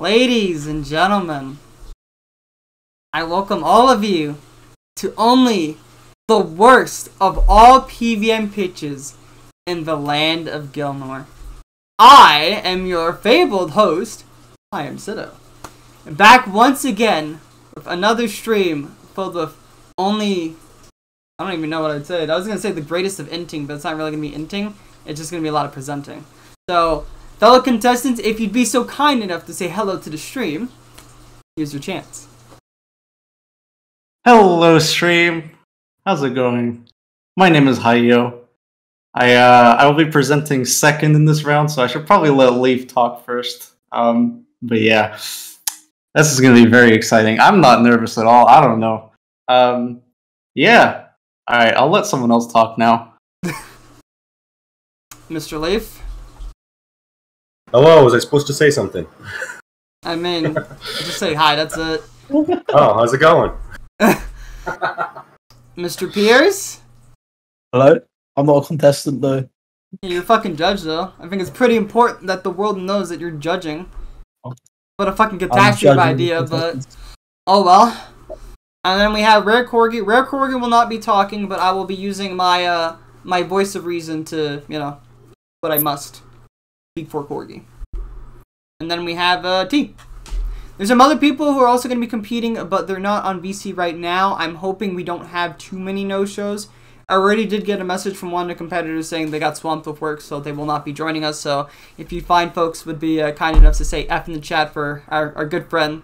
Ladies and gentlemen, I welcome all of you to only the worst of all PvM pitches in the land of Gilmore. I am your fabled host, Hiimsido, back once again with another stream filled with only, I don't even know what I'd say. I was going to say the greatest of inting, but it's not really going to be inting. It's just going to be a lot of presenting. So, fellow contestants, if you'd be so kind enough to say hello to the stream, here's your chance. Hello, stream. How's it going? My name is Hiimsido. I will be presenting second in this round, so I should probably let Leaf talk first. But yeah, this is going to be very exciting. I'm not nervous at all. I don't know. Yeah. All right, I'll let someone else talk now. Mr. Leaf? Hello, was I supposed to say something? I mean, just say hi, that's it. Oh, how's it going? Mr. Piers? Hello? I'm not a contestant, though. You're a fucking judge, though. I think it's pretty important that the world knows that you're judging. What a fucking catastrophe idea, but... Oh well. And then we have Rare Corgi. Rare Corgi will not be talking, but I will be using my, my voice of reason to, you know, what I must. Speak for Corgi. And then we have, T. There's some other people who are also going to be competing, but they're not on VC right now. I'm hoping we don't have too many no-shows. I already did get a message from one of the competitors saying they got swamped with work, so they will not be joining us. So if you find folks would be kind enough to say F in the chat for our good friend,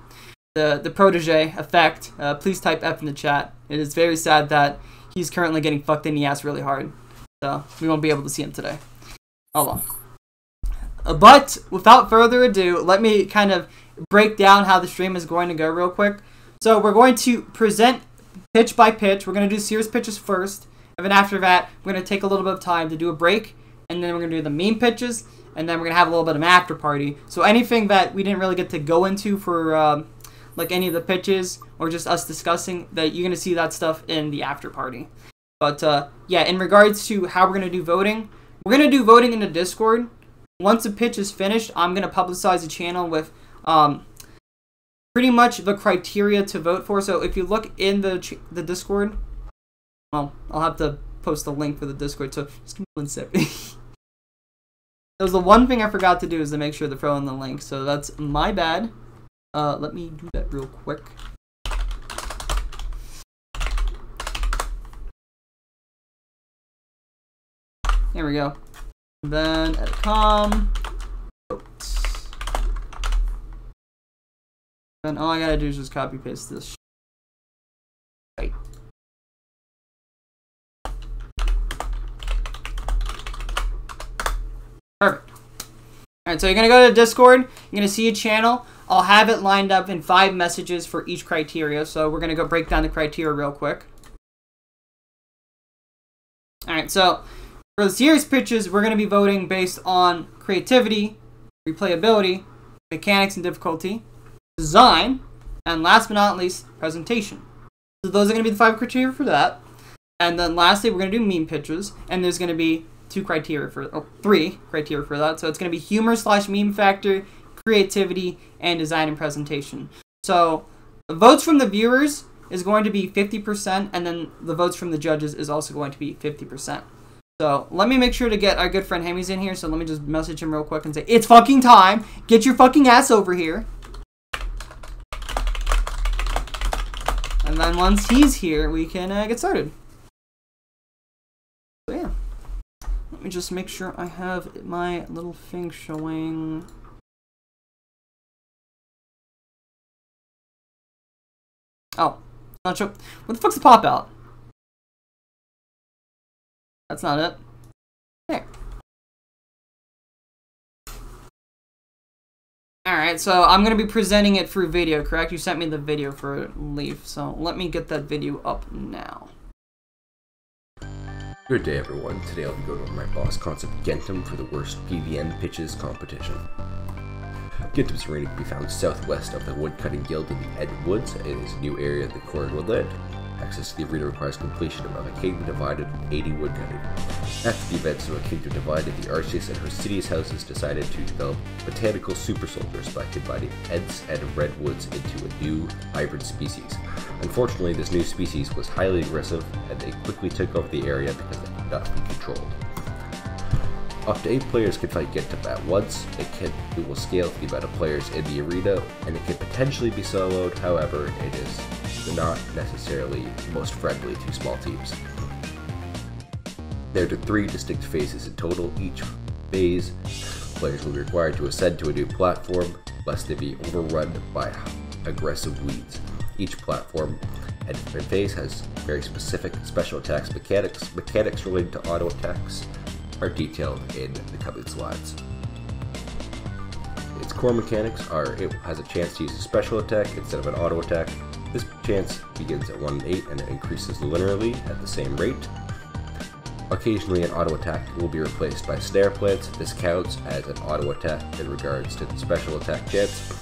the protege effect, please type F in the chat. It is very sad that he's currently getting fucked in the ass really hard. So we won't be able to see him today. Hold on. But without further ado, let me kind of break down how the stream is going to go real quick. So we're going to present pitch by pitch. We're going to do serious pitches first. And then after that, we're going to take a little bit of time to do a break. And then we're going to do the meme pitches. And then we're going to have a little bit of an after party. So anything that we didn't really get to go into for like any of the pitches or just us discussing, that you're going to see that stuff in the after party. But yeah, in regards to how we're going to do voting, we're going to do voting in the Discord. Once a pitch is finished, I'm going to publicize the channel with pretty much the criteria to vote for. So if you look in the Discord, well, I'll have to post the link for the Discord, so just give me 1 second. That was the one thing I forgot to do, is to make sure to throw in the link, so that's my bad. Let me do that real quick. There we go. Then at com, vote. Then all I gotta do is just copy paste this. Right. Perfect. Alright, so you're gonna go to Discord, you're gonna see a channel. I'll have it lined up in 5 messages for each criteria, so we're gonna go break down the criteria real quick. Alright, so for the serious pitches, we're going to be voting based on creativity, replayability, mechanics and difficulty, design, and last but not least, presentation. So those are going to be the 5 criteria for that. And then lastly, we're going to do meme pitches, and there's going to be 3 criteria for that. So it's going to be humor / meme factor, creativity, and design and presentation. So the votes from the viewers is going to be 50%, and then the votes from the judges is also going to be 50%. So, let me make sure to get our good friend Hemmiez in here, so let me just message him real quick and say, it's fucking time! Get your fucking ass over here! And then once he's here, we can get started. So yeah. Let me just make sure I have my little thing showing. Oh, not sure. What the fuck's the pop out? That's not it. There. Alright, so I'm going to be presenting it through video, correct? You sent me the video for Leaf, so let me get that video up now. Good day everyone, today I'll be going over my boss concept Genton for the worst PvM pitches competition. Genton's arena can be found southwest of the Woodcutting Guild in the Ed Woods. It is a new area of the Corgi Woodland. Access to the arena requires completion of a Kingdom Divided 80 woodcutting. After the events of a Kingdom Divided, the Arceus and her city's houses decided to develop botanical super soldiers by combining Ents and redwoods into a new hybrid species. Unfortunately, this new species was highly aggressive, and they quickly took over the area because they could not be controlled. Up to 8 players can fight Genton at once. It will scale to the amount of players in the arena, and it can potentially be soloed. However, it is not necessarily most friendly to small teams. There are 3 distinct phases in total. Each phase, players will be required to ascend to a new platform, lest they be overrun by aggressive weeds. Each platform and phase has very specific special attacks mechanics. Mechanics related to auto attacks are detailed in the coming slides. Its core mechanics are: it has a chance to use a special attack instead of an auto attack. This chance begins at 1 in 8 and it increases linearly at the same rate. Occasionally an auto attack will be replaced by snare plants. This counts as an auto attack in regards to the special attack chance.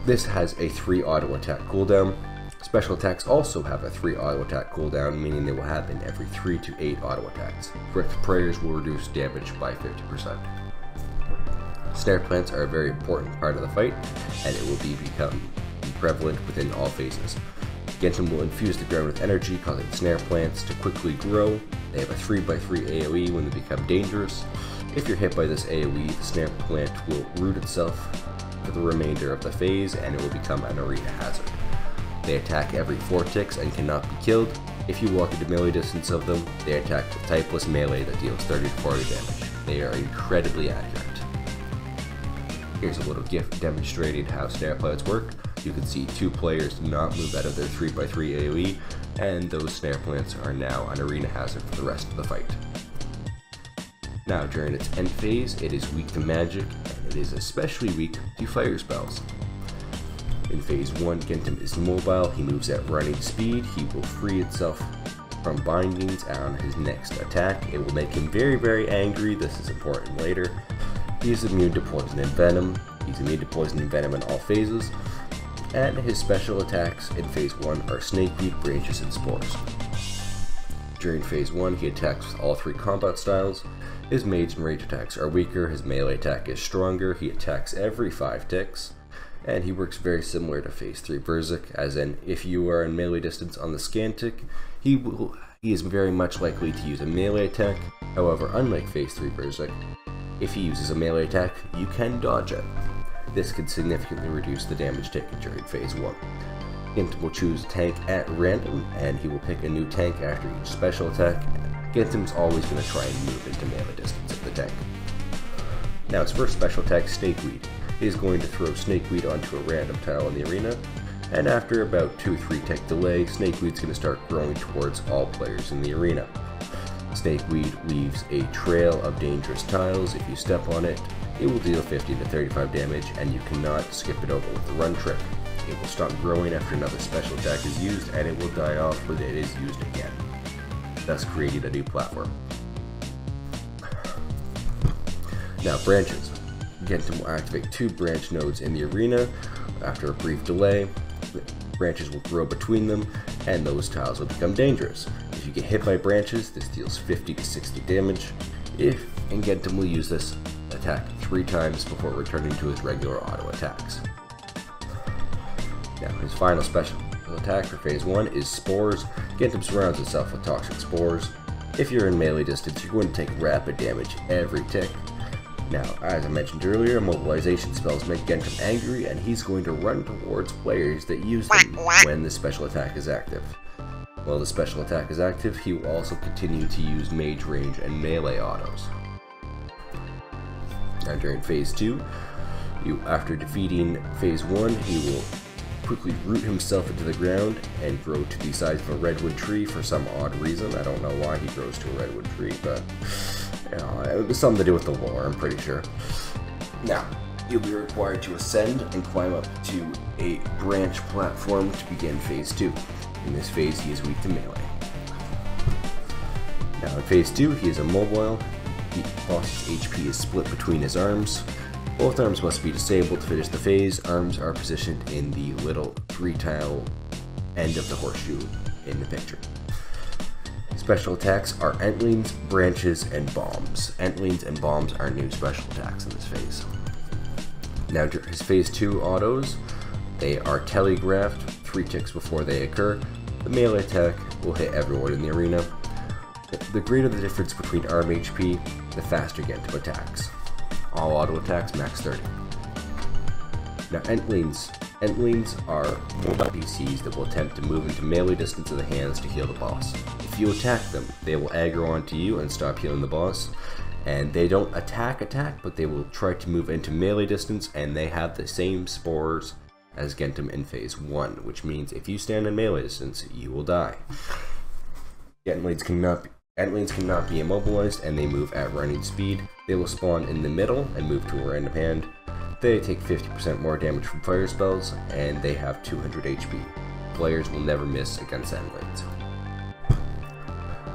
This has a 3 auto attack cooldown. Special attacks also have a 3 auto attack cooldown, meaning they will happen every 3 to 8 auto attacks. Correct prayers will reduce damage by 50%. Snare plants are a very important part of the fight, and it will become prevalent within all phases. Genton will infuse the ground with energy, causing snare plants to quickly grow. They have a 3x3 AoE when they become dangerous. If you're hit by this AoE, the snare plant will root itself for the remainder of the phase, and it will become an arena hazard. They attack every 4 ticks and cannot be killed. If you walk into melee distance of them, they attack with typeless melee that deals 30 to 40 damage. They are incredibly accurate. Here's a little GIF demonstrating how snare plants work. You can see 2 players not move out of their 3x3 AoE, and those snare plants are now an arena hazard for the rest of the fight. Now, during its end phase, it is weak to magic, and it is especially weak to fire spells. In phase 1, Genton is mobile. He moves at running speed. He will free itself from bindings on his next attack. It will make him very, very angry. This is important later. He is immune to poison and venom. He's immune to poison and venom in all phases. And his special attacks in phase 1 are Snakeweed, Branches, and Spores. During phase 1, he attacks with all 3 combat styles. His mage and rage attacks are weaker. His melee attack is stronger. He attacks every 5 ticks. And he works very similar to phase 3 Berserk, as in, if you are in melee distance on the scan tick, he is very much likely to use a melee attack. However, unlike phase 3 Berserk, if he uses a melee attack, you can dodge it. This can significantly reduce the damage taken during phase 1. Genton will choose a tank at random, and he will pick a new tank after each special attack. Genton's always going to try and move into melee distance of the tank. Now, his first special attack, Snakeweed, is going to throw Snakeweed onto a random tile in the arena, and after about 2-3 tick delay, Snakeweed's going to start growing towards all players in the arena. Snakeweed leaves a trail of dangerous tiles. If you step on it, it will deal 50 to 35 damage, and you cannot skip it over with the run trick. It will stop growing after another special attack is used, and it will die off when it is used again, thus creating a new platform. Now, branches. Genton will activate 2 branch nodes in the arena. After a brief delay, branches will grow between them, and those tiles will become dangerous. If you get hit by branches, this deals 50 to 60 damage. And Genton will use this attack 3 times before returning to his regular auto attacks. Now, his final special attack for phase 1 is Spores. Genton surrounds himself with toxic spores. If you're in melee distance, you're going to take rapid damage every tick. Now, as I mentioned earlier, mobilization spells make Genton angry, and he's going to run towards players that use them when the special attack is active. While the special attack is active, he will also continue to use mage range and melee autos. Now, during phase 2, after defeating phase 1, he will quickly root himself into the ground and grow to the size of a redwood tree for some odd reason. I don't know why he grows to a redwood tree, but it was something to do with the lore, I'm pretty sure. Now, you'll be required to ascend and climb up to a branch platform to begin phase 2. In this phase, he is weak to melee. Now, in phase 2, he is immobile. The boss's HP is split between his arms. Both arms must be disabled to finish the phase. Arms are positioned in the little 3-tile end of the horseshoe in the picture. Special attacks are Entlings, Branches, and Bombs. Entlings and Bombs are new special attacks in this phase. Now his phase 2 autos, they are telegraphed 3 ticks before they occur. The melee attack will hit everyone in the arena. The greater the difference between arm HP, the faster Genton attacks. All auto attacks max 30. Now Entlings are mobile PCs that will attempt to move into melee distance of the hands to heal the boss. If you attack them, they will aggro onto you and stop healing the boss. And they don't attack, but they will try to move into melee distance, and they have the same spores as Genton in phase 1, which means if you stand in melee distance, you will die. Entlings cannot be immobilized, and they move at running speed. They will spawn in the middle and move to a random hand. They take 50% more damage from fire spells, and they have 200 HP. Players will never miss against Entlings.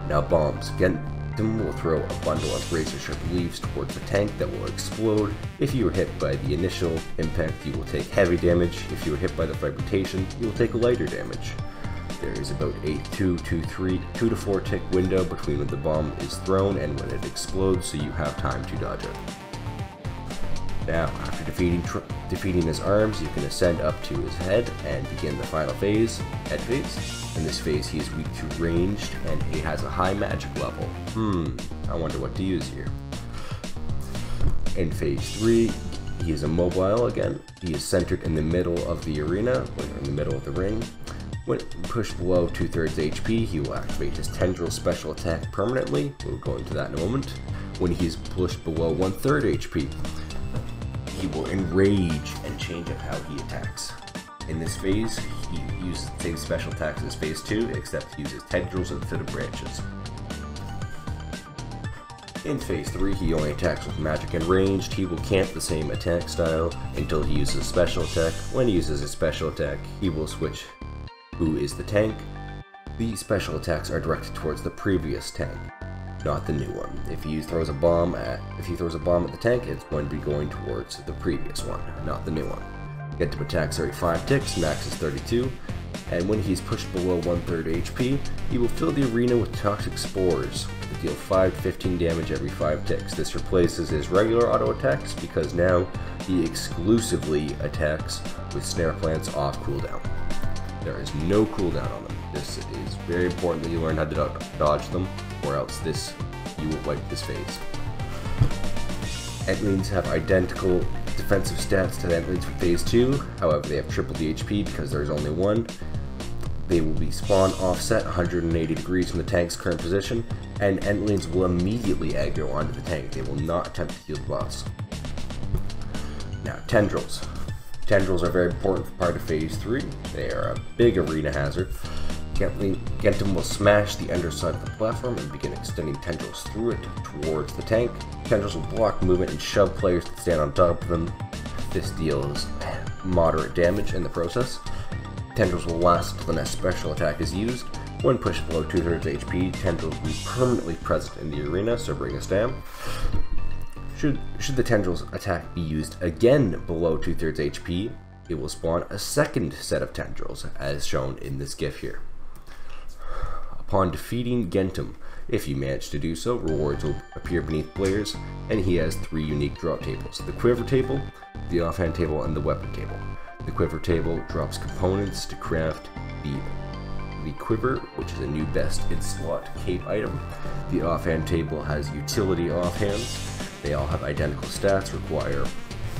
Now Bombs. Genton will throw a bundle of razor-sharp leaves towards the tank that will explode. If you are hit by the initial impact, you will take heavy damage. If you are hit by the fragmentation, you will take lighter damage. There is about a 2 to 4 tick window between when the bomb is thrown and when it explodes, so you have time to dodge it. Now, after defeating his arms, you can ascend up to his head and begin the final phase, head phase. In this phase, he is weak to ranged, and he has a high magic level. I wonder what to use here. In phase 3, he is immobile again. He is centered in the middle of the arena, or in the middle of the ring. When pushed below 2/3 HP, he will activate his Tendril special attack permanently. We'll go into that in a moment. When he's pushed below 1/3 HP, he will enrage and change up how he attacks. In this phase, he uses the same special attacks as phase 2, except he uses tendrils instead of branches. In phase 3, he only attacks with magic and ranged. He will camp the same attack style until he uses a special attack. When he uses a special attack, he will switch who is the tank. These special attacks are directed towards the previous tank, not the new one. If he throws a bomb at the tank, it's going to be going towards the previous one, not the new one. Genton attacks every 5 ticks, max is 32, and when he's pushed below 1/3 HP, he will fill the arena with toxic spores that deal 5 to 15 damage every 5 ticks. This replaces his regular auto attacks because now he exclusively attacks with snare plants off cooldown. There is no cooldown on them. This is very important that you learn how to dodge them, or else you will wipe this phase. Entlings have identical defensive stats to the Entlings from phase 2, however they have triple the HP because there is only one. They will be spawn offset 180 degrees from the tank's current position, and Entlings will immediately aggro onto the tank. They will not attempt to heal the boss. Now, Tendrils. Tendrils are a very important part of phase 3. They are a big arena hazard. Genton will smash the underside of the platform and begin extending tendrils through it towards the tank. Tendrils will block movement and shove players that stand on top of them. This deals moderate damage in the process. Tendrils will last until the next special attack is used. When pushed below 2/3 HP, tendrils will be permanently present in the arena, so bring us down. Should the tendrils attack be used again below 2/3 HP, it will spawn a second set of tendrils, as shown in this GIF here. Upon defeating Genton, if you manage to do so, rewards will appear beneath players, and he has 3 unique drop tables: the quiver table, the offhand table, and the weapon table. The quiver table drops components to craft the quiver, which is a new best in slot cape item. The offhand table has utility offhands. They all have identical stats, require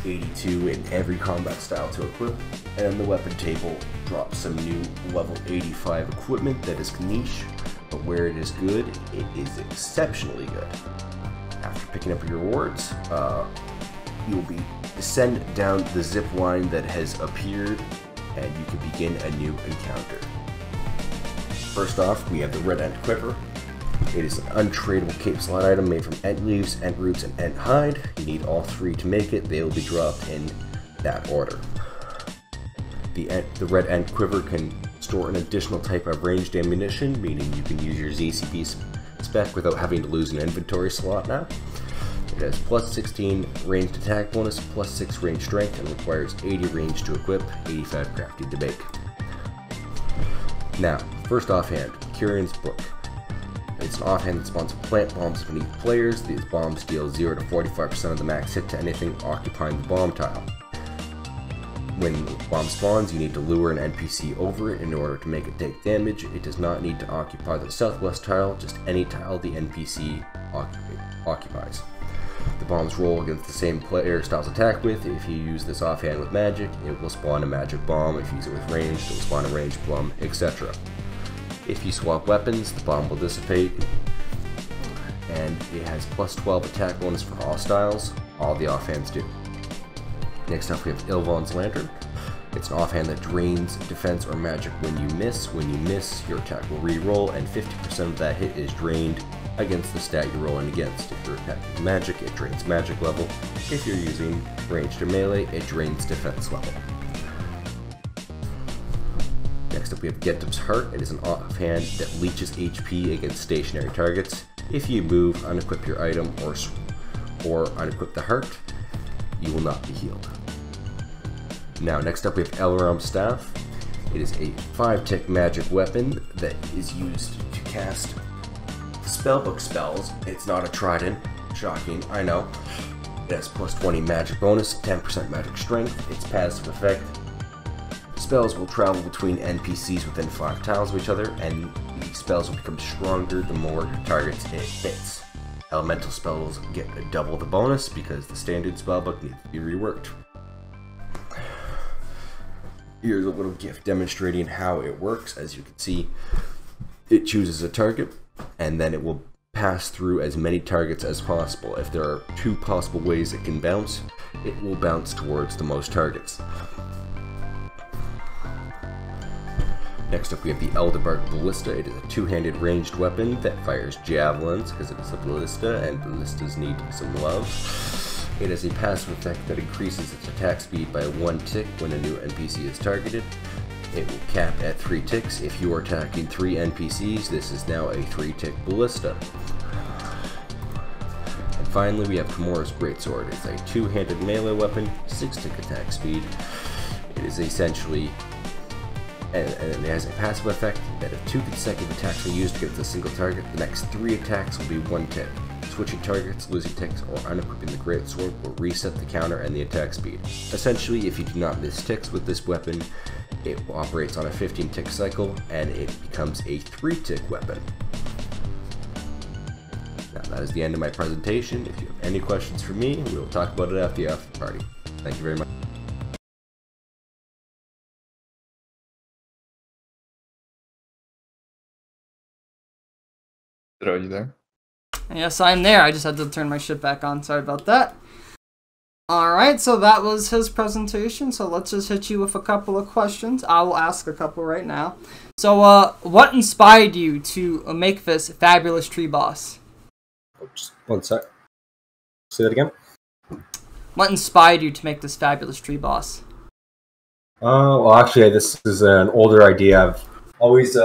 82 in every combat style to equip, and the weapon table drops some new level 85 equipment that is niche, but where it is good, it is exceptionally good. After picking up your rewards, you'll descend down the zip line that has appeared, and you can begin a new encounter. First off, we have the red ant quiver. It is an untradeable cape slot item made from ant leaves, ant roots, and ant hide. You need all 3 to make it. They will be dropped in that order. The red ant quiver can store an additional type of ranged ammunition, meaning you can use your ZCP spec without having to lose an inventory slot now. It has plus 16 ranged attack bonus, plus 6 ranged strength, and requires 80 range to equip, 85 crafting to make. Now, first offhand, Curion's Book. It's an offhand that spawns plant bombs beneath players. These bombs deal 0 to 45% of the max hit to anything occupying the bomb tile. When the bomb spawns, you need to lure an NPC over it in order to make it take damage. It does not need to occupy the southwest tile, just any tile the NPC occupies. The bombs roll against the same player style's attack with. If you use this offhand with magic, it will spawn a magic bomb. If you use it with ranged, it will spawn a ranged bomb, etc. If you swap weapons, the bomb will dissipate, and it has plus 12 attack bonus for all styles. All the offhands do. Next up we have Ilvon's Lantern. It's an offhand that drains defense or magic when you miss. When you miss, your attack will re-roll, and 50% of that hit is drained against the stat you're rolling against. If you're attacking magic, it drains magic level. If you're using ranged or melee, it drains defense level. Next up we have Genton's Heart. It is an offhand that leeches HP against stationary targets. If you move, unequip your item, or unequip the heart, you will not be healed. Now, next up we have Elrom's Staff. It is a 5-tick magic weapon that is used to cast spellbook spells. It's not a trident. Shocking, I know. It has plus 20 magic bonus, 10% magic strength. Its passive effect: spells will travel between NPCs within 5 tiles of each other, and these spells will become stronger the more targets it hits. Elemental spells get double the bonus because the standard spellbook needs to be reworked. Here's a little GIF demonstrating how it works. As you can see, it chooses a target, and then it will pass through as many targets as possible. If there are 2 possible ways it can bounce, it will bounce towards the most targets. Next up we have the Elderbark Ballista. It is a 2-handed ranged weapon that fires javelins because it is a ballista, and ballistas need some love. It has a passive effect that increases its attack speed by 1 tick when a new NPC is targeted. It will cap at 3 ticks. If you are attacking 3 NPCs, this is now a 3-tick ballista. And finally we have Kimura's Greatsword. It's a 2-handed melee weapon, 6-tick attack speed. It is essentially and it has a passive effect that if 2 consecutive attacks are used against a single target, the next 3 attacks will be 1 tick. Switching targets, losing ticks, or unequipping the Greatsword will reset the counter and the attack speed. Essentially, if you do not miss ticks with this weapon, it operates on a 15-tick cycle, and it becomes a 3-tick weapon. Now, that is the end of my presentation. If you have any questions for me, we will talk about it after the after party. Thank you very much. Are you there? Yes, I'm there. I just had to turn my shit back on. Sorry about that. Alright, so that was his presentation. So let's just hit you with a couple of questions. I will ask a couple right now. So, what inspired you to make this fabulous tree boss? Just 1 sec. Say that again? What inspired you to make this fabulous tree boss? Well, actually, this is an older idea. I've always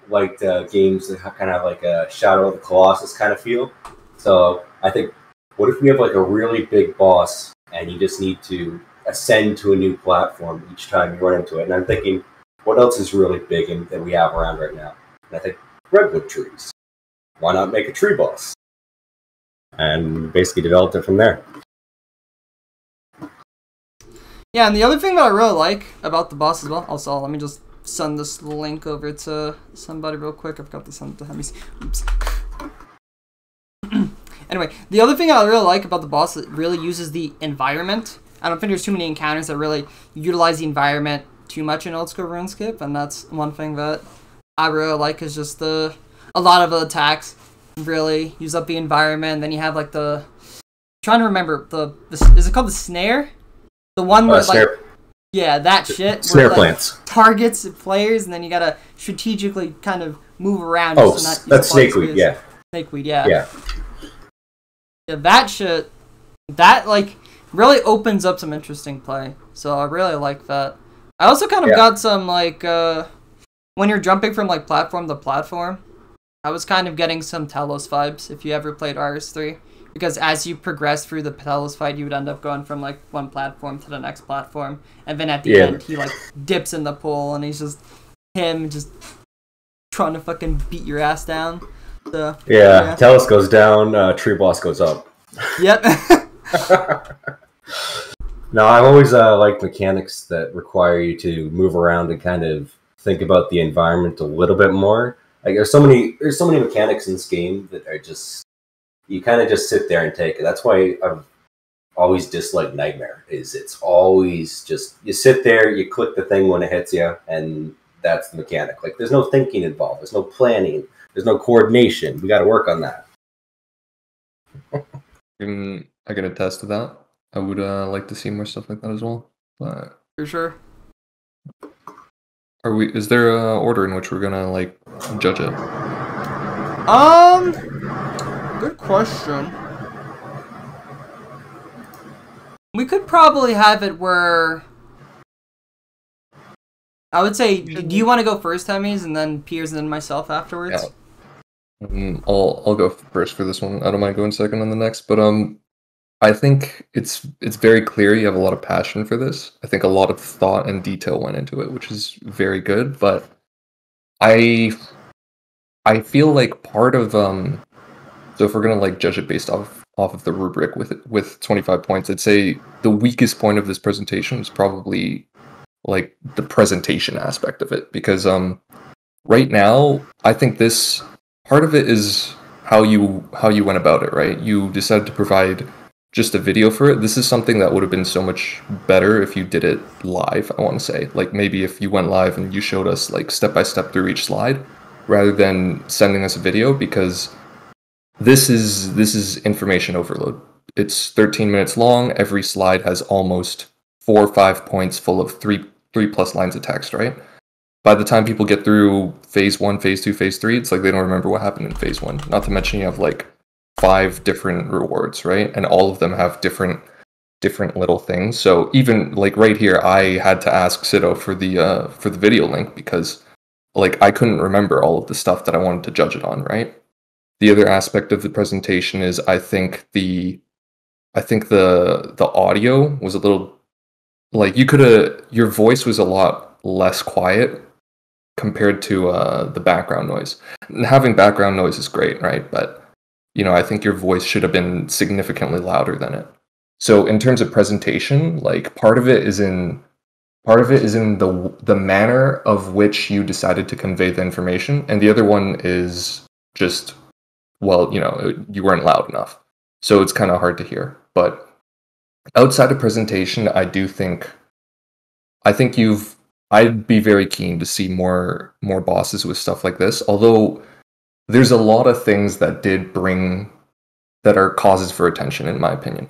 liked games that kind of have like a Shadow of the Colossus kind of feel. So I think, what if we have like a really big boss and you just need to ascend to a new platform each time you run into it? And I'm thinking, what else is really big and that we have around right now? And I think redwood trees. Why not make a tree boss? And basically developed it from there. Yeah, and the other thing that I really like about the boss as well, also, let me just send this link over to somebody real quick. I forgot to send it to Hemmiez. Oops. Anyway, the other thing I really like about the boss is it really uses the environment. I don't think there's too many encounters that really utilize the environment too much in Old School Runescape, and that's one thing that I really like is just a lot of the attacks really use up the environment. Then you have like the, I'm trying to remember, is it called the snare? The one where snare. like, yeah, that shit. Snare where, plants. Like, targets players, and then you gotta strategically kind of move around. Oh, just to not that's snakeweed, yeah. Snakeweed, yeah. Yeah. Yeah, that shit, that, like, really opens up some interesting play. So I really like that. I also kind of got some, like, when you're jumping from, like, platform to platform, I was kind of getting some Telos vibes, if you ever played RS3. Because as you progress through the Telos fight, you would end up going from, like, one platform to the next platform. And then at the end, he, like, dips in the pool, and he's just, him just trying to fucking beat your ass down. So, yeah, Tellus goes down, Tree Boss goes up. Yep. No, I've always liked mechanics that require you to move around and kind of think about the environment a little bit more. Like there's so many mechanics in this game that are just, you kind of just sit there and take it. That's why I've always disliked Nightmare. It's always just you sit there, you click the thing when it hits you, and that's the mechanic. Like there's no thinking involved, there's no planning, there's no coordination. We got to work on that. I can attest to that. I would like to see more stuff like that as well. But for sure. Is there a order in which we're gonna like judge it? Good question. We could probably have it where I would say, do you want to go first, Hemmiez, and then Piers, and then myself afterwards? Yeah. I'll go first for this one. I don't mind going second on the next, but I think it's very clear you have a lot of passion for this. I think a lot of thought and detail went into it, which is very good. But I feel like part of so if we're gonna like judge it based off of the rubric with 25 points, I'd say the weakest point of this presentation is probably like the presentation aspect of it, because right now I think this part of it is how you went about it, right? You decided to provide just a video for it. This is something that would have been so much better if you did it live, I want to say. Like maybe if you went live and you showed us like step by step through each slide rather than sending us a video, because this is information overload. It's 13 minutes long. Every slide has almost 4 or 5 points full of three plus lines of text, right? By the time people get through phase 1, phase 2, phase 3, it's like they don't remember what happened in phase 1. Not to mention you have like 5 different rewards, right? And all of them have different little things. So even like right here, I had to ask Sido for the video link because like I couldn't remember all of the stuff that I wanted to judge it on, right? The other aspect of the presentation is I think the audio was a little like your voice was a lot less quiet compared to the background noise. And having background noise is great, right? But you know, I think your voice should have been significantly louder than it. So in terms of presentation, like part of it is in the manner of which you decided to convey the information, and the other one is just, well, you know, you weren't loud enough. So it's kind of hard to hear. But outside of presentation, I think I'd be very keen to see more bosses with stuff like this, although there's a lot of things that are causes for attention, in my opinion.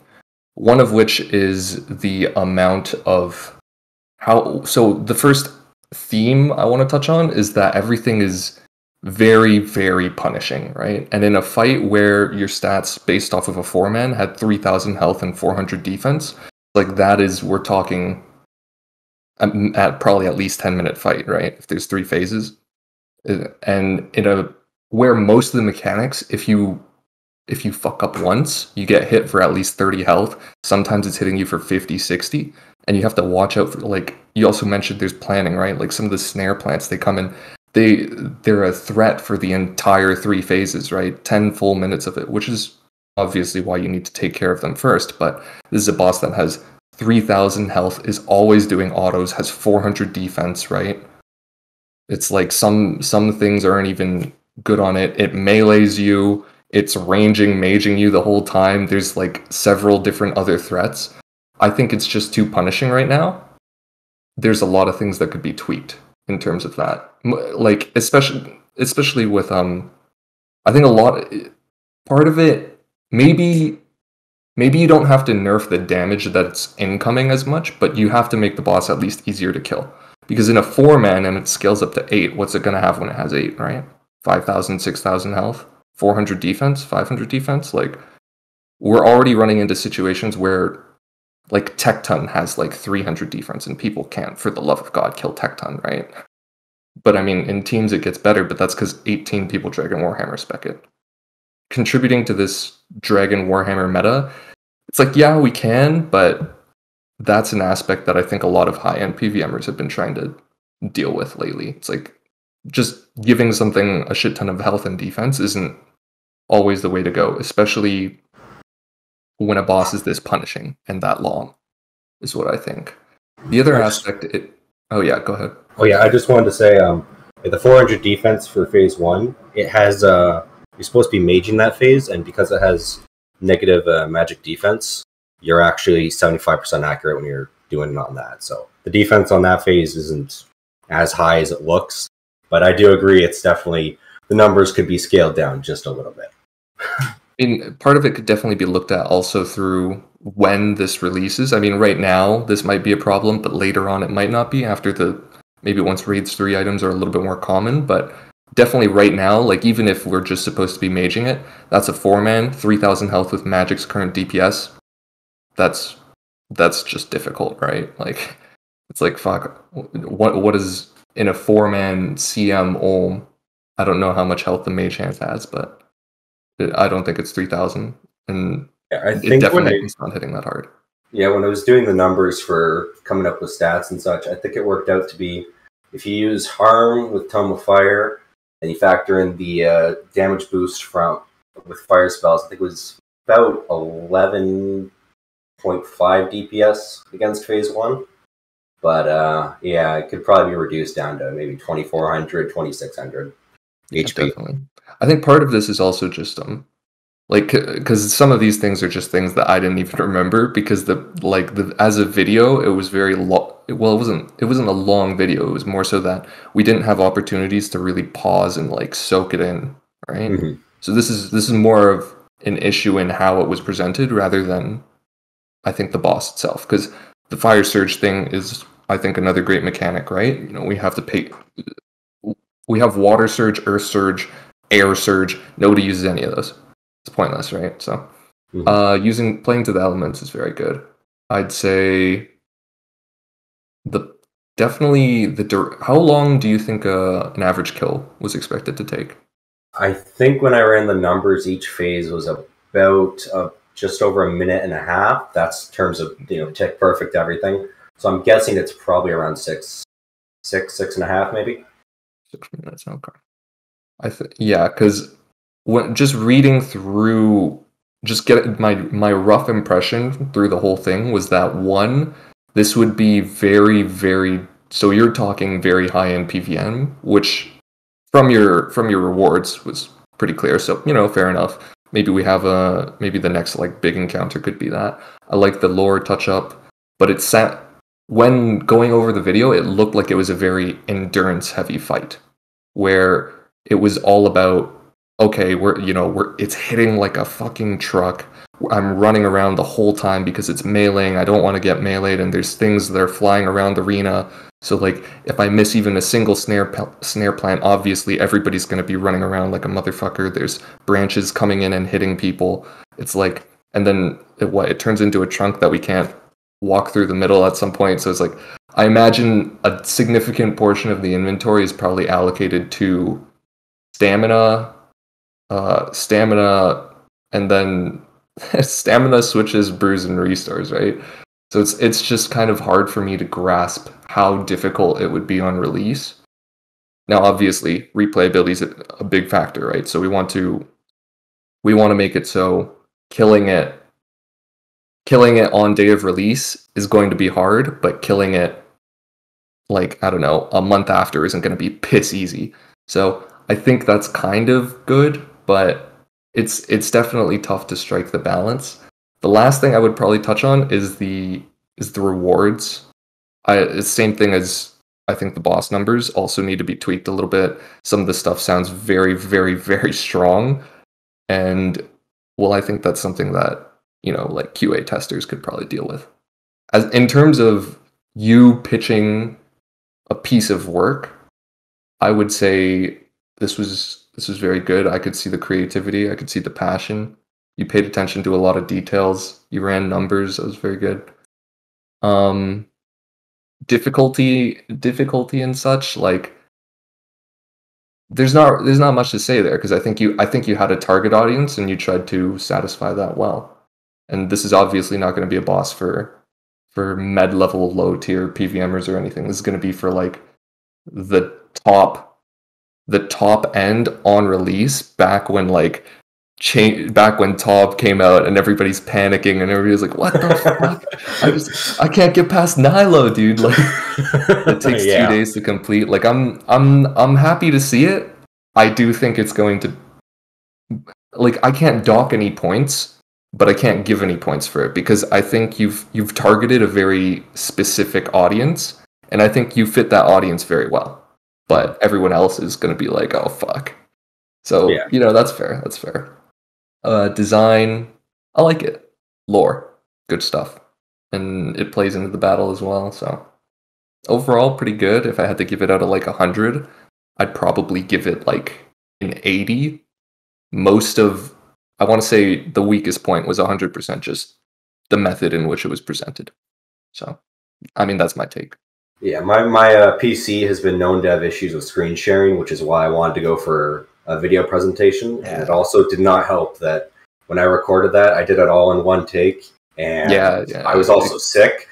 One of which is the amount of so the first theme I want to touch on is that everything is very, very punishing, right? And in a fight where your stats based off of a 4-man had 3,000 health and 400 defense, like that is, we're talking at probably at least 10-minute fight, right? If there's 3 phases. And where most of the mechanics, if you fuck up once, you get hit for at least 30 health. Sometimes it's hitting you for 50, 60. And you have to watch out for, like, you also mentioned there's planning, right? Like some of the snare plants, they come in, they're a threat for the entire 3 phases, right? 10 full minutes of it, which is obviously why you need to take care of them first. But this is a boss that has 3,000 health, is always doing autos, has 400 defense, right? It's like some things aren't even good on it. It melees you, it's ranging, maging you the whole time. There's like several different other threats. I think it's just too punishing right now. There's a lot of things that could be tweaked in terms of that. Like especially with I think part of it, maybe you don't have to nerf the damage that's incoming as much, but you have to make the boss at least easier to kill. Because in a 4-man and it scales up to 8, what's it going to have when it has 8, right? 5,000, 6,000 health, 400 defense, 500 defense. Like, we're already running into situations where, like, Tecton has, like, 300 defense, and people can't, for the love of God, kill Tecton, right? But, I mean, in teams it gets better, but that's because 18 people Dragon Warhammer spec it. Contributing to this Dragon Warhammer meta, it's like, yeah, we can, but that's an aspect that I think a lot of high-end PvMers have been trying to deal with lately. It's like, just giving something a shit ton of health and defense isn't always the way to go, especially when a boss is this punishing and that long, is what I think. The other aspect, oh yeah, go ahead. Oh yeah, I just wanted to say, the 400 defense for phase 1, it has, you're supposed to be maging that phase, and because it has negative magic defense, you're actually 75% accurate when you're doing it on that. So the defense on that phase isn't as high as it looks, but I do agree it's definitely, the numbers could be scaled down just a little bit. I mean, part of it could definitely be looked at also through when this releases. I mean, right now, this might be a problem, but later on it might not be after maybe once Raids 3 items are a little bit more common, but definitely right now, like even if we're just supposed to be maging it, that's a 4-man, 3,000 health with Magic's current DPS. That's just difficult, right? Like, it's like, fuck, what is in a 4-man CM Ulm? I don't know how much health the Mage Hand has, but I don't think it's 3,000, and I think it definitely is not hitting that hard. Yeah, when I was doing the numbers for coming up with stats and such, I think it worked out to be, if you use Harm with Tome of Fire, and you factor in the damage boost with fire spells, I think it was about 11.5 DPS against phase 1. But yeah, it could probably be reduced down to maybe 2,400, 2,600 HP. Definitely. I think part of this is also just like, because some of these things are just things that I didn't even remember, because as a video, it was very long. Well, it wasn't a long video. It was more so that we didn't have opportunities to really pause and like soak it in, right? Mm-hmm. So this is more of an issue in how it was presented rather than, I think, the boss itself. Because the fire surge thing is, I think, another great mechanic, right? You know, we have water surge, earth surge, air surge. Nobody uses any of those. It's pointless, right? So, playing to the elements is very good. I'd say how long do you think an average kill was expected to take? I think when I ran the numbers, each phase was about just over a minute and a half. That's in terms of, tick perfect everything. So I'm guessing it's probably around six and a half, maybe. 6 minutes, okay. Yeah, because when just reading through, just getting my rough impression through the whole thing was that this would be very, very, so you're talking very high in PvM, which from your rewards was pretty clear. So, fair enough. Maybe we have maybe the next like big encounter could be that. I like the lore touch up, but when going over the video, it looked like it was a very endurance heavy fight where it was all about, okay, it's hitting like a fucking truck. I'm running around the whole time because it's meleeing. I don't want to get meleeed, and there's things that are flying around the arena. So like, if I miss even a single snare plant, obviously everybody's going to be running around like a motherfucker. There's branches coming in and hitting people. It's like, and then it turns into a trunk that we can't walk through the middle at some point. So it's like, I imagine a significant portion of the inventory is probably allocated to stamina, and then stamina switches, brews, and restores, right? So it's just kind of hard for me to grasp how difficult it would be on release. Now, obviously, replayability is a big factor, right? So we want to make it so killing it on day of release is going to be hard, but killing it, like, I don't know, a month after isn't going to be piss easy. So I think that's kind of good, but it's definitely tough to strike the balance. The last thing I would probably touch on is the rewards. It's the same thing as, I think, the boss numbers also need to be tweaked a little bit. Some of the stuff sounds very, very, very strong, and well, I think that's something that, like QA testers could probably deal with. As in terms of you pitching a piece of work, I would say this was very good. I could see the creativity. I could see the passion. You paid attention to a lot of details. You ran numbers. That was very good. Difficulty and such, like, there's not much to say there, because I think you had a target audience and you tried to satisfy that well. And this is obviously not going to be a boss for med level low tier PVMers or anything. This is going to be for like the top the top end on release back when like back when Top came out and everybody's panicking and everybody's like, what the fuck? I can't get past Nilo, dude. Like it takes 2 days to complete. Like I'm happy to see it. I do think it's going to, like, I can't dock any points, but I can't give any points for it because I think you've targeted a very specific audience, and I think you fit that audience very well. But everyone else is going to be like, oh fuck. So that's fair. That's fair. Design, I like it. Lore, good stuff, and it plays into the battle as well. So overall, pretty good. If I had to give it out of like 100, I'd probably give it like an 80. I want to say the weakest point was 100% just the method in which it was presented. So, I mean, that's my take. Yeah, my PC has been known to have issues with screen sharing, which is why I wanted to go for a video presentation. Yeah. And it also did not help that when I recorded that, I did it all in one take. And I was also sick.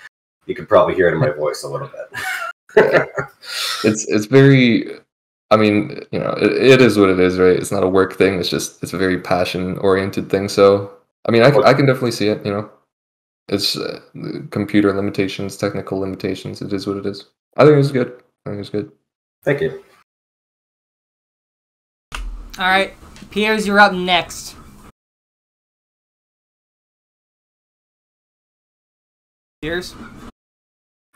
You could probably hear it in my voice a little bit. It's very... I mean, it is what it is, right? It's not a work thing. It's a very passion-oriented thing. So, I mean, I can definitely see it, It's computer limitations, technical limitations. It is what it is. I think it was good. Thank you. All right. Piers, you're up next. Piers,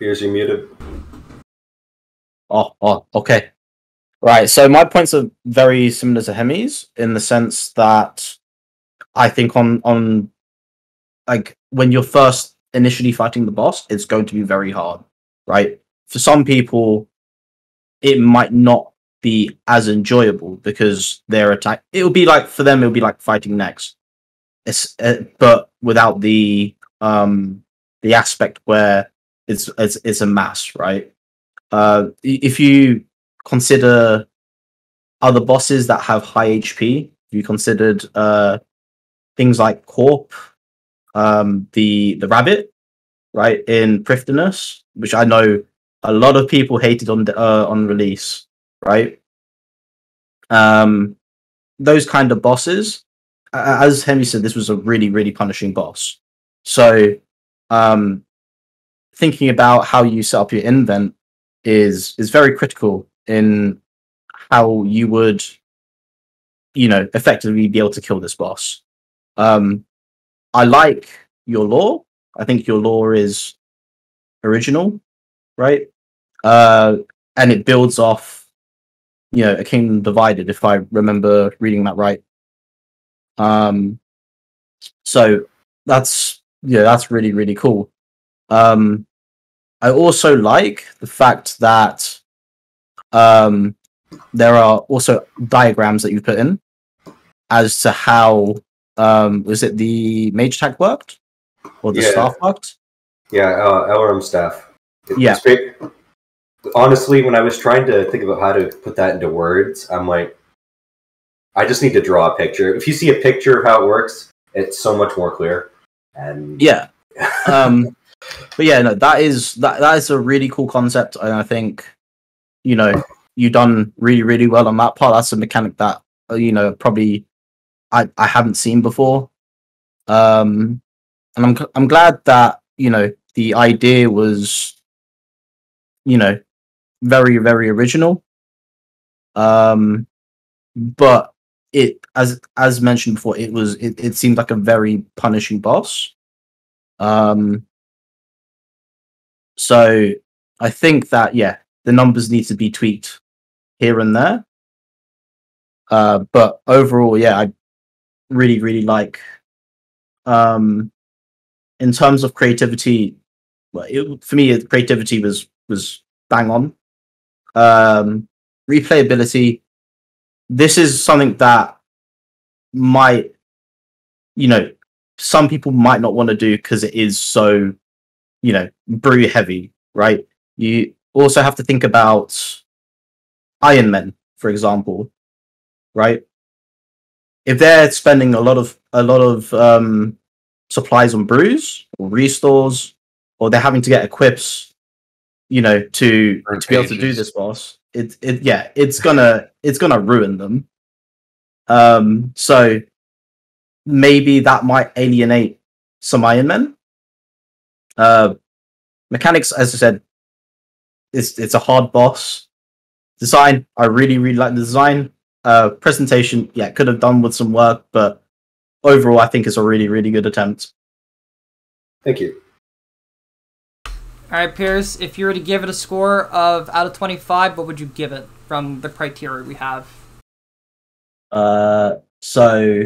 you're muted. Oh, okay. Right, so my points are very similar to Hemmiez in the sense that I think on like when you're first initially fighting the boss, it's going to be very hard, right? For some people, it might not be as enjoyable because their attack. It would be like for them, it would be like fighting next, but without the aspect where it's a mass, right? If you consider other bosses that have high HP. You considered things like Corp, the rabbit, right, in Prifdinus, which I know a lot of people hated on release, right? Those kind of bosses, as Hemmiez said, this was a really, really punishing boss. So, thinking about how you set up your invent is very critical in how you would, effectively be able to kill this boss. I like your lore. I think your lore is original, right? And it builds off, A Kingdom Divided, if I remember reading that right. So that's really, really cool. I also like the fact that there are also diagrams that you put in as to how was it the mage attack worked or the staff worked? Yeah, LRM staff. Yeah. Honestly, when I was trying to think about how to put that into words, I'm like, I just need to draw a picture. If you see a picture of how it works, it's so much more clear. And yeah. But yeah, no, that is a really cool concept, and I think you've done really, really well on that part. That's a mechanic that probably I haven't seen before, and I'm glad that the idea was very, very original, but it as mentioned before, it seemed like a very punishing boss. So I think that the numbers need to be tweaked here and there. But overall, I really, really like. In terms of creativity, for me, creativity was bang on. Replayability. This is something that might, some people might not want to do because it is so, brew heavy, right? You also have to think about Iron Men, for example, right? If they're spending a lot of supplies on brews or restores, or they're having to get equips, to be able to do this boss, it's gonna ruin them. So maybe that might alienate some Iron Men. Mechanics, as I said, it's a hard boss. Design, I really like the design. Presentation, could have done with some work, but overall, I think it's a really good attempt. Thank you. All right, Pierce, if you were to give it a score of out of 25, what would you give it from the criteria we have? So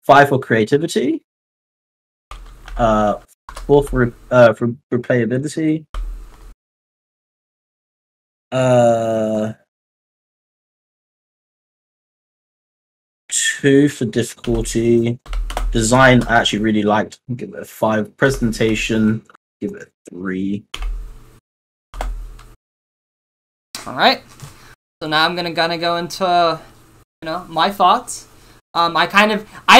5 for creativity, 4 for replayability, 2 for difficulty. Design, I actually really liked. Give it a 5. Presentation, give it a 3. All right. So now I'm gonna go into my thoughts. I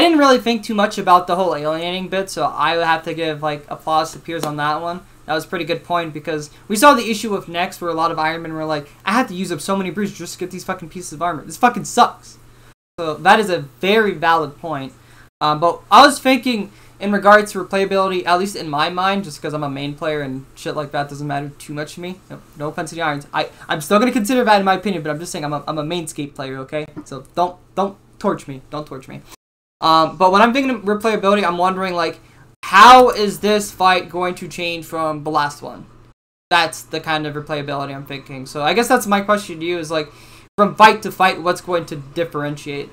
didn't really think too much about the whole alienating bit, so I would have to give applause to Piers on that one. That was a pretty good point, because we saw the issue with Next where a lot of Iron Men were like, I have to use up so many brews just to get these fucking pieces of armor. This fucking sucks. So that is a very valid point. But I was thinking in regards to replayability, at least in my mind, just because I'm a main player and shit like that doesn't matter too much to me. No offense to the Irons. I'm still going to consider that in my opinion, but I'm just saying I'm a mainscape player, okay? So don't torch me. Don't torch me. But when I'm thinking of replayability, I'm wondering, how is this fight going to change from the last one? That's the kind of replayability I'm thinking. So I guess that's my question to you is, from fight to fight, what's going to differentiate?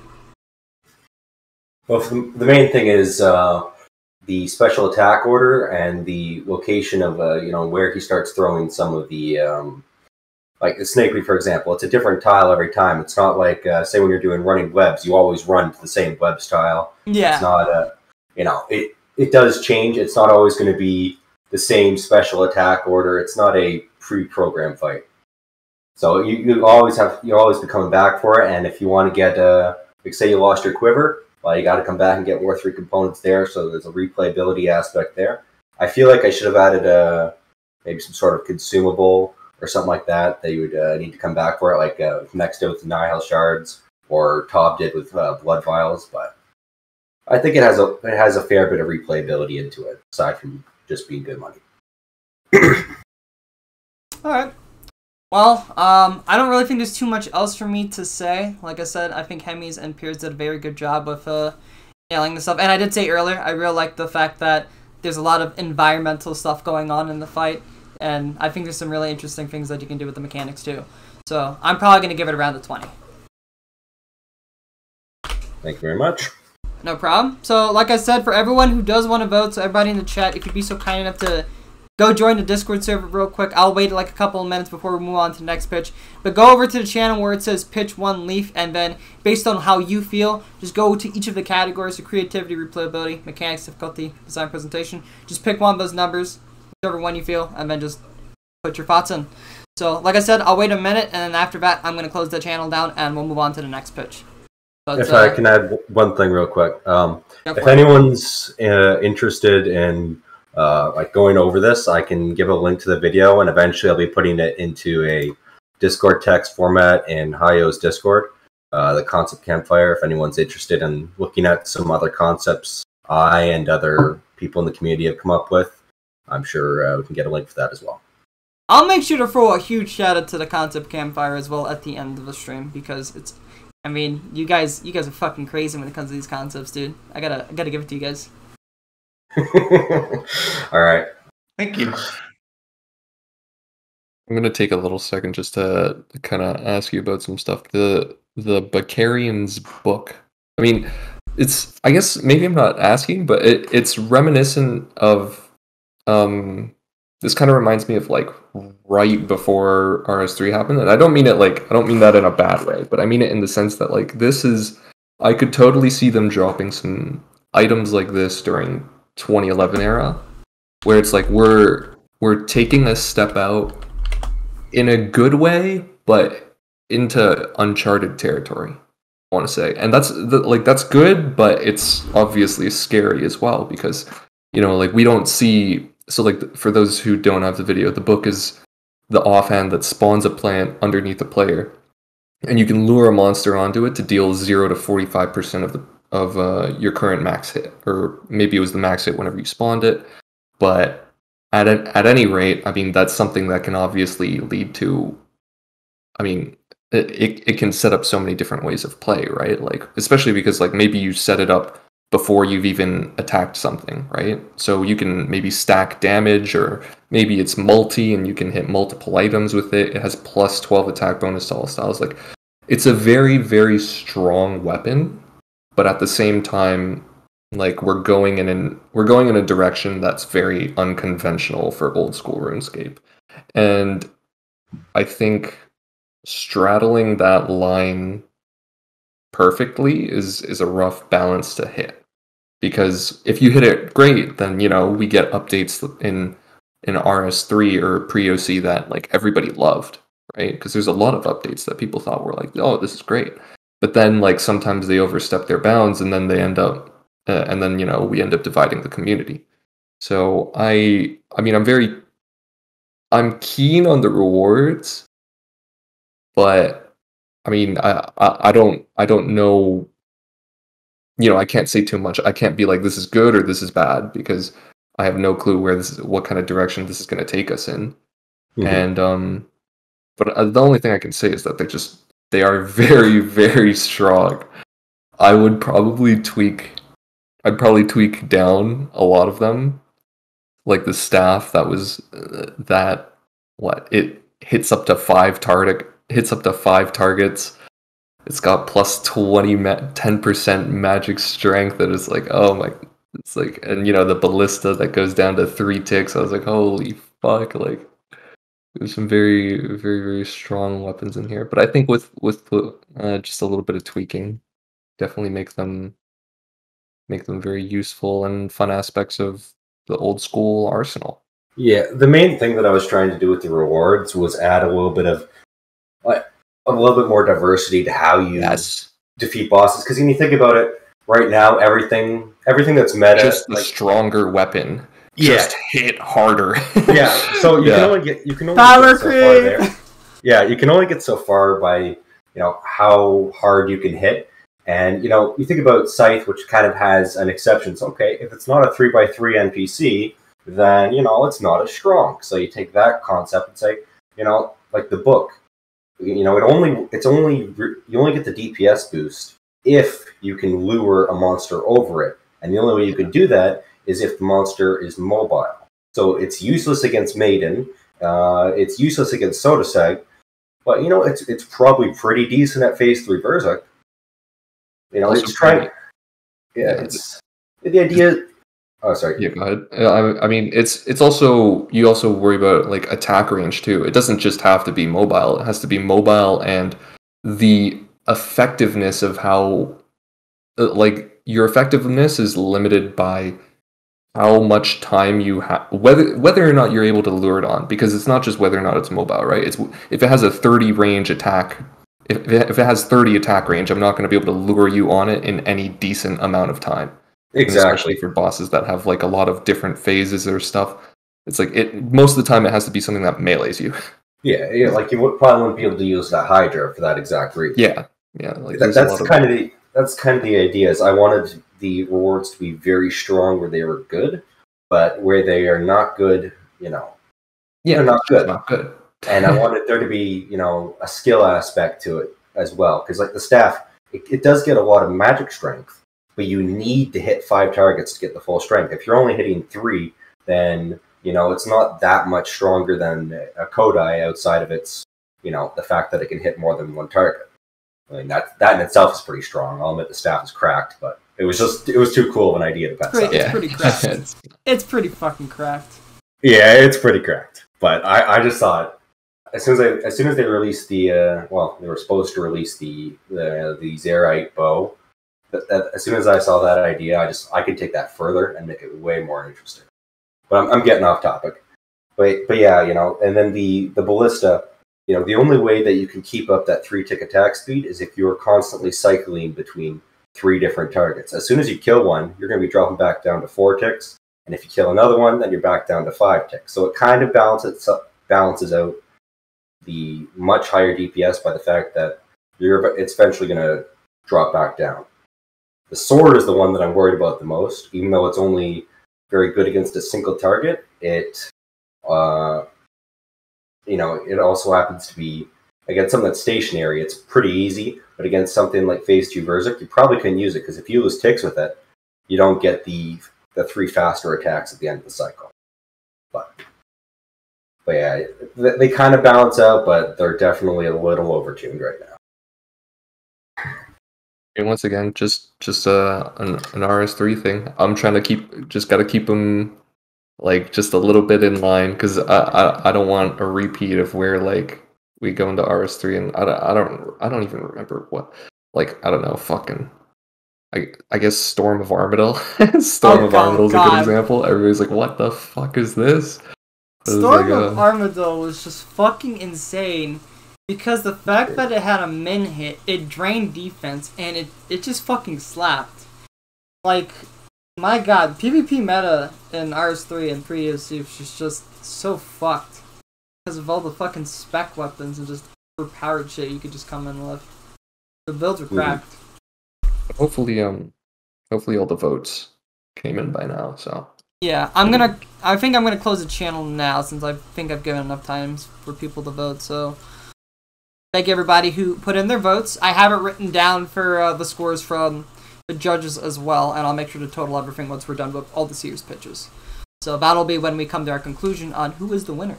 Well, the main thing is the special attack order and the location of where he starts throwing some of the like the Snakery, for example. It's a different tile every time. It's not like say when you're doing running webs, you always run to the same web style. Yeah, it's not it does change. It's not always going to be the same special attack order. It's not a pre-programmed fight. So you always be coming back for it, and if you want to get like say you lost your quiver, well, you got to come back and get more 3 components there. So there's a replayability aspect there. I feel like I should have added maybe some sort of consumable or something like that you would need to come back for it, like Next did with the Nihil shards or Tob did with blood vials. But I think it has a fair bit of replayability into it, aside from just being good money. All right. Well, I don't really think there's too much else for me to say. Like I said, I think Hemmiez and Piers did a very good job with nailing this stuff. And I did say earlier, I really like the fact that there's a lot of environmental stuff going on in the fight. And I think there's some really interesting things that you can do with the mechanics too. So I'm probably going to give it around the 20. Thank you very much. No problem. So like I said, for everyone who does want to vote, so everybody in the chat, if you'd be so kind enough to go join the Discord server real quick. I'll wait a couple of minutes before we move on to the next pitch. But go over to the channel where it says pitch 1 leaf, and then based on how you feel, just go to each of the categories: so creativity, replayability, mechanics, difficulty, design, presentation. Just pick one of those numbers, whichever one you feel, and then just put your thoughts in. So like I said, I'll wait a minute, and then after that, I'm going to close the channel down, and we'll move on to the next pitch. But, if I can add one thing real quick. If anyone's interested in going over this, I can give a link to the video, and eventually I'll be putting it into a Discord text format in Hiio's Discord, the concept campfire. If anyone's interested in looking at some other concepts I and other people in the community have come up with, I'm sure we can get a link for that as well. I'll make sure to throw a huge shout out to the concept campfire as well at the end of the stream, because it's, I mean, you guys are fucking crazy when it comes to these concepts, dude. I gotta give it to you guys. All right. Thank you. I'm gonna take a little second just to kind of ask you about some stuff. The Bacarian's book. I mean, it's, I guess maybe I'm not asking, but it's reminiscent of this kind of reminds me of right before RS3 happened, and I don't mean it I don't mean that in a bad way, but I mean it in the sense that this is, I could totally see them dropping some items like this during 2011 era, where it's we're taking a step out in a good way, but into uncharted territory, I want to say. And that's that's good, but it's obviously scary as well, because we don't see, so for those who don't have the video, the book is the offhand that spawns a plant underneath the player, and you can lure a monster onto it to deal 0 to 45% of your current max hit, or maybe it was the max hit whenever you spawned it. But at any rate, I mean, that's something that can obviously lead to. I mean, it can set up so many different ways of play, right? Like, especially because like maybe you set it up before you've even attacked something, right? So you can maybe stack damage, or maybe it's multi and you can hit multiple items with it. It has plus 12 attack bonus to all styles. Like, it's a very, very strong weapon, but at the same time, like, we're going in a direction that's very unconventional for old school RuneScape. And I think straddling that line perfectly is a rough balance to hit, because if you hit it great, then we get updates in RS3 or pre-OC that like everybody loved, right? Because there's a lot of updates that people thought were like, oh, this is great, but then like sometimes they overstep their bounds, and then they end up we end up dividing the community. So I mean I'm keen on the rewards, but I mean, I don't know. I can't say too much. I can't be like, this is good or this is bad, because I have no clue what kind of direction this is going to take us in. Mm-hmm. And but the only thing I can say is that they are very, very strong. I'd probably tweak down a lot of them, like the staff it hits up to 5 targets. It's got plus 10% magic strength. That is like, oh my, it's like, and the ballista that goes down to 3 ticks. I was like, holy fuck! Like, there's some very, very, very strong weapons in here. But I think with just a little bit of tweaking, definitely make them very useful and fun aspects of the old school arsenal. Yeah, the main thing that I was trying to do with the rewards was add a little bit more diversity to how you defeat bosses. Because when you think about it, right now everything that's meta, just a stronger weapon, just hit harder. Yeah, so you can only get so far there. Yeah, you can only get so far by how hard you can hit. And you think about Scythe, which kind of has an exception. So okay, if it's not a 3x3 NPC, then it's not as strong. So you take that concept and say, like the book, you only get the DPS boost if you can lure a monster over it, and the only way you can do that is if the monster is mobile. So it's useless against Maiden, it's useless against Sodaseg, but it's probably pretty decent at Phase 3 Berserk. It's trying. Yeah, it's the idea. Oh, sorry. Yeah, go ahead. I mean, it's also, you also worry about like attack range too. It doesn't just have to be mobile. It has to be mobile, and the effectiveness of how, like, your effectiveness is limited by how much time you have, whether or not you're able to lure it on, because it's not just whether or not it's mobile, right? It's if it has a 30 range attack. If it has 30 attack range, I'm not going to be able to lure you on it in any decent amount of time. Exactly. Especially for bosses that have like a lot of different phases or stuff. It's like most of the time it has to be something that melees you. Yeah, like you probably wouldn't be able to use that Hydra for that exact reason. Yeah. Like that's kind of the idea. Is I wanted the rewards to be very strong where they were good, but where they are not good, they're not good. Not good. And I wanted there to be, a skill aspect to it as well. Because, like, the staff, it does get a lot of magic strength, but you need to hit 5 targets to get the full strength. If you're only hitting 3, then, it's not that much stronger than a Kodai outside of its, the fact that it can hit more than 1 target. I mean, that in itself is pretty strong. I'll admit the staff is cracked, but it was too cool of an idea to pass up. It's pretty cracked. It's pretty fucking cracked. Yeah, it's pretty cracked. But I just thought, as soon as they released they were supposed to release the Zerite bow. As soon as I saw that idea, I could take that further and make it way more interesting. But I'm getting off topic. But yeah, and then the ballista, the only way that you can keep up that 3-tick attack speed is if you're constantly cycling between 3 different targets. As soon as you kill one, you're going to be dropping back down to 4 ticks, and if you kill another one, then you're back down to 5 ticks. So it kind of balances out the much higher DPS by the fact that it's eventually going to drop back down. The sword is the one that I'm worried about the most, even though it's only very good against a single target. It also happens to be against something that's stationary. It's pretty easy, but against something like Phase 2 Berserk, you probably couldn't use it because if you lose ticks with it, you don't get the 3 faster attacks at the end of the cycle. But yeah, they kind of balance out, but they're definitely a little overtuned right now. And once again, just an RS3 thing. I'm trying to gotta keep them like just a little bit in line because I don't want a repeat of where like we go into RS3 and I don't even remember what, like, I don't know, fucking I guess Storm of Armadyl. Storm of Armadyl is a good example. Everybody's like, what the fuck is this? Storm of Armadyl was just fucking insane. Because the fact that it had a min hit, it drained defense, and it just fucking slapped. Like, my god, PvP meta in RS3 and 3 is just so fucked. Because of all the fucking spec weapons and just overpowered shit you could just come in with. The builds are cracked. Hopefully all the votes came in by now, so. Yeah, I think I'm gonna close the channel now, since I think I've given enough times for people to vote, so. Thank everybody who put in their votes. I have it written down for the scores from the judges as well, and I'll make sure to total everything once we're done with all the series pitches. So that'll be when we come to our conclusion on who is the winner.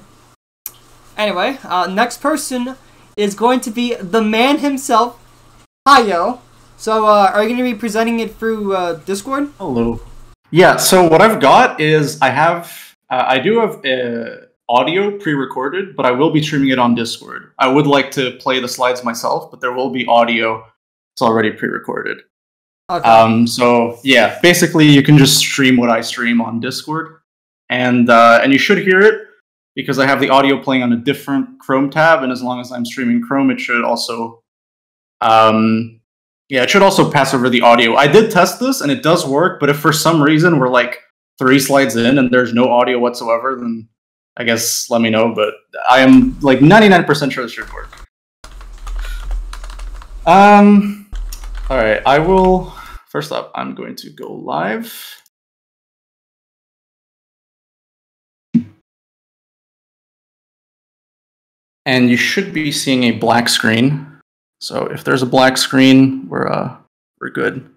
Anyway, next person is going to be the man himself, Hayo. So, are you going to be presenting it through Discord? Hello. Yeah, so what I've got is I do have audio pre-recorded, but I will be streaming it on Discord. I would like to play the slides myself, but there will be audio. It's already pre-recorded. Okay. So yeah, basically you can just stream what I stream on Discord, and you should hear it because I have the audio playing on a different Chrome tab, and as long as I'm streaming Chrome, it should also it should also pass over the audio. I did test this, and it does work, but if for some reason we're like 3 slides in and there's no audio whatsoever, then I guess let me know, but I am like 99% sure this should work. Alright, I will... First up, I'm going to go live. And you should be seeing a black screen. So if there's a black screen, we're good.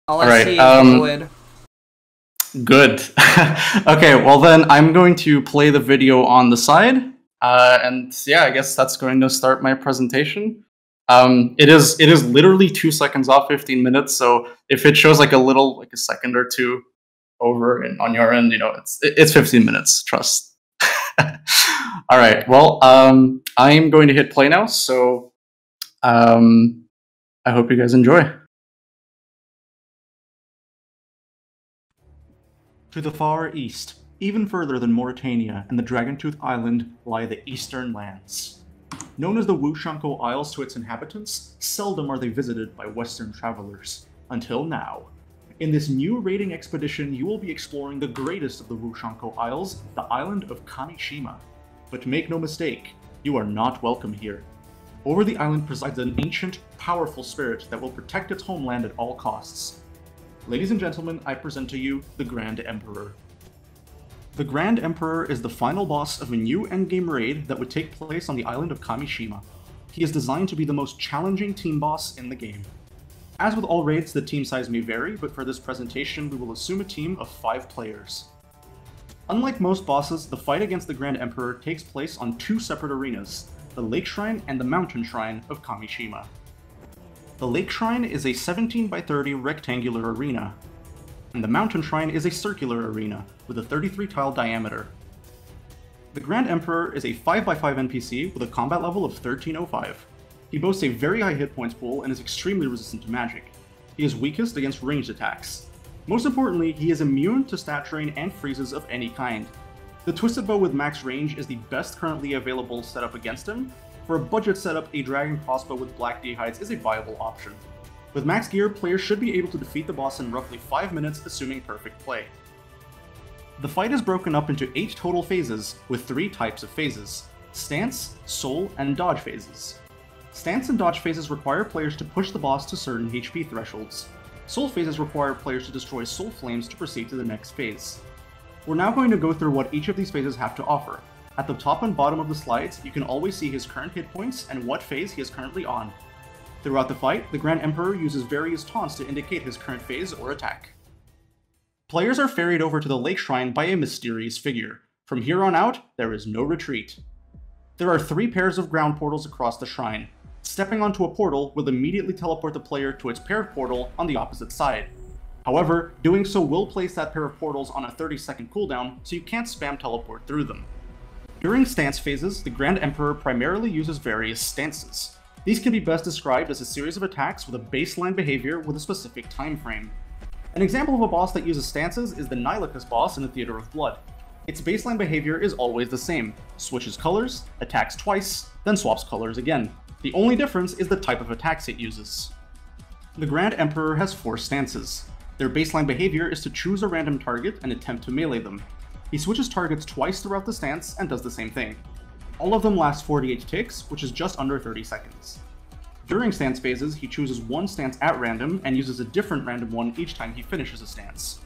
All I see is void. Good. Okay, well then I'm going to play the video on the side, and yeah, I guess that's going to start my presentation. It is literally 2 seconds off 15 minutes, so if it shows like a second or two over and on your end, it's 15 minutes. Trust. All right. Well, I'm going to hit play now, so I hope you guys enjoy. To the far east, even further than Mauritania and the Dragontooth Island, lie the Eastern Lands. Known as the Wushanko Isles to its inhabitants, seldom are they visited by Western travelers. Until now. In this new raiding expedition, you will be exploring the greatest of the Wushanko Isles, the island of Kamishima. But make no mistake, you are not welcome here. Over the island presides an ancient, powerful spirit that will protect its homeland at all costs. Ladies and gentlemen, I present to you the Grand Emperor. The Grand Emperor is the final boss of a new endgame raid that would take place on the island of Kamishima. He is designed to be the most challenging team boss in the game. As with all raids, the team size may vary, but for this presentation we will assume a team of 5 players. Unlike most bosses, the fight against the Grand Emperor takes place on 2 separate arenas, the Lake Shrine and the Mountain Shrine of Kamishima. The Lake Shrine is a 17 by 30 rectangular arena, and the Mountain Shrine is a circular arena with a 33 tile diameter. The Grand Emperor is a 5 by 5 NPC with a combat level of 1305. He boasts a very high hit points pool and is extremely resistant to magic. He is weakest against ranged attacks. Most importantly, he is immune to stat drain and freezes of any kind. The Twisted Bow with max range is the best currently available setup against him. For a budget setup, a Dragon Crossbow with Black Dehides is a viable option. With max gear, players should be able to defeat the boss in roughly 5 minutes, assuming perfect play. The fight is broken up into 8 total phases, with 3 types of phases. Stance, Soul, and Dodge phases. Stance and Dodge phases require players to push the boss to certain HP thresholds. Soul phases require players to destroy soul flames to proceed to the next phase. We're now going to go through what each of these phases have to offer. At the top and bottom of the slides, you can always see his current hit points and what phase he is currently on. Throughout the fight, the Grand Emperor uses various taunts to indicate his current phase or attack. Players are ferried over to the Lake Shrine by a mysterious figure. From here on out, there is no retreat. There are 3 pairs of ground portals across the shrine. Stepping onto a portal will immediately teleport the player to its paired portal on the opposite side. However, doing so will place that pair of portals on a 30-second cooldown, so you can't spam teleport through them. During stance phases, the Grand Emperor primarily uses various stances. These can be best described as a series of attacks with a baseline behavior with a specific time frame. An example of a boss that uses stances is the Nilicus boss in the Theater of Blood. Its baseline behavior is always the same: switches colors, attacks twice, then swaps colors again. The only difference is the type of attacks it uses. The Grand Emperor has 4 stances. Their baseline behavior is to choose a random target and attempt to melee them. He switches targets twice throughout the stance and does the same thing. All of them last 48 ticks, which is just under 30 seconds. During stance phases, he chooses one stance at random and uses a different random one each time he finishes a stance.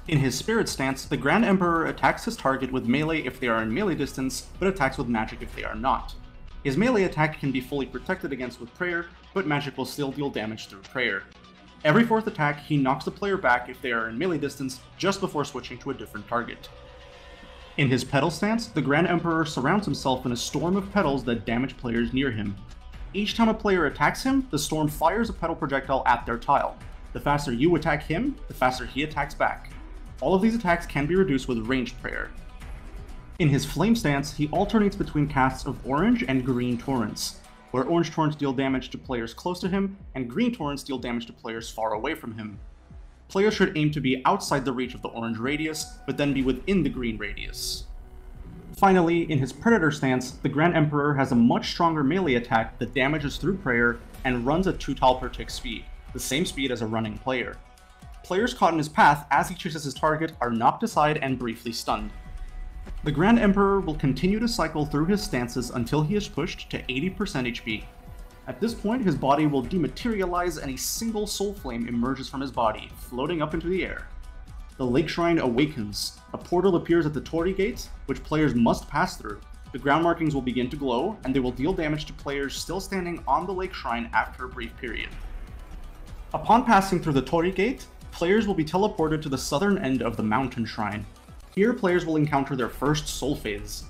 In his Spirit stance, the Grand Emperor attacks his target with melee if they are in melee distance, but attacks with magic if they are not. His melee attack can be fully protected against with prayer, but magic will still deal damage through prayer. Every 4th attack, he knocks the player back if they are in melee distance just before switching to a different target. In his Petal stance, the Grand Emperor surrounds himself in a storm of petals that damage players near him. Each time a player attacks him, the storm fires a petal projectile at their tile. The faster you attack him, the faster he attacks back. All of these attacks can be reduced with ranged prayer. In his Flame stance, he alternates between casts of orange and green torrents, where orange torrents deal damage to players close to him, and green torrents deal damage to players far away from him. Players should aim to be outside the reach of the orange radius, but then be within the green radius. Finally, in his Predator stance, the Grand Emperor has a much stronger melee attack that damages through prayer and runs at 2 tile per tick speed, the same speed as a running player. Players caught in his path as he chases his target are knocked aside and briefly stunned. The Grand Emperor will continue to cycle through his stances until he is pushed to 80% HP. At this point, his body will dematerialize and a single soul flame emerges from his body, floating up into the air. The Lake Shrine awakens. A portal appears at the Torii Gate, which players must pass through. The ground markings will begin to glow, and they will deal damage to players still standing on the Lake Shrine after a brief period. Upon passing through the Torii Gate, players will be teleported to the southern end of the Mountain Shrine. Here, players will encounter their first Soul Phase.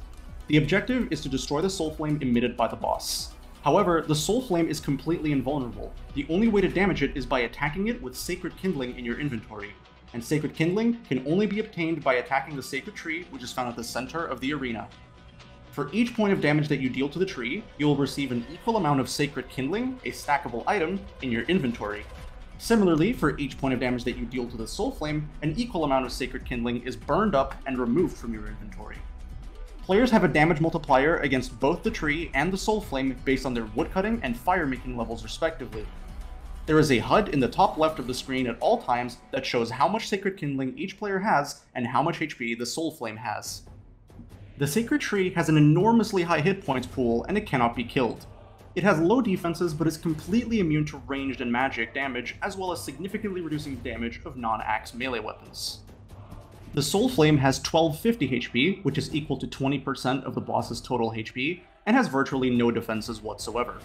The objective is to destroy the Soul Flame emitted by the boss. However, the Soul Flame is completely invulnerable. The only way to damage it is by attacking it with Sacred Kindling in your inventory, and Sacred Kindling can only be obtained by attacking the Sacred Tree, which is found at the center of the arena. For each point of damage that you deal to the tree, you will receive an equal amount of Sacred Kindling, a stackable item, in your inventory. Similarly, for each point of damage that you deal to the Soul Flame, an equal amount of Sacred Kindling is burned up and removed from your inventory. Players have a damage multiplier against both the tree and the Soul Flame based on their woodcutting and fire-making levels respectively. There is a HUD in the top left of the screen at all times that shows how much Sacred Kindling each player has and how much HP the Soul Flame has. The Sacred Tree has an enormously high hit points pool and it cannot be killed. It has low defenses but is completely immune to ranged and magic damage, as well as significantly reducing damage of non-axe melee weapons. The Soul Flame has 1250 HP, which is equal to 20% of the boss's total HP, and has virtually no defenses whatsoever.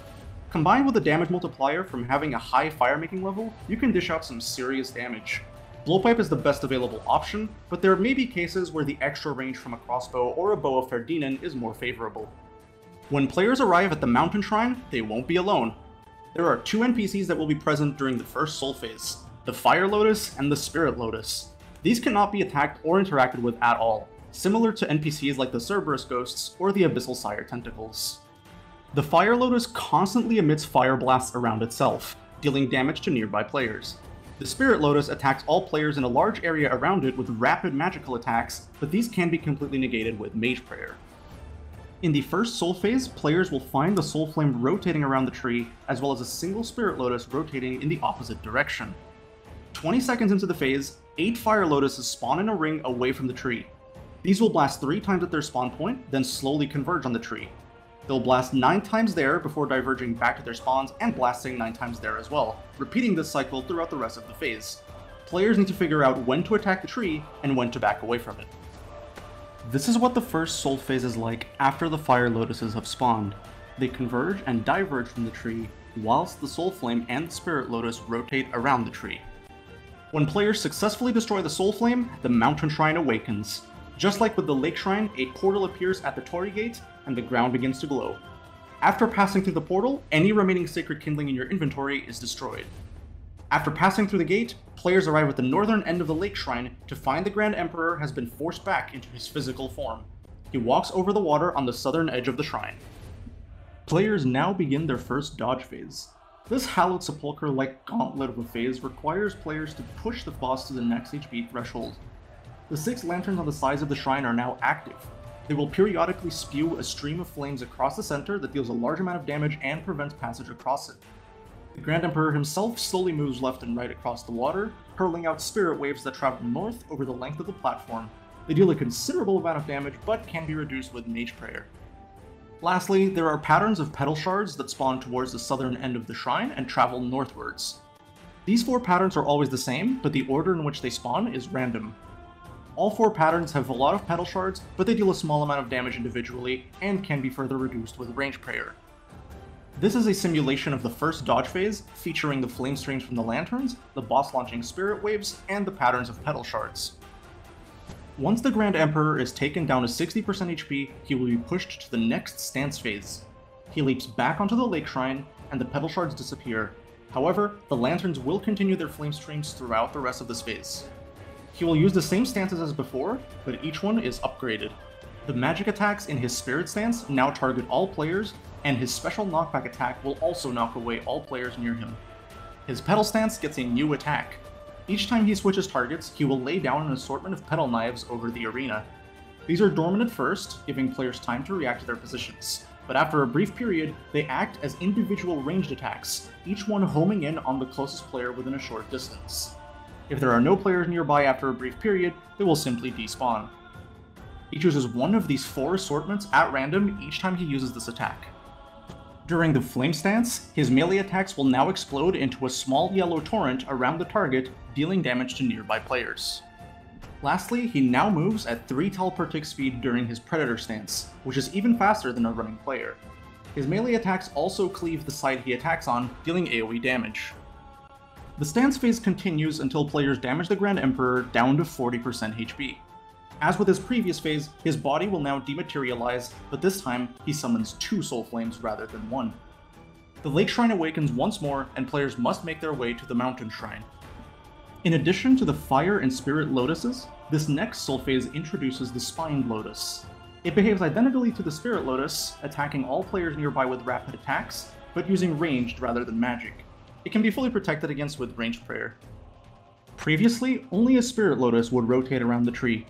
Combined with the damage multiplier from having a high fire-making level, you can dish out some serious damage. Blowpipe is the best available option, but there may be cases where the extra range from a crossbow or a bow of Ferdinand is more favorable. When players arrive at the Mountain Shrine, they won't be alone. There are 2 NPCs that will be present during the first Soul Phase, the Fire Lotus and the Spirit Lotus. These cannot be attacked or interacted with at all, similar to NPCs like the Cerberus Ghosts or the Abyssal Sire Tentacles. The Fire Lotus constantly emits fire blasts around itself, dealing damage to nearby players. The Spirit Lotus attacks all players in a large area around it with rapid magical attacks, but these can be completely negated with Mage Prayer. In the first Soul Phase, players will find the Soul Flame rotating around the tree, as well as a single Spirit Lotus rotating in the opposite direction. 20 seconds into the phase, 8 Fire Lotuses spawn in a ring away from the tree. These will blast 3 times at their spawn point, then slowly converge on the tree. They'll blast 9 times there before diverging back to their spawns and blasting 9 times there as well, repeating this cycle throughout the rest of the phase. Players need to figure out when to attack the tree and when to back away from it. This is what the first Soul phase is like after the Fire Lotuses have spawned. They converge and diverge from the tree, whilst the Soul Flame and the Spirit Lotus rotate around the tree. When players successfully destroy the Soul Flame, the Mountain Shrine awakens. Just like with the Lake Shrine, a portal appears at the Torii Gate, and the ground begins to glow. After passing through the portal, any remaining Sacred Kindling in your inventory is destroyed. After passing through the gate, players arrive at the northern end of the Lake Shrine to find the Grand Emperor has been forced back into his physical form. He walks over the water on the southern edge of the shrine. Players now begin their first dodge phase. This Hallowed Sepulchre-like gauntlet of a phase requires players to push the boss to the next HP threshold. The 6 lanterns on the sides of the shrine are now active. They will periodically spew a stream of flames across the center that deals a large amount of damage and prevents passage across it. The Grand Emperor himself slowly moves left and right across the water, hurling out spirit waves that travel north over the length of the platform. They deal a considerable amount of damage, but can be reduced with Mage Prayer. Lastly, there are patterns of petal shards that spawn towards the southern end of the shrine and travel northwards. These 4 patterns are always the same, but the order in which they spawn is random. All 4 patterns have a lot of petal shards, but they deal a small amount of damage individually, and can be further reduced with Range Prayer. This is a simulation of the first dodge phase, featuring the flame streams from the lanterns, the boss launching spirit waves, and the patterns of petal shards. Once the Grand Emperor is taken down to 60% HP, he will be pushed to the next stance phase. He leaps back onto the Lake Shrine, and the petal shards disappear. However, the lanterns will continue their flame streams throughout the rest of this phase. He will use the same stances as before, but each one is upgraded. The magic attacks in his Spirit stance now target all players, and his special knockback attack will also knock away all players near him. His Petal stance gets a new attack. Each time he switches targets, he will lay down an assortment of petal knives over the arena. These are dormant at first, giving players time to react to their positions, but after a brief period, they act as individual ranged attacks, each one homing in on the closest player within a short distance. If there are no players nearby after a brief period, they will simply despawn. He chooses one of these 4 assortments at random each time he uses this attack. During the Flame stance, his melee attacks will now explode into a small yellow torrent around the target, dealing damage to nearby players. Lastly, he now moves at 3 tile per tick speed during his Predator stance, which is even faster than a running player. His melee attacks also cleave the side he attacks on, dealing AoE damage. The stance phase continues until players damage the Grand Emperor down to 40% HP. As with his previous phase, his body will now dematerialize, but this time he summons 2 Soul Flames rather than 1. The Lake Shrine awakens once more, and players must make their way to the Mountain Shrine. In addition to the Fire and Spirit Lotuses, this next Soul phase introduces the Spined Lotus. It behaves identically to the Spirit Lotus, attacking all players nearby with rapid attacks, but using ranged rather than magic. It can be fully protected against with Ranged Prayer. Previously, only a Spirit Lotus would rotate around the tree.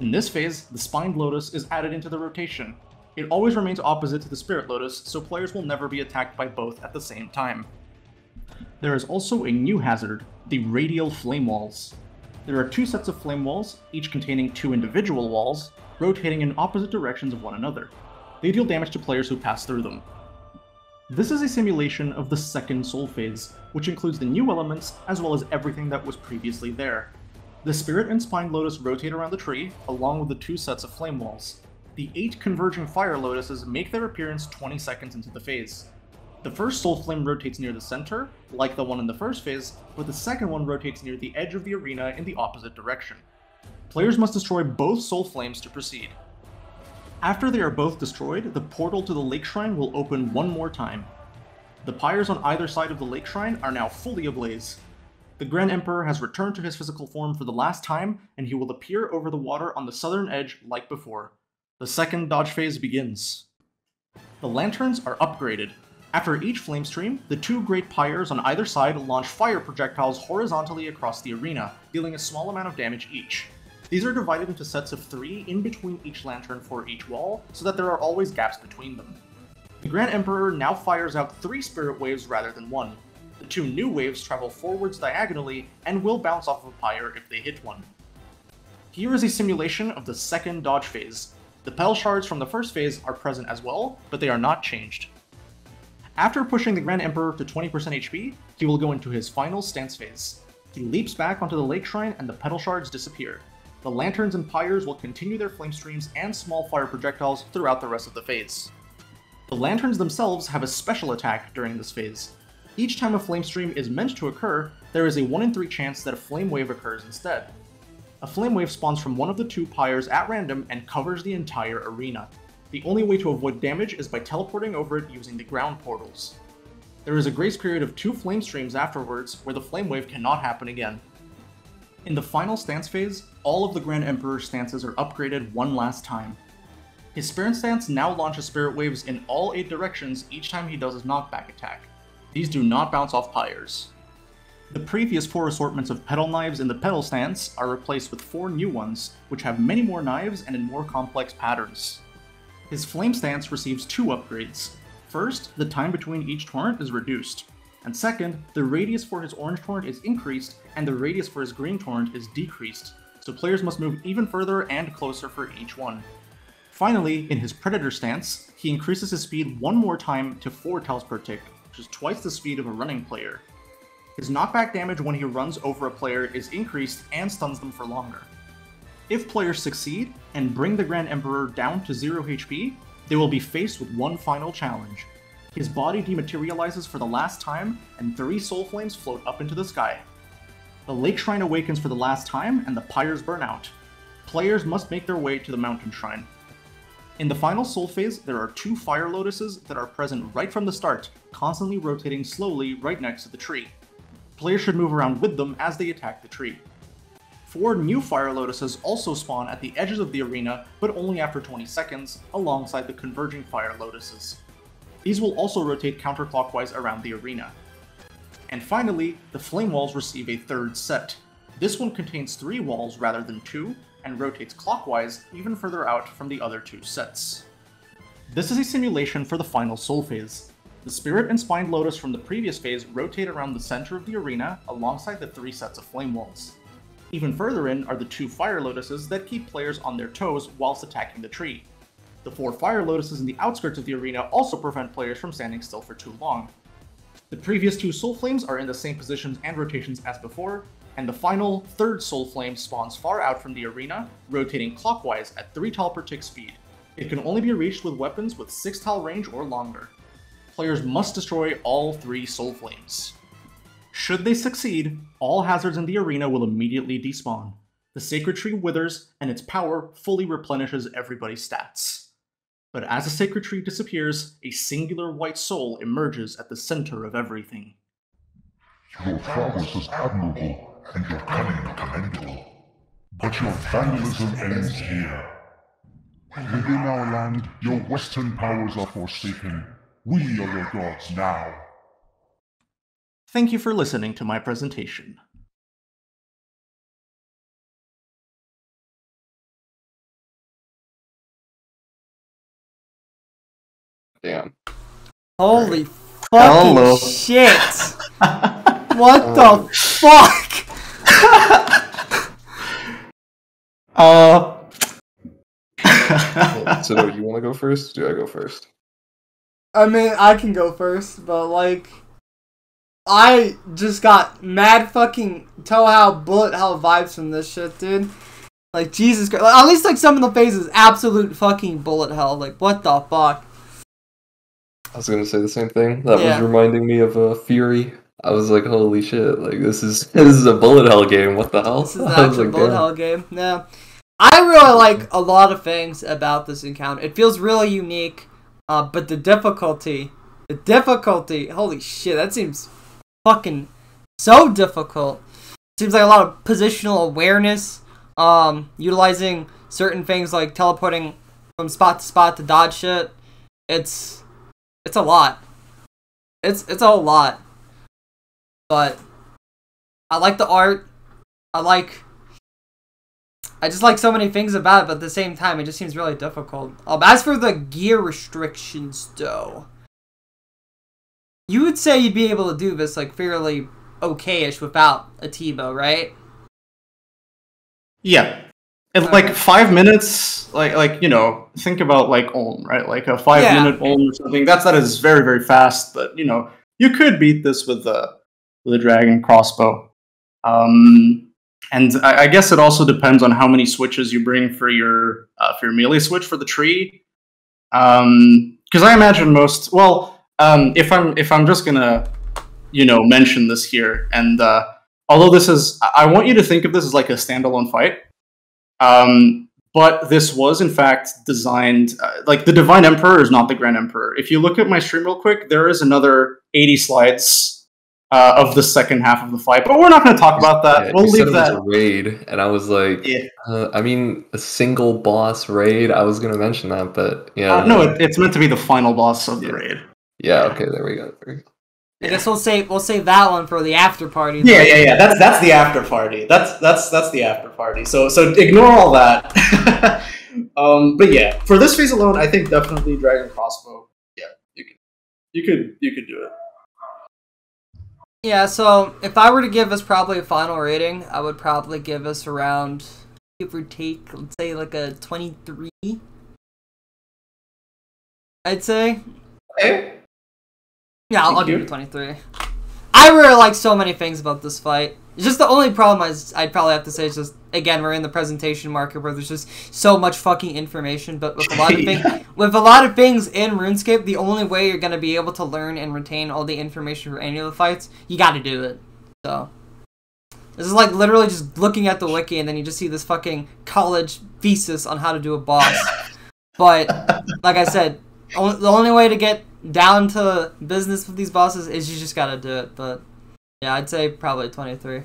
In this phase, the Spined Lotus is added into the rotation. It always remains opposite to the Spirit Lotus, so players will never be attacked by both at the same time. There is also a new hazard, the Radial Flame Walls. There are 2 sets of flame walls, each containing 2 individual walls, rotating in opposite directions of one another. They deal damage to players who pass through them. This is a simulation of the second Soul phase, which includes the new elements as well as everything that was previously there. The Spirit and Spined Lotus rotate around the tree, along with the 2 sets of flame walls. The 8 converging Fire Lotuses make their appearance 20 seconds into the phase. The first Soul Flame rotates near the center, like the one in the first phase, but the second one rotates near the edge of the arena in the opposite direction. Players must destroy both Soul Flames to proceed. After they are both destroyed, the portal to the Lake Shrine will open one more time. The pyres on either side of the Lake Shrine are now fully ablaze. The Grand Emperor has returned to his physical form for the last time, and he will appear over the water on the southern edge like before. The second dodge phase begins. The lanterns are upgraded. After each flame stream, the 2 great pyres on either side launch fire projectiles horizontally across the arena, dealing a small amount of damage each. These are divided into sets of 3 in between each lantern for each wall, so that there are always gaps between them. The Grand Emperor now fires out 3 spirit waves rather than 1. The 2 new waves travel forwards diagonally and will bounce off of a pyre if they hit one. Here is a simulation of the second dodge phase. The petal shards from the first phase are present as well, but they are not changed. After pushing the Grand Emperor to 20% HP, he will go into his final stance phase. He leaps back onto the lake shrine and the petal shards disappear. The lanterns and pyres will continue their flame streams and small fire projectiles throughout the rest of the phase. The lanterns themselves have a special attack during this phase. Each time a flame stream is meant to occur, there is a 1 in 3 chance that a flame wave occurs instead. A flame wave spawns from one of the 2 pyres at random and covers the entire arena. The only way to avoid damage is by teleporting over it using the ground portals. There is a grace period of 2 flame streams afterwards where the flame wave cannot happen again. In the final stance phase, all of the Grand Emperor's stances are upgraded one last time. His Spirit stance now launches Spirit Waves in all 8 directions each time he does his knockback attack. These do not bounce off pyres. The previous 4 assortments of petal knives in the petal stance are replaced with 4 new ones, which have many more knives and in more complex patterns. His flame stance receives 2 upgrades. First, the time between each torrent is reduced, and second, the radius for his orange torrent is increased and the radius for his green torrent is decreased, so players must move even further and closer for each one. Finally, in his Predator stance, he increases his speed one more time to 4 tells per tick, which is twice the speed of a running player. His knockback damage when he runs over a player is increased and stuns them for longer. If players succeed and bring the Grand Emperor down to 0 HP, they will be faced with one final challenge. His body dematerializes for the last time, and 3 soul flames float up into the sky. The lake shrine awakens for the last time, and the pyres burn out. Players must make their way to the mountain shrine. In the final soul phase, there are 2 fire lotuses that are present right from the start, constantly rotating slowly right next to the tree. Players should move around with them as they attack the tree. 4 new fire lotuses also spawn at the edges of the arena, but only after 20 seconds, alongside the converging fire lotuses. These will also rotate counterclockwise around the arena. And finally, the flame walls receive a 3rd set. This one contains 3 walls rather than 2, and rotates clockwise even further out from the other 2 sets. This is a simulation for the final soul phase. The Spirit and Spined Lotus from the previous phase rotate around the center of the arena alongside the 3 sets of flame walls. Even further in are the 2 fire lotuses that keep players on their toes whilst attacking the tree. The 4 fire lotuses in the outskirts of the arena also prevent players from standing still for too long. The previous 2 soul flames are in the same positions and rotations as before, and the final 3rd soul flame spawns far out from the arena, rotating clockwise at 3 tal per tick speed. It can only be reached with weapons with 6 tal range or longer. Players must destroy all 3 soul flames. Should they succeed, all hazards in the arena will immediately despawn. The sacred tree withers, and its power fully replenishes everybody's stats. But as the sacred tree disappears, a singular white soul emerges at the center of everything. Your progress is admirable, and your cunning commendable. But your vandalism ends here. Within our land, your western powers are forsaken. We are your gods now. Thank you for listening to my presentation. Damn. Holy fucking shit! What the fuck? So do you want to go first? Do I go first? I mean, I can go first, but like, I just got mad fucking Touhou bullet hell vibes from this shit, dude. Like, Jesus Christ. Like, at least, like, some of the phases, absolute fucking bullet hell. Like, what the fuck? I was gonna say the same thing. That was reminding me of Fury. I was like, holy shit, like, this is a bullet hell game, what the hell? This is an actual bullet hell game. Yeah. I really like a lot of things about this encounter. It feels really unique, but the difficulty, holy shit, that seems fucking so difficult. Seems like a lot of positional awareness, utilizing certain things like teleporting from spot to spot to dodge shit. It's a lot. It's a whole lot. But I like the art. I just like so many things about it, but at the same time, it just seems really difficult. As for the gear restrictions, though, you would say you'd be able to do this, like, fairly okay-ish without a T-bow, right? Yeah. like 5 minutes, like think about like Ulm, right? Like a 5-minute Ulm or something. That is very, very fast. But you could beat this with a dragon crossbow. And I guess it also depends on how many switches you bring for your melee switch for the tree. Because I imagine most. Well, if I'm just gonna mention this here, and although this is, I want you to think of this as like a standalone fight. But this was in fact designed like the Divine Emperor is not the Grand Emperor. If you look at my stream real quick, there is another 80 slides of the second half of the fight, but we're not going to talk about that. Yeah, we'll leave it that. Was a raid, and I was like, I mean, a single boss raid. I was going to mention that, but yeah, no, it's meant to be the final boss of the raid. Yeah. Okay. There we go. I guess we'll save that one for the after party. Yeah. That's the after party. That's the after party. So ignore all that. But yeah, for this phase alone, I think definitely Dragon Crossbow. Yeah, you could do it. Yeah, so if I were to give us probably a final rating, I would probably give us around, give or take, let's say like a 23. I'd say. Okay. Yeah, I'll give it a 23. I really like so many things about this fight. It's just the only problem I'd probably have to say is just, again, we're in the presentation market where there's just so much fucking information, but with a lot of things in RuneScape, the only way you're going to be able to learn and retain all the information for any of the fights, you got to do it. So this is like literally just looking at the wiki and then you just see this fucking college thesis on how to do a boss. But like I said, the only way to get down to business with these bosses is you just got to do it. But yeah, I'd say probably 23.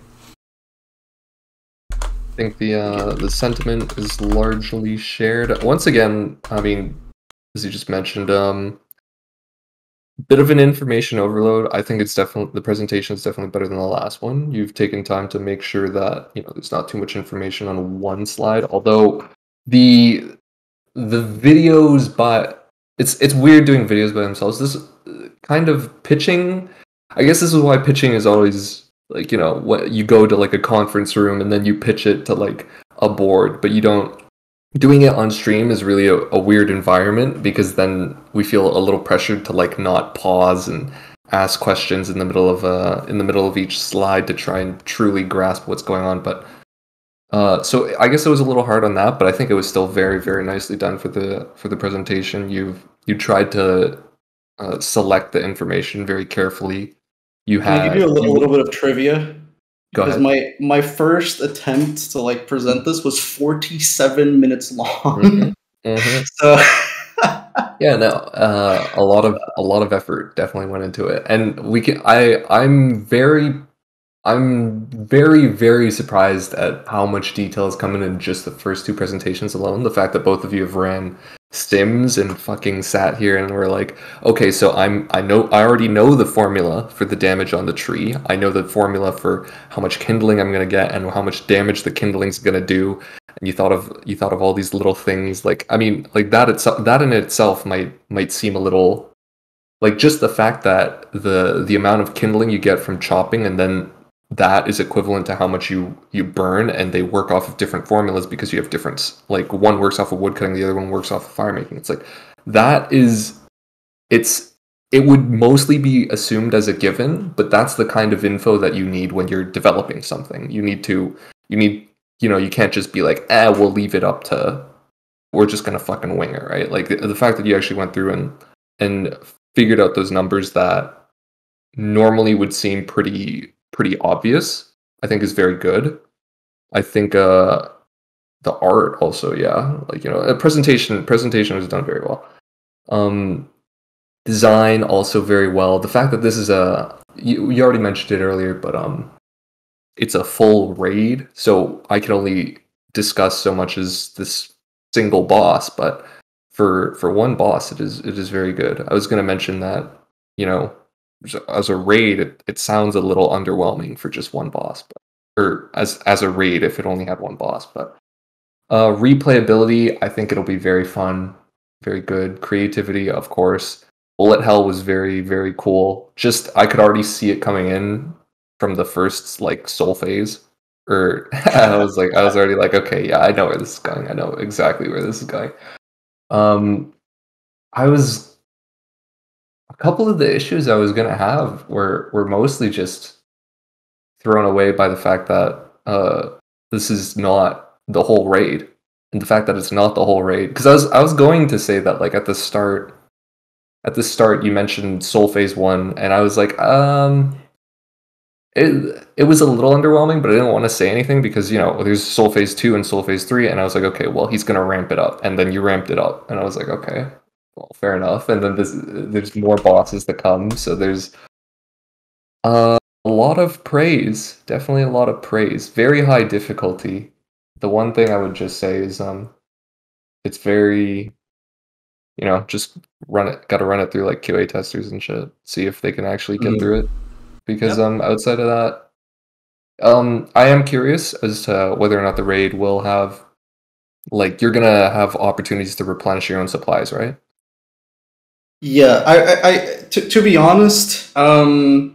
I think the sentiment is largely shared. Once again, I mean, as you just mentioned, bit of an information overload. I think it's definitely, the presentation is definitely better than the last one. You've taken time to make sure that there's not too much information on one slide. Although the videos, but it's weird doing videos by themselves. This kind of pitching. I guess this is why pitching is always like, what you go to like a conference room and then you pitch it to like a board, but you don't. Doing it on stream is really a weird environment because then we feel a little pressured to like not pause and ask questions in the middle of each slide to try and truly grasp what's going on. But so I guess it was a little hard on that, but I think it was still very, very nicely done for the presentation. You tried to select the information very carefully. You had. Can I give you a little bit of trivia? Go because ahead. my first attempt to like present this was 47 minutes long. Mm-hmm. Mm-hmm. So yeah, no, a lot of effort definitely went into it, and I'm very, very surprised at how much detail is coming in just the first two presentations alone. The fact that both of you have ran stims and fucking sat here and were like, okay, so I already know the formula for the damage on the tree. I know the formula for how much kindling I'm gonna get and how much damage the kindling's gonna do. And you thought of all these little things. Like, I mean, like that in itself might seem a little like just the fact that the amount of kindling you get from chopping and then that is equivalent to how much you burn, and they work off of different formulas because you have different, like one works off of wood cutting, the other one works off of fire making. It's like it would mostly be assumed as a given, but that's the kind of info that you need when you're developing something. You can't just be like, we'll leave it up to, we're just gonna fucking wing it, right? Like the fact that you actually went through and figured out those numbers that normally would seem pretty obvious, I think is very good. I think the art also, yeah, like a presentation was done very well. Design also very well. The fact that this is you already mentioned it earlier, but it's a full raid, so I can only discuss so much as this single boss, but for one boss it is very good. I was going to mention that as a raid, it sounds a little underwhelming for just one boss, or as a raid if it only had one boss. But replayability, I think it'll be very fun, very good. Creativity, of course. Bullet Hell was very, very cool. Just I could already see it coming in from the first like soul phase. or I was already like, okay, yeah, I know where this is going. I know exactly where this is going. A couple of the issues I was gonna have were mostly just thrown away by the fact that this is not the whole raid, and the fact that it's not the whole raid. Because I was going to say that, like, at the start you mentioned Soul Phase 1, and I was like, it was a little underwhelming, but I didn't want to say anything because, you know, there's Soul Phase 2 and Soul Phase 3, and I was like, okay, well, he's gonna ramp it up, and then you ramped it up, and I was like, okay, well, fair enough. And then there's more bosses to come, so there's a lot of praise, definitely a lot of praise. Very high difficulty. The one thing I would just say is it's very, you know, just gotta run it through like QA testers and shit, see if they can actually get through it. Because outside of that, I am curious as to whether or not the raid will have, like, you're gonna have opportunities to replenish your own supplies, right? Yeah, to be honest, I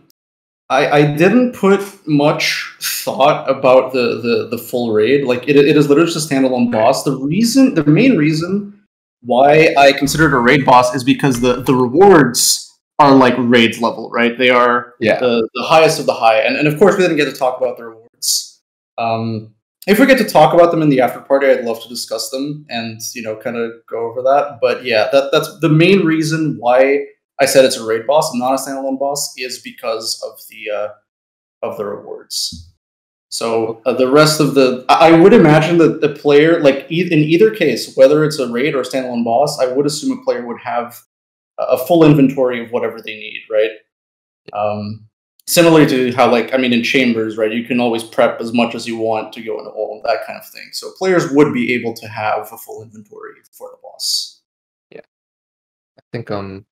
didn't put much thought about the full raid. Like, it is literally just a standalone boss. The main reason why I consider it a raid boss is because the rewards are like raids level, right? They are the highest of the high, and of course we didn't get to talk about the rewards. If we get to talk about them in the after party, I'd love to discuss them and, you know, kind of go over that. But yeah, that's the main reason why I said it's a raid boss and not a standalone boss, is because of the rewards. So the rest of I would imagine that the player, like, in either case, whether it's a raid or a standalone boss, I would assume a player would have a full inventory of whatever they need, right? Similar to how, like, I mean, in Chambers, right, you can always prep as much as you want to go into all that kind of thing. So players would be able to have a full inventory for the boss. Yeah, I think I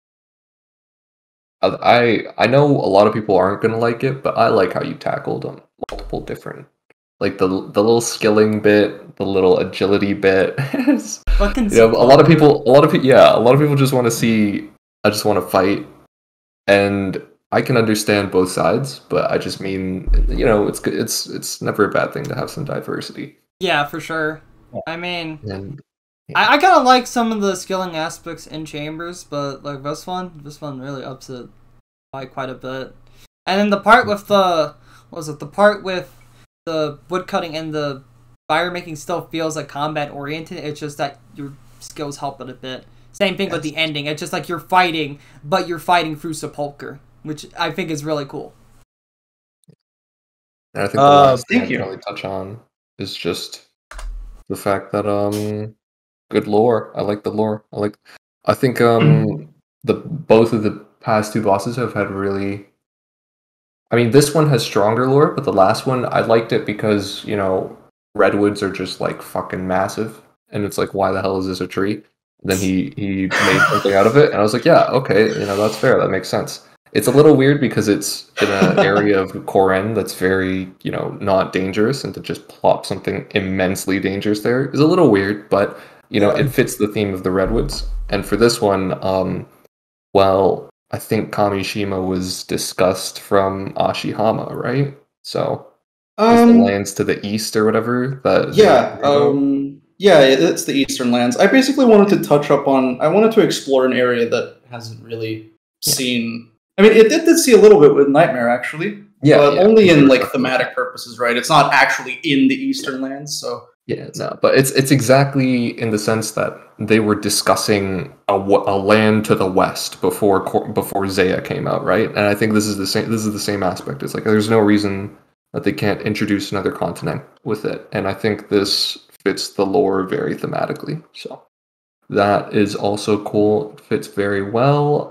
know a lot of people aren't gonna like it, but I like how you tackled multiple different, like the little skilling bit, the little agility bit. Fucking, you know, a lot of people just want to see. I just want to fight, and I can understand both sides, but I just mean, you know, it's never a bad thing to have some diversity. Yeah, for sure. I mean, I kind of like some of the skilling aspects in Chambers, but like this one really ups it by quite a bit. And then the part with the part with the woodcutting and the fire making still feels like combat oriented. It's just that your skills help it a bit. Same thing with the ending. It's just like you're fighting, but you're fighting through Sepulcher, which I think is really cool. And I think the last thing I'd probably touch on is just the fact that good lore. I like the lore. I think both of the past two bosses have had really, I mean, this one has stronger lore, but the last one, I liked it because, you know, redwoods are just like fucking massive, and it's like, why the hell is this a tree? And then he made something out of it, and I was like, yeah, okay, you know, that's fair, that makes sense. It's a little weird because it's in an area of Koren that's very, you know, not dangerous, and to just plop something immensely dangerous there is a little weird, but, you know, it fits the theme of the redwoods. And for this one, well, I think Kamishima was discussed from Ashihama, right? So it's the lands to the east or whatever. Yeah, it's the eastern lands. I basically wanted to touch up on. I wanted to explore an area that hasn't really seen. I mean, it did see a little bit with Nightmare, actually. But only in like thematic purposes, right? It's not actually in the eastern lands, so. Yeah, no, but it's exactly in the sense that they were discussing a land to the west before Zaya came out, right? And I think this is the same. This is the same aspect. It's like there's no reason that they can't introduce another continent with it, and I think this fits the lore very thematically. So that is also cool. It fits very well.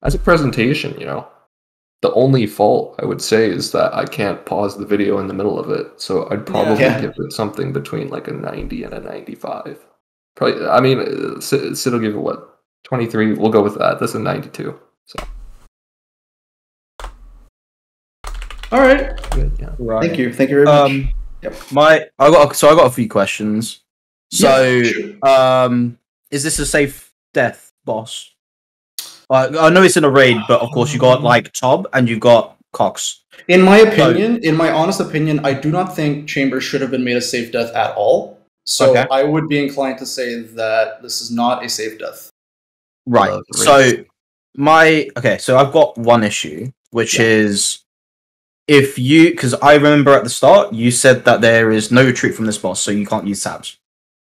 As a presentation, you know, the only fault I would say is that I can't pause the video in the middle of it. So I'd probably give it something between like a 90 and a 95. Probably. I mean, Sid will give it what, 23. We'll go with that. That's a 92. So. All right. Good, yeah. Right. Thank you very much. Yep. I got a few questions. So, is this a safe death boss? I know it's in a raid, but of course you got like Tob and you've got Cox. In my opinion, in my honest opinion, I do not think Chambers should have been made a safe death at all. So Okay. I would be inclined to say that this is not a safe death. Right. So so I've got one issue, which is if you, because I remember at the start you said that there is no retreat from this boss, so you can't use tabs,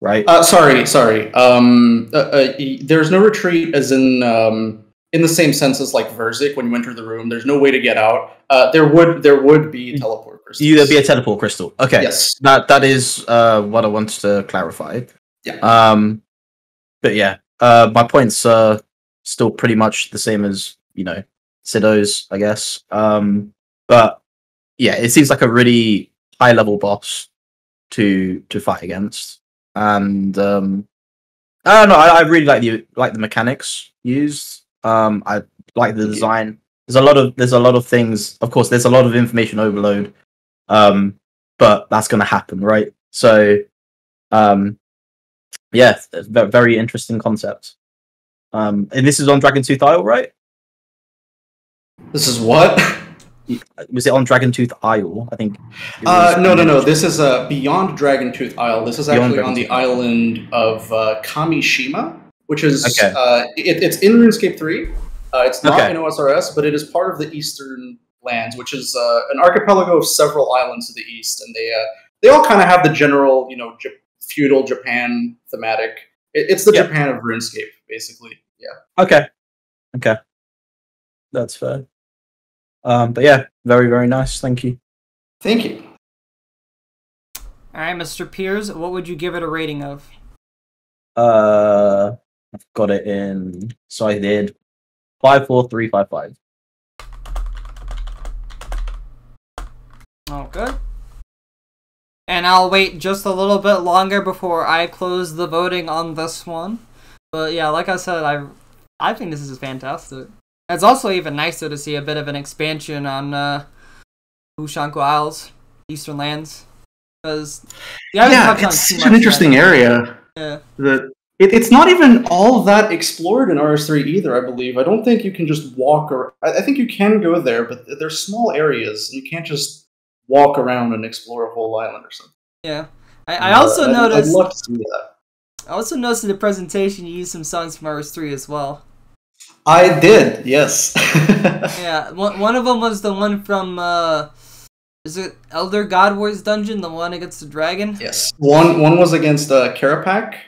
right? Sorry. There's no retreat, as in the same sense as like Verzik. When you enter the room, there's no way to get out. There would be teleport crystals. There'd be a teleport crystal. Okay. Yes. That is what I wanted to clarify. Yeah. But yeah, my points are still pretty much the same as Sido's, I guess. But yeah, it seems like a really high level boss to fight against, and I don't know. I really like the mechanics used. I like the design. There's a lot of things. Of course, there's a lot of information overload. But that's gonna happen, right? So, yeah, very interesting concept. And this is on Dragoontooth Isle, right? This is what? Was it on Dragoontooth Isle? I think. No. This is beyond Dragoontooth Isle. This is actually on the island of Kamishima, which is it's in RuneScape 3. It's not in OSRS, but it is part of the Eastern Lands, which is an archipelago of several islands to the east, and they all kind of have the general feudal Japan thematic. It's the Japan of RuneScape, basically. Yeah. Okay. That's fair. But yeah, very, very nice. Thank you. Thank you. All right, Mr. Piers, what would you give it a rating of? I've got it in. So I did 54355. Oh, good. And I'll wait just a little bit longer before I close the voting on this one. But yeah, like I said, I think this is fantastic. It's also even nicer to see a bit of an expansion on Ushanko Isles, Eastern Lands. Because it's such an interesting area. Yeah. It's not even all that explored in RS3 either, I believe. I don't think you can just walk around. I think you can go there, but they're small areas, and you can't just walk around and explore a whole island or something. Yeah. I also noticed... I'd love to see that. I also noticed in the presentation you used some songs from RS3 as well. I did, yes. Yeah, one of them was the one from, is it Elder God Wars Dungeon, the one against the dragon? Yes. One was against Karapak.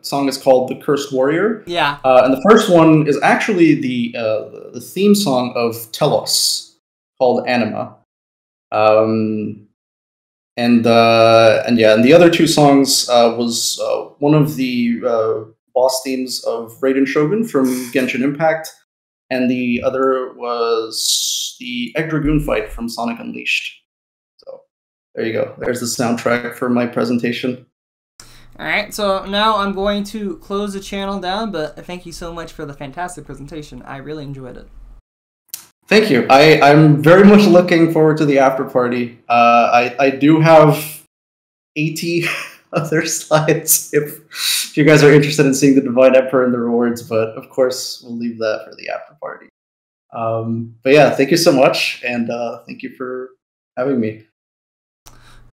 Song is called The Cursed Warrior. Yeah. And the first one is actually the theme song of Telos, called Anima. And the other two songs was one of the boss themes of Raiden Shogun from Genshin Impact, and the other was the Egg Dragoon fight from Sonic Unleashed. So there you go. There's the soundtrack for my presentation. Alright, so now I'm going to close the channel down, but thank you so much for the fantastic presentation. I really enjoyed it. Thank you. I'm very much looking forward to the after party. I do have 80 other slides if you guys are interested in seeing the Divine Emperor and the rewards, but of course we'll leave that for the after party. But yeah, thank you so much, and thank you for having me.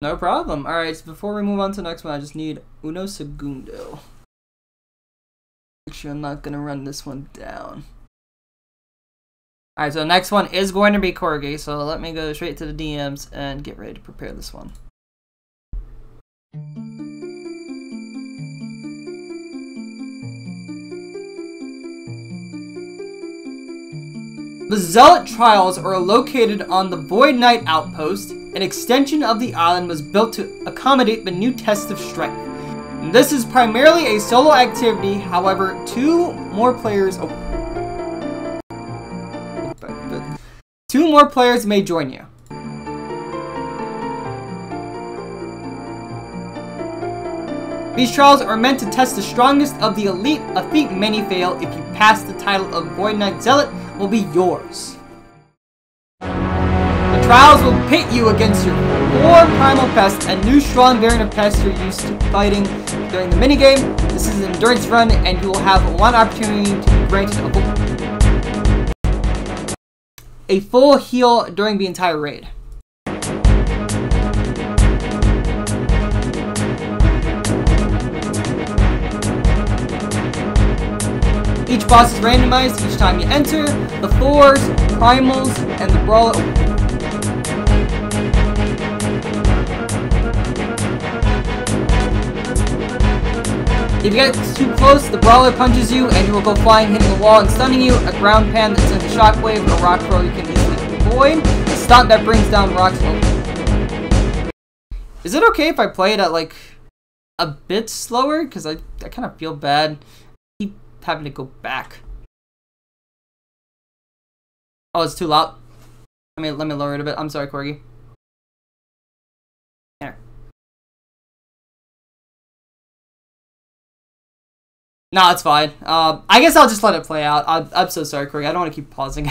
No problem. Alright, so before we move on to the next one, I just need uno segundo. Make sure I'm not going to run this one down. Alright, so the next one is going to be Corgi, so let me go straight to the DMs and get ready to prepare this one. The Zealot trials are located on the Void Knight outpost. An extension of the island was built to accommodate the new test of strength. And this is primarily a solo activity, however, two more players may join you. These trials are meant to test the strongest of the elite. A feat many fail. If you pass, the title of Void Knight Zealot will be yours. The trials will pit you against your 4 primal pests, a new strong variant of pests you're used to fighting during the minigame. This is an endurance run, and you will have one opportunity to be granted a a full heal during the entire raid. Each boss is randomized each time you enter. The Thors, Primals, and the Brawler. If you get too close, the Brawler punches you and you will go flying, hitting the wall and stunning you. A ground pound that sends a shockwave, a rock throw you can easily avoid. A stomp that brings down rocks. Is it okay if I play it at like a bit slower? Because I kind of feel bad. Having to go back. Oh, it's too loud. Let me lower it a bit. I'm sorry, Corgi. There. No, it's fine. I guess I'll just let it play out. I'm so sorry, Corgi. I don't want to keep pausing.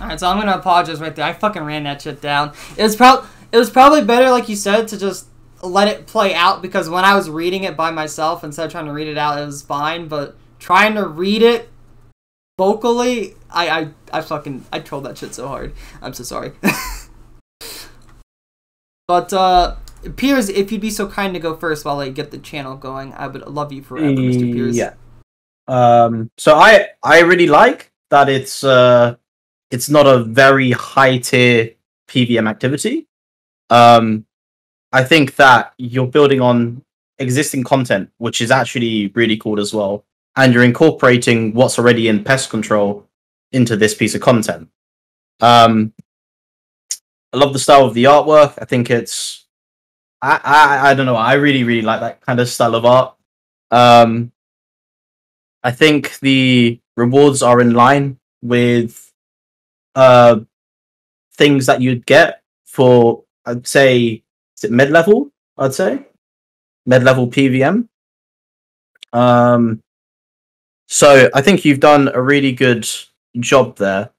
Alright, so I'm gonna apologize right there. I fucking ran that shit down. It was probably better, like you said, to just let it play out, because when I was reading it by myself, instead of trying to read it out, it was fine, but trying to read it vocally, I trolled that shit so hard. I'm so sorry. But, Piers, if you'd be so kind to go first while I get the channel going, I would love you forever, Mr. Piers. Yeah. So I really like that it's not a very high tier PvM activity. I think that you're building on existing content, which is actually really cool as well, and you're incorporating what's already in pest control into this piece of content. I love the style of the artwork. I think it's I don't know. I really like that kind of style of art. I think the rewards are in line with things that you'd get for, I'd say, is it mid-level? I'd say mid-level PvM. So I think you've done a really good job there.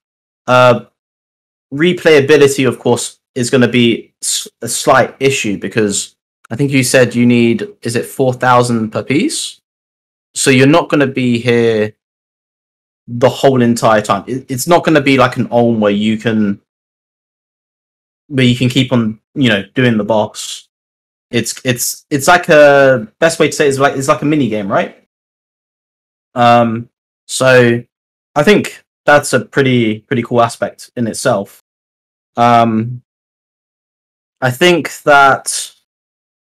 Replayability, of course, is going to be a slight issue because I think you said you need, is it 4,000 per piece? So you're not going to be here the whole entire time. It's not going to be like an Ulm where you can keep on, doing the boss. It's like a, best way to say it is like, it's like a mini game, right? So I think that's a pretty cool aspect in itself. I think that,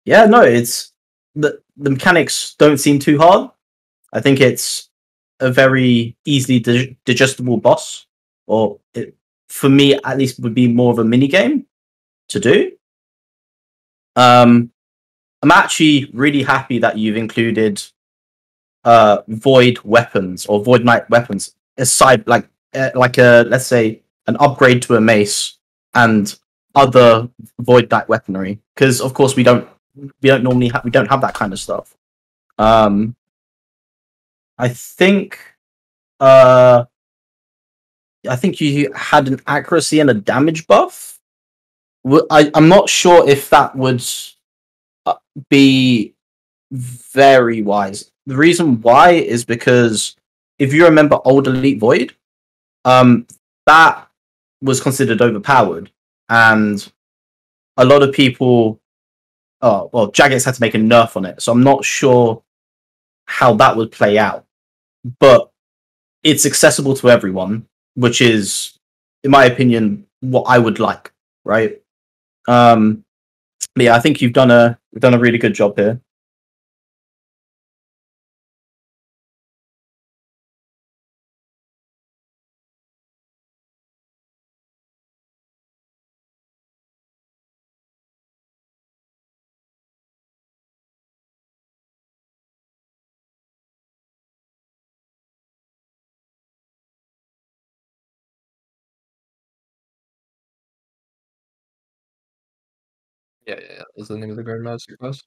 it's the mechanics don't seem too hard. I think it's a very easily digestible boss, or for me at least would be more of a mini game to do. I'm actually really happy that you've included void weapons or void knight weapons aside, like a, let's say, an upgrade to a mace and other void knight weaponry, because of course we don't normally have that kind of stuff. I think you had an accuracy and a damage buff. I'm not sure if that would be very wise. The reason why is because if you remember old Elite Void, that was considered overpowered, and a lot of people, Jagex had to make a nerf on it, so I'm not sure how that would play out. But it's accessible to everyone, which is, in my opinion, what I would like, right? But yeah, I think you've done a really good job here. Yeah. What's the name of the Grandmaster class?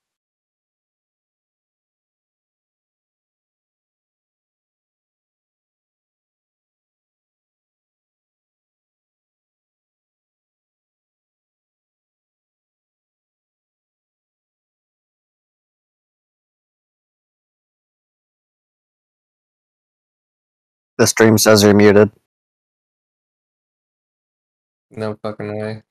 The stream says you're muted. No fucking way.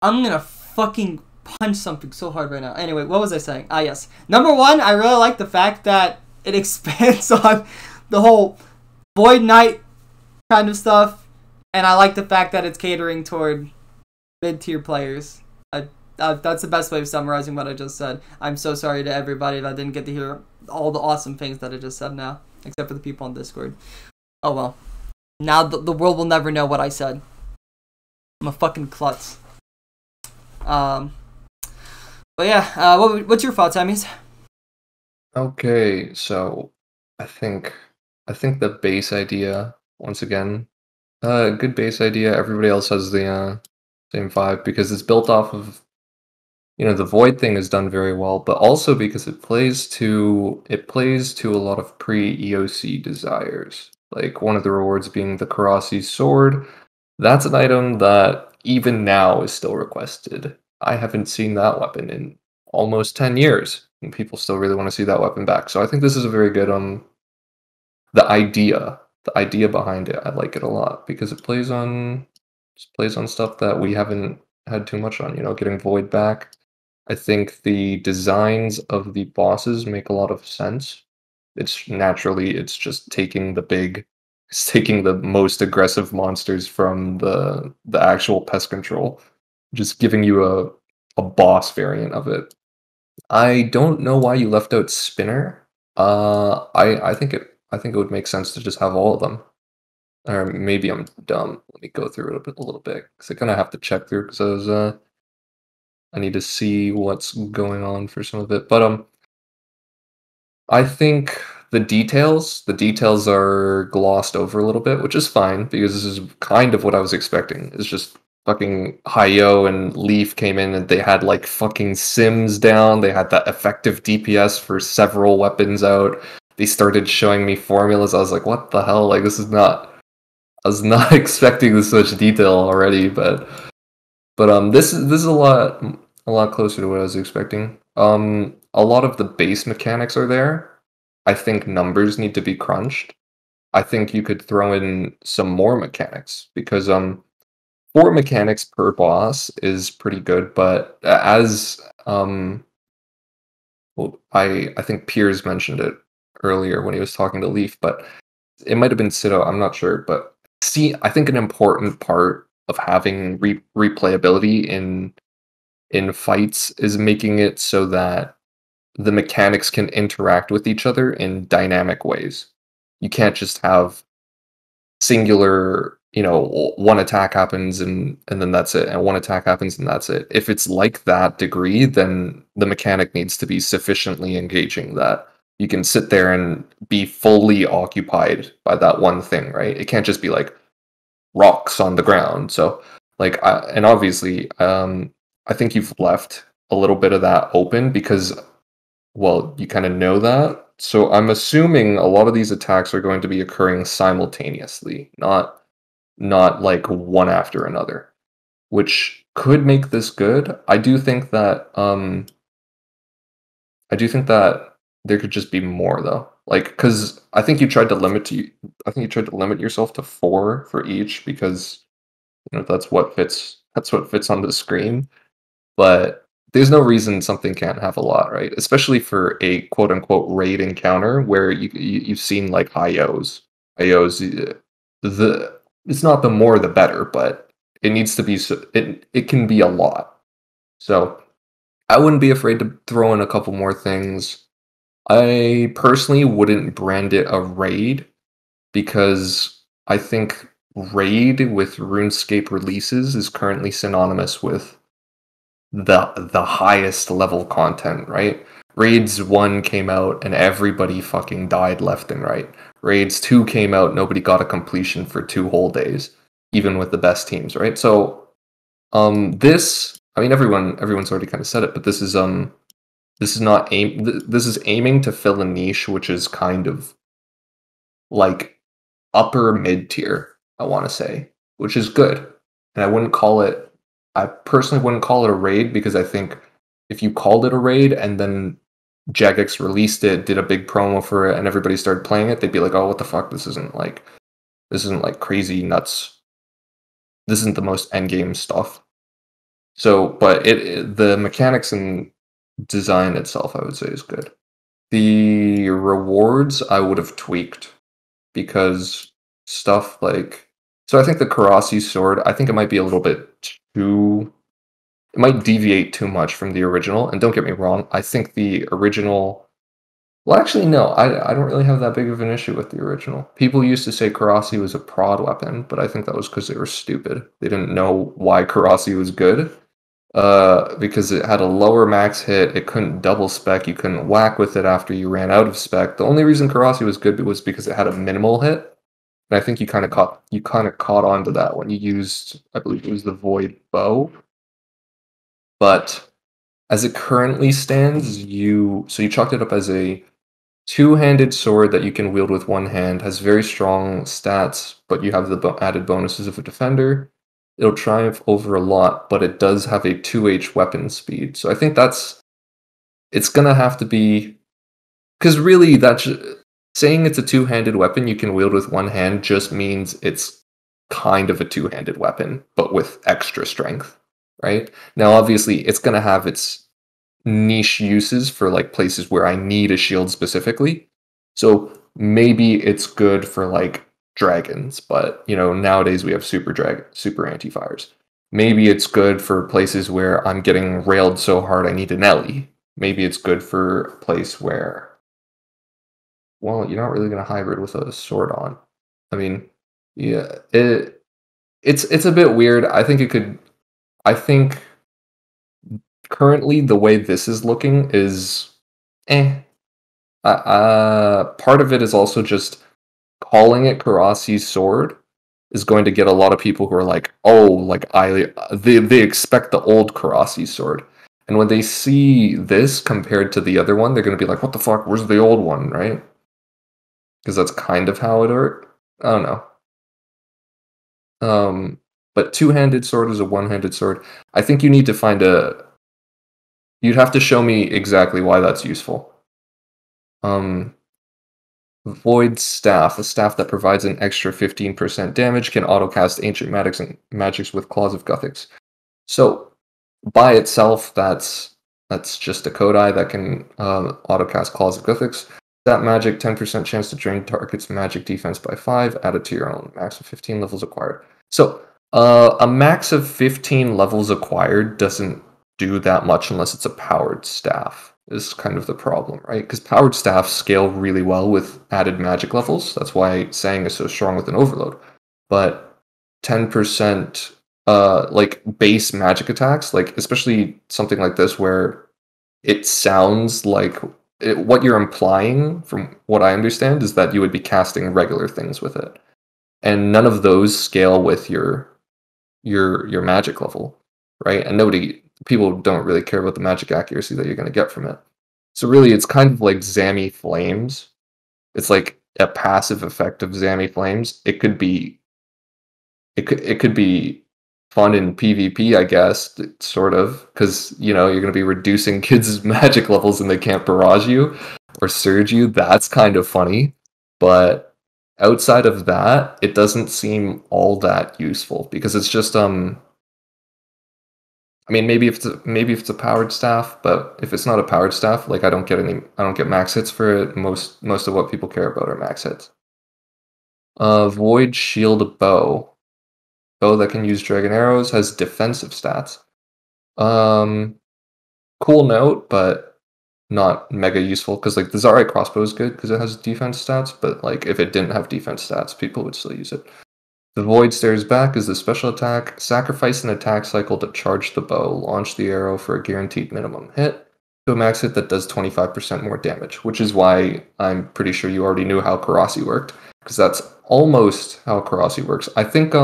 I'm gonna fucking punch something so hard right now. Anyway, what was I saying? Yes. Number one, I really like the fact that it expands on the whole Void Knight kind of stuff, and I like the fact that it's catering toward mid-tier players. That's the best way of summarizing what I just said. I'm so sorry to everybody that didn't get to hear all the awesome things that I just said now, except for the people on Discord. Oh well. Now the world will never know what I said. I'm a fucking klutz. But yeah, what's your thoughts, Hemmiez? Okay, so I think the base idea, once again, good base idea. Everybody else has the same vibe because it's built off of, the void thing is done very well, but also because it plays to a lot of pre-EOC desires. Like one of the rewards being the Karasi sword. That's an item that even now is still requested. I haven't seen that weapon in almost 10 years, and people still really want to see that weapon back. So I think this is a very good the idea behind it. I like it a lot because it plays on stuff that we haven't had too much on. Getting void back. I think the designs of the bosses make a lot of sense. It's just taking it's taking the most aggressive monsters from the actual pest control, just giving you a boss variant of it. I don't know why you left out Spinner. I think it would make sense to just have all of them. Or maybe I'm dumb. Let me go through it a little bit because I kind of have to check through because I need to see what's going on for some of it. But I think the details are glossed over a little bit, which is fine because this is kind of what I was expecting. It's just fucking Hiyo and Leaf came in and they had like fucking sims down. They had that effective DPS for several weapons out. They started showing me formulas. I was like, what the hell? Like, I was not expecting this much detail already, but this is a lot closer to what I was expecting. A lot of the base mechanics are there. I think numbers need to be crunched. I think you could throw in some more mechanics because 4 mechanics per boss is pretty good, but as well, I think Piers mentioned it earlier when he was talking to Leaf, but it might have been Sido, I'm not sure, but I think an important part of having replayability in fights is making it so that the mechanics can interact with each other in dynamic ways. You can't just have singular, one attack happens and then that's it, and one attack happens and that's it. If it's like that degree, then the mechanic needs to be sufficiently engaging that you can sit there and be fully occupied by that one thing, right? It can't just be like rocks on the ground. So, and obviously, I think you've left a little bit of that open because, well, you kind of know that. So I'm assuming a lot of these attacks are going to be occurring simultaneously, not like one after another, which could make this good. I do think that there could just be more though. Like, because I think you tried to limit yourself to 4 for each because that's what fits on the screen. But there's no reason something can't have a lot, right? Especially for a quote unquote raid encounter where you've seen like Hiyo's it's not the more the better, but it needs to be it can be a lot. So I wouldn't be afraid to throw in a couple more things. I personally wouldn't brand it a raid because I think raid with RuneScape releases is currently synonymous with the highest level content, right? Raids 1 came out and everybody fucking died left and right. Raids 2 came out, nobody got a completion for 2 whole days, even with the best teams, right? So this, I mean, everyone's already kind of said it, but this is aiming to fill a niche which is kind of like upper mid tier, I want to say, which is good. And I personally wouldn't call it a raid because I think if you called it a raid and then Jagex released it, did a big promo for it, and everybody started playing it, they'd be like, "Oh, what the fuck? This isn't like crazy nuts. This isn't the most endgame stuff." So, but the mechanics and design itself, I would say, is good. The rewards I would have tweaked because stuff like, so I think the Karasi sword, I think it might be a little bit it might deviate too much from the original. And don't get me wrong, I think the original, well, actually, no, I don't really have that big of an issue with the original. People used to say Karasi was a prod weapon, but I think that was because they were stupid. They didn't know why Karasi was good. Because it had a lower max hit, it couldn't double spec, you couldn't whack with it after you ran out of spec. The only reason Karasi was good was because it had a minimal hit. And I think you kind of caught on to that when you used, I believe it was the Void Bow. But as it currently stands, you chalked it up as a 2-handed sword that you can wield with one hand, has very strong stats, but you have the added bonuses of a defender. It'll triumph over a lot, but it does have a 2H weapon speed. So I think it's gonna have to be, because really saying it's a 2-handed weapon you can wield with one hand just means it's kind of a 2-handed weapon, but with extra strength, right? Now, obviously, it's gonna have its niche uses for like places where I need a shield specifically. So maybe it's good for like dragons, but you know, nowadays we have super anti-fires. Maybe it's good for places where I'm getting railed so hard I need an Ellie. Maybe it's good for a place where, well, you're not really going to hybrid with a sword on. I mean, yeah, it's a bit weird. I think currently the way this is looking is part of it is also just calling it Karasi's sword is going to get a lot of people who are like, oh, like they expect the old Karasi sword. And when they see this compared to the other one, they're going to be like, what the fuck, where's the old one, right? Because that's kind of how it worked. I don't know. But two-handed sword is a one-handed sword. I think you need to find you'd have to show me exactly why that's useful. Void Staff, a staff that provides an extra 15% damage, can autocast ancient magics with Claws of Guthix. So, by itself, that's just a Kodai that can autocast Claws of Guthix. That magic, 10% chance to drain target's magic defense by 5, added to your own. Max of 15 levels acquired. So, a max of 15 levels acquired doesn't do that much unless it's a powered staff. Is kind of the problem, right? Because powered staffs scale really well with added magic levels. That's why Sang is so strong with an overload. But 10% like base magic attacks, like especially something like this where it sounds like what you're implying from what I understand is that you would be casting regular things with it. And none of those scale with your magic level, right? And people don't really care about the magic accuracy that you're going to get from it. So really, it's kind of like Zami Flames. It's like a passive effect of Zami Flames. It could be fun in PvP, I guess, sort of, because you know you're going to be reducing kids' magic levels and they can't barrage you or surge you. That's kind of funny, but outside of that, it doesn't seem all that useful because it's just I mean, maybe if it's a powered staff, but if it's not a powered staff, like I don't get max hits for it. Most of what people care about are max hits. Void Shield Bow that can use dragon arrows, has defensive stats. Cool note, but not mega useful because like the Zarite crossbow is good because it has defense stats, but like if it didn't have defense stats, people would still use it. The Void Stares Back is the special attack. Sacrifice an attack cycle to charge the bow. Launch the arrow for a guaranteed minimum hit to a max hit that does 25% more damage, which is why I'm pretty sure you already knew how Karasi worked, because that's almost how Karasi works. I think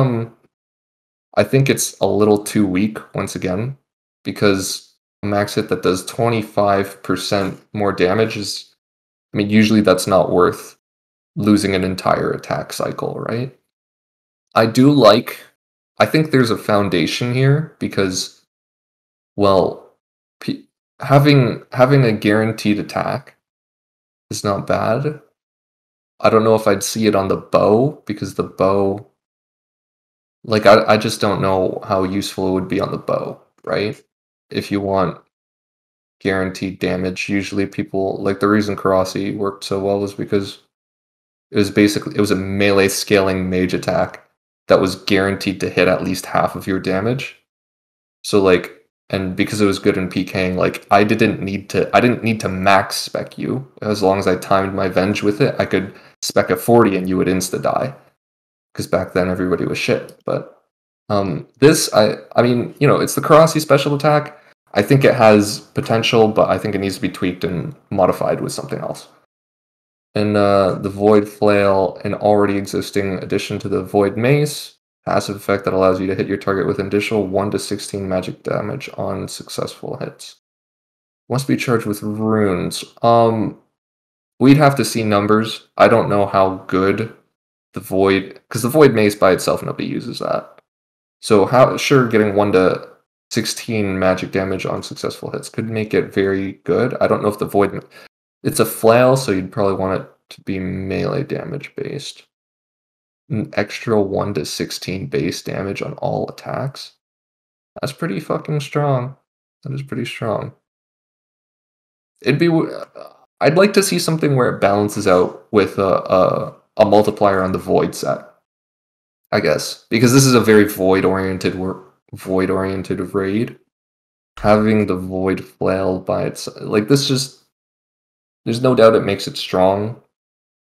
it's a little too weak once again, because a max hit that does 25% more damage is, I mean, usually that's not worth losing an entire attack cycle, right? I think there's a foundation here because, well, having a guaranteed attack is not bad. I don't know if I'd see it on the bow because the bow, like I just don't know how useful it would be on the bow, right? If you want guaranteed damage, usually people, like the reason Karasi worked so well was because it was a melee scaling mage attack that was guaranteed to hit at least half of your damage. So like, and because it was good in PKing, like I didn't need to max spec you. As long as I timed my Venge with it, I could spec a 40 and you would insta die. Because back then everybody was shit. But this, I mean, you know, it's the Karasi special attack. I think it has potential, but I think it needs to be tweaked and modified with something else. And the Void Flail, an already existing addition to the Void Mace, passive effect that allows you to hit your target with an additional 1 to 16 magic damage on successful hits. Must be charged with runes. We'd have to see numbers. I don't know how good the Void, because the Void Mace by itself, nobody uses that. So sure, getting 1 to 16 magic damage on successful hits could make it very good. I don't know if the Void... It's a flail, so you'd probably want it to be melee damage based. An extra 1 to 16 base damage on all attacks. That's pretty fucking strong. That is pretty strong. it'd be. I'd like to see something where it balances out with a multiplier on the void set. I guess because this is a very void oriented raid. Having the void flail by its like this just there's no doubt it makes it strong,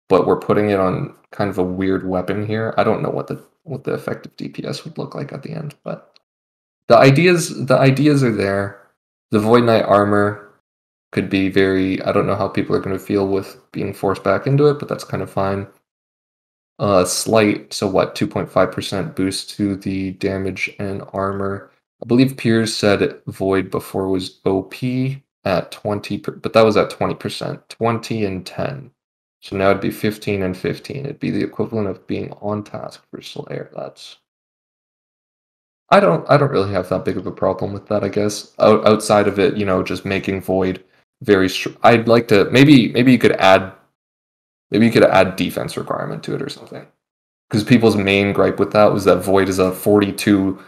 but we're putting it on kind of a weird weapon here. I don't know what the effective DPS would look like at the end, but the ideas are there. The Void Knight armor could be very. I don't know how people are going to feel with being forced back into it, but that's kind of fine. Slight, so what, 2.5% boost to the damage and armor. I believe Piers said Void before was OP at 20, but that was at 20%. 20 and 10. So now it'd be 15 and 15. It'd be the equivalent of being on task for Slayer. That's... I don't really have that big of a problem with that, I guess. Outside of it, you know, just making Void very I'd like to maybe you could add defense requirement to it or something. Because people's main gripe with that was that Void is a 42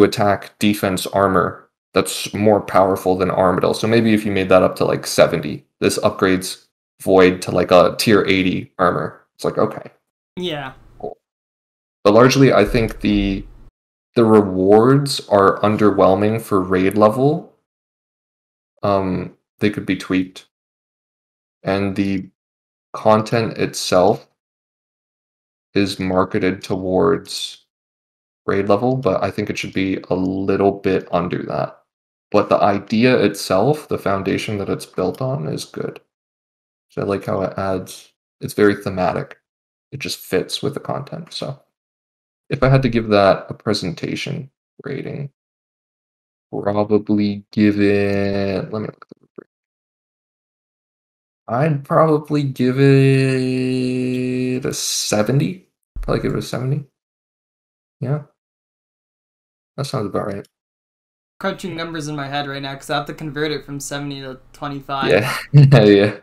attack defense armor that's more powerful than Armadyl. So maybe if you made that up to like 70, this upgrades Void to like a tier 80 armor. It's like, okay. Yeah. Cool. But largely, I think the rewards are underwhelming for raid level. They could be tweaked. And the content itself is marketed towards raid level, but I think it should be a little bit under that. But the idea itself, the foundation that it's built on, is good. So I like how it adds, it's very thematic. It just fits with the content. So if I had to give that a presentation rating, probably give it, let me look at the rubric. I'd probably give it a 70. Probably give it a 70. Yeah. That sounds about right. Crunching numbers in my head right now because I have to convert it from 70 to 25. Yeah. Yeah.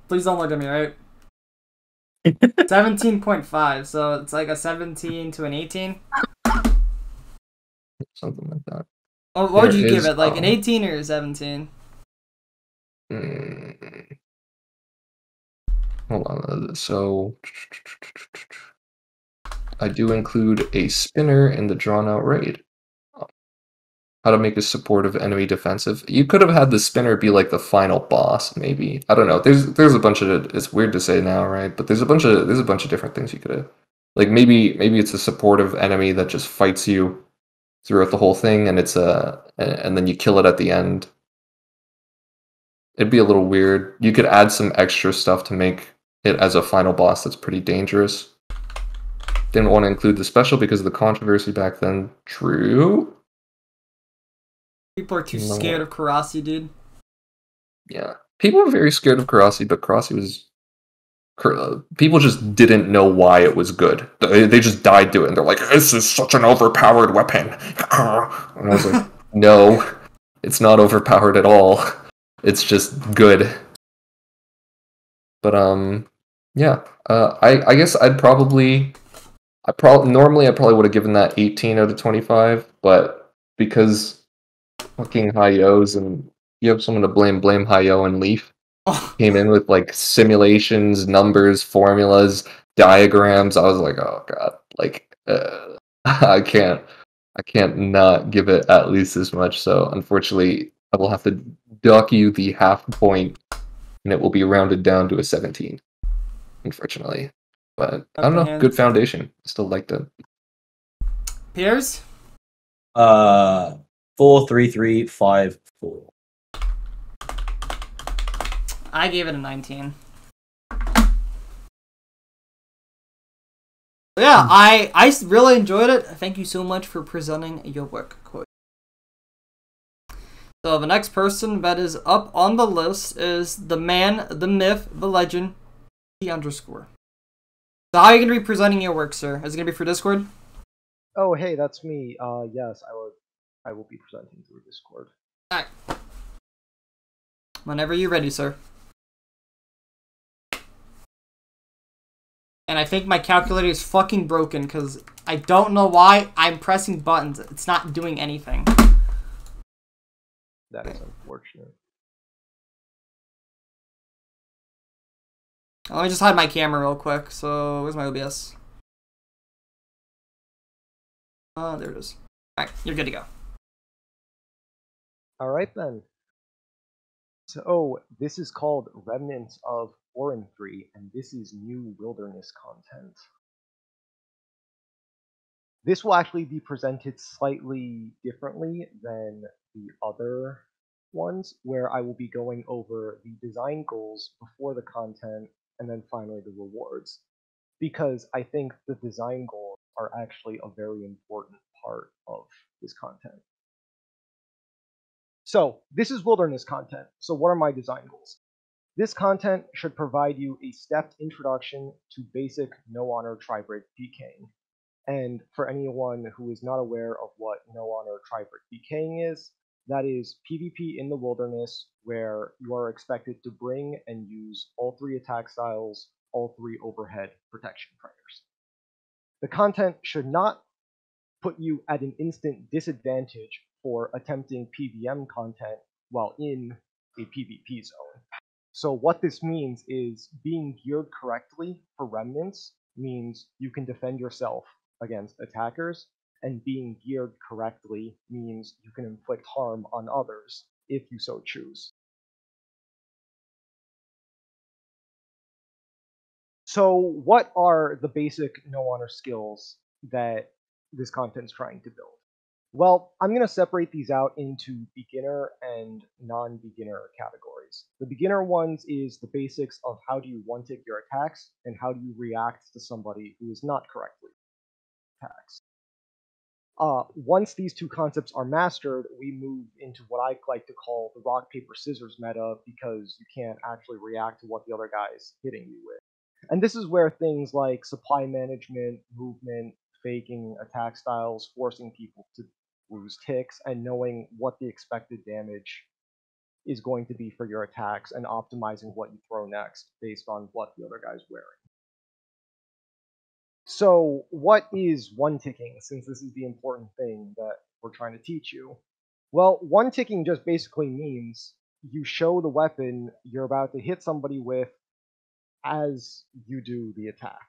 Please don't look at me, right? 17.5, so it's like a 17 to an 18. Something like that. Oh, what would you give it? Like an 18 or a 17? Hold on. So I do include a spinner in the drawn out raid. How to make a supportive enemy defensive. You could have had the spinner be like the final boss, maybe. I don't know. There's a bunch of, it's weird to say now, right? But there's a bunch of different things you could have. Like maybe it's a supportive enemy that just fights you throughout the whole thing, and and then you kill it at the end. It'd be a little weird. You could add some extra stuff to make it as a final boss that's pretty dangerous. Didn't want to include the special because of the controversy back then. True. People are too scared of Karasi, dude. Yeah. People are very scared of Karasi, but Karasi was... people just didn't know why it was good. They just died to it, and they're like, this is such an overpowered weapon. And I was like, no, it's not overpowered at all. It's just good. But, yeah. I guess normally I probably would have given that 18 out of 25, but because fucking Hiimsido and you have someone to blame Hiimsido and Leaf came in with like simulations, numbers, formulas, diagrams. I was like, oh god, like I can't not give it at least as much. So unfortunately, I will have to dock you the half point, and it will be rounded down to a 17. Unfortunately, but I don't know. Good foundation. Still liked it. Piers? 4-3-3-5-4. I gave it a 19. Yeah, I really enjoyed it. Thank you so much for presenting your work, Corgi. So the next person that is up on the list is the man, the myth, the legend, _. So how are you going to be presenting your work, sir? Is it going to be for Discord? Oh, hey, that's me. Yes, I will be presenting through Discord. Alright. Whenever you're ready, sir. And I think my calculator is fucking broken because I don't know why I'm pressing buttons. It's not doing anything. That is unfortunate. Let me just hide my camera real quick. So, where's my OBS? There it is. Alright, you're good to go. Alright then. So, this is called Remnants of Forinthry, and this is new wilderness content. This will actually be presented slightly differently than the other ones, where I will be going over the design goals before the content, and then finally the rewards. Because I think the design goals are actually a very important part of this content. So, this is wilderness content. So what are my design goals? This content should provide you a stepped introduction to basic no-honor tri-break PKing. And for anyone who is not aware of what no-honor tri-break PKing is, that is PvP in the wilderness where you are expected to bring and use all 3 attack styles, all 3 overhead protection prayers. The content should not put you at an instant disadvantage for attempting PvM content while in a PvP zone. So what this means is being geared correctly for Remnants means you can defend yourself against attackers, and being geared correctly means you can inflict harm on others if you so choose. So what are the basic no-honor skills that this content is trying to build? Well, I'm going to separate these out into beginner and non-beginner categories. The beginner ones is the basics of how do you one-tick your attacks and how do you react to somebody who is not correctly attacks. Once these 2 concepts are mastered, we move into what I like to call the rock, paper, scissors meta because you can't actually react to what the other guy is hitting you with. And this is where things like supply management, movement, faking attack styles, forcing people to lose ticks, and knowing what the expected damage is going to be for your attacks and optimizing what you throw next based on what the other guy's wearing. So what is one-ticking, since this is the important thing that we're trying to teach you? Well, one-ticking just basically means you show the weapon you're about to hit somebody with as you do the attack.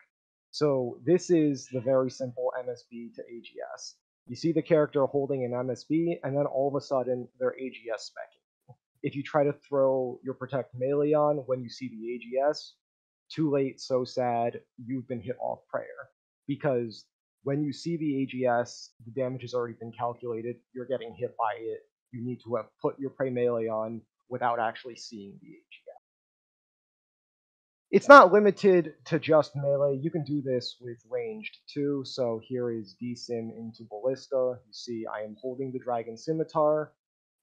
So this is the very simple MSB to AGS. You see the character holding an MSB, and then all of a sudden they're AGS specking. If you try to throw your protect melee on when you see the AGS, too late, so sad, you've been hit off prayer. Because when you see the AGS, the damage has already been calculated, you're getting hit by it, you need to have put your prey melee on without actually seeing the AGS. It's not limited to just melee, you can do this with ranged too, so here is DSim into Ballista, you see I am holding the Dragon Scimitar,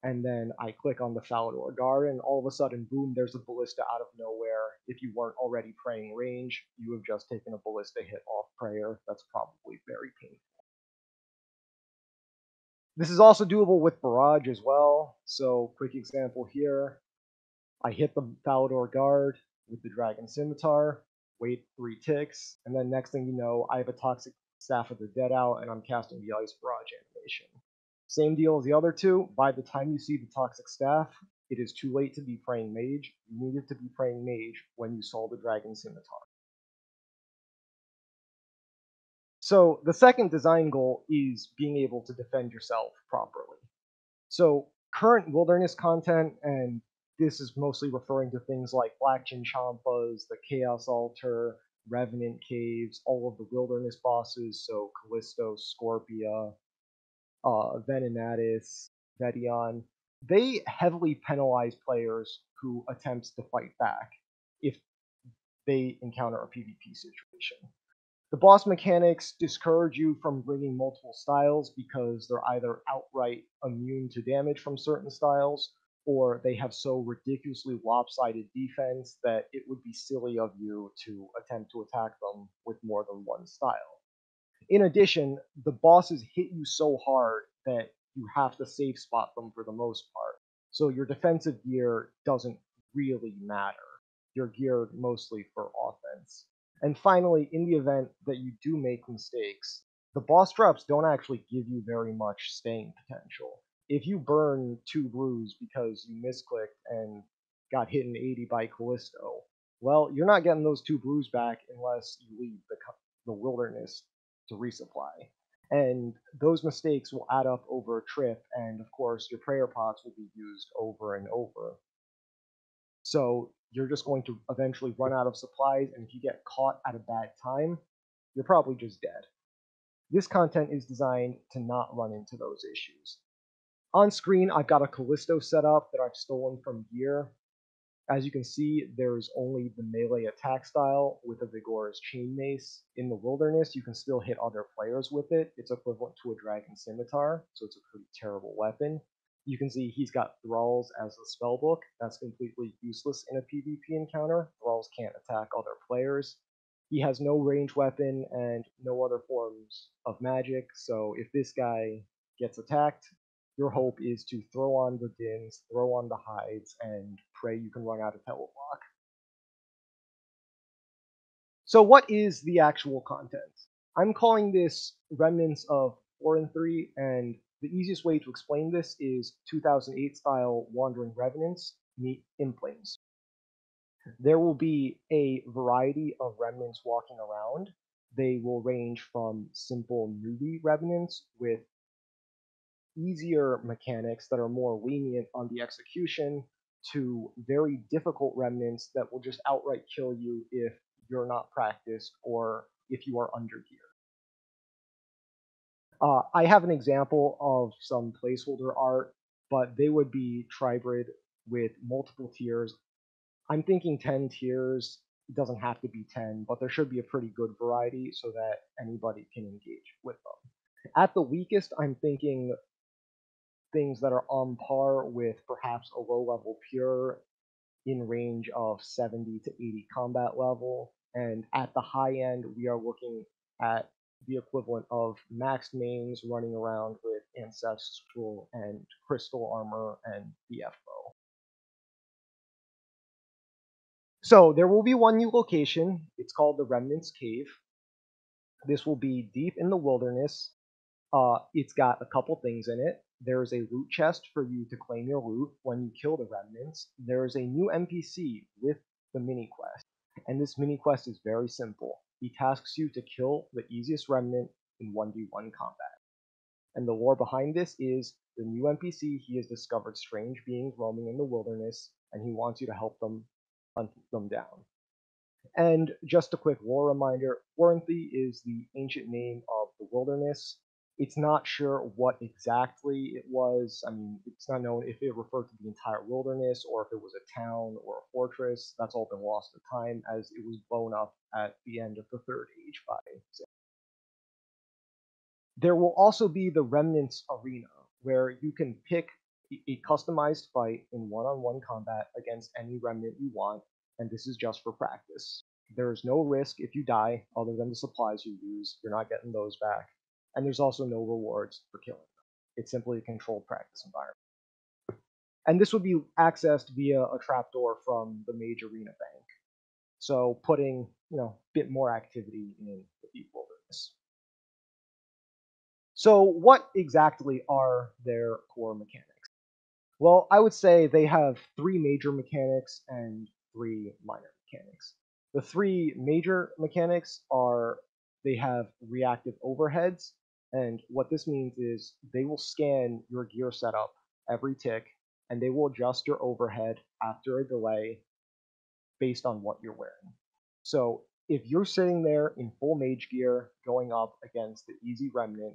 and then I click on the Falador Guard, and all of a sudden, boom, there's a Ballista out of nowhere. If you weren't already praying range, you have just taken a Ballista hit off prayer. That's probably very painful. This is also doable with Barrage as well. So, quick example here. I hit the Falador Guard with the Dragon Scimitar, wait 3 ticks, and then next thing you know, I have a Toxic Staff of the Dead out, and I'm casting the Ice Barrage animation. Same deal as the other 2. By the time you see the Toxic Staff, it is too late to be praying Mage. You needed to be praying Mage when you saw the Dragon Scimitar. So the second design goal is being able to defend yourself properly. So current wilderness content, and this is mostly referring to things like Black Chinchampas, the Chaos Altar, Revenant Caves, all of the wilderness bosses, so Callisto, Scorpia, Venenatis, Vedion, they heavily penalize players who attempt to fight back if they encounter a PvP situation. The boss mechanics discourage you from bringing multiple styles because they're either outright immune to damage from certain styles, or they have so ridiculously lopsided defense that it would be silly of you to attempt to attack them with more than one style. In addition, the bosses hit you so hard that you have to safe spot them for the most part. So your defensive gear doesn't really matter. You're geared mostly for offense. And finally, in the event that you do make mistakes, the boss drops don't actually give you very much staying potential. if you burn 2 brews because you misclicked and got hit in 80 by Callisto, well, you're not getting those 2 brews back unless you leave the wilderness to resupply. And those mistakes will add up over a trip, and of course, your prayer pots will be used over and over. So you're just going to eventually run out of supplies, and if you get caught at a bad time, you're probably just dead. This content is designed to not run into those issues. On screen, I've got a Callisto set up that I've stolen from gear. As you can see, there's only the melee attack style with a Vigorous Chain Mace. In the wilderness, you can still hit other players with it. It's equivalent to a Dragon Scimitar, so it's a pretty terrible weapon. You can see he's got Thralls as the spellbook. That's completely useless in a PvP encounter. Thralls can't attack other players. He has no ranged weapon and no other forms of magic, so if this guy gets attacked, your hope is to throw on the Dins, throw on the Hides, and pray you can run out of Teleblock. So what is the actual content? I'm calling this Remnants of Forinthry, and the easiest way to explain this is 2008 style Wandering Revenants meet Implings. There will be a variety of Remnants walking around. They will range from simple newbie Revenants with easier mechanics that are more lenient on the execution to very difficult Remnants that will just outright kill you if you're not practiced or if you are under gear. I have an example of some placeholder art, but they would be tribrid with multiple tiers. I'm thinking 10 tiers. It doesn't have to be 10, but there should be a pretty good variety so that anybody can engage with them. At the weakest, I'm thinking things that are on par with perhaps a low-level pure in range of 70 to 80 combat level. And at the high end, we are looking at the equivalent of maxed mains running around with ancestral and crystal armor and BF bow. So there will be one new location. It's called the Remnants Cave. This will be deep in the wilderness. It's got a couple things in it. There's a loot chest for you to claim your loot when you kill the remnants. There's a new NPC with the mini quest, and this mini quest is very simple. He tasks you to kill the easiest remnant in 1v1 combat. And the lore behind this is the new NPC, he has discovered strange beings roaming in the wilderness, and he wants you to help them hunt them down. And just a quick lore reminder, Forinthry is the ancient name of the wilderness. It's not sure what exactly it was. I mean, it's not known if it referred to the entire wilderness or if it was a town or a fortress. That's all been lost to time as it was blown up at the end of the Third Age by Zealot. There will also be the Remnants Arena, where you can pick a customized fight in one-on-one combat against any remnant you want, and this is just for practice. There is no risk if you die other than the supplies you use. You're not getting those back. And there's also no rewards for killing them. It's simply a controlled practice environment. And this would be accessed via a trapdoor from the Mage Arena Bank. So putting, a bit more activity in the deep wilderness. So what exactly are their core mechanics? Well, I would say they have 3 major mechanics and 3 minor mechanics. The 3 major mechanics are they have reactive overheads, and what this means is they will scan your gear setup every tick, and they will adjust your overhead after a delay based on what you're wearing. So if you're sitting there in full mage gear going up against the easy remnant,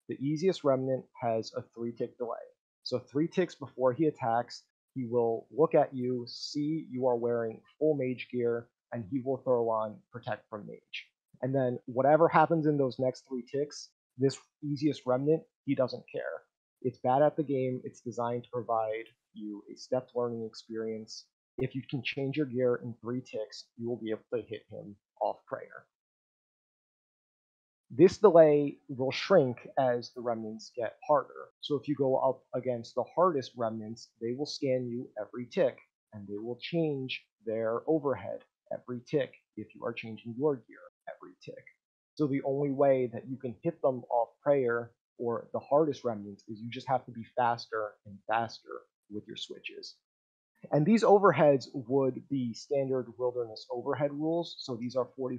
the easiest remnant has a 3-tick delay. So 3 ticks before he attacks, he will look at you, see you are wearing full mage gear, and he will throw on Protect from Mage. And then whatever happens in those next 3 ticks, this easiest remnant, he doesn't care. It's bad at the game. It's designed to provide you a stepped learning experience. If you can change your gear in 3 ticks, you will be able to hit him off prayer. This delay will shrink as the remnants get harder. So if you go up against the hardest remnants, they will scan you every tick, and they will change their overhead every tick if you are changing your gear every tick. So the only way that you can hit them off prayer or the hardest remnants is you just have to be faster and faster with your switches. And these overheads would be standard wilderness overhead rules. So these are 40%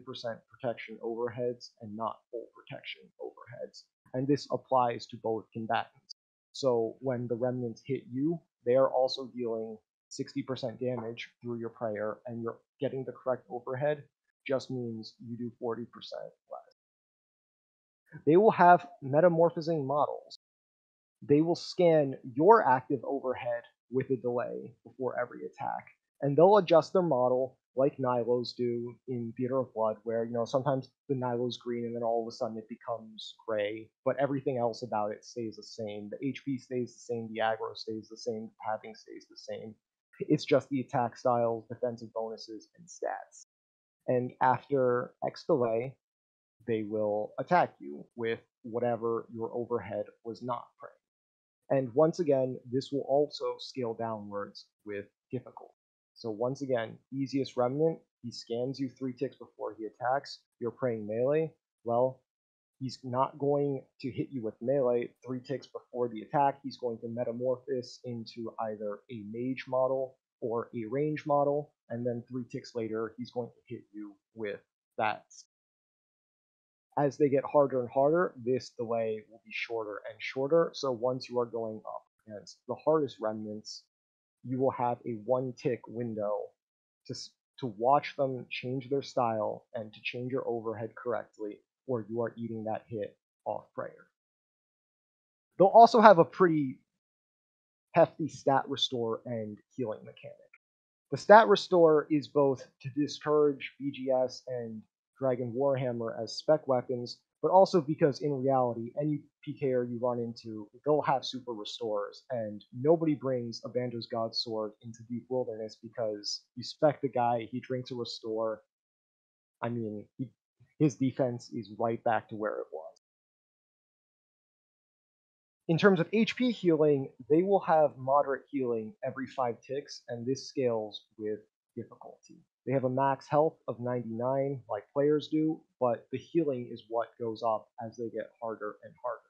protection overheads and not full protection overheads. And this applies to both combatants. So when the remnants hit you, they are also dealing 60% damage through your prayer, and you're getting the correct overhead just means you do 40% less. They will have metamorphosing models. They will scan your active overhead with a delay before every attack, and they'll adjust their model like Nilos do in Theater of Blood, where sometimes the Nilo's green and then all of a sudden it becomes gray, but everything else about it stays the same. The HP stays the same, the aggro stays the same, the pathing stays the same. It's just the attack styles, defensive bonuses, and stats. And after X delay, they will attack you with whatever your overhead was not praying. And once again, this will also scale downwards with difficulty. So once again, easiest remnant, he scans you 3 ticks before he attacks. You're praying melee. Well, he's not going to hit you with melee 3 ticks before the attack. He's going to metamorphose into either a mage model or a range model, and then 3 ticks later, he's going to hit you with that. As they get harder and harder, this delay will be shorter and shorter. So once you are going up against the hardest remnants, you will have a 1-tick window to watch them change their style and to change your overhead correctly, or you are eating that hit off prayer. They'll also have a pretty hefty stat restore and healing mechanic. The stat restore is both to discourage BGS and Dragon Warhammer as spec weapons, but also because in reality, any PKer you run into, they'll have super restores, and nobody brings a Banjo's God Sword into Deep Wilderness because you spec the guy, he drinks a restore. I mean, his defense is right back to where it was. In terms of HP healing, they will have moderate healing every 5 ticks, and this scales with difficulty. They have a max health of 99, like players do, but the healing is what goes up as they get harder and harder.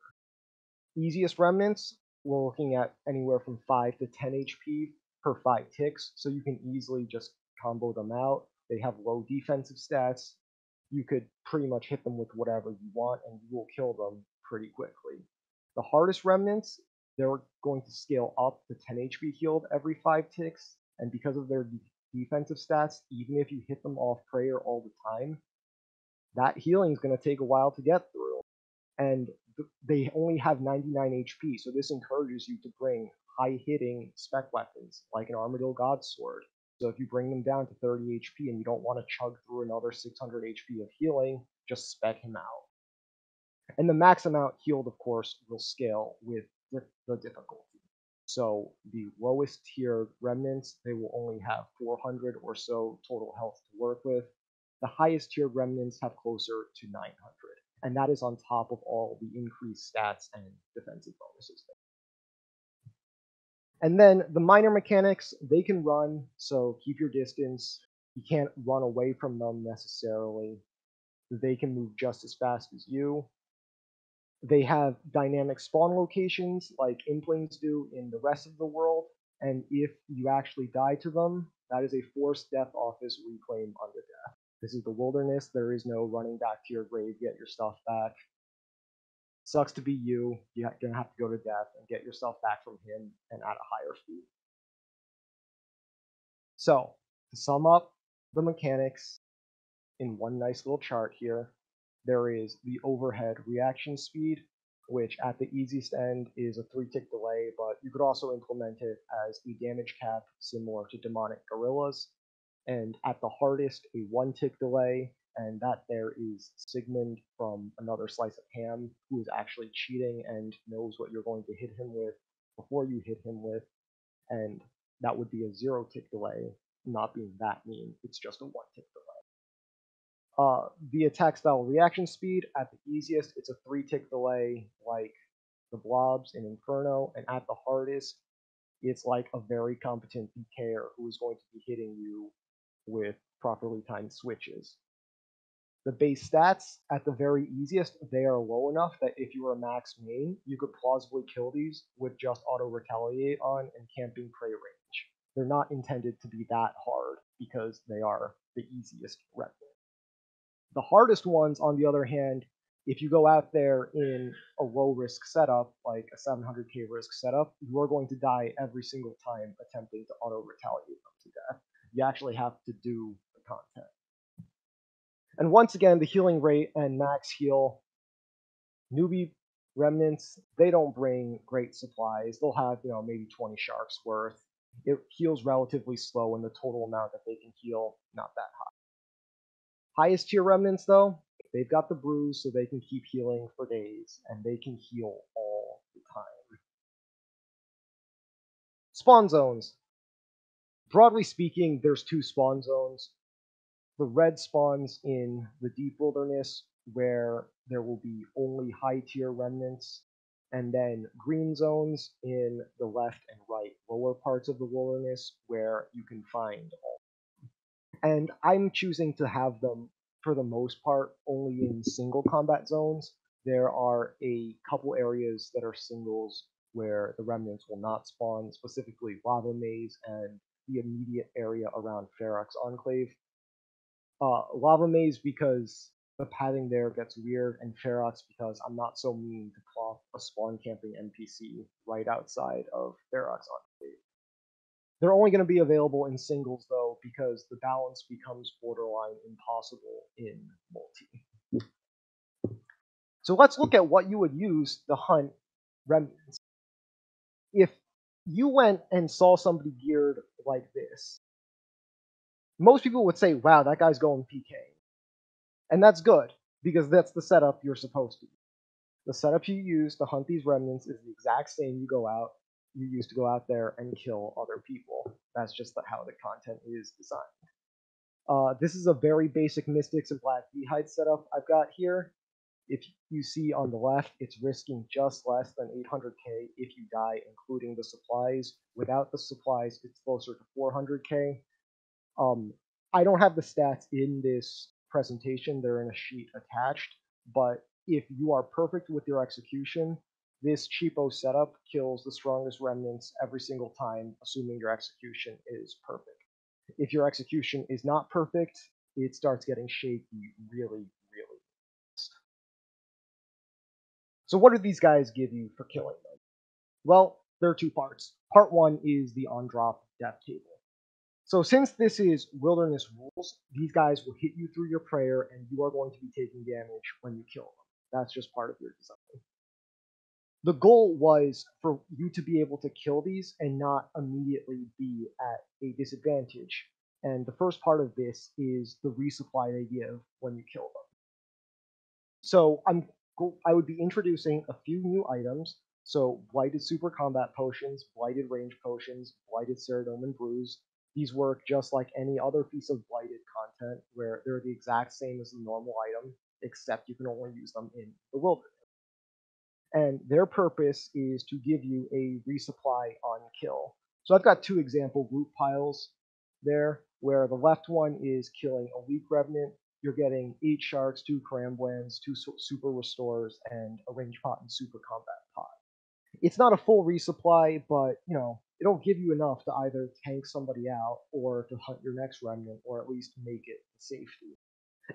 Easiest remnants, we're looking at anywhere from 5 to 10 HP per 5 ticks, so you can easily just combo them out. They have low defensive stats. You could pretty much hit them with whatever you want, and you will kill them pretty quickly. The hardest remnants, they're going to scale up to 10 HP healed every 5 ticks, and because of their defensive stats, even if you hit them off prayer all the time, that healing is going to take a while to get through. And they only have 99 HP, so this encourages you to bring high-hitting spec weapons, like an Armadillo God Sword. So if you bring them down to 30 HP and you don't want to chug through another 600 HP of healing, just spec him out. And the max amount healed, of course, will scale with the difficulty. So the lowest tier remnants, they will only have 400 or so total health to work with. The highest tier remnants have closer to 900. And that is on top of all the increased stats and defensive bonuses there. And then the minor mechanics, they can run, so keep your distance. You can't run away from them necessarily. They can move just as fast as you. They have dynamic spawn locations like Implings do in the rest of the world, and if you actually die to them, that is a forced death office reclaim unto death. This is the wilderness, there is no running back to your grave, get your stuff back. Sucks to be you, you're gonna have to go to death and get your stuff back from him and at a higher speed. So, to sum up the mechanics in one nice little chart here, there is the overhead reaction speed, which at the easiest end is a 3-tick delay, but you could also implement it as a damage cap similar to demonic gorillas. And at the hardest, a 1-tick delay, and that there is Sigmund from Another Slice of Ham, who is actually cheating and knows what you're going to hit him with before you hit him with, and that would be a 0-tick delay, not being that mean, it's just a 1-tick delay. The attack style reaction speed, at the easiest, it's a 3-tick delay like the blobs in Inferno, and at the hardest, it's like a very competent PKer who is going to be hitting you with properly timed switches. The base stats, at the very easiest, they are low enough that if you were a max main, you could plausibly kill these with just auto retaliate on and camping prey range. They're not intended to be that hard because they are the easiest remnant. The hardest ones, on the other hand, if you go out there in a low risk setup, like a 700k risk setup, you are going to die every single time attempting to auto retaliate them to death. You actually have to do the content. And once again, the healing rate and max heal, newbie remnants, they don't bring great supplies. They'll have, maybe 20 sharks worth. It heals relatively slow, and the total amount that they can heal, not that high. Highest tier remnants, though, they've got the bruise, so they can keep healing for days, and they can heal all the time. Spawn zones. Broadly speaking, there's 2 spawn zones. The red spawns in the deep wilderness, where there will be only high tier remnants, and then green zones in the left and right lower parts of the wilderness, where you can find all. And I'm choosing to have them, for the most part, only in single combat zones. There are a couple areas that are singles where the remnants will not spawn, specifically Lava Maze and the immediate area around Ferox Enclave. Lava Maze because the padding there gets weird, and Ferox because I'm not so mean to plop a spawn camping NPC right outside of Ferox Enclave. They're only going to be available in singles, though, because the balance becomes borderline impossible in multi. So let's look at what you would use to hunt remnants. If you went and saw somebody geared like this, most people would say, wow, that guy's going PK. And that's good, because that's the setup you're supposed to use. The setup you use to hunt these remnants is the exact same you use to go out there and kill other people. That's just how the content is designed. This is a very basic Mystics and Black Beehide setup I've got here. If you see on the left, it's risking just less than 800k if you die, including the supplies. Without the supplies, it's closer to 400k. I don't have the stats in this presentation. They're in a sheet attached, but if you are perfect with your execution, this cheapo setup kills the strongest remnants every single time, assuming your execution is perfect. If your execution is not perfect, it starts getting shaky really, really fast. So what do these guys give you for killing them? Well, there are 2 parts. Part 1 is the on-drop death table. So since this is wilderness rules, these guys will hit you through your prayer, and you are going to be taking damage when you kill them. That's just part of your design. The goal was for you to be able to kill these and not immediately be at a disadvantage. And the first part of this is the resupply they give when you kill them. So I would be introducing a few new items. So Blighted Super Combat Potions, Blighted Range Potions, Blighted Ceradoman Brews. These work just like any other piece of Blighted content, where they're the exact same as the normal item, except you can only use them in the wilderness. And their purpose is to give you a resupply on kill. So I've got 2 example loot piles there, where the left one is killing a weak revenant. You're getting 8 sharks, 2 crambwans, 2 super restores, and a range pot and super combat pot. It's not a full resupply, but it'll give you enough to either tank somebody out or to hunt your next remnant, or at least make it to safety.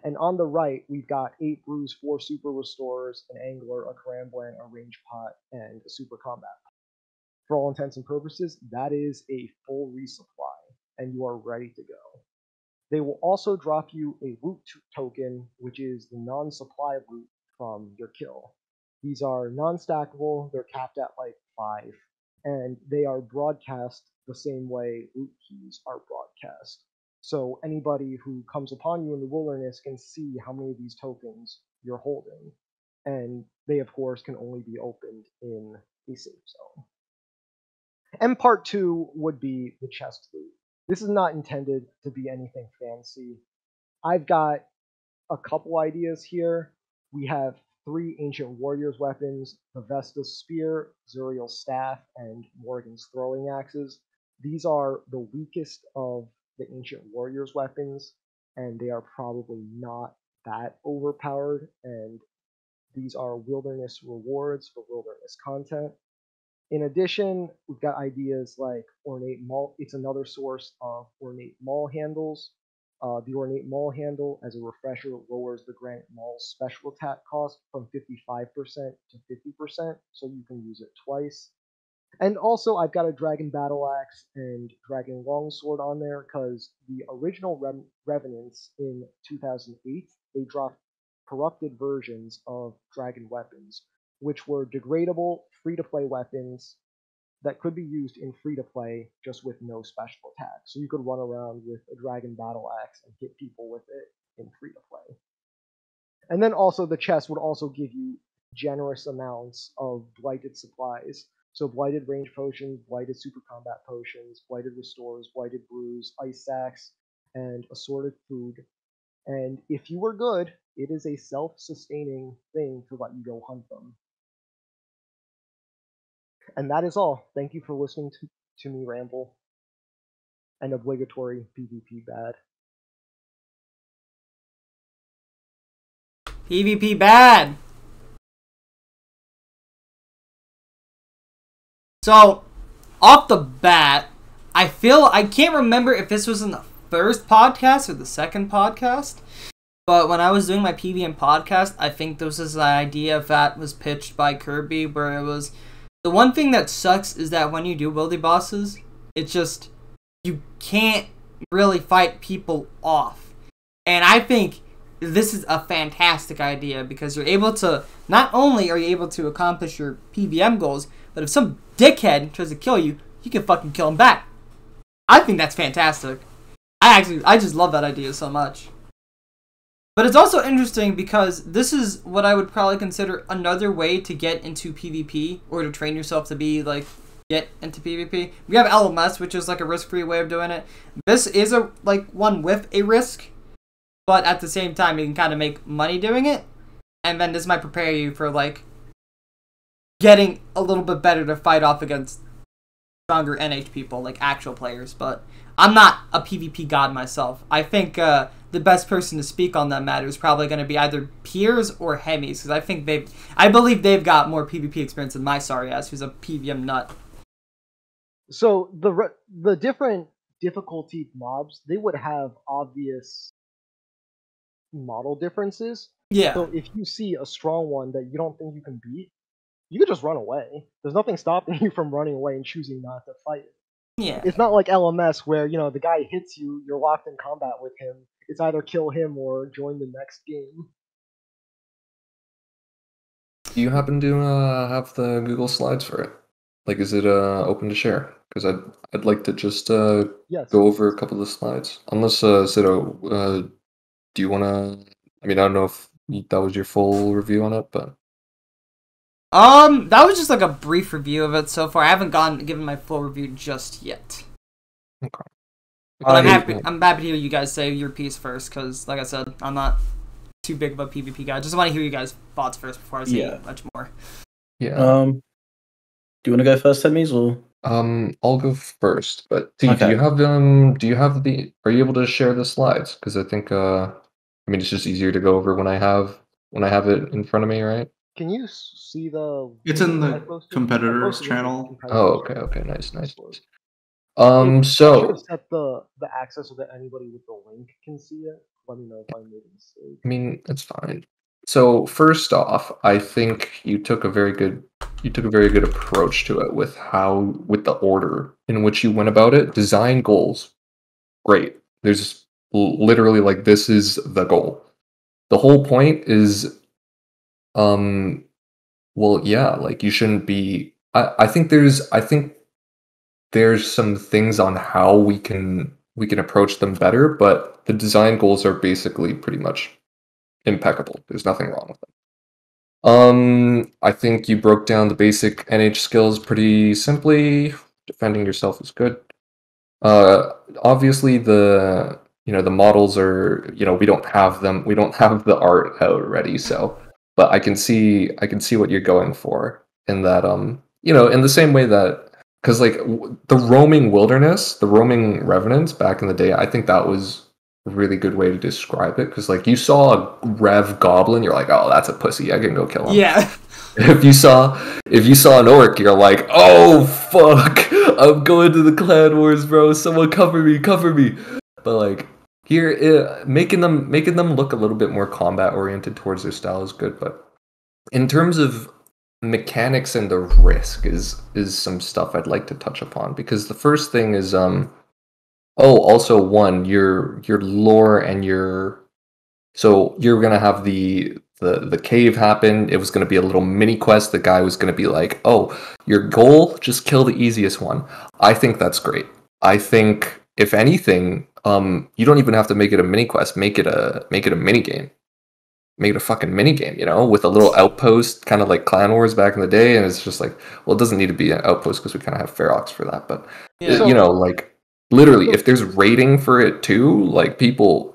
And on the right, we've got 8 brews, 4 super restores, an angler, a crambwan, a range pot, and a super combat pot. For all intents and purposes, that is a full resupply, and you are ready to go. They will also drop you a loot token, which is the non-supply loot from your kill. These are non-stackable, they're capped at like 5, and they are broadcast the same way loot keys are broadcast. So anybody who comes upon you in the wilderness can see how many of these tokens you're holding. And they, of course, can only be opened in a safe zone. And part 2 would be the chest loot. This is not intended to be anything fancy. I've got a couple ideas here. We have 3 Ancient Warriors weapons, the Vesta's Spear, Zuriel's Staff, and Morgan's Throwing Axes. These are the weakest of the Ancient Warriors weapons, and they are probably not that overpowered, and these are wilderness rewards for wilderness content. In addition, we've got ideas like ornate maul. It's another source of ornate maul handles. The ornate maul handle, as a refresher, lowers the granite maul's special attack cost from 55% to 50%, so you can use it twice. And also, I've got a Dragon Battle Axe and Dragon Longsword on there because the original Revenants in 2008, they dropped corrupted versions of Dragon weapons, which were degradable, free-to-play weapons that could be used in free-to-play just with no special attack. So you could run around with a Dragon Battle Axe and hit people with it in free-to-play. And then also the chest would also give you generous amounts of blighted supplies. So blighted range potions, blighted super combat potions, blighted restores, blighted brews, ice sacks, and assorted food. And if you were good, it is a self-sustaining thing to let you go hunt them. And that is all. Thank you for listening to me ramble. And obligatory PvP bad. PvP bad! So, off the bat, I can't remember if this was in the first podcast or the second podcast, but when I was doing my PvM podcast, I think this was an idea that was pitched by Kirby, where it was, the one thing that sucks is that when you do wildy bosses, it's just, you can't really fight people off. And I think this is a fantastic idea, because you're able to, not only are you able to accomplish your PvM goals, but if some dickhead tries to kill you, you can fucking kill him back. I think that's fantastic. I just love that idea so much. But it's also interesting because this is what I would probably consider another way to get into PvP, or to train yourself to be, like, get into PvP. We have LMS, which is like a risk-free way of doing it. This is one with a risk, but at the same time, you can kind of make money doing it. And then this might prepare you for, like, getting a little bit better to fight off against stronger NH people, like actual players. But I'm not a PvP god myself. I think the best person to speak on that matter is probably going to be either Piers or Hemmiez, because I believe they've got more PvP experience than my sorry ass, who's a PvM nut. So the different difficulty mobs, they would have obvious model differences. Yeah. So if you see a strong one that you don't think you can beat, you could just run away. There's nothing stopping you from running away and choosing not to fight it. Yeah. It's not like LMS where, the guy hits you, you're locked in combat with him. It's either kill him or join the next game. Do you happen to have the Google Slides for it? Like, is it open to share? Because I'd like to just Yes. go over a couple of the slides. Unless, Sido, do you want to... I mean, I don't know if that was your full review on it, but... That was just like a brief review of it so far. I haven't given my full review just yet. Okay. But I'm happy to hear you guys say your piece first, because, like I said, I'm not too big of a PvP guy. I just want to hear you guys' thoughts first before I say much more. Yeah. Do you want to go first, Hemmiez, or? I'll go first. But Okay. do you have the? Are you able to share the slides? Because I think it's just easier to go over when I have it in front of me, right? Can you see the... It's in the competitors channel. Oh, okay, nice. I So should have set the access so that anybody with the link can see it. Let me know if I made a mistake. I mean, it's fine. So first off, I think you took a very good approach to it with the order in which you went about it. Design goals, great. There's literally like, this is the goal. The whole point is, well, yeah, like you shouldn't be. I think there's some things on how we can approach them better, but the design goals are basically pretty much impeccable. There's nothing wrong with them. I think you broke down the basic NH skills pretty simply. Defending yourself is good. Obviously the models are, we don't have them. We don't have the art out ready, so, but I can see what you're going for in that, in the same way that, because like the roaming wilderness, the roaming revenants back in the day, I think that was really good way to describe it, because like you saw a Rev Goblin, you're like, oh, that's a pussy, I can go kill him. Yeah. If you saw an orc, you're like, oh fuck, I'm going to the clan wars, bro. Someone cover me. But like here, making them look a little bit more combat oriented towards their style is good. But in terms of mechanics and the risk is some stuff I'd like to touch upon, because the first thing is also one, your lore and so you're gonna have the cave happen. It was going to be a little mini quest. The guy was going to be like, oh, your goal, just kill the easiest one. I think that's great. I think, if anything, you don't even have to make it a mini quest. Make it a mini game. Make it a fucking mini game, with a little outpost, kind of like Clan Wars back in the day. And it's just like, well, it doesn't need to be an outpost because we kind of have Ferox for that. But, like, literally, if there's raiding for it too, like, people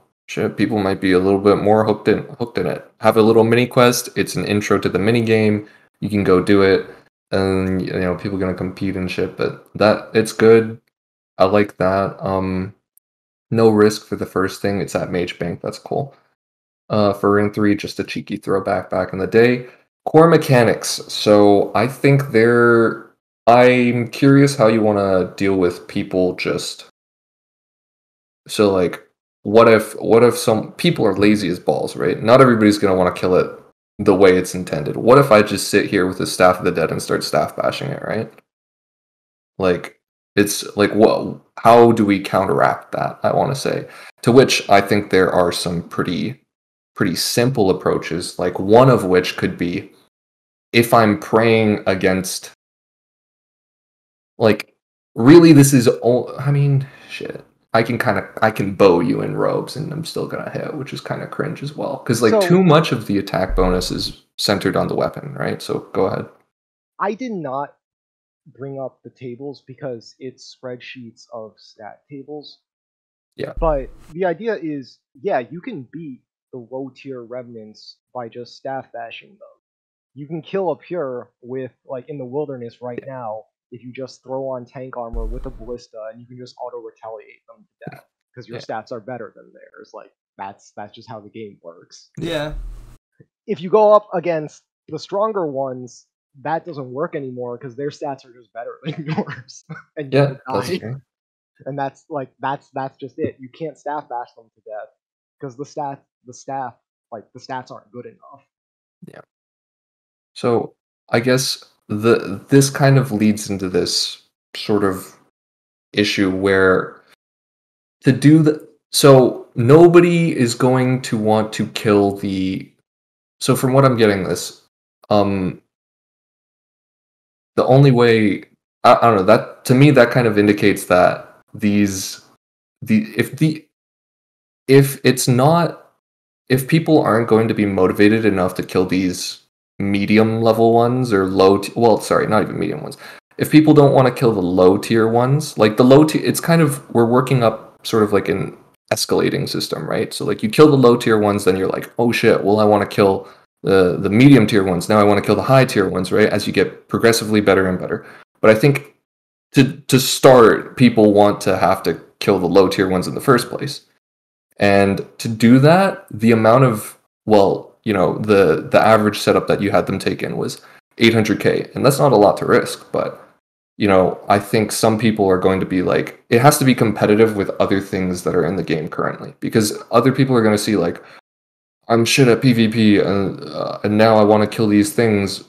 might be a little bit more hooked in it. Have a little mini quest. It's an intro to the mini game. You can go do it, and people are gonna compete and shit. But it's good. I like that. No risk for the first thing. It's at Mage Bank. That's cool. Forinthry, just a cheeky throwback back in the day. Core mechanics. So I think I'm curious how you want to deal with people just. So like. What if some people are lazy as balls, right? Not everybody's going to want to kill it the way it's intended. What if I just sit here with the Staff of the Dead and start staff bashing it, right? Like, it's like, how do we counteract that, I want to say? To which I think there are some pretty simple approaches, like one of which could be, if I'm praying against, like, really this is all, I mean, shit. I can bow you in robes and I'm still gonna hit, which is kind of cringe as well. Because like too much of the attack bonus is centered on the weapon, right? So go ahead. I did not bring up the tables because it's spreadsheets of stat tables. Yeah. But the idea is, you can beat the low tier remnants by just staff bashing them. You can kill a pure with, like in the wilderness right now, if you just throw on tank armor with a ballista and you can just auto retaliate them to death because your stats are better than theirs. Like that's just how the game works. Yeah. If you go up against the stronger ones, that doesn't work anymore because their stats are just better than yours, and you die. And that's just it. You can't staff bash them to death because the stats aren't good enough. Yeah. So I guess this kind of leads into this sort of issue where to do so nobody is going to want to kill so from what I'm getting this, the only way, I don't know, that to me that kind of indicates that if people aren't going to be motivated enough to kill these medium level ones or not even medium ones. If people don't want to kill the low tier ones, like the low tier, it's kind of, we're working up sort of like an escalating system, right? So like you kill the low tier ones, then you're like, oh shit, well I want to kill the medium tier ones. Now I want to kill the high tier ones, right? As you get progressively better and better. But I think to start, people want to have to kill the low tier ones in the first place. And to do that, the amount of, the average setup that you had them take in was 800k, and that's not a lot to risk, but I think some people are going to be like, it has to be competitive with other things that are in the game currently, because other people are going to see like, I'm shit at PvP and now I want to kill these things.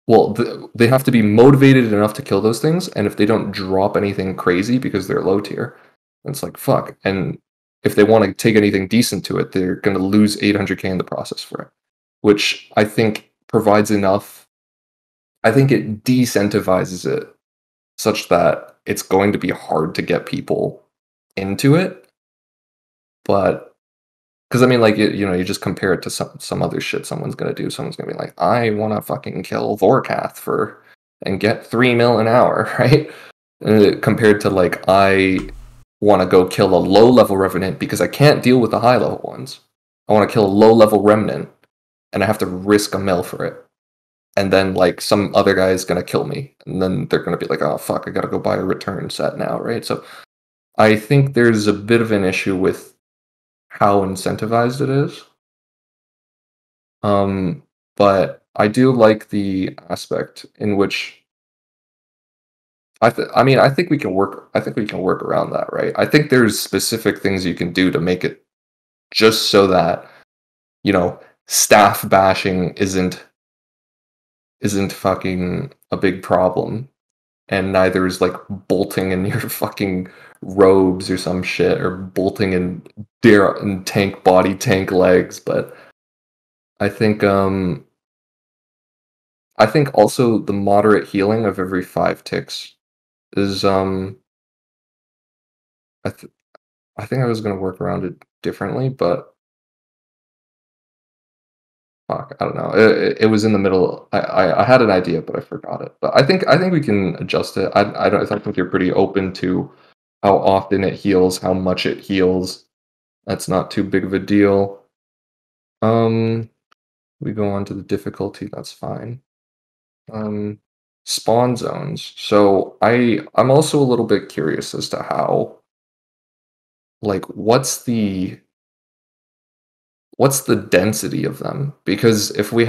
Well, they have to be motivated enough to kill those things, and if they don't drop anything crazy because they're low tier, it's like fuck. And if they want to take anything decent to it, they're going to lose 800k in the process for it, which I think provides enough. I think it decentivizes it such that it's going to be hard to get people into it. But, because I mean, like, you just compare it to some other shit someone's going to do. Someone's going to be like, I want to fucking kill Vorkath and get 3 mil an hour, right? Compared to, like, I want to go kill a low-level Revenant because I can't deal with the high-level ones. I want to kill a low-level Remnant, and I have to risk a mil for it. And then, like, some other guy is going to kill me. And then they're going to be like, oh, fuck, I got to go buy a return set now, right? So I think there's a bit of an issue with how incentivized it is. But I do like the aspect in which I think we can work around that, right? I think there's specific things you can do to make it just so that, you know, staff bashing isn't fucking a big problem, and neither is like bolting in your fucking robes or some shit, or bolting in tank body, tank legs. But I think also the moderate healing of every 5 ticks is I think I was gonna work around it differently, but fuck, I don't know. It was in the middle. I had an idea, but I forgot it. But I think we can adjust it. I think you're pretty open to how often it heals, how much it heals. That's not too big of a deal. We go on to the difficulty. That's fine. Spawn zones. So I'm also a little bit curious as to how, like, what's the density of them? Because if we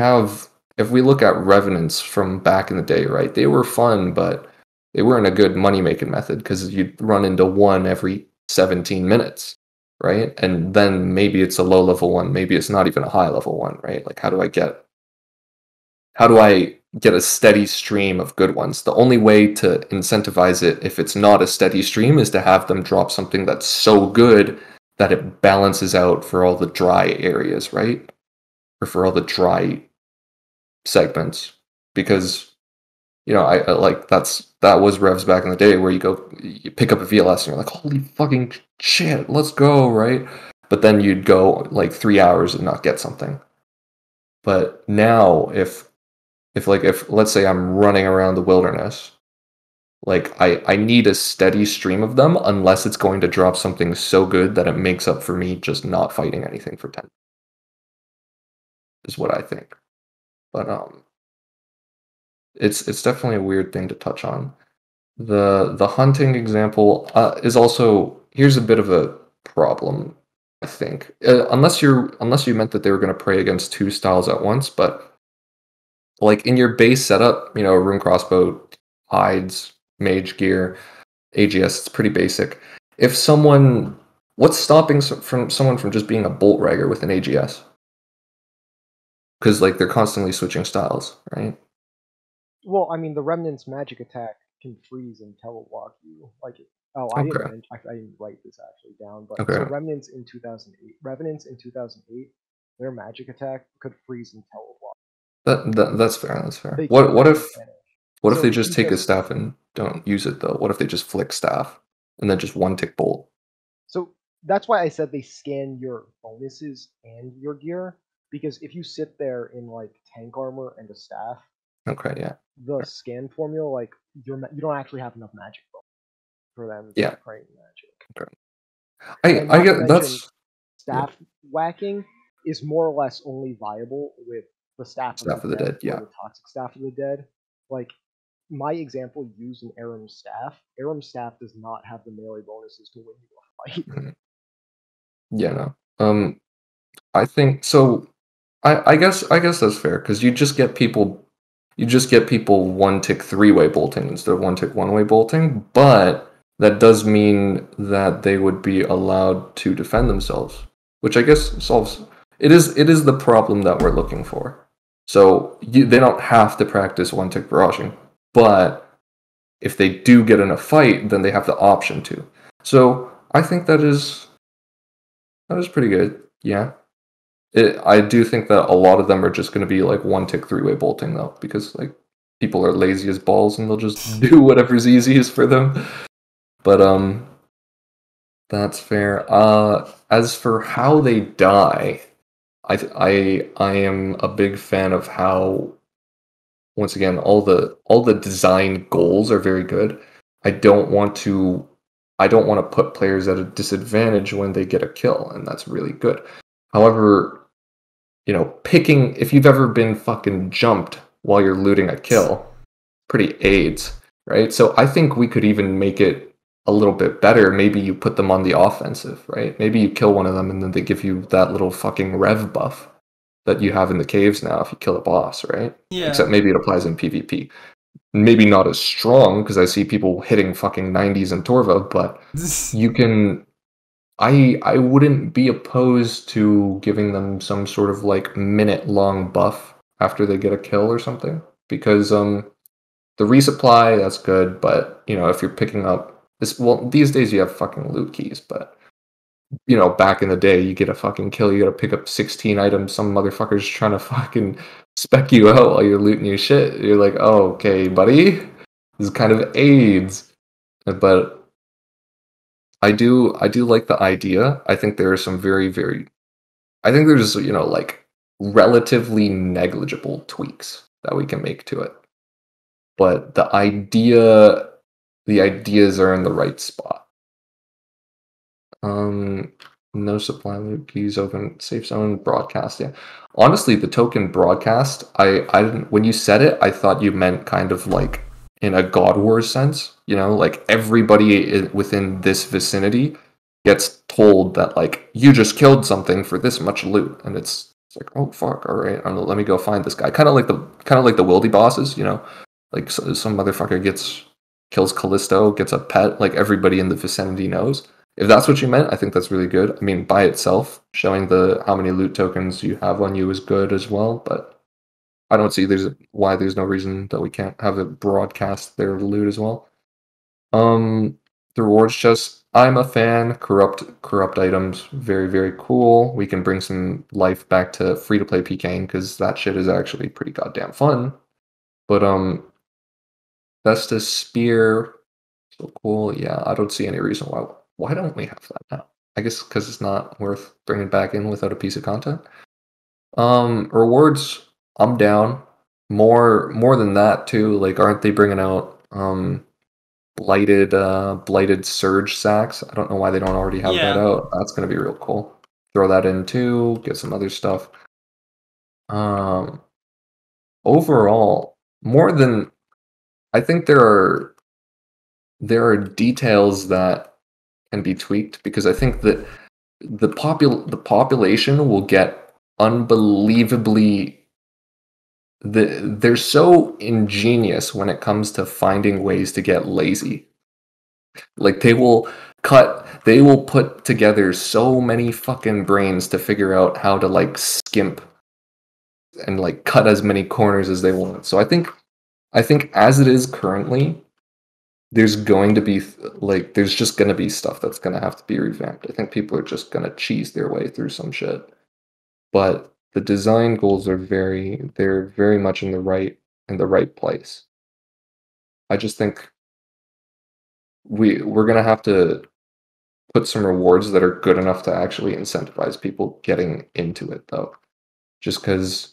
look at Revenants from back in the day, right, they were fun, but they weren't a good money-making method because you'd run into one every 17 minutes, right? And then maybe it's a low-level one, maybe it's not even a high-level one, right? Like, how do I get a steady stream of good ones? The only way to incentivize it, if it's not a steady stream, is to have them drop something that's so good that it balances out for all the dry areas, right? Or for all the dry segments. Because, you know, I like that was Revs back in the day, where you pick up a VLS and you're like, holy fucking shit, let's go, right? But then you'd go like 3 hours and not get something. But now if let's say I'm running around the wilderness, like I need a steady stream of them, unless it's going to drop something so good that it makes up for me just not fighting anything for 10. Is what I think. But it's definitely a weird thing to touch on. The hunting example is also, here's a bit of a problem, I think. Unless you meant that they were going to prey against 2 styles at once, but like in your base setup, you know, rune crossbow, hides, mage gear, AGS, it's pretty basic. What's stopping someone from just being a bolt ragger with an AGS? Because like they're constantly switching styles, right? Well, I mean, the Remnants magic attack can freeze and telewalk you. Like, I didn't write this actually down, but so Revenants in 2008, their magic attack could freeze and telewalk. That's fair. That's fair. What if they just take a staff and don't use it though? What if they just flick staff and then just 1-tick bolt? So that's why I said they scan your bonuses and your gear, because if you sit there in like tank armor and a staff, the scan formula, like you don't actually have enough magic for them to create magic. Okay. I get that's staff whacking is more or less only viable with the staff of the dead, or the toxic staff of the dead. Like my example used in Aram's staff. Aram's staff does not have the melee bonuses to win you a fight. Mm-hmm. Yeah, no. I think so. I guess that's fair, because you just get people 1-tick 3-way bolting instead of 1-tick 1-way bolting, but that does mean that they would be allowed to defend themselves, which I guess solves it is the problem that we're looking for. So they don't have to practice 1-tick barraging, but if they do get in a fight, then they have the option to. So I think that is pretty good. Yeah. I do think that a lot of them are just going to be like 1-tick 3-way bolting though, because like people are lazy as balls and they'll just do whatever's easiest for them. But that's fair. As for how they die, I am a big fan of how, once again, all the design goals are very good. I don't want to put players at a disadvantage when they get a kill, and that's really good. However, you know, if you've ever been fucking jumped while you're looting a kill, pretty AIDS, right? So I think we could even make it a little bit better, maybe you put them on the offensive, right? Maybe you kill one of them and then they give you that little fucking rev buff that you have in the caves now if you kill a boss, right? Yeah. Except maybe it applies in PvP. Maybe not as strong, because I see people hitting fucking 90s in Torva, but you can... I wouldn't be opposed to giving them some sort of like minute-long buff after they get a kill or something, because the resupply, that's good, but you know, if you're picking up this, well, these days you have fucking loot keys, but you know, back in the day, you get a fucking kill, you gotta pick up 16 items, some motherfucker's trying to fucking spec you out while you're looting your shit. You're like, oh, okay, buddy, this is kind of AIDS. But I do like the idea. I think there are some I think there's, you know, like relatively negligible tweaks that we can make to it. But the ideas are in the right spot. No supply loot keys, open safe zone, broadcast. Yeah, honestly, the token broadcast, I didn't, when you said it, I thought you meant kind of like in a God Wars sense, you know, like everybody within this vicinity gets told that like you just killed something for this much loot, and it's like, oh fuck, all right, let me go find this guy. Kind of like the wildy bosses, you know, like some motherfucker kills Callisto, gets a pet, like everybody in the vicinity knows. If that's what you meant, I think that's really good. I mean, by itself, showing how many loot tokens you have on you is good as well, but I don't see why there's no reason that we can't have it broadcast their loot as well. The rewards chest, I'm a fan. Corrupt items, very, very cool. We can bring some life back to free-to-play PKing, because that shit is actually pretty goddamn fun. But, Vestas Spear, so cool. Yeah, I don't see any reason why don't we have that now? I guess because it's not worth bringing back in without a piece of content. Rewards, I'm down. More than that too. Like, aren't they bringing out blighted surge sacks? I don't know why they don't already have that out. That's gonna be real cool. Throw that in too. Get some other stuff. Overall, I think there are details that can be tweaked, because I think that the population will get unbelievably... They're so ingenious when it comes to finding ways to get lazy. Like, they will put together so many fucking brains to figure out how to like skimp and like cut as many corners as they want. So I think as it is currently, there's just going to be stuff that's going to have to be revamped. I think people are just going to cheese their way through some shit. But the design goals are very much in the right place. I just think we're going to have to put some rewards that are good enough to actually incentivize people getting into it, though. Just because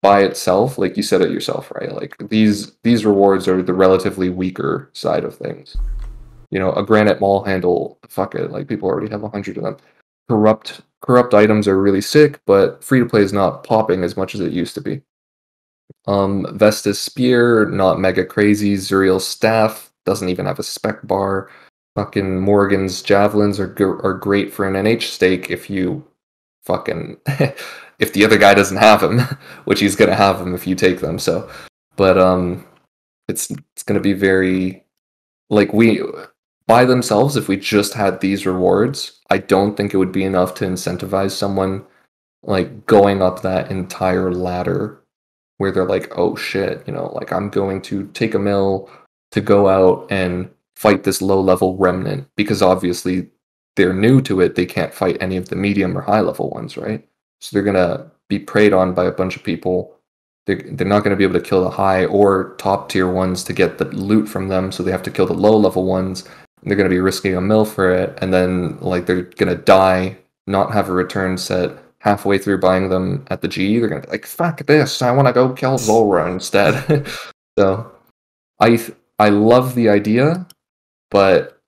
by itself, like you said it yourself, right? Like these rewards are the relatively weaker side of things. You know, a granite maul handle, fuck it, like people already have 100 of them. Corrupt items are really sick, but free to play is not popping as much as it used to be. Vestas Spear, not mega crazy. Zuriel's Staff doesn't even have a spec bar. Fucking Morgan's Javelins are great for an NH stake if you fucking if the other guy doesn't have them, which he's gonna have them if you take them. So, but it's gonna be very like by themselves. If we just had these rewards, I don't think it would be enough to incentivize someone like going up that entire ladder where they're like, oh shit, you know, like I'm going to take a mill to go out and fight this low level remnant, because obviously they're new to it. They can't fight any of the medium or high level ones, right? So they're gonna be preyed on by a bunch of people. They're not gonna be able to kill the high or top tier ones to get the loot from them, so they have to kill the low level ones. And they're gonna be risking a mill for it, and then like they're gonna die, not have a return set halfway through buying them at the G. They're gonna be like, fuck this, I wanna go kill Zulrah instead. So I love the idea, but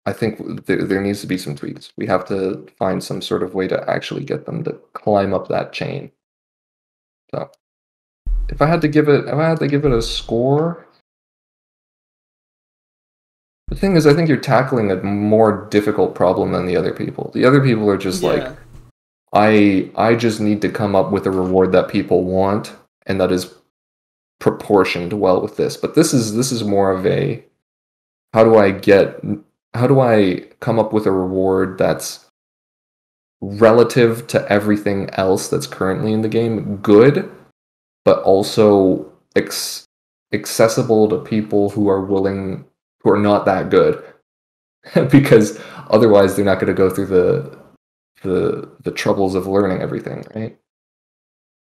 I think there needs to be some tweaks. We have to find some sort of way to actually get them to climb up that chain. So, if I had to give it a score, The thing is, I think you're tackling a more difficult problem than the other people. The other people are just like, I just need to come up with a reward that people want, and that is proportioned well with this. But this is more of a, how do I come up with a reward that's relative to everything else that's currently in the game good, but also accessible to people who are not that good, because otherwise they're not going to go through the troubles of learning everything, right?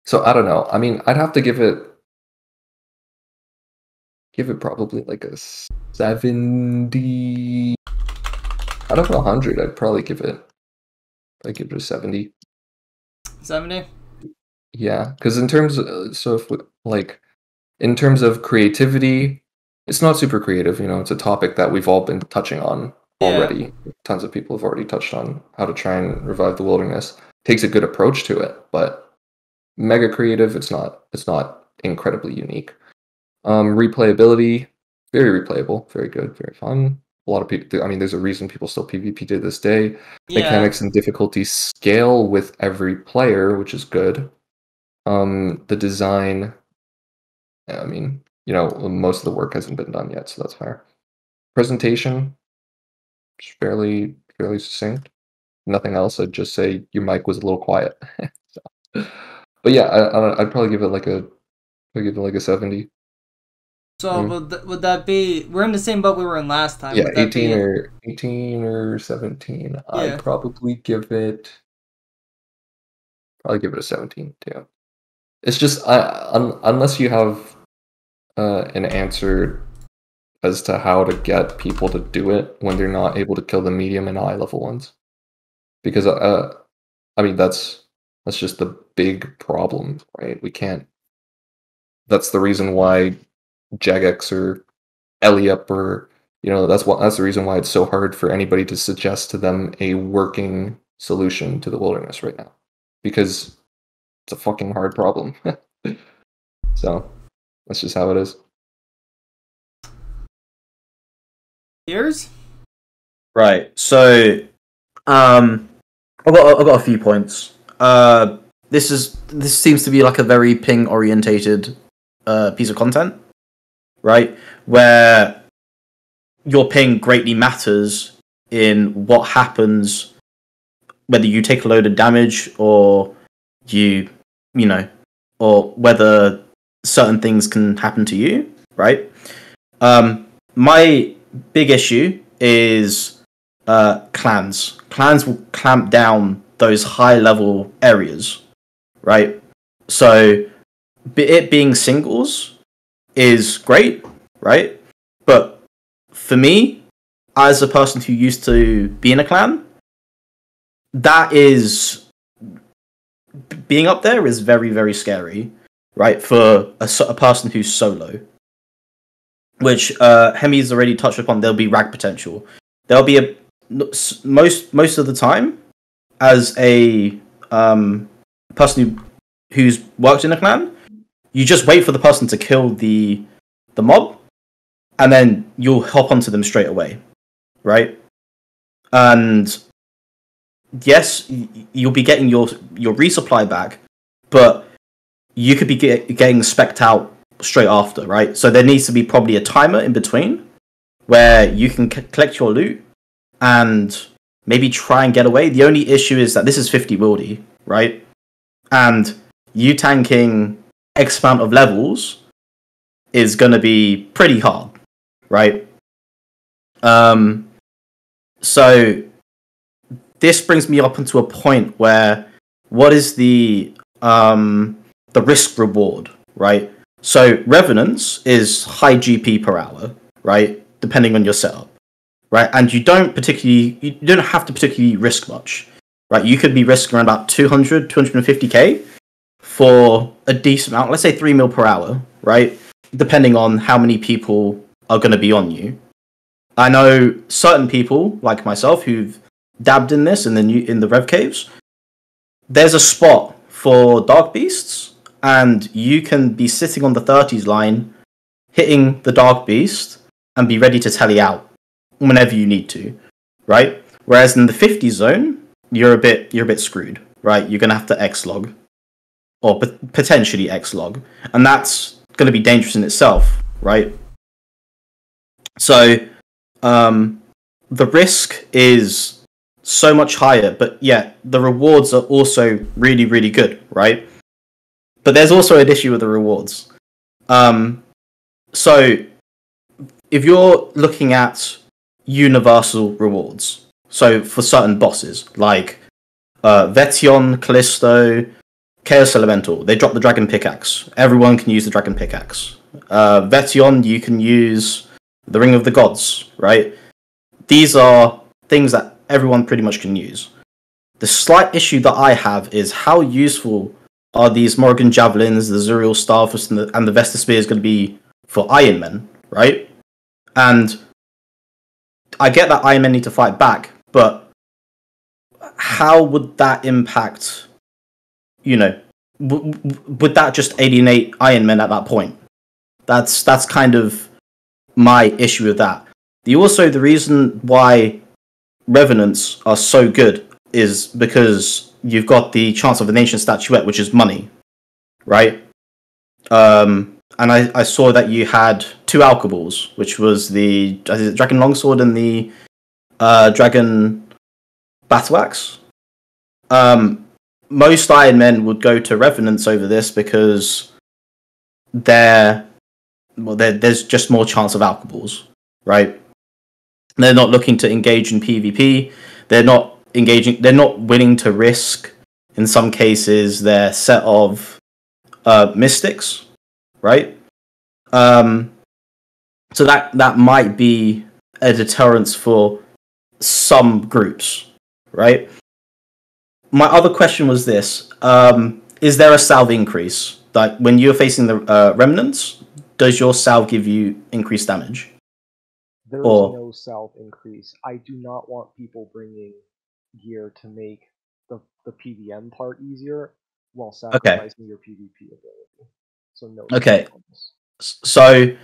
So I don't know. I mean, I'd have to give it probably like a 70 out of 100. I'd probably give it a 70. 70? Yeah, because in terms of, in terms of creativity, it's not super creative. It's a topic that we've all been touching on already. Yeah. Tons of people have already touched on how to try and revive the wilderness. Takes a good approach to it, but mega creative. It's not incredibly unique. Replayability, very replayable, very good, very fun. A lot of people, I mean, there's a reason people still PvP to this day. Yeah. Mechanics and difficulty scale with every player, which is good. The design, I mean, most of the work hasn't been done yet, so that's fair. Presentation, fairly succinct. Nothing else. I'd just say your mic was a little quiet. But yeah, I'd probably give it like a 70. So would that be? We're in the same boat we were in last time. Yeah, 18 or 17. Yeah. I'd probably give it a 17 too. It's just unless you have an answer as to how to get people to do it when they're not able to kill the medium and high level ones, because I mean that's just the big problem, right? We can't. That's the reason why Jagex or Eliup or that's the reason why it's so hard for anybody to suggest to them a working solution to the wilderness right now, because it's a fucking hard problem. So that's just how it is. Yours? Right. So I've got a few points. This seems to be like a very ping orientated piece of content, right? Where your ping greatly matters in what happens, whether you take a load of damage or or whether certain things can happen to you, right? My big issue is clans. Clans will clamp down those high level areas, right? So it being singles is great, right? But for me, as a person who used to be in a clan, that is being up there is very, very scary, right? For a person who's solo, which Hemmiez already touched upon. There'll be rag potential. There'll be most of the time, as a person who's worked in a clan, you just wait for the person to kill the mob, and then you'll hop onto them straight away, right? And yes, you'll be getting your resupply back, but you could be getting specced out straight after, right? So there needs to be probably a timer in between where you can collect your loot and maybe try and get away. The only issue is that this is 50 wildy, right? And you tanking X amount of levels is going to be pretty hard, right? So this brings me up into a point where what is the risk reward, right? So Remnants is high GP per hour, right? Depending on your setup, right? And you don't have to particularly risk much, right? You could be risking around about 200, 250k for a decent amount, let's say 3 mil per hour, right? Depending on how many people are going to be on you. I know certain people, like myself, who've dabbed in this in the Rev Caves. There's a spot for Dark Beasts, and you can be sitting on the 30s line, hitting the Dark Beast, and be ready to tally out whenever you need to, right? Whereas in the 50 zone, you're a bit screwed, right? You're gonna have to X-log, or potentially X-log, and that's gonna be dangerous in itself, right? So, the risk is so much higher, but yet the rewards are also really, really good, right? But there's also an issue with the rewards. So if you're looking at universal rewards, so for certain bosses like Vetion, Callisto, Chaos Elemental, they drop the Dragon Pickaxe. Everyone can use the Dragon Pickaxe. Vetion, you can use the Ring of the Gods, right? These are things that everyone pretty much can use. The slight issue that I have is how useful are these Morrigan Javelins, the Zuriel Starfish, and the Vesta Spears going to be for Iron Men, right? And I get that Iron Men need to fight back, but how would that impact, you know, would that just alienate Iron Men at that point? That's kind of my issue with that. The reason why Revenants are so good is because you've got the chance of an ancient statuette, which is money, right? And I saw that you had 2 Alkaballs, which was the Dragon Longsword and the Dragon Battle Axe. Most Iron Men would go to Revenants over this because there's just more chance of Alkaballs, right? They're not looking to engage in PvP. They're not willing to risk, in some cases, their set of mystics, right? So that might be a deterrence for some groups, right? My other question was this: is there a salve increase? Like when you're facing the Remnants, does your salve give you increased damage? There is no salve increase. I do not want people bringing gear to make the PvM part easier while sacrificing your PvP ability. So no. Okay. So,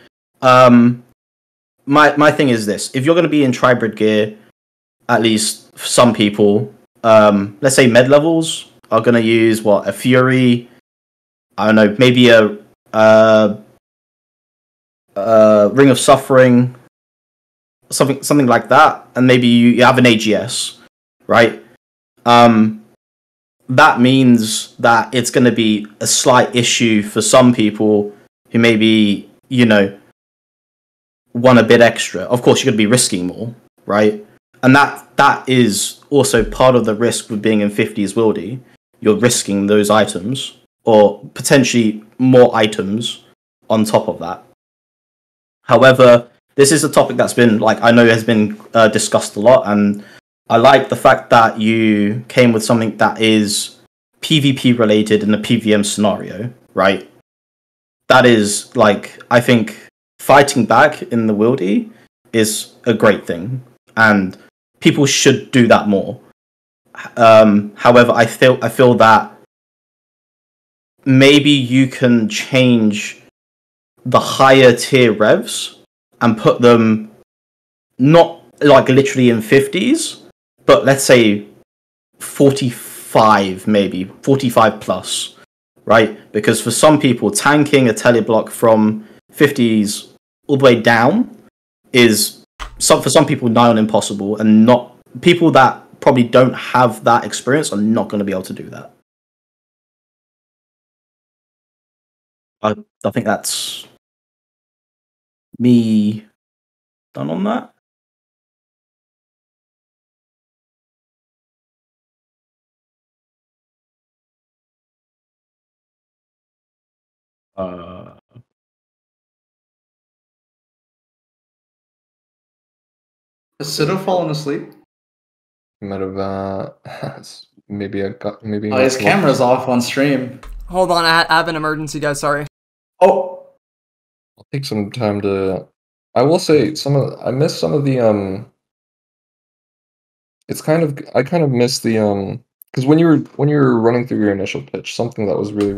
my thing is this: if you're going to be in tribrid gear, at least some people, let's say med levels are going to use a Fury. I don't know, maybe a Ring of Suffering. Something like that, and maybe you have an AGS, right? That means that it's going to be a slight issue for some people who maybe, want a bit extra. Of course, you're going to be risking more, right? And that is also part of the risk with being in 50s Wildy. You're risking those items, or potentially more items on top of that. However, this is a topic that's been, I know has been discussed a lot, and I like the fact that you came with something that is PvP related in a PvM scenario, right? That is, I think fighting back in the Wildy is a great thing, and people should do that more. However, I feel that maybe you can change the higher tier revs and put them not literally in 50s, but let's say 45, maybe 45 plus, right? Because for some people, tanking a teleblock from 50s all the way down is for some people nigh on impossible, and not people that probably don't have that experience are not going to be able to do that. I think that's me done on that. Has Sido fallen asleep? Might have maybe his camera's off on stream. Hold on, I have an emergency, guys. Sorry. Oh, I'll take some time to. I will say I missed some of the It's kind of I kind of missed the because when you were running through your initial pitch, something that was really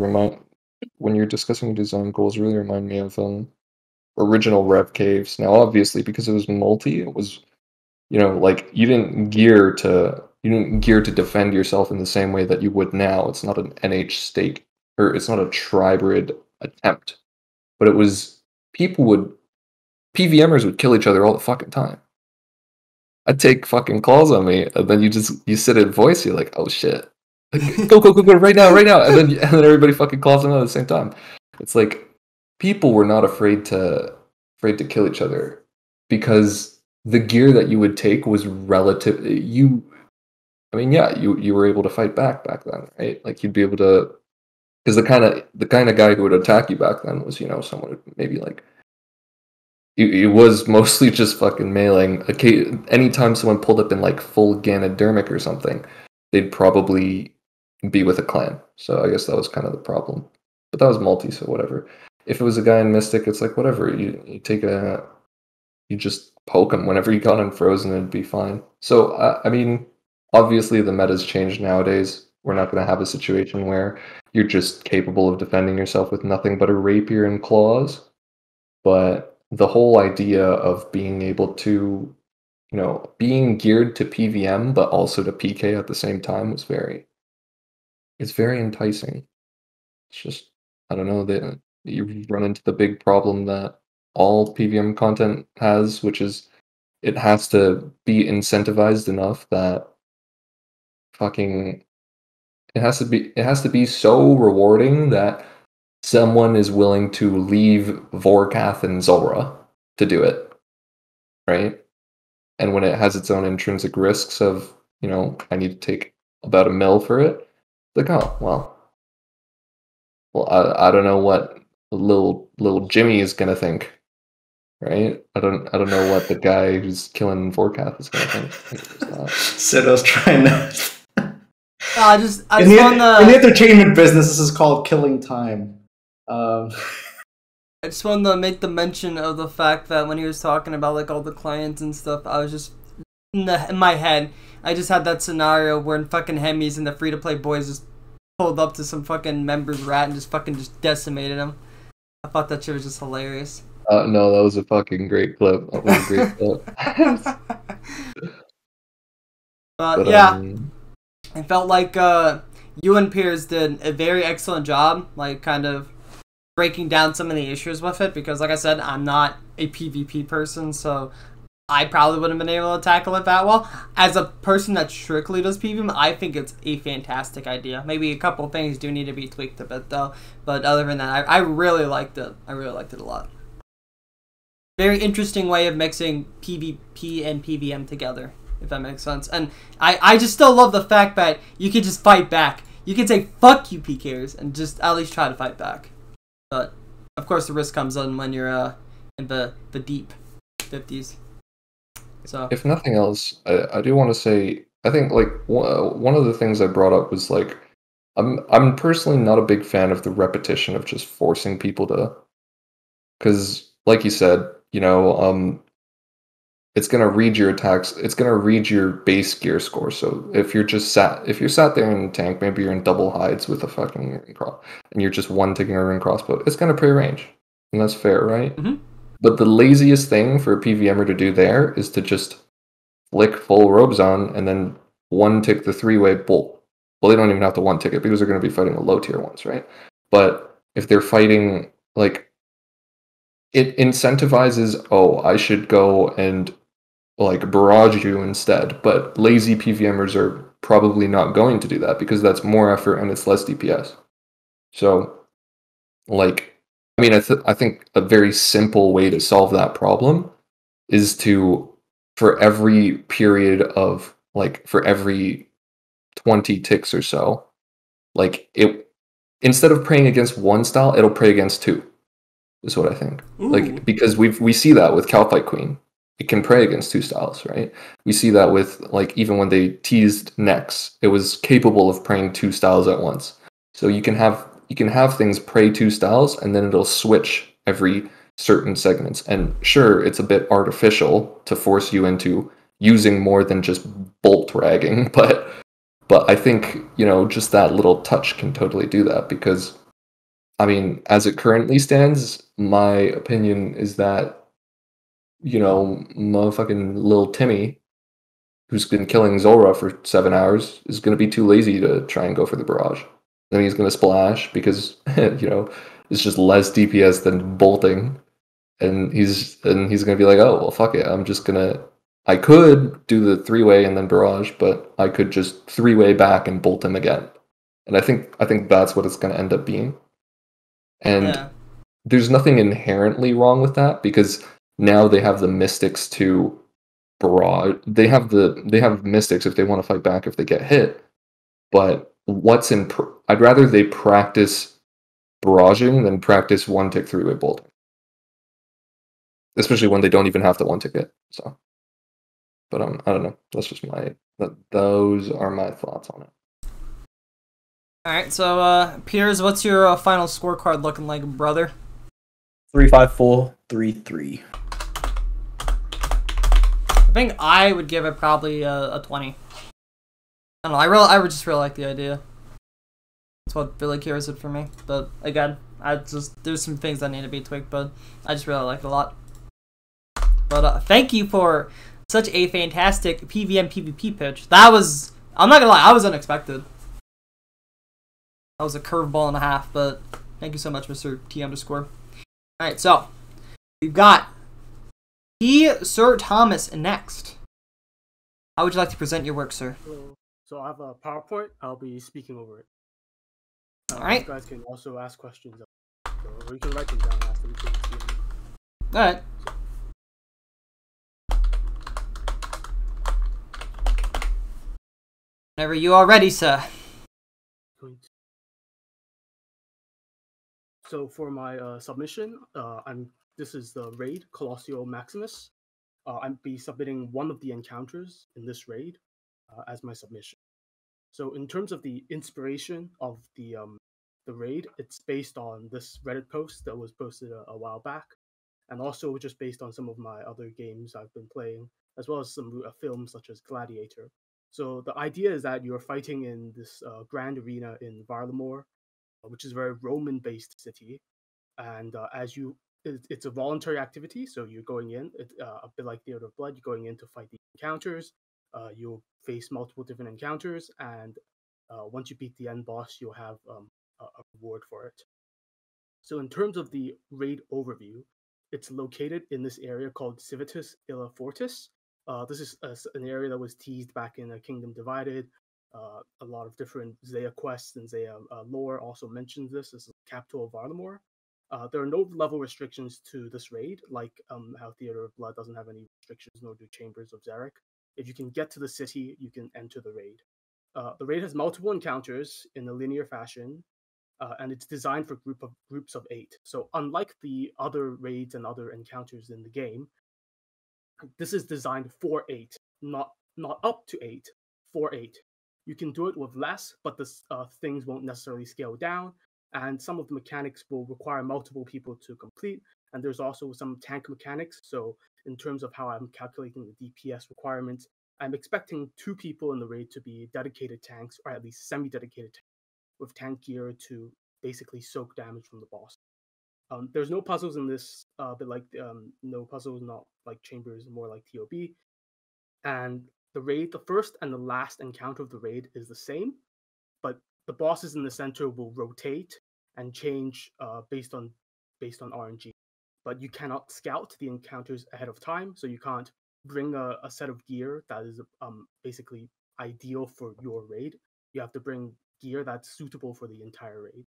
when you're discussing design goals really remind me of original Rev Caves. Now, obviously, because it was multi, it was You know, like you didn't gear to defend yourself in the same way that you would now. It's not an NH stake, or it's not a tribrid attempt, but it was PVMers would kill each other all the fucking time. I'd take fucking claws on me, and then you sit at voice, you're like, oh shit. Like, go, right now, and then everybody fucking claws them out at the same time. It's like people were not afraid to kill each other because the gear that you would take was relative. You were able to fight back then, right? Like you'd be able to, because the kind of guy who would attack you back then was, you know, someone who maybe like it was mostly just fucking mailing. Anytime someone pulled up in like full Ganodermic or something, they'd probably be with a clan. So I guess that was kind of the problem. But that was multi, so whatever. If it was a guy in Mystic, it's like whatever. You just poke him whenever you got him frozen, it'd be fine. So I mean, obviously the meta's changed nowadays. We're not going to have a situation where you're just capable of defending yourself with nothing but a rapier and claws. But the whole idea of being able to, you know, being geared to PVM but also to PK at the same time was very enticing. It's just, I don't know, that you run into the big problem that all PVM content has, which is it has to be incentivized enough that fucking it has to be so rewarding that someone is willing to leave Vorkath and Zulrah to do it, right? And when it has its own intrinsic risks of, you know, I need to take about $1 mil for it, like, oh, well, I don't know what little Jimmy is gonna think, right? I don't know what the guy who's killing Vorkath is gonna think. Sido's trying to. I just in the entertainment business, this is called killing time. I just wanted to make the mention of the fact that when he was talking about like all the clients and stuff, I was just in my head, I just had that scenario where fucking Hemmiez and the free to play boys just pulled up to some fucking member's rat and just decimated him. I thought that shit was just hilarious. No, that was a fucking great clip. That was a great clip. But yeah, I felt like you and Piers did a very excellent job, like kind of breaking down some of the issues with it, because like I said, I'm not a PvP person, so I probably wouldn't have been able to tackle it that well. As a person that strictly does PvM, I think it's a fantastic idea. Maybe a couple of things do need to be tweaked a bit though, but other than that, I really liked it. I really liked it a lot. Very interesting way of mixing PvP and PvM together, if that makes sense. And I just still love the fact that you can just fight back. You can say, fuck you PKers, and just at least try to fight back. But, of course, the risk comes in when you're in the deep 50s. So, if nothing else, I do want to say, I think, like, one of the things I brought up was, like, I'm personally not a big fan of the repetition of just forcing people to... Because, like you said, you know, it's gonna read your attacks. It's gonna read your base gear score. So if you're sat there in the tank, maybe you're in double hides with a fucking ring cross, and you're just one taking a ring crossbow, it's gonna pre-range, and that's fair, right? Mm-hmm. But the laziest thing for a PVMer to do there is to just flick full robes on and then one tick the 3-way bolt. Well, they don't even have to one tick it because they're gonna be fighting the low tier ones, right? But if they're fighting, like, it incentivizes, oh, I should go and like barrage you instead, but lazy PVMers are probably not going to do that because that's more effort and it's less DPS. So, like, I mean, I think a very simple way to solve that problem is to, for every period of, like, for every 20 ticks or so, like, it, instead of praying against one style, it'll pray against two, is what I think. Ooh. Like, because we see that with Calfight Queen. It can pray against two styles, right? We see that with, like, even when they teased Nex, it was capable of praying two styles at once. So you can have things pray two styles, and then it'll switch every certain segments. And sure, it's a bit artificial to force you into using more than just bolt ragging, but I think, you know, just that little touch can totally do that, because, I mean, as it currently stands, my opinion is that, you know, motherfucking little Timmy who's been killing Zulrah for 7 hours is going to be too lazy to try and go for the barrage. Then he's going to splash because it's just less DPS than bolting, and he's going to be like, oh well, fuck it, I could do the 3-way and then barrage, but I could just 3-way back and bolt him again. And I think that's what it's going to end up being. And there's nothing inherently wrong with that, because now they have the mystics to barrage. They have mystics if they want to fight back if they get hit. But I'd rather they practice barraging than practice 1-tick 3-way bolting. Especially when they don't even have to 1-tick it. So, but I don't know. That's just those are my thoughts on it. Alright, so Piers, what's your final scorecard looking like, brother? 3-5-4, 3-3. I think I would give it probably a 20. I don't know, I just really like the idea. That's what really carries it for me. But again, there's some things that need to be tweaked, but I just really like it a lot. But thank you for such a fantastic PvM PvP pitch. I'm not gonna lie, I was unexpected. That was a curveball and a half, but thank you so much, Mr. T_. Alright, so we've got TSirThomas next. How would you like to present your work, sir? So I have a PowerPoint. I'll be speaking over it. Alright. You guys can also ask questions, or you can write them down after we can see them. Alright. Whenever you are ready, sir. So for my submission, this is the raid Colossio Maximus. I'll be submitting one of the encounters in this raid as my submission. So in terms of the inspiration of the raid, it's based on this Reddit post that was posted a while back, and also just based on some of my other games I've been playing, as well as some films such as Gladiator. So the idea is that you're fighting in this grand arena in Varlamore, which is a very Roman-based city, and it's a voluntary activity. So you're going in, a bit like Theater of Blood. You're going in to fight the encounters. You'll face multiple different encounters, and once you beat the end boss, you'll have a reward for it. So in terms of the raid overview, it's located in this area called Civitas Illa Fortis. This is an area that was teased back in Kingdom Divided. A lot of different Zaya quests and Zaya lore also mentions this as the capital of Varlamore. There are no level restrictions to this raid, like how Theater of Blood doesn't have any restrictions, nor do Chambers of Zarek. If you can get to the city, you can enter the raid. The raid has multiple encounters in a linear fashion, and it's designed for groups of 8. So unlike the other raids and other encounters in the game, this is designed for 8, not up to 8, for 8. You can do it with less, but the things won't necessarily scale down, and some of the mechanics will require multiple people to complete, and there's also some tank mechanics. So in terms of how I'm calculating the DPS requirements, I'm expecting 2 people in the raid to be dedicated tanks, or at least semi-dedicated tanks, with tank gear to basically soak damage from the boss. There's no puzzles in this, but like no puzzles, not like Chambers, more like TOB. And the raid, the first and the last encounter of the raid is the same, but the bosses in the center will rotate and change based on RNG. But you cannot scout the encounters ahead of time, so you can't bring a set of gear that is basically ideal for your raid. You have to bring gear that's suitable for the entire raid.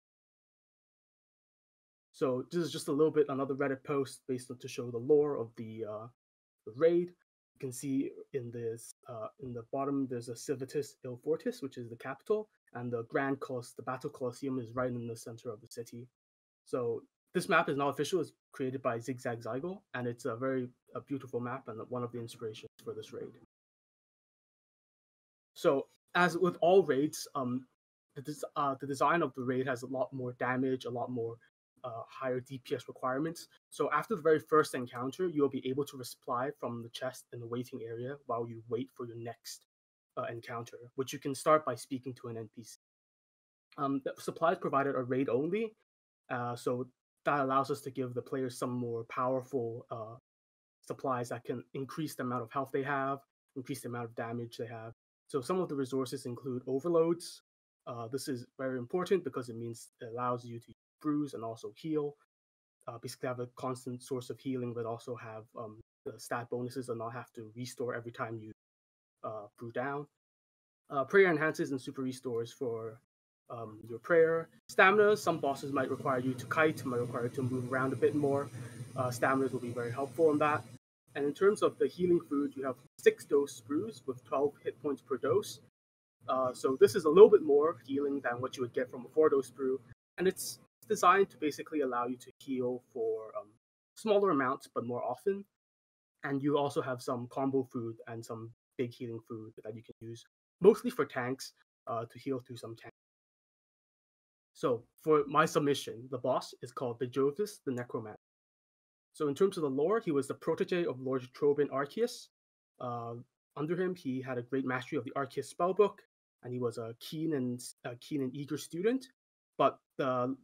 So this is just a little bit another Reddit post based on to show the lore of the raid. You can see in this in the bottom there's a Civitas Illa Fortis, which is the capital, and the the Battle Colosseum is right in the center of the city. So this map is not official. It's created by Zigzag Zygle, and it's a very beautiful map and one of the inspirations for this raid. So as with all raids, the design of the raid has a lot more damage, a lot more higher DPS requirements. So after the very first encounter, you'll be able to resupply from the chest in the waiting area while you wait for your next encounter, which you can start by speaking to an NPC. The supplies provided are raid only, so that allows us to give the players some more powerful supplies that can increase the amount of health they have, increase the amount of damage they have. So some of the resources include overloads. This is very important because it means it allows you to bruise and also heal. Basically have a constant source of healing, but also have the stat bonuses and not have to restore every time you brew down. Prayer enhances and super restores for your prayer. Stamina, some bosses might require you to kite, might require you to move around a bit more. Stamina will be very helpful in that. And in terms of the healing food, you have 6 dose brews with 12 hit points per dose. So this is a little bit more healing than what you would get from a 4-dose brew, and it's designed to basically allow you to heal for smaller amounts but more often. And you also have some combo food and some big healing food that you can use, mostly for tanks, to heal through some tanks. So for my submission, the boss is called Vejovis the Necromancer. So in terms of the lore, he was the protege of Lord Trobin Arceus. Under him, he had a great mastery of the Arceus spellbook, and he was a keen and eager student. But the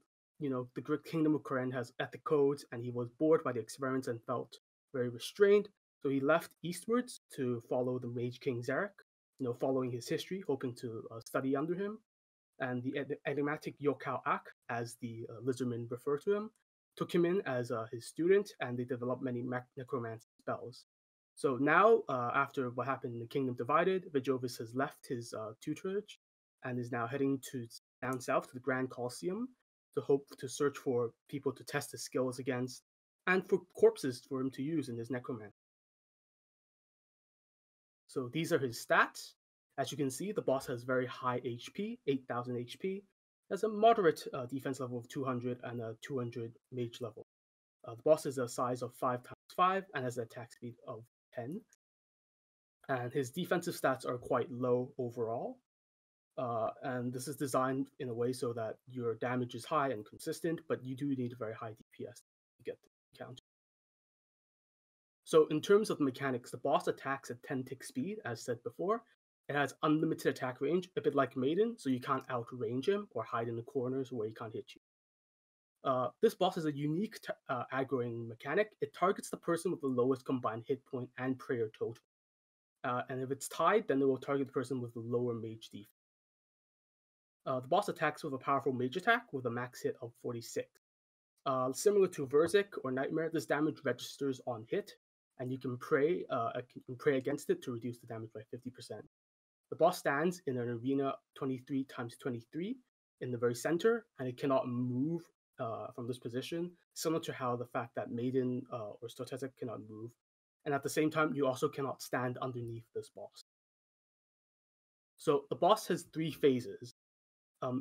great kingdom of Koren has ethic codes, and he was bored by the experiments and felt very restrained. So he left eastwards to follow the Mage King Zarek, following his history, hoping to study under him. And the enigmatic Yokao Ak, as the lizardmen refer to him, took him in as his student, and they developed many necromancy spells. So now, after what happened in the Kingdom Divided, Vejovis has left his tutorage and is now heading down south to the Grand Colosseum to hope to search for people to test his skills against, and for corpses for him to use in his necromancy. So these are his stats. As you can see, the boss has very high HP, 8,000 HP. Has a moderate defense level of 200 and a 200 mage level. The boss is a size of 5x5 and has an attack speed of 10. And his defensive stats are quite low overall. And this is designed in a way so that your damage is high and consistent, but you do need a very high DPS to get the count. So in terms of the mechanics, the boss attacks at 10 tick speed, as said before. It has unlimited attack range, a bit like Maiden, so you can't outrange him or hide in the corners where he can't hit you. This boss has a unique aggroing mechanic. It targets the person with the lowest combined hit point and prayer total. And if it's tied, then it will target the person with the lower mage defense. The boss attacks with a powerful mage attack with a max hit of 46. Similar to Verzik or Nightmare, this damage registers on hit, and you can pray against it to reduce the damage by 50%. The boss stands in an arena 23x23 in the very center, and it cannot move from this position, similar to how the fact that Maiden or Stotezek cannot move. And at the same time, you also cannot stand underneath this boss. So the boss has 3 phases.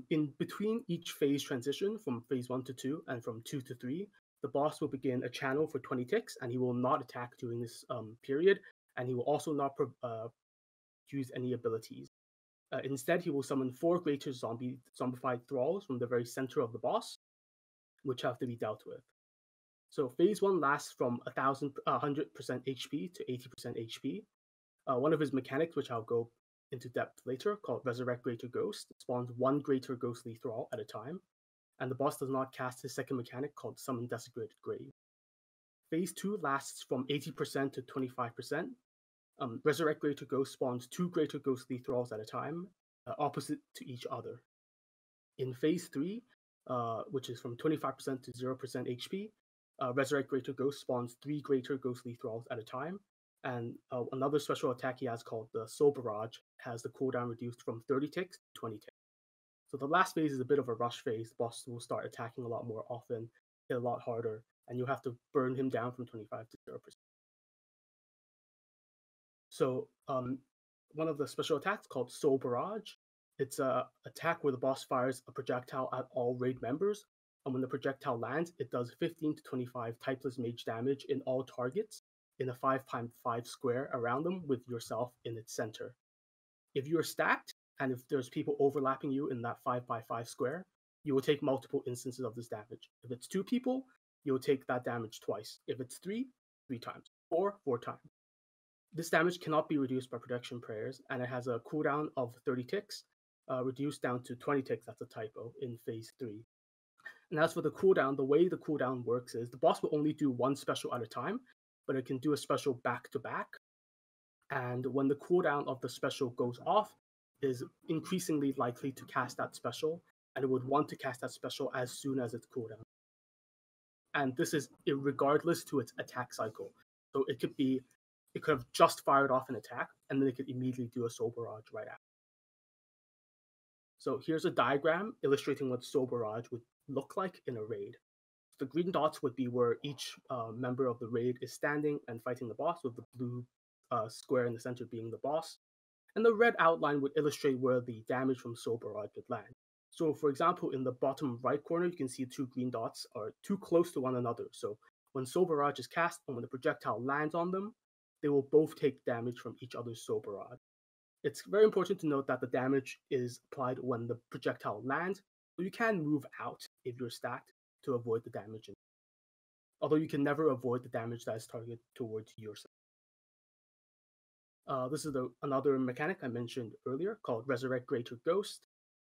In between each phase transition, from phase 1 to 2 and from 2 to 3, the boss will begin a channel for 20 ticks, and he will not attack during this period, and he will also not use any abilities. Instead, he will summon 4 greater zombified thralls from the very center of the boss, which have to be dealt with. So phase 1 lasts from 100% HP to 80% HP. One of his mechanics, which I'll go into depth later, called Resurrect Greater Ghost, spawns 1 greater ghostly thrall at a time, and the boss does not cast his second mechanic called Summon Desecrated Grave. Phase 2 lasts from 80% to 25%. Resurrect Greater Ghost spawns 2 greater ghostly thralls at a time, opposite to each other. In phase 3, which is from 25% to 0% HP, Resurrect Greater Ghost spawns 3 greater ghostly thralls at a time, and another special attack he has called the Soul Barrage has the cooldown reduced from 30 ticks to 20 ticks. So the last phase is a bit of a rush phase. The boss will start attacking a lot more often, hit a lot harder, and you'll have to burn him down from 25 to 0%. So one of the special attacks called Soul Barrage, it's an attack where the boss fires a projectile at all raid members, and when the projectile lands, it does 15 to 25 typeless mage damage in all targets in a 5x5 square around them with yourself in its center. If you're stacked, and if there's people overlapping you in that 5x5 square, you will take multiple instances of this damage. If it's 2 people, you'll take that damage twice. If it's 3 times. 4 times. This damage cannot be reduced by protection prayers, and it has a cooldown of 30 ticks, reduced down to 20 ticks, that's a typo, in phase 3. And as for the cooldown, the way the cooldown works is the boss will only do 1 special at a time, but it can do a special back-to-back. and when the cooldown of the special goes off, is increasingly likely to cast that special, and it would want to cast that special as soon as its cooldown. And this is regardless to its attack cycle. So it could have just fired off an attack, and then it could immediately do a Soul Barrage right after. So here's a diagram illustrating what Soul Barrage would look like in a raid. The green dots would be where each member of the raid is standing and fighting the boss, with the blue square in the center being the boss. And the red outline would illustrate where the damage from Soul Barrage would land. So for example, in the bottom right corner, you can see two green dots are too close to one another. So when Soul Barrage is cast and when the projectile lands on them, they will both take damage from each other's Soul Barrage. It's very important to note that the damage is applied when the projectile lands, so you can move out if you're stacked to avoid the damage. Although you can never avoid the damage that is targeted towards yourself. This is another mechanic I mentioned earlier called Resurrect Greater Ghost.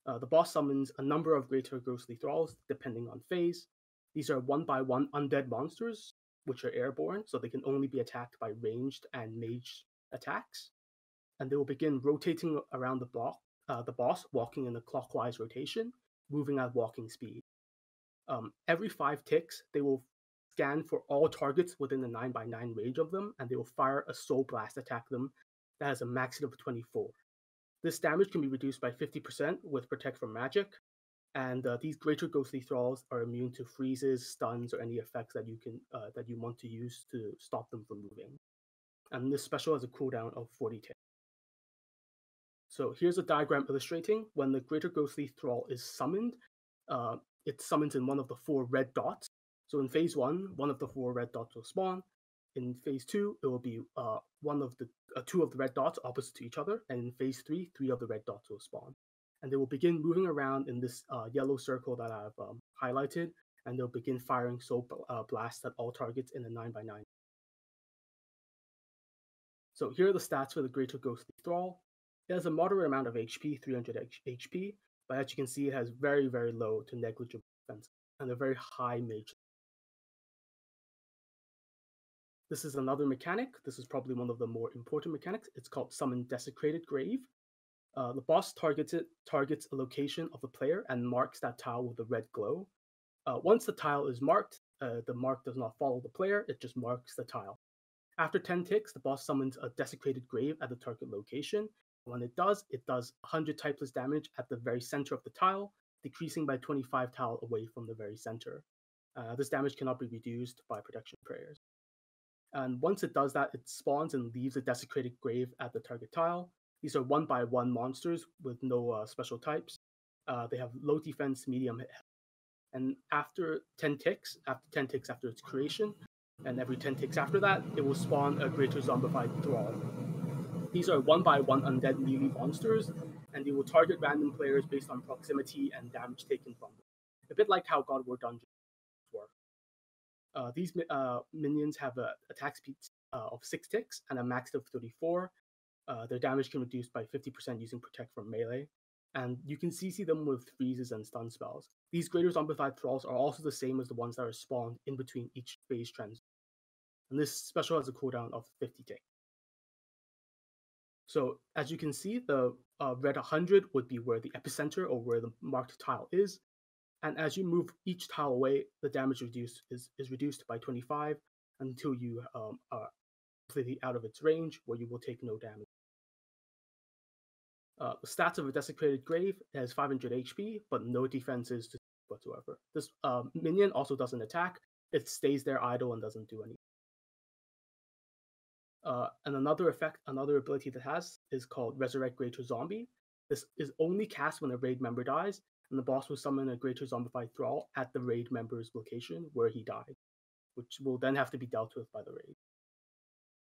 The boss summons a number of Greater Ghostly Thralls depending on phase. These are 1-by-1 undead monsters, which are airborne, so they can only be attacked by ranged and mage attacks. And they will begin rotating around the boss, walking in a clockwise rotation, moving at walking speed. Every 5 ticks, they will scan for all targets within the 9-by-9 range of them, and they will fire a Soul Blast attack them that has a max hit of 24. This damage can be reduced by 50% with Protect from Magic, and these Greater Ghostly Thralls are immune to freezes, stuns, or any effects that you want to use to stop them from moving. And this special has a cooldown of 40 ticks. So here's a diagram illustrating when the Greater Ghostly Thrall is summoned. It summons in one of the 4 red dots. So in phase 1, one of the 4 red dots will spawn. In phase 2, it will be 2 of the red dots opposite to each other. And in phase 3, 3 of the red dots will spawn. And they will begin moving around in this yellow circle that I've highlighted. And they'll begin firing Soul Blasts at all targets in a 9-by-9. So here are the stats for the Greater Ghostly Thrall. It has a moderate amount of HP, 300 HP, but as you can see, it has very, very low to negligible defense and a very high mage. This is another mechanic. This is probably one of the more important mechanics. It's called Summon Desecrated Grave. The boss targets a location of the player and marks that tile with a red glow. Once the tile is marked, the mark does not follow the player, it just marks the tile. After 10 ticks, the boss summons a Desecrated Grave at the target location. When it does 100 typeless damage at the very center of the tile, decreasing by 25 tile away from the very center. This damage cannot be reduced by protection prayers. And once it does that, it spawns and leaves a Desecrated Grave at the target tile. These are 1-by-1 monsters with no special types. They have low defense, medium hit. And after 10 ticks after its creation, and every 10 ticks after that, it will spawn a Greater Zombified Thrall. These are 1-by-1 undead melee monsters, and they will target random players based on proximity and damage taken from them. A bit like how God War Dungeons work. These minions have an attack speed of 6 ticks and a max of 34. Their damage can reduce by 50% using Protect from melee, and you can CC them with freezes and stun spells. These Greater Zombified Thralls are also the same as the ones that are spawned in between each phase transition. And this special has a cooldown of 50 ticks. So as you can see, the red 100 would be where the epicenter or where the marked tile is. And as you move each tile away, the damage is reduced by 25 until you are completely out of its range, where you will take no damage. The stats of a Desecrated Grave has 500 HP, but no defenses whatsoever. This minion also doesn't attack. It stays there idle and doesn't do anything. And another ability that has is called Resurrect Greater Zombie. This is only cast when a raid member dies, and the boss will summon a Greater Zombified Thrall at the raid member's location where he died, which will then have to be dealt with by the raid.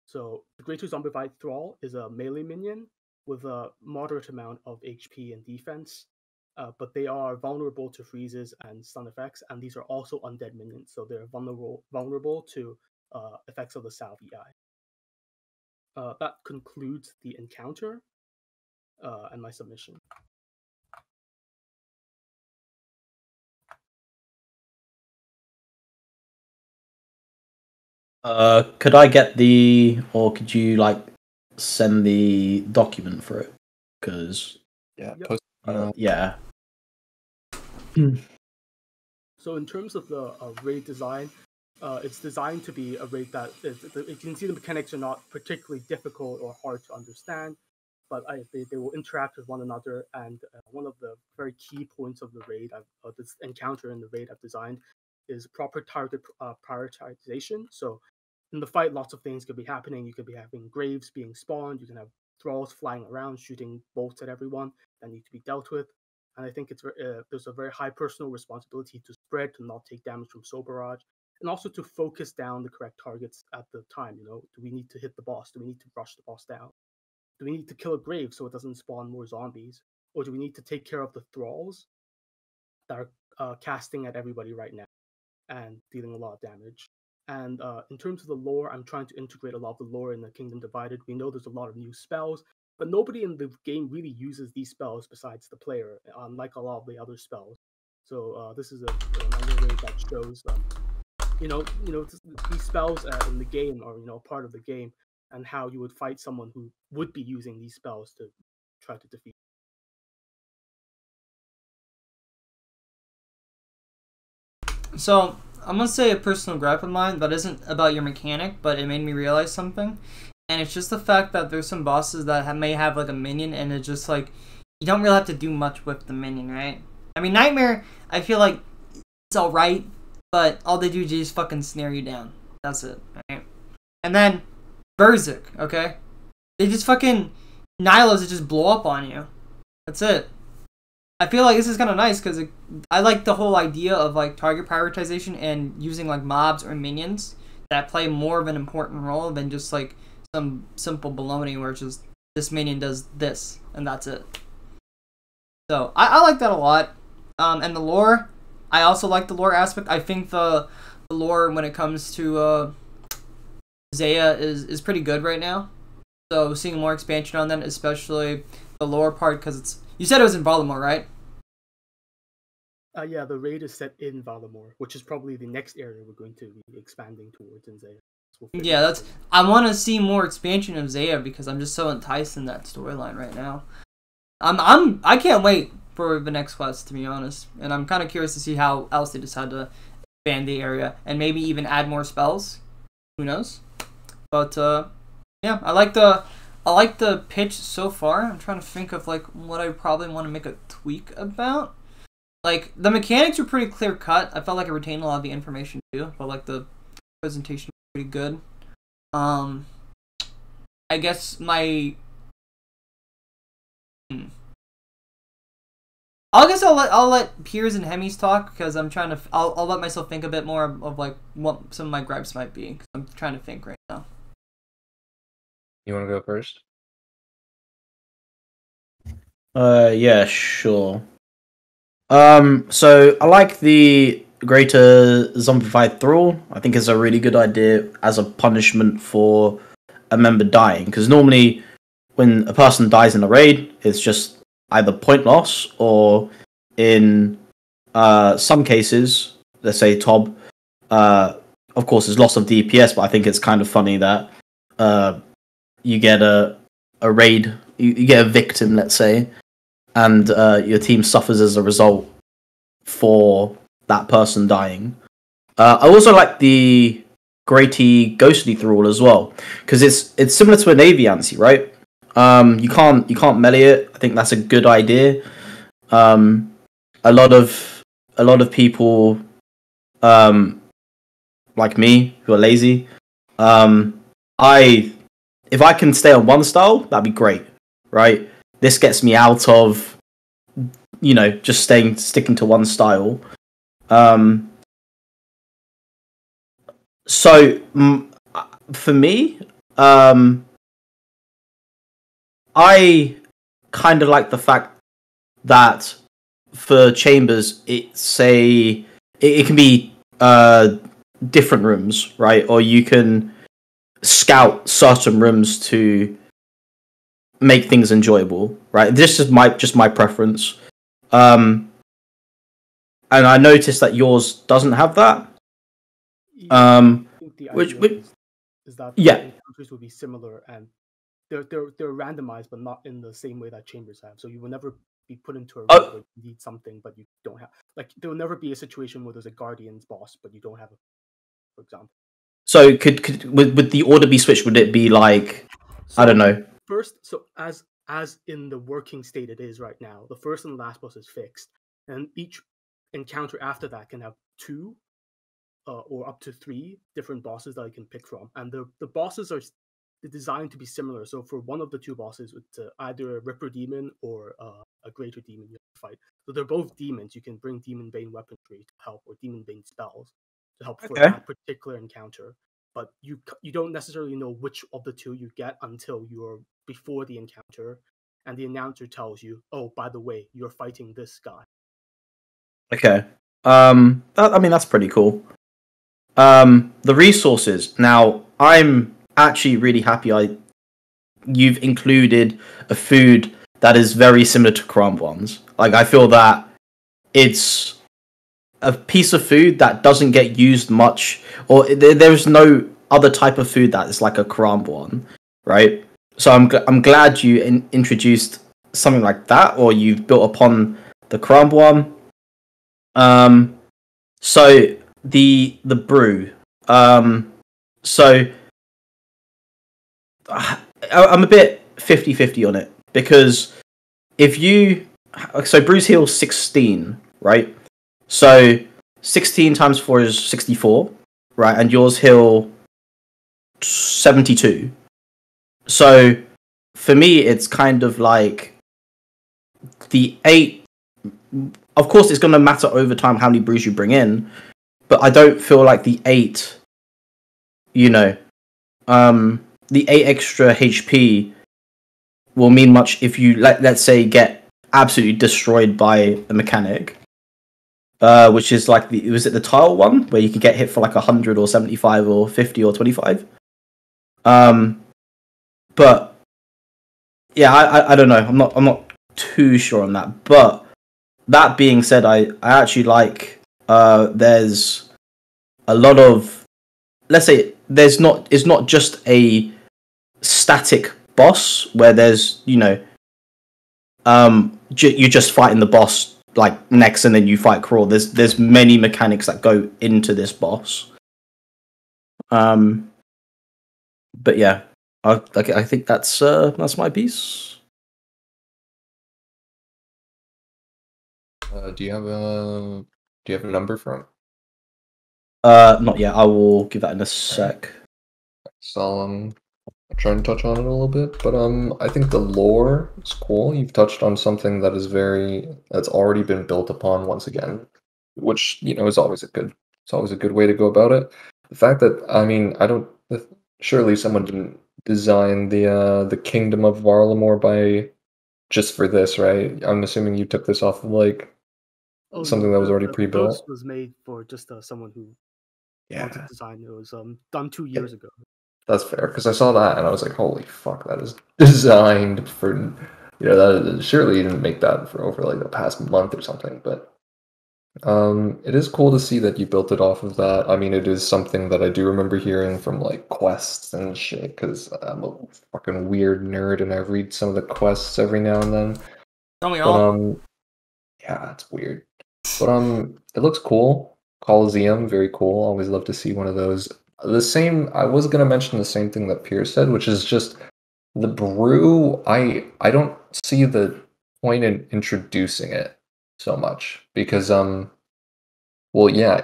So the Greater Zombified Thrall is a melee minion with a moderate amount of HP and defense, but they are vulnerable to freezes and stun effects, and these are also undead minions, so they're vulnerable to effects of the Salve Eye. That concludes the encounter and my submission. Could I get could you send the document for it because yeah. So in terms of the raid design, it's designed to be a raid that you can see the mechanics are not particularly difficult or hard to understand, but they will interact with one another. And one of the very key points of the raid, this encounter in the raid I've designed, is proper target prioritization. So in the fight, lots of things could be happening. You could be having graves being spawned. You can have thralls flying around, shooting bolts at everyone that need to be dealt with. And I think there's a very high personal responsibility to spread, to not take damage from Soul Barrage, and also to focus down the correct targets at the time. You know, do we need to hit the boss? Do we need to rush the boss down? Do we need to kill a grave so it doesn't spawn more zombies? Or do we need to take care of the thralls that are casting at everybody right now and dealing a lot of damage? And in terms of the lore, I'm trying to integrate a lot of the lore in the Kingdom Divided. We know there's a lot of new spells, but nobody in the game really uses these spells besides the player, unlike a lot of the other spells. So this is another way that shows, these spells in the game are part of the game, and how you would fight someone who would be using these spells to try to defeat. So I'm gonna say a personal gripe of mine that isn't about your mechanic, but it made me realize something. And it's just the fact that there's some bosses that may have like a minion, and it's just like you don't really have to do much with the minion, right? I mean, Nightmare, I feel like it's alright, but all they do is just fucking snare you down. That's it, right? And then Berserk, okay? They just fucking Nylas that just blow up on you. That's it. I feel like this is kind of nice because I like the whole idea of like target prioritization and using like mobs or minions that play more of an important role than just like some simple baloney where it's just this minion does this and that's it. So I like that a lot. And the lore, I also like the lore aspect. I think the lore when it comes to Zaya is pretty good right now. So seeing more expansion on that, especially the lore part, because it's, you said it was in Valamor, right? Yeah, the raid is set in Valamor, which is probably the next area we're going to be expanding towards in Zaya. So yeah, I want to see more expansion of Zaya because I'm just so enticed in that storyline right now. I can't wait for the next quest, to be honest, and I'm kind of curious to see how else they decide to expand the area and maybe even add more spells. Who knows? But yeah, I like the pitch so far. I'm trying to think of like what I probably want to make a tweak about. Like the mechanics are pretty clear cut. I felt like I retained a lot of the information too. I felt like the presentation was pretty good. I guess I'll let Piers and Hemmiez talk because I'm trying to. I'll let myself think a bit more of like what some of my gripes might be because I'm trying to think right now. You want to go first? Yeah, sure. So I like the greater zombified thrall. I think it's a really good idea as a punishment for a member dying, because normally when a person dies in a raid, it's just either point loss or in some cases, let's say Tob, of course, is loss of DPS, but I think it's kind of funny that you get a raid, you get a victim, let's say, and your team suffers as a result for that person dying. I also like the Grady Ghostly Thrall as well, because it's similar to a Naviancy, right? You can't melee it. I think that's a good idea. A lot of people like me who are lazy, if I can stay on one style, that'd be great, right? This gets me out of, just sticking to one style. So for me, I kind of like the fact that for chambers, it can be different rooms, right? Or you can scout certain rooms to make things enjoyable, right? This is my preference. And I noticed that yours doesn't have that. I think the idea is that the encounters will be similar, and they're randomized, but not in the same way that chambers have. So you will never be put into a room where you need something, but you don't have. Like there will never be a situation where there's a Guardian's boss, but you don't have it, for example. So could would the order be switched? Would it be like I don't know? First, so as in the working state it is right now, the first and last boss is fixed, and each encounter after that can have 2 or up to 3 different bosses that you can pick from, and the bosses are designed to be similar. So for one of the 2 bosses, it's either a Ripper Demon or a Greater Demon you have to fight. So they're both demons. You can bring Demon Bane weaponry to help, or Demon Bane spells to help for that particular encounter. But you don't necessarily know which of the 2 you get until you're before the encounter, and the announcer tells you, "Oh, by the way, you're fighting this guy." Okay. I mean that's pretty cool. The resources. Now, I'm actually really happy you've included a food that is very similar to Crumbs. Like, I feel that it's a piece of food that doesn't get used much, or there's no other type of food that is like a Crumb one, right? So I'm glad you introduced something like that, or you've built upon the Crumb one. So the brew. So I'm a bit 50-50 on it, because so brews heal 16, right? So 16 times 4 is 64, right? And yours heal 72. So for me, it's kind of like the 8. Of course, it's going to matter over time how many brews you bring in, but I don't feel like the 8, the 8 extra HP will mean much if you, let's say, get absolutely destroyed by a mechanic. Which is like was it the tile one where you can get hit for like 100 or 75 or 50 or 25? But yeah, I don't know. I'm not too sure on that. But that being said, I actually like there's a lot of, let's say, it's not just a static boss where there's you're just fighting the boss like next and then you fight Crawl. There's many mechanics that go into this boss. But yeah, I think that's my piece. Do you have a number for him? Not yet. I will give that in a sec. So I'm trying to touch on it a little bit, but I think the lore is cool. You've touched on something that is that's already been built upon once again, which is always a good way to go about it. The fact that surely someone didn't design the Kingdom of Varlamore just for this, right? I'm assuming you took this off of something that was already pre-built. This was made for just someone who wanted to design. It was done 2 years ago. That's fair, because I saw that and I was like, holy fuck, that is designed for, that surely you didn't make that for over the past month or something, but it is cool to see that you built it off of that. I mean, it is something that I do remember hearing from quests and shit, because I'm a fucking weird nerd and I read some of the quests every now and then. Tell me all. Yeah, it's weird. But it looks cool. Coliseum, very cool. Always love to see one of those. I was going to mention the same thing that Pierce said, which is just the brew. I don't see the point in introducing it so much, because 8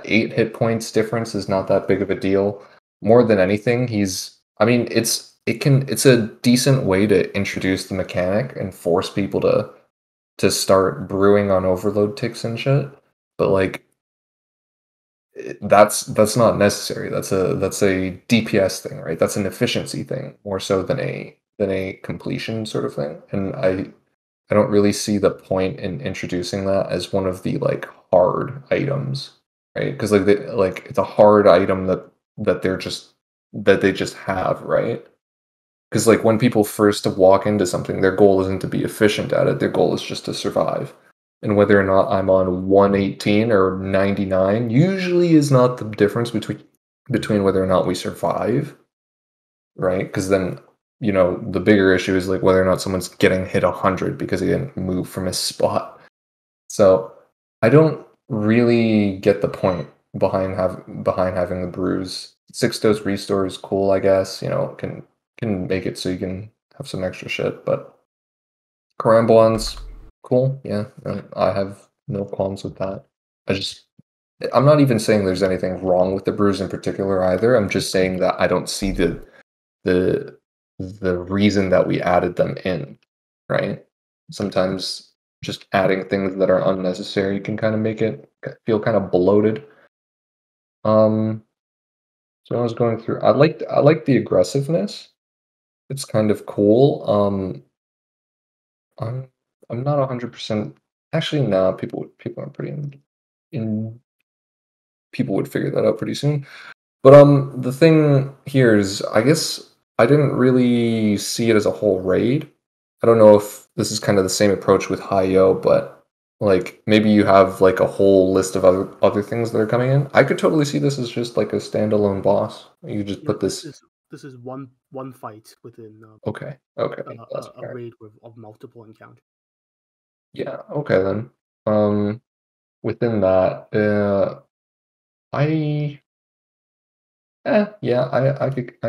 hit points difference is not that big of a deal. More than anything, it's a decent way to introduce the mechanic and force people to start brewing on overload ticks and shit. But that's not necessary. That's a DPS thing, right? That's an efficiency thing more so than a completion sort of thing. And I don't really see the point in introducing that as one of the hard items, right? Because it's a hard item that they just have, right? Because when people first walk into something, their goal isn't to be efficient at it. Their goal is just to survive. And whether or not I'm on 118 or 99 usually is not the difference between whether or not we survive, right? Because then you know, the bigger issue is like whether or not someone's getting hit 100 because he didn't move from his spot. So I don't really get the point behind having the bruise. 6 dose restore is cool, I guess. You know, can make it so you can have some extra shit. But Karambwan's cool. Yeah, I have no qualms with that. I'm not even saying there's anything wrong with the bruise in particular either. I'm just saying that I don't see the reason that we added them in, right? Sometimes just adding things that are unnecessary can kind of make it feel kind of bloated. So I was going through. I like the aggressiveness. It's kind of cool. I'm not 100%. Actually, no. People are pretty in. People would figure that out pretty soon. But the thing here is, I guess I didn't really see it as a whole raid. I don't know if this is kind of the same approach with Hiio, but like maybe you have like a whole list of other things that are coming in. I could totally see this as just like a standalone boss. You just put this. This is one fight within. Okay. A raid of multiple encounters. Yeah. Okay then. Within that, I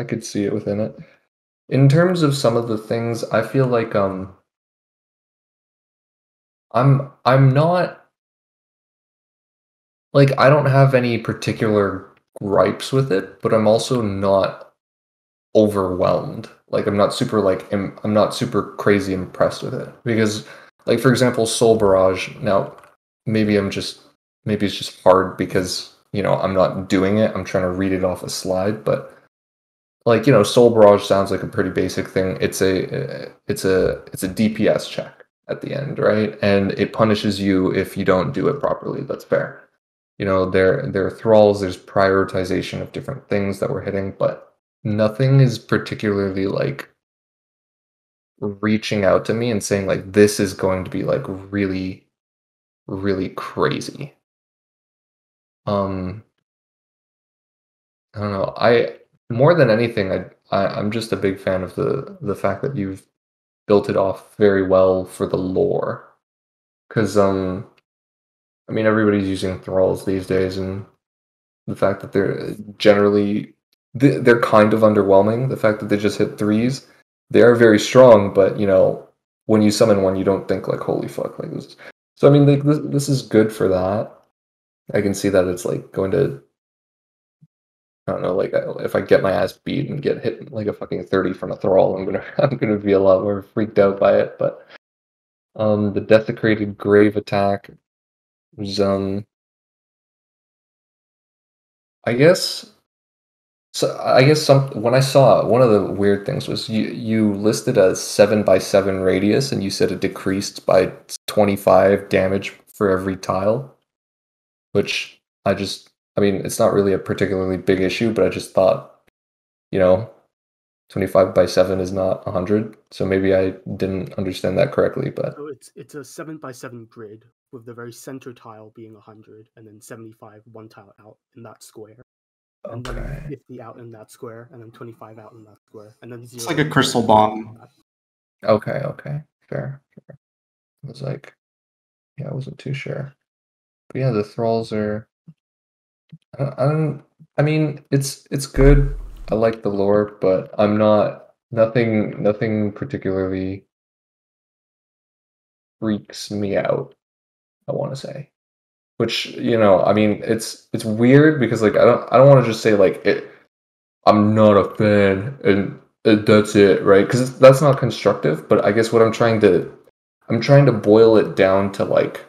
could see it within it. In terms of some of the things, I feel like I'm not like I don't have any particular gripes with it, but I'm also not overwhelmed. Like I'm not super crazy impressed with it because, like for example, Soul Barrage. Now maybe it's just hard because you know I'm not doing it. I'm trying to read it off a slide, but like you know, Soul Barrage sounds like a pretty basic thing. It's a DPS check at the end, right? And it punishes you if you don't do it properly. That's fair. You know, there are thralls. There's prioritization of different things that we're hitting, but nothing is particularly like reaching out to me and saying like this is going to be like really, really crazy. I don't know. More than anything, I'm just a big fan of the fact that you've built it off very well for the lore, because I mean everybody's using thralls these days, and the fact that they're generally they're kind of underwhelming. The fact that they just hit 3s, they are very strong, but you know when you summon one, you don't think like holy fuck like this. So I mean like this is good for that. I can see that it's like going to. I don't know, like if I get my ass beat and get hit like a fucking 30 from a thrall, I'm gonna be a lot more freaked out by it. But the desecrated grave attack was I guess when I saw it, one of the weird things was you listed a 7x7 radius and you said it decreased by 25 damage for every tile, which I mean, it's not really a particularly big issue, but I just thought, you know, 25 by 7 is not 100, so maybe I didn't understand that correctly. But so it's a 7x7 grid with the very center tile being 100, and then 75 one tile out in that square, and then 50 out in that square, and then 25 out in that square, and then 0. It's like a crystal bomb. Okay, fair. I was like, yeah, I wasn't too sure, but yeah, the thralls are. I mean, it's good. I like the lore, but I'm not nothing particularly freaks me out, I want to say. Which, you know, I mean, it's weird because like I don't want to just say like I'm not a fan and that's it, right? Cuz that's not constructive, but I guess what I'm trying to boil it down to like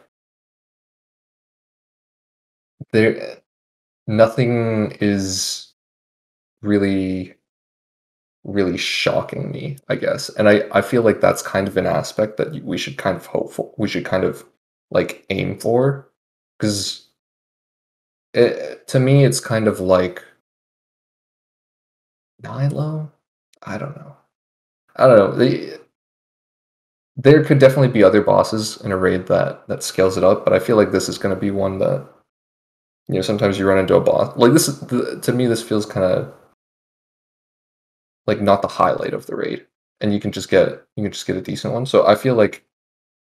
nothing is really shocking me, I guess. And I feel like that's kind of an aspect that we should kind of hope for. We should kind of like aim for, because to me it's kind of like Nilo. I don't know. There could definitely be other bosses in a raid that scales it up, but I feel like this is going to be one that, you know, sometimes you run into a boss like this. To me, this feels kind of like not the highlight of the raid. and you can just get a decent one. So I feel like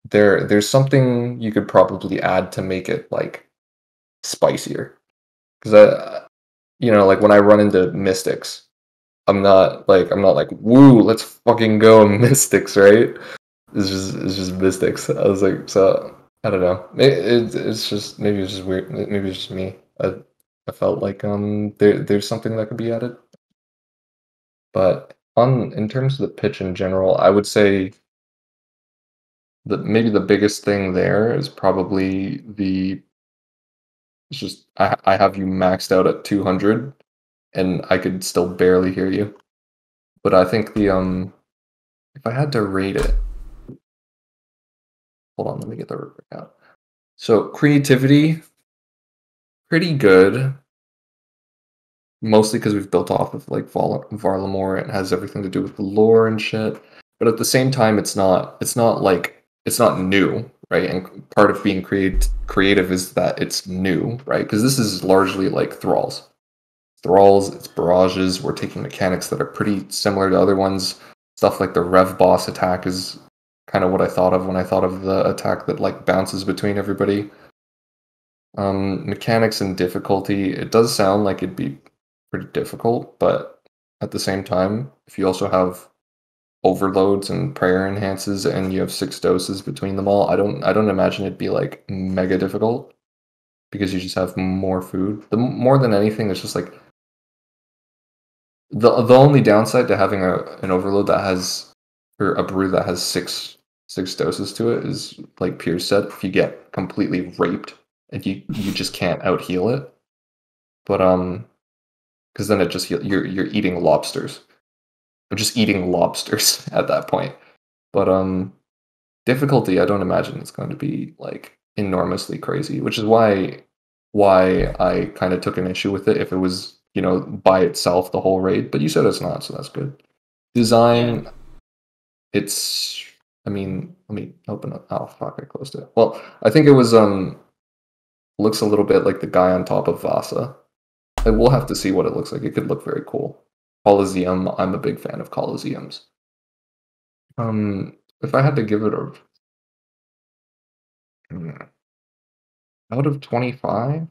there's something you could probably add to make it like spicier. Because like when I run into Mystics, I'm not like woo, let's fucking go Mystics, right? It's just Mystics. I was like, so I don't know. It's just maybe it's just weird. Maybe it's just me. I felt like there's something that could be added. But in terms of the pitch in general, I would say that maybe the biggest thing there is probably I have you maxed out at 200, and I could still barely hear you. But I think if I had to rate it, hold on, let me get the rubric out. So creativity, pretty good. Mostly because we've built off of like Varlamore. It has everything to do with the lore and shit. But at the same time, it's not new, right? And part of being creative is that it's new, right? Because this is largely like Thralls. It's barrages. We're taking mechanics that are pretty similar to other ones. Stuff like the Rev Boss attack is kind of what I thought of when I thought of the attack that like bounces between everybody. Mechanics and difficulty, it does sound like it'd be pretty difficult, but at the same time, if you also have overloads and prayer enhances and you have 6 doses between them all, I don't imagine it'd be like mega difficult, because you just have more food. More than anything, it's just like the only downside to having an overload that has, or a brew that has six doses to it, is like Piers said, if you get completely raped and you just can't out heal it. But because then it just you're eating lobsters. I'm just eating lobsters at that point. But difficulty, I don't imagine it's going to be like enormously crazy, which is why I kind of took an issue with it if it was, by itself the whole raid. But you said it's not, so that's good. Design, it's, I mean, let me open up. Oh fuck, I closed it. Well, I think it was looks a little bit like the guy on top of Vasa. We'll have to see what it looks like. It could look very cool. Coliseum, I'm a big fan of Coliseums. If I had to give it out of 25,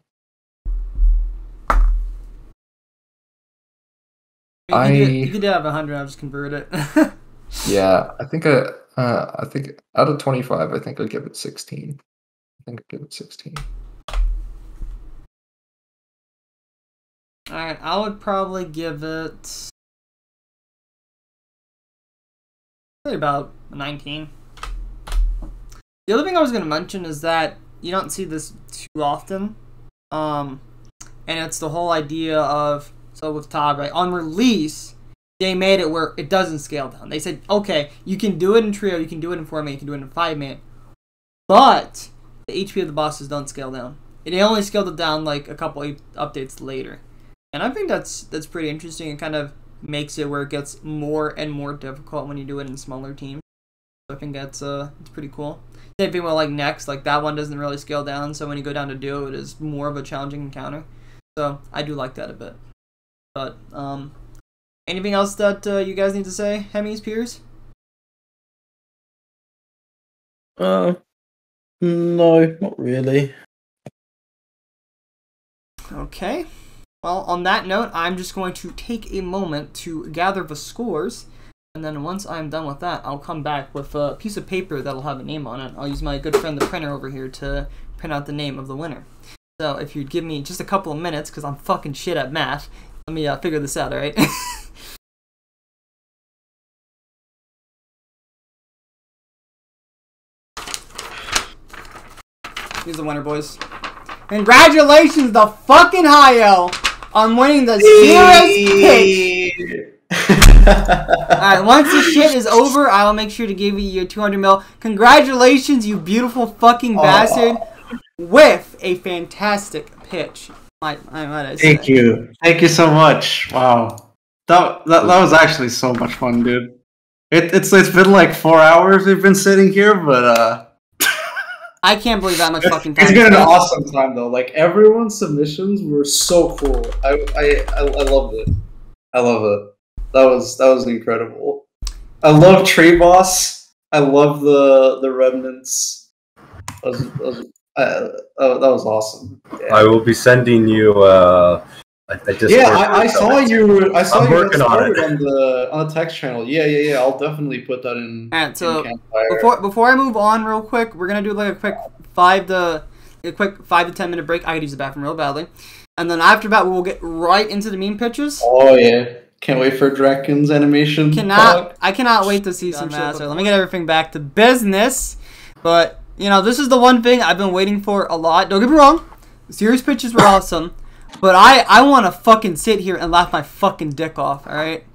you could have 100. I'll just convert it. Yeah, I think out of 25, I think I'd give it 16. I think I'd give it 16. Alright, I would probably give it about 19. The other thing I was going to mention is that you don't see this too often. And it's the whole idea of, so with Todd, right, on release, they made it where it doesn't scale down. They said, okay, you can do it in trio, you can do it in 4-man, you can do it in 5-man, but the HP of the bosses don't scale down. It only scaled it down like a couple updates later. And I think that's pretty interesting. It kind of makes it where it gets more and more difficult when you do it in smaller teams. So I think that's it's pretty cool. Same thing with like Next, like that one doesn't really scale down, so when you go down to Duo, it is more of a challenging encounter. So I do like that a bit. But anything else that you guys need to say, Hemmiez, Piers? No, not really. Okay. Well, on that note, I'm just going to take a moment to gather the scores, and then once I'm done with that, I'll come back with a piece of paper that'll have a name on it. I'll use my good friend the printer over here to print out the name of the winner. So if you'd give me just a couple of minutes, because I'm fucking shit at math, let me figure this out, alright? Here's the winner, boys. Congratulations to fucking Hiyo on winning the Zealot pitch. Alright, once this shit is over, I will make sure to give you your 200 mil. Congratulations, you beautiful fucking bastard, with a fantastic pitch. Thank you. Thank you so much. Wow. That was actually so much fun, dude. It's been like 4 hours we've been sitting here, but I can't believe that much fucking time. It's been an awesome time though. Like everyone's submissions were so cool. I loved it. I love it. That was incredible. I love Tree Boss. I love the Remnants. That was awesome. Yeah. I will be sending you. I saw you. I saw I'm you working on it on the text channel. Yeah. I'll definitely put that in. Alright, so in Campfire. before I move on, real quick, we're gonna do like a quick 5 to 10 minute break. I could use the bathroom real badly, and then after that, we'll get right into the meme pictures. Oh yeah. Can't wait for Draken's animation. I cannot wait to see some shit. So let me get everything back to business. But, you know, this is the one thing I've been waiting for a lot. Don't get me wrong. The series pictures were awesome. But I want to fucking sit here and laugh my fucking dick off, alright?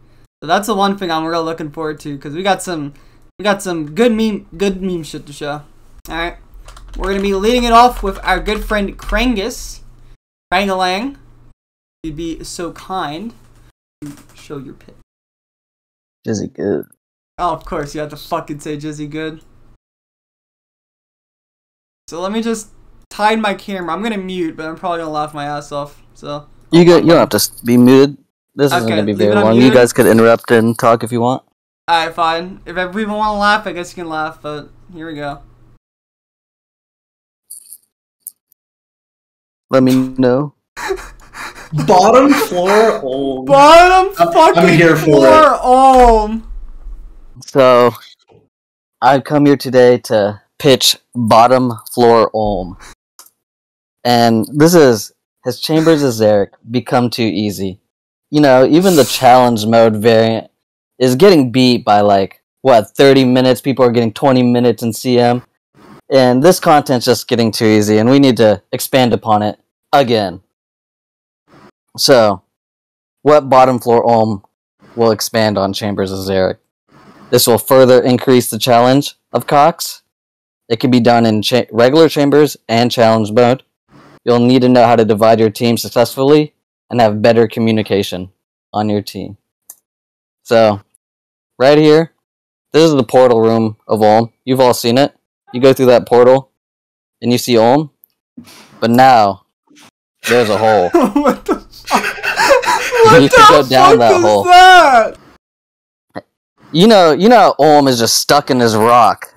So that's the one thing I'm really looking forward to. Because we got some good meme shit to show. Alright? We're going to be leading it off with our good friend Crangus. Crangalang. You'd be so kind. Show your pic. Jizzy good. Oh, of course, you have to fucking say Jizzy good. So let me just hide my camera. I'm gonna mute, but I'm probably gonna laugh my ass off. So you don't have to be muted. This isn't gonna be very long. You guys could interrupt and talk if you want. Alright, fine. If people want to laugh, I guess you can laugh. But here we go. Let me know. Bottom floor Ohm. I'm here for it. So, I've come here today to pitch bottom floor Ohm. And this is, has Chambers of Xeric become too easy? You know, even the challenge mode variant is getting beat by 30 minutes. People are getting 20 minutes in CM. And this content's just getting too easy, and we need to expand upon it again. So, what bottom floor Ohm will expand on Chambers of Xeric? This will further increase the challenge of Cox. It can be done in regular chambers and challenge mode. You'll need to know how to divide your team successfully and have better communication on your team. So, right here, this is the portal room of Ohm. You've all seen it. You go through that portal, and you see Ohm. But now, there's a hole. What the fuck? You can go down that hole. That? You know how Ohm is just stuck in his rock.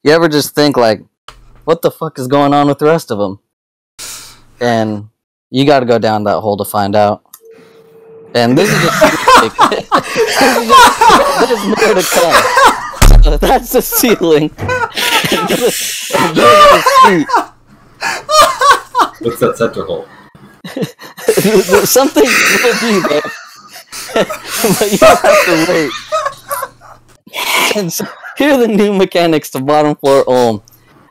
You ever just think what the fuck is going on with the rest of them? And you got to go down that hole to find out. And this is just there's more to come. So that's the ceiling. And there's the seat. What's that center hole? Something will be there. But you have to wait. And so, here are the new mechanics to bottom floor Ohm,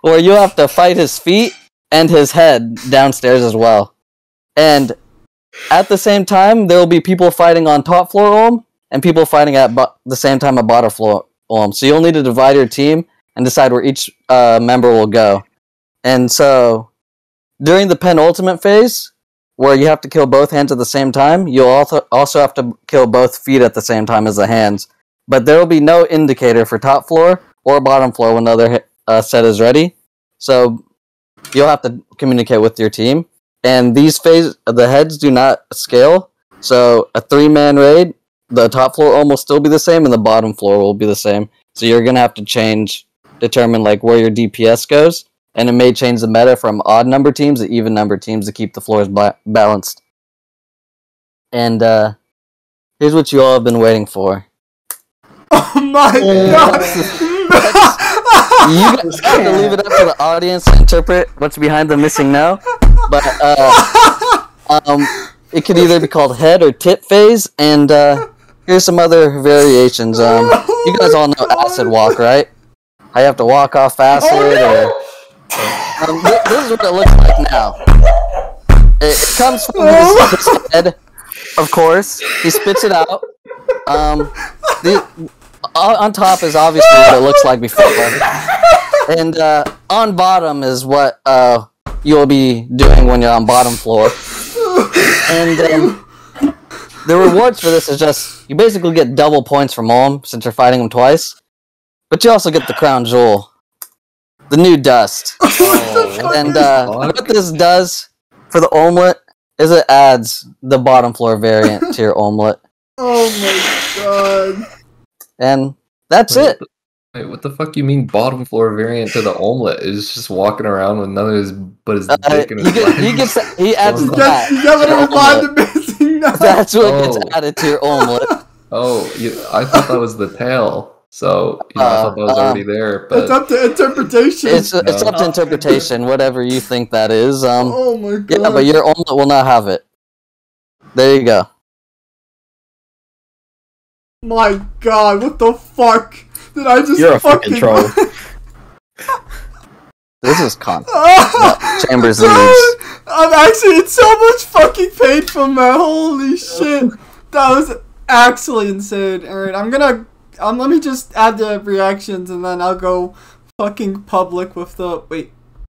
where you have to fight his feet and his head downstairs as well. And at the same time, there will be people fighting on top floor Ohm, and people fighting at the same time at bottom floor Ohm. So you'll need to divide your team and decide where each member will go. And so, during the penultimate phase, where you have to kill both hands at the same time, you'll also have to kill both feet at the same time as the hands. But there will be no indicator for top floor or bottom floor when the other set is ready. So you'll have to communicate with your team. And these the heads do not scale. So a 3-man raid, the top floor Ohm will still be the same and the bottom floor will be the same. So you're going to have to determine where your DPS goes. And it may change the meta from odd number teams to even number teams to keep the floors balanced. And here's what you all have been waiting for. Oh my god! You guys have to leave it up to the audience to interpret what's behind the missing no. But it could either be called head or tip phase, and here's some other variations. You guys all know acid walk, right? How you have to walk off acid, this is what it looks like now. It comes from his head, of course. He spits it out. On top is obviously what it looks like before. And on bottom is what you'll be doing when you're on bottom floor. And the rewards for this is just, you basically get double points from Ohm since you're fighting him twice. But you also get the crown jewel. The new dust. And what this does for the omelet is it adds the bottom floor variant to your omelet. Oh my god. And That's it. Wait, what the fuck you mean bottom floor variant to the omelet is just walking around with none of his but his dick in his he adds that. You got whatever bond missing now. That's what gets added to your omelet. Oh, I thought that was the tail. So I thought that was already there. But it's up to interpretation. It's up to interpretation. Whatever you think that is. Oh my god. Yeah, but your omelet will not have it. There you go. My god, what the fuck? Did I just You're a fucking troll. This is content. Chambers Dude, leaves. I'm actually in so much fucking pain from that. Holy shit. That was actually insane. Alright, let me just add the reactions and then I'll go fucking public with the, wait.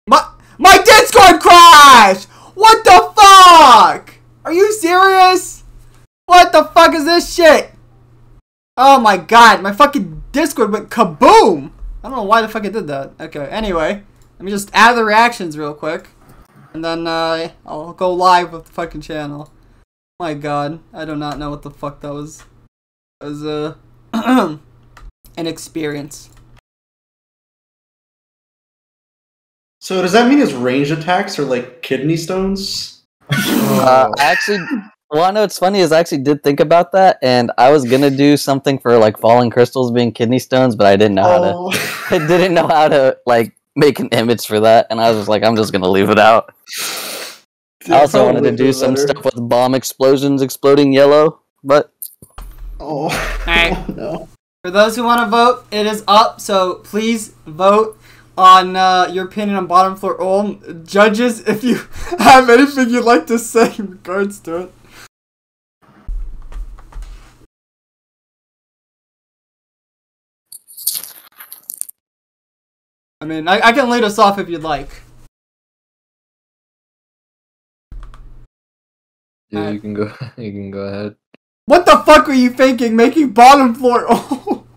My Discord crashed! What the fuck? Are you serious? What the fuck is this shit? Oh my god, my fucking Discord went kaboom! I don't know why the fuck it did that. Okay, anyway, let me just add the reactions real quick. And then I'll go live with the fucking channel. My god, I do not know what the fuck that was. It was an experience. So does that mean his ranged attacks are like kidney stones? Well, I know it's funny is I actually did think about that, and I was gonna do something for like falling crystals being kidney stones, but I didn't know how to. I didn't know how to like make an image for that, and I was just like, I'm just gonna leave it out. I also wanted to do some stuff with bomb explosions exploding yellow, but Alright. No. For those who want to vote, it is up, so please vote on your opinion on bottom floor Ulm. Judges, if you have anything you'd like to say in regards to it. I mean, I can lead us off if you'd like. yeah, you can go. You can go ahead. What the fuck were you thinking, making bottom floor Ulm?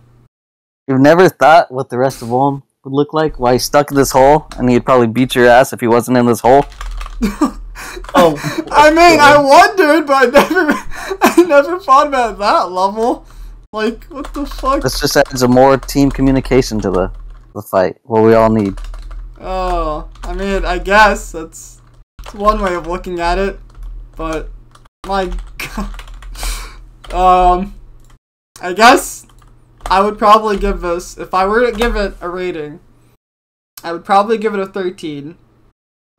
you've never thought what the rest of Ulm would look like? Why he's stuck in this hole, and he'd probably beat your ass if he wasn't in this hole. I mean, I wondered, but I never thought about that level. Like, what the fuck? This just adds a more team communication to the fight. What we all need. Oh, I mean, I guess that's one way of looking at it, but my god. I guess I would probably give this, if I were to give it a rating, I would probably give it a 13.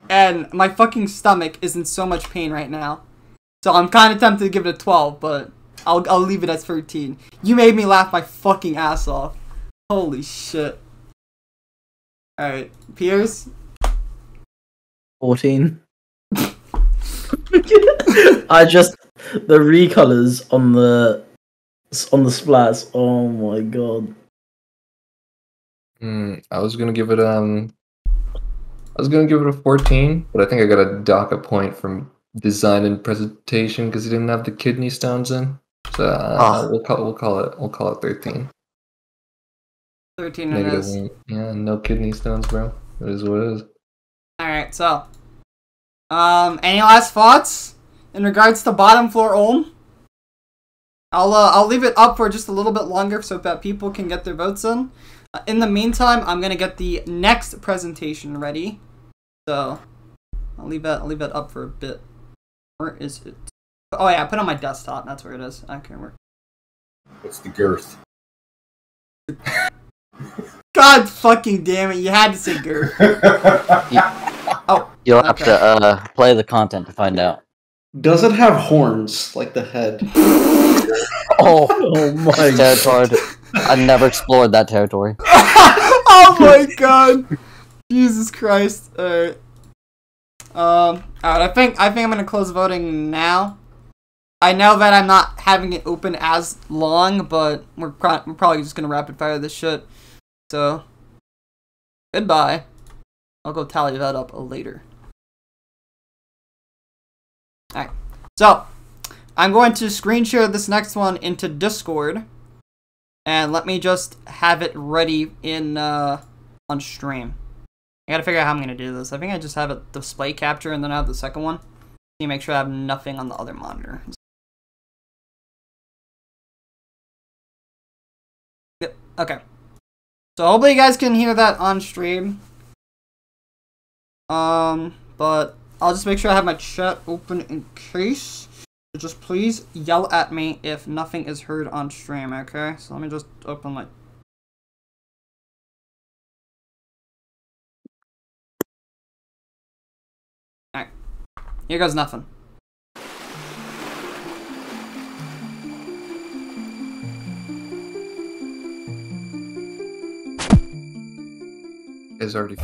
And my fucking stomach is in so much pain right now. So I'm kind of tempted to give it a 12, but I'll leave it as 13. You made me laugh my fucking ass off. Holy shit. Alright, Piers? 14. The recolors on the splats. Oh my god. I was gonna give it a 14, but I think I got a dock a point from design and presentation because he didn't have the kidney stones in. So we'll call it 13. 13 it is. Yeah, no kidney stones, bro. It is what it is. Alright, so any last thoughts in regards to bottom floor Ulm? I'll leave it up for just a little bit longer so that people can get their votes in. In the meantime, I'm gonna get the next presentation ready. So I'll leave it up for a bit. Where is it? Oh yeah, I put it on my desktop. That's where it is. Okay, where? What's the girth? God fucking damn it! You had to say girth. You'll have to play the content to find out. Does it have horns like the head? Oh my territory. I never explored that territory. Oh my god! Jesus Christ! Alright. Alright. I think I'm gonna close voting now. I know that I'm not having it open as long, but we're probably just gonna rapid fire this shit. So, goodbye. I'll go tally that up later. Alright. So, I'm going to screen share this next one into Discord. And let me just have it ready in on stream. I gotta figure out how I'm gonna do this. I think I just have it display capture and then I have the second one. You make sure I have nothing on the other monitor. Yep. Okay. So hopefully you guys can hear that on stream. But I'll just make sure I have my chat open in case. So just please yell at me if nothing is heard on stream, okay? So let me just open my... Alright. Here goes nothing. Is already.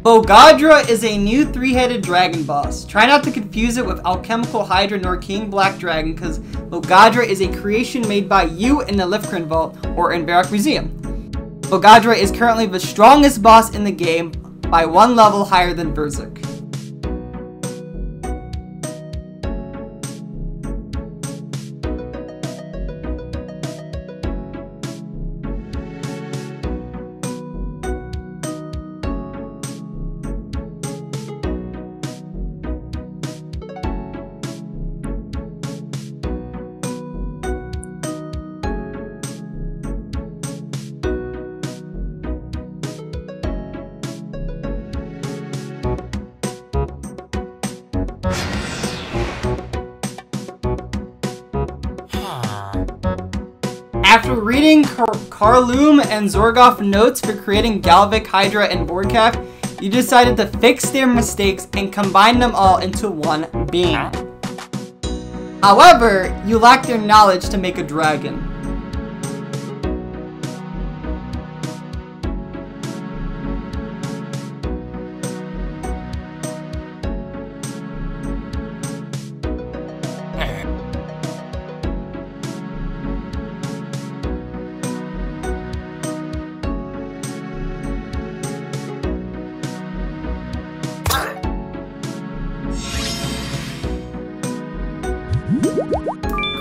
VoGaDra is a new 3-headed dragon boss. Try not to confuse it with Alchemical Hydra nor King Black Dragon, because VoGaDra is a creation made by you in the Lifgren Vault or in Barrack Museum. VoGaDra is currently the strongest boss in the game by 1 level higher than Berserk. After reading Karloom and Zorgoff notes for creating Galvic, Hydra, and Boardcap, you decided to fix their mistakes and combine them all into one being. However, you lack their knowledge to make a dragon.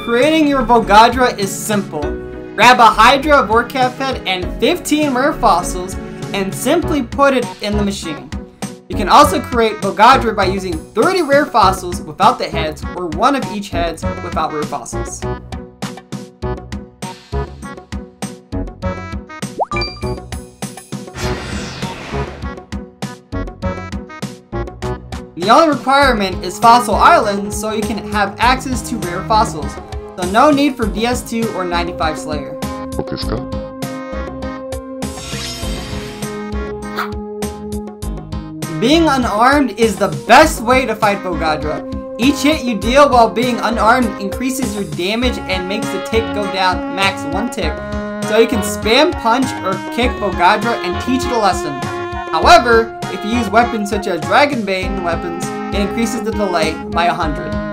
Creating your VoGaDra is simple. Grab a Hydra Vorcap head and 15 rare fossils and simply put it in the machine. You can also create VoGaDra by using 30 rare fossils without the heads or 1 of each heads without rare fossils. The only requirement is Fossil Island so you can have access to rare fossils. So no need for DS2 or 95 Slayer. Being unarmed is the best way to fight VoGaDra. Each hit you deal while being unarmed increases your damage and makes the tick go down max 1 tick. So you can spam punch or kick VoGaDra and teach it a lesson. However, if you use weapons such as Dragonbane weapons, it increases the delay by 100.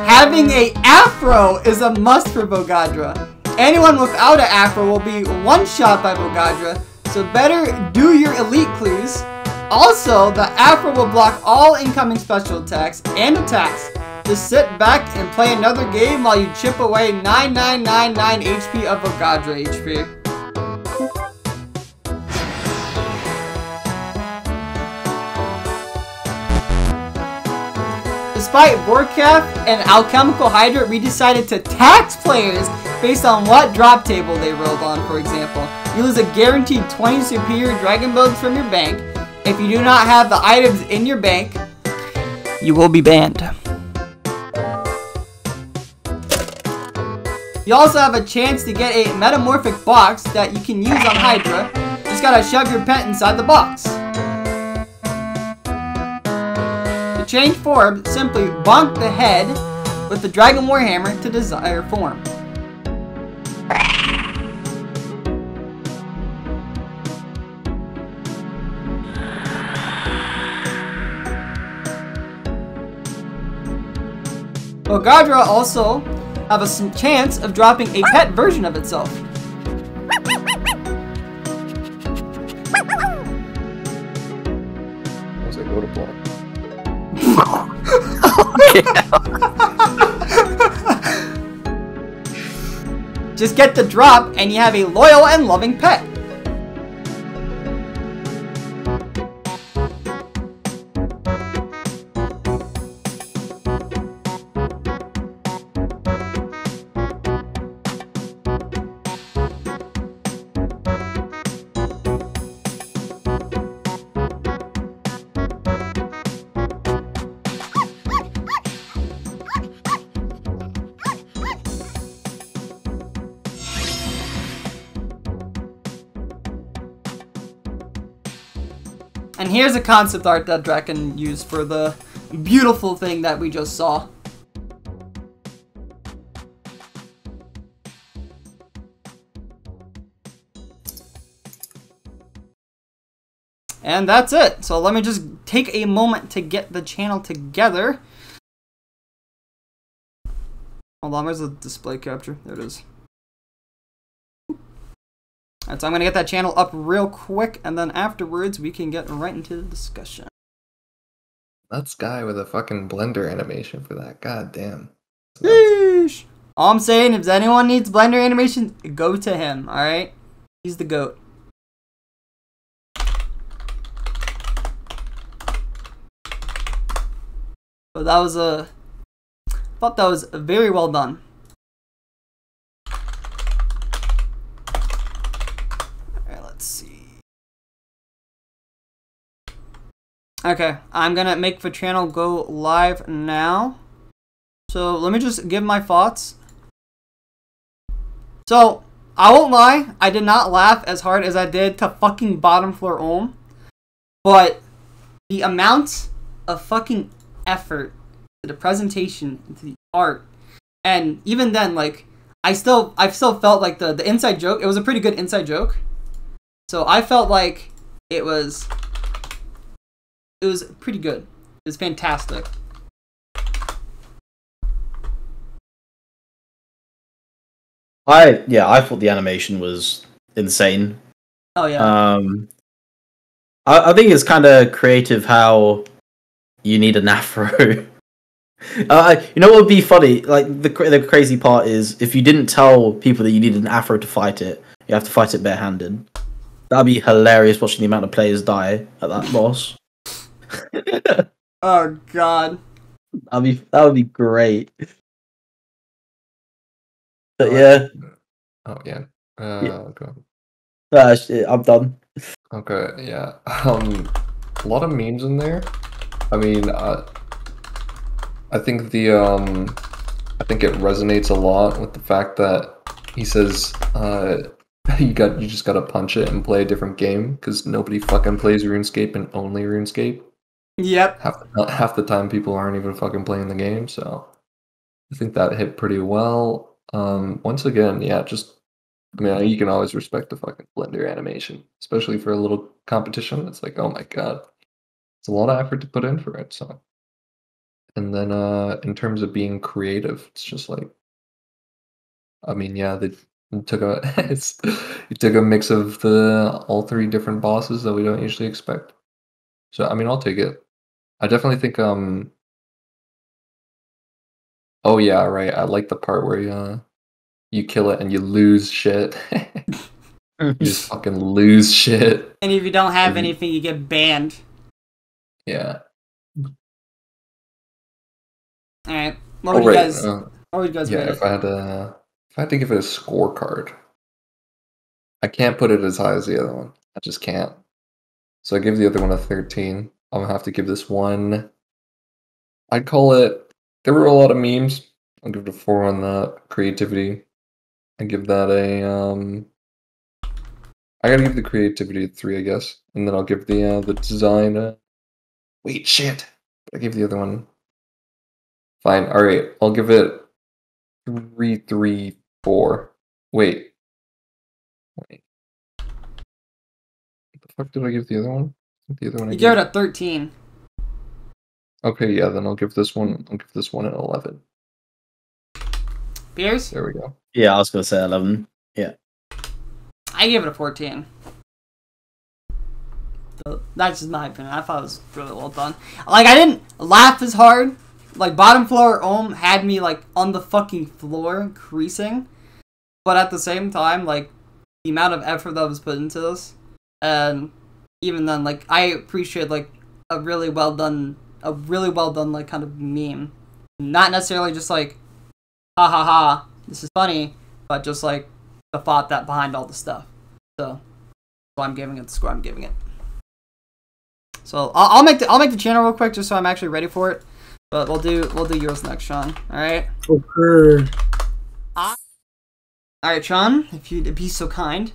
Having a afro is a must for VoGaDra. Anyone without an afro will be one-shot by VoGaDra, so better do your elite clues. Also, the afro will block all incoming special attacks and attacks. Just sit back and play another game while you chip away 9999 HP of VoGaDra HP. Despite Vorcaf and Alchemical Hydra, we decided to tax players based on what drop table they rolled on, for example. You lose a guaranteed 20 superior dragon builds from your bank. If you do not have the items in your bank, you will be banned. You also have a chance to get a metamorphic box that you can use on Hydra. Just gotta shove your pet inside the box. To change form, simply bonk the head with the Dragon Warhammer to desired form. VoGaDra also have a chance of dropping a pet version of itself. Go to block. Just get the drop, and you have a loyal and loving pet. And here's a concept art that Draken used for the beautiful thing that we just saw. And that's it. So let me just take a moment to get the channel together. Hold on, where's the display capture? There it is. Alright, so I'm going to get that channel up real quick, and then afterwards we can get right into the discussion. That's guy with a fucking Blender animation for that. God damn. Sheesh. All I'm saying, if anyone needs Blender animation, go to him, alright? He's the GOAT. So that was I thought that was very well done. Okay, I'm gonna make the channel go live now. So let me just give my thoughts. So, I won't lie, I did not laugh as hard as I did to fucking bottom floor Ohm. But the amount of fucking effort to the presentation, to the art, and even then, like, I still felt like the inside joke, it was a pretty good inside joke. So I felt like it was pretty good. It was fantastic. I thought the animation was insane. Oh yeah. I think it's kind of creative how you need an afro. You know what would be funny? Like the crazy part is if you didn't tell people that you needed an afro to fight it, you have to fight it barehanded. That'd be hilarious watching the amount of players die at that boss. Oh god. That would be great. But yeah. Oh yeah. Yeah. Okay. Shit, I'm done. Okay, yeah. A lot of memes in there. I mean, I think I think it resonates a lot with the fact that he says, you just gotta punch it and play a different game because nobody fucking plays RuneScape and only RuneScape. Yep. Half the time people aren't even fucking playing the game, so I think that hit pretty well. Once again, yeah, I mean, you can always respect the fucking Blender animation, especially for a little competition. It's like, oh my god, it's a lot of effort to put in for it. So, and then in terms of being creative, it's just like, I mean, yeah, they took a mix of all three different bosses that we don't usually expect. So, I mean, I'll take it. I definitely think oh yeah, right. I like the part where you kill it and you lose shit. You just fucking lose shit. And if you don't have anything, you get banned. Yeah. Alright. What would you guys yeah, rate if I had to give it a scorecard, I can't put it as high as the other one. I just can't. So I give the other one a 13. I'm gonna have to give this one, I'd call it, there were a lot of memes. I'll give it a 4 on that. Creativity, I give that I gotta give the creativity a 3, I guess. And then I'll give the design wait, shit. I gave the other one. Fine, alright. I'll give it 3, 3, 4. Wait. What the fuck did I give the other one? The other one you give it a 13. Okay, yeah, then I'll give this one an 11. Piers? There we go. Yeah, I was gonna say 11. Yeah. I give it a 14. That's just my opinion. I thought it was really well done. Like, I didn't laugh as hard. Like, bottom floor Ohm had me, like, on the fucking floor, creasing. But at the same time, like, the amount of effort that was put into this, and even then, like, I appreciate, like, a really well done, like, kind of meme. Not necessarily just, like, ha ha ha, this is funny, but just, like, the thought that behind all the stuff. So I'm giving it the score I'm giving it. So I'll make the channel real quick just so I'm actually ready for it. But we'll do yours next, Sean. All right. Okay. All right, Sean, if you'd be so kind.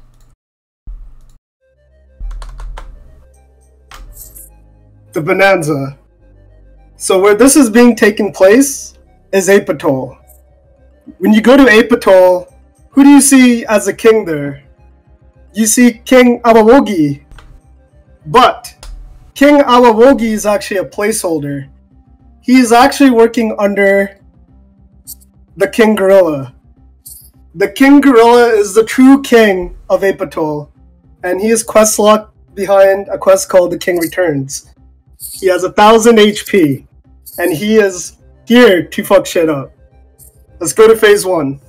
The Bananza. So where this is being taken place is Apatol. When you go to Apatol, who do you see as a king there? You see King Awawogi. But King Awawogi is actually a placeholder. He is actually working under the King Gorilla. The King Gorilla is the true king of Apatol, and he is quest locked behind a quest called The King Returns. He has 1,000 HP, and he is here to fuck shit up. Let's go to phase 1.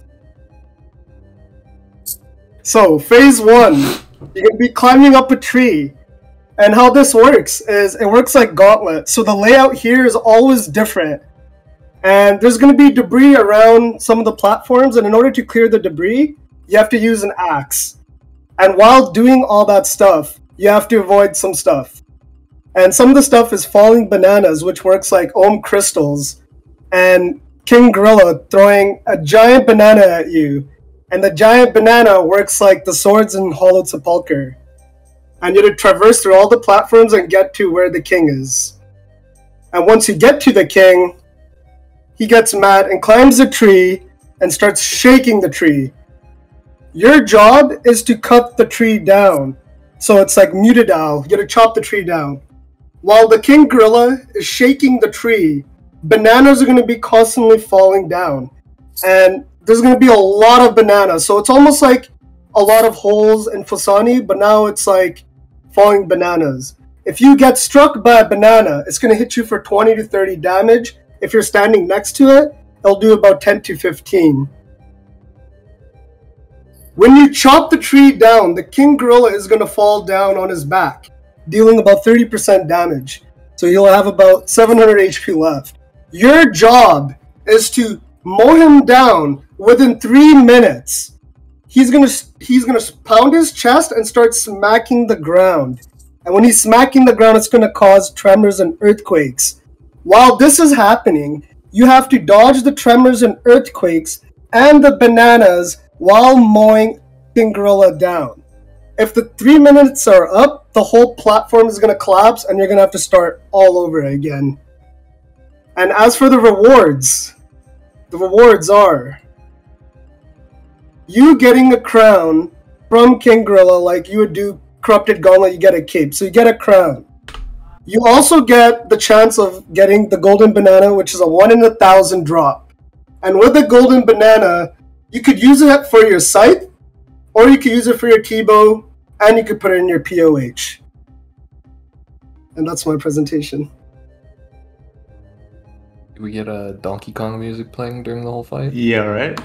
So, phase 1, you're going to be climbing up a tree. And how this works is, it works like Gauntlet. So the layout here is always different. And there's going to be debris around some of the platforms, and in order to clear the debris, you have to use an axe. And while doing all that stuff, you have to avoid some stuff. And some of the stuff is falling bananas, which works like Ohm crystals, and King Gorilla throwing a giant banana at you. And the giant banana works like the swords in Hollowed Sepulchre. And you have to traverse through all the platforms and get to where the king is. And once you get to the king, he gets mad and climbs a tree and starts shaking the tree. Your job is to cut the tree down. So it's like muted owl. You gotta chop the tree down. While the King Gorilla is shaking the tree, bananas are gonna be constantly falling down. And there's gonna be a lot of bananas. So it's almost like a lot of holes in Fusani, but now it's like falling bananas. If you get struck by a banana, it's gonna hit you for 20 to 30 damage. If you're standing next to it, it'll do about 10 to 15. When you chop the tree down, the King Gorilla is going to fall down on his back, dealing about 30% damage. So you'll have about 700 HP left. Your job is to mow him down within 3 minutes. He's gonna pound his chest and start smacking the ground. And when he's smacking the ground, it's gonna cause tremors and earthquakes. While this is happening, you have to dodge the tremors and earthquakes and the bananas while mowing King Gorilla down. If the 3 minutes are up, the whole platform is going to collapse and you're going to have to start all over again. And as for the rewards are you getting a crown from King Gorilla like you would do Corrupted Gauntlet, you get a cape. So you get a crown. You also get the chance of getting the golden banana, which is a 1 in 1,000 drop. And with the golden banana, you could use it for your scythe, or you could use it for your T-bow, and you could put it in your POH. And that's my presentation. Did we get a Donkey Kong music playing during the whole fight? Yeah, right?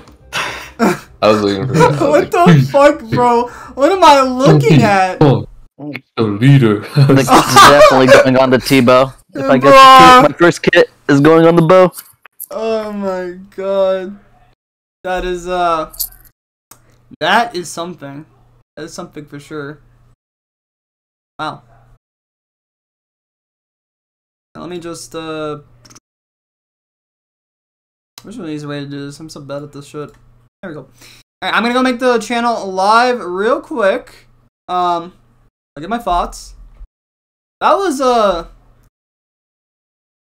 I was waiting for that. What the fuck, bro? What am I looking at? The leader. This is definitely going on the T-bow. If I get the kit, my first kit is going on the bow. Oh my god. That is something. That is something for sure. Wow. Let me just which one is the way to do this? I'm so bad at this shit. There we go. Alright, I'm gonna go make the channel live real quick. I'll get my thoughts. That was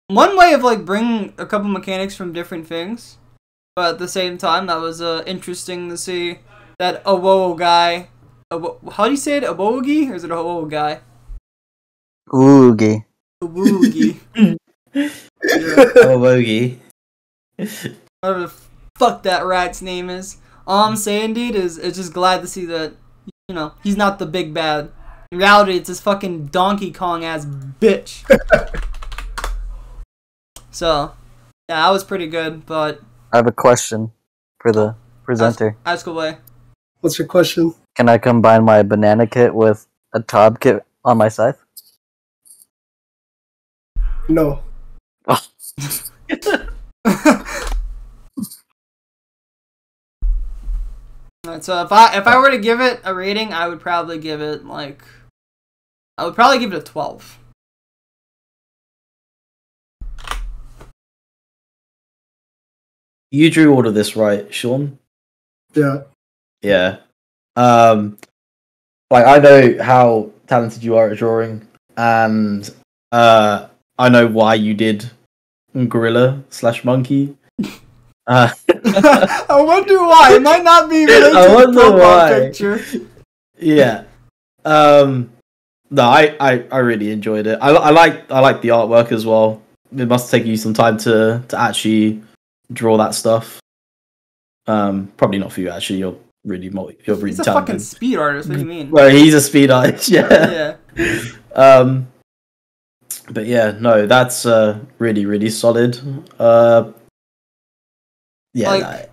one way of like bringing a couple mechanics from different things, but at the same time that was interesting to see that Awowo guy. How do you say it? Awowogi, or is it a Awowo guy? Oogie. Awoogie. Awowogi. Whatever the fuck that rat's name is. All I'm saying, dude, is just glad to see that, you know, he's not the big bad. In reality, it's this fucking Donkey Kong ass bitch. So, yeah, that was pretty good, but... I have a question for the presenter. Ask away. What's your question? Can I combine my banana kit with a Tob kit on my scythe? No. Alright, so if I were to give it a rating, I would probably give it like... I would probably give it a 12. You drew all of this, right, Sean? Yeah. Yeah. Like, I know how talented you are at drawing, and I know why you did gorilla/monkey. I wonder why. It might not be related I to the wonder profile why. picture. Yeah. No, I really enjoyed it. I like the artwork as well. It must take you some time to actually draw that stuff. Probably not for you actually. You're really He's a talented. fucking speed artist. What do you mean? Well, he's a speed artist. Yeah. Yeah. But yeah, no, that's really solid. Yeah. Like,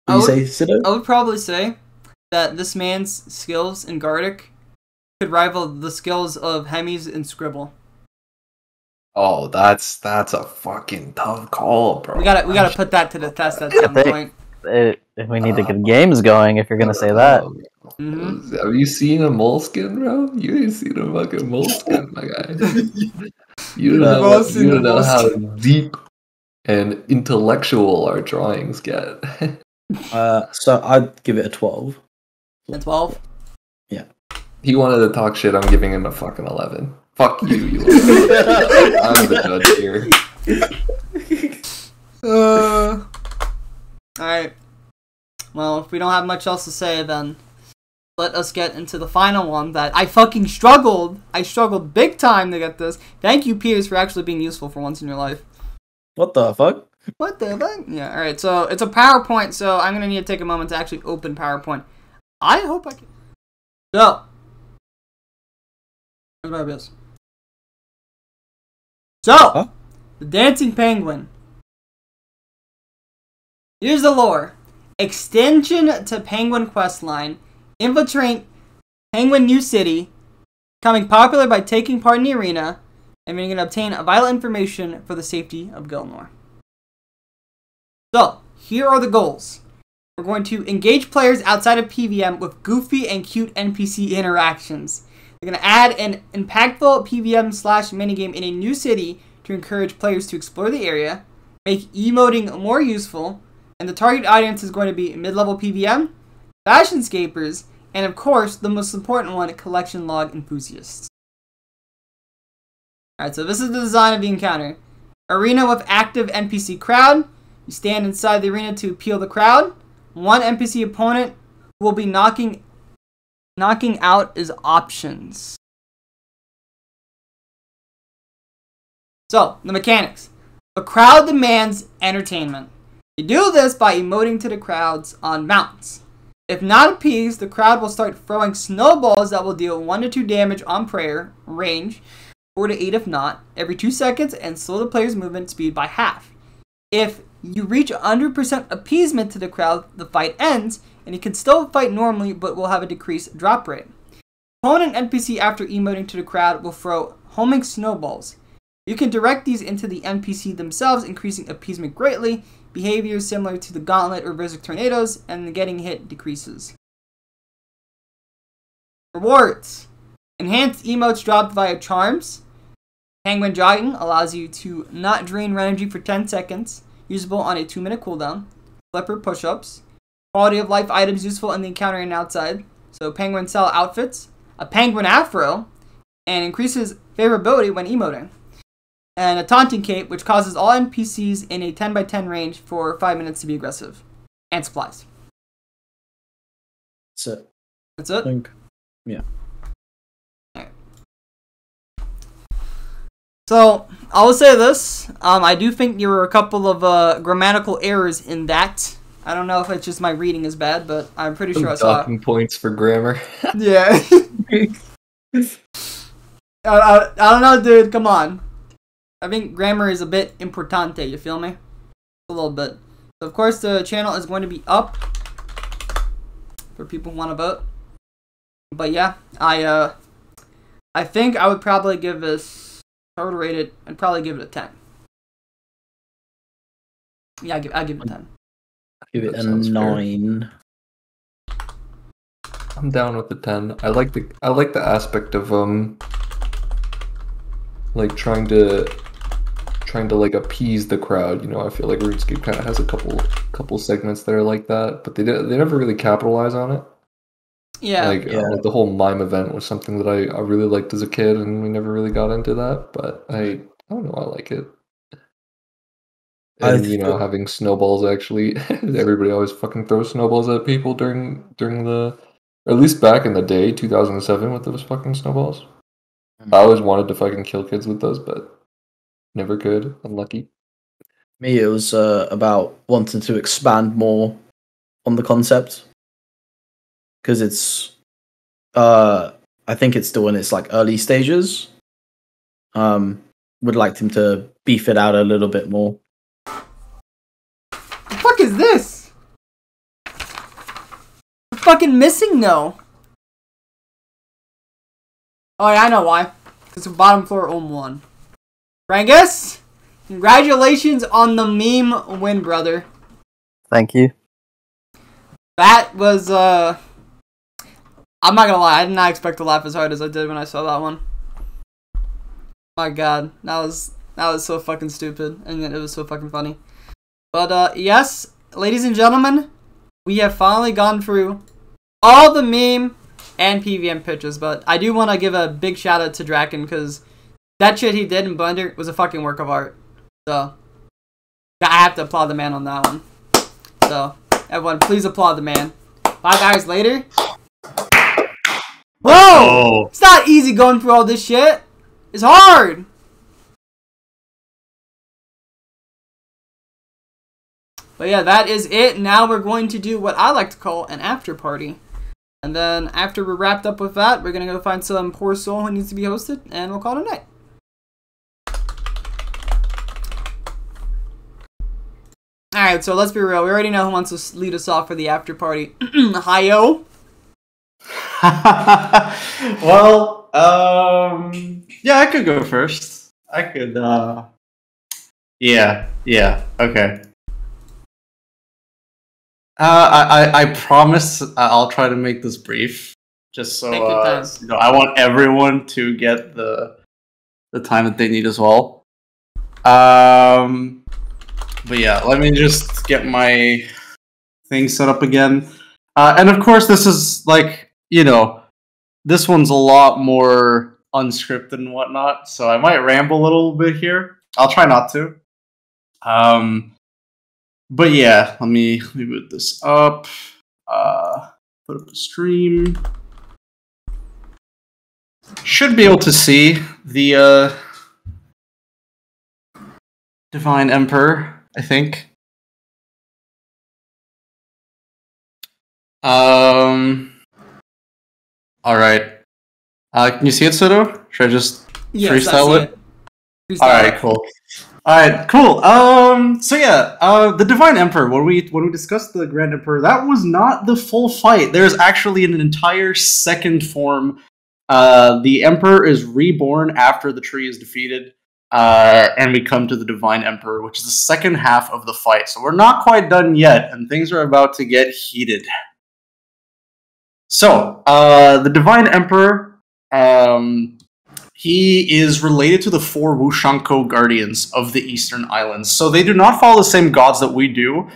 you say Sido? I would probably say that this man's skills in Gardic could rival the skills of Hemmiez and Scribble. Oh, that's a fucking tough call, bro. We gotta put that to the test at some point. We need to get games going if you're gonna say that. Mm-hmm. Have you seen a moleskin, bro? You ain't seen a fucking moleskin, my guy. You don't know how deep and intellectual our drawings get. So I'd give it a 12. A 12? Yeah. He wanted to talk shit. I'm giving him a fucking 11. Fuck you, you. I'm the judge here. Alright. Well, if we don't have much else to say, then let us get into the final one that I fucking struggled. I struggled big time to get this. Thank you, Piers, for actually being useful for once in your life. What the fuck? What the fuck? Yeah, alright, so it's a PowerPoint, so I'm gonna need to take a moment to actually open PowerPoint. I hope I can. So. Here's my bills. So, the Dancing Penguin. Here's the lore. Extension to Penguin questline. Infiltrate Penguin New City. Becoming popular by taking part in the arena. And we're going to obtain vital information for the safety of Gilnor. So, here are the goals. We're going to engage players outside of PvM with goofy and cute NPC interactions. We're going to add an impactful PvM/minigame in a new city to encourage players to explore the area, make emoting more useful, and the target audience is going to be mid-level PvM, fashionscapers, and of course, the most important one, collection log enthusiasts. Alright, so this is the design of the encounter. Arena with active NPC crowd. You stand inside the arena to appeal the crowd. One NPC opponent will be knocking out is options. So, the mechanics. The crowd demands entertainment. You do this by emoting to the crowds on mountains. If not appeased, the crowd will start throwing snowballs that will deal 1 to 2 damage on prayer, range, 4 to 8 if not, every 2 seconds and slow the player's movement speed by half. If you reach 100% appeasement to the crowd, the fight ends, and you can still fight normally but will have a decreased drop rate. Opponent NPC after emoting to the crowd will throw homing snowballs. You can direct these into the NPC themselves, increasing appeasement greatly. Behavior is similar to the Gauntlet or Berserk Tornadoes, and the getting hit decreases. Rewards. Enhanced emotes dropped via charms. Penguin Jogging allows you to not drain energy for 10 seconds, usable on a 2-minute cooldown. Flipper push-ups. Quality of life items useful in the encounter and outside. So Penguin Cell outfits. A Penguin Afro, and increases favorability when emoting. And a Taunting Cape, which causes all NPCs in a 10x10 range for 5 minutes to be aggressive. And supplies. That's it. That's it? I think, yeah. Alright. So, I will say this. I do think there were a couple of grammatical errors in that. I don't know if it's just my reading is bad, but I'm pretty sure I saw Docking points for grammar. Yeah. I don't know, dude. Come on. I think grammar is a bit importante. You feel me? A little bit. So of course, the channel is going to be up for people who want to vote. But yeah, I think I would probably give this. If I were to rate it, I'd probably give it a 10. Yeah, I'd give it a 10. Give it a 9. I'm down with the 10. I like the aspect of like trying to like appease the crowd. You know, I feel like RuneScape kind of has a couple segments that are like that, but they never really capitalize on it. Yeah. Like the whole mime event was something that I really liked as a kid, and we never really got into that. But I don't know, I like it. And you know, having snowballs actually, everybody always fucking throws snowballs at people during the, or at least back in the day, 2007, with those fucking snowballs. I always wanted to fucking kill kids with those, but never could. Unlucky. Me, it was about wanting to expand more on the concept, because it's, I think it's still in its like early stages. Would like them to beef it out a little bit more. The fuck is this? I'm fucking missing no. Oh yeah, I know why. It's bottom floor won. Crangus, congratulations on the meme win, brother. Thank you. That was I'm not gonna lie, I did not expect to laugh as hard as I did when I saw that one. My god, that was so fucking stupid, and it was so fucking funny. But yes, ladies and gentlemen, we have finally gone through all the meme and PvM pitches, but I do want to give a big shout out to Draken, because that shit he did in Blender was a fucking work of art. So I have to applaud the man on that one. So everyone, please applaud the man. 5 hours later. Whoa! It's not easy going through all this shit. It's hard. But yeah, that is it. Now we're going to do what I like to call an after party. And then after we're wrapped up with that, we're going to go find some poor soul who needs to be hosted, and we'll call it a night. Alright, so let's be real. We already know who wants to lead us off for the after party. Hi-yo. Well, yeah, I could go first. I could, yeah, okay. I promise I'll try to make this brief, just so, you know, I want everyone to get the time that they need as well. But yeah, let me just get my thing set up again. And of course, this is like, you know, this one's a lot more unscripted and whatnot, so I might ramble a little bit here. I'll try not to. But yeah, let me boot this up. Put up the stream. Should be able to see the Divine Emperor, I think. Alright. Can you see it, Sido? Should I just freestyle it? Alright, cool. Alright, cool. So yeah, the Divine Emperor, when we discussed the Grand Emperor, that was not the full fight. There's actually an entire second form. The Emperor is reborn after the tree is defeated, and we come to the Divine Emperor, which is the second half of the fight. So we're not quite done yet, and things are about to get heated. So, the Divine Emperor, he is related to the 4 Wushanko Guardians of the Eastern Islands. So they do not follow the same gods that we do.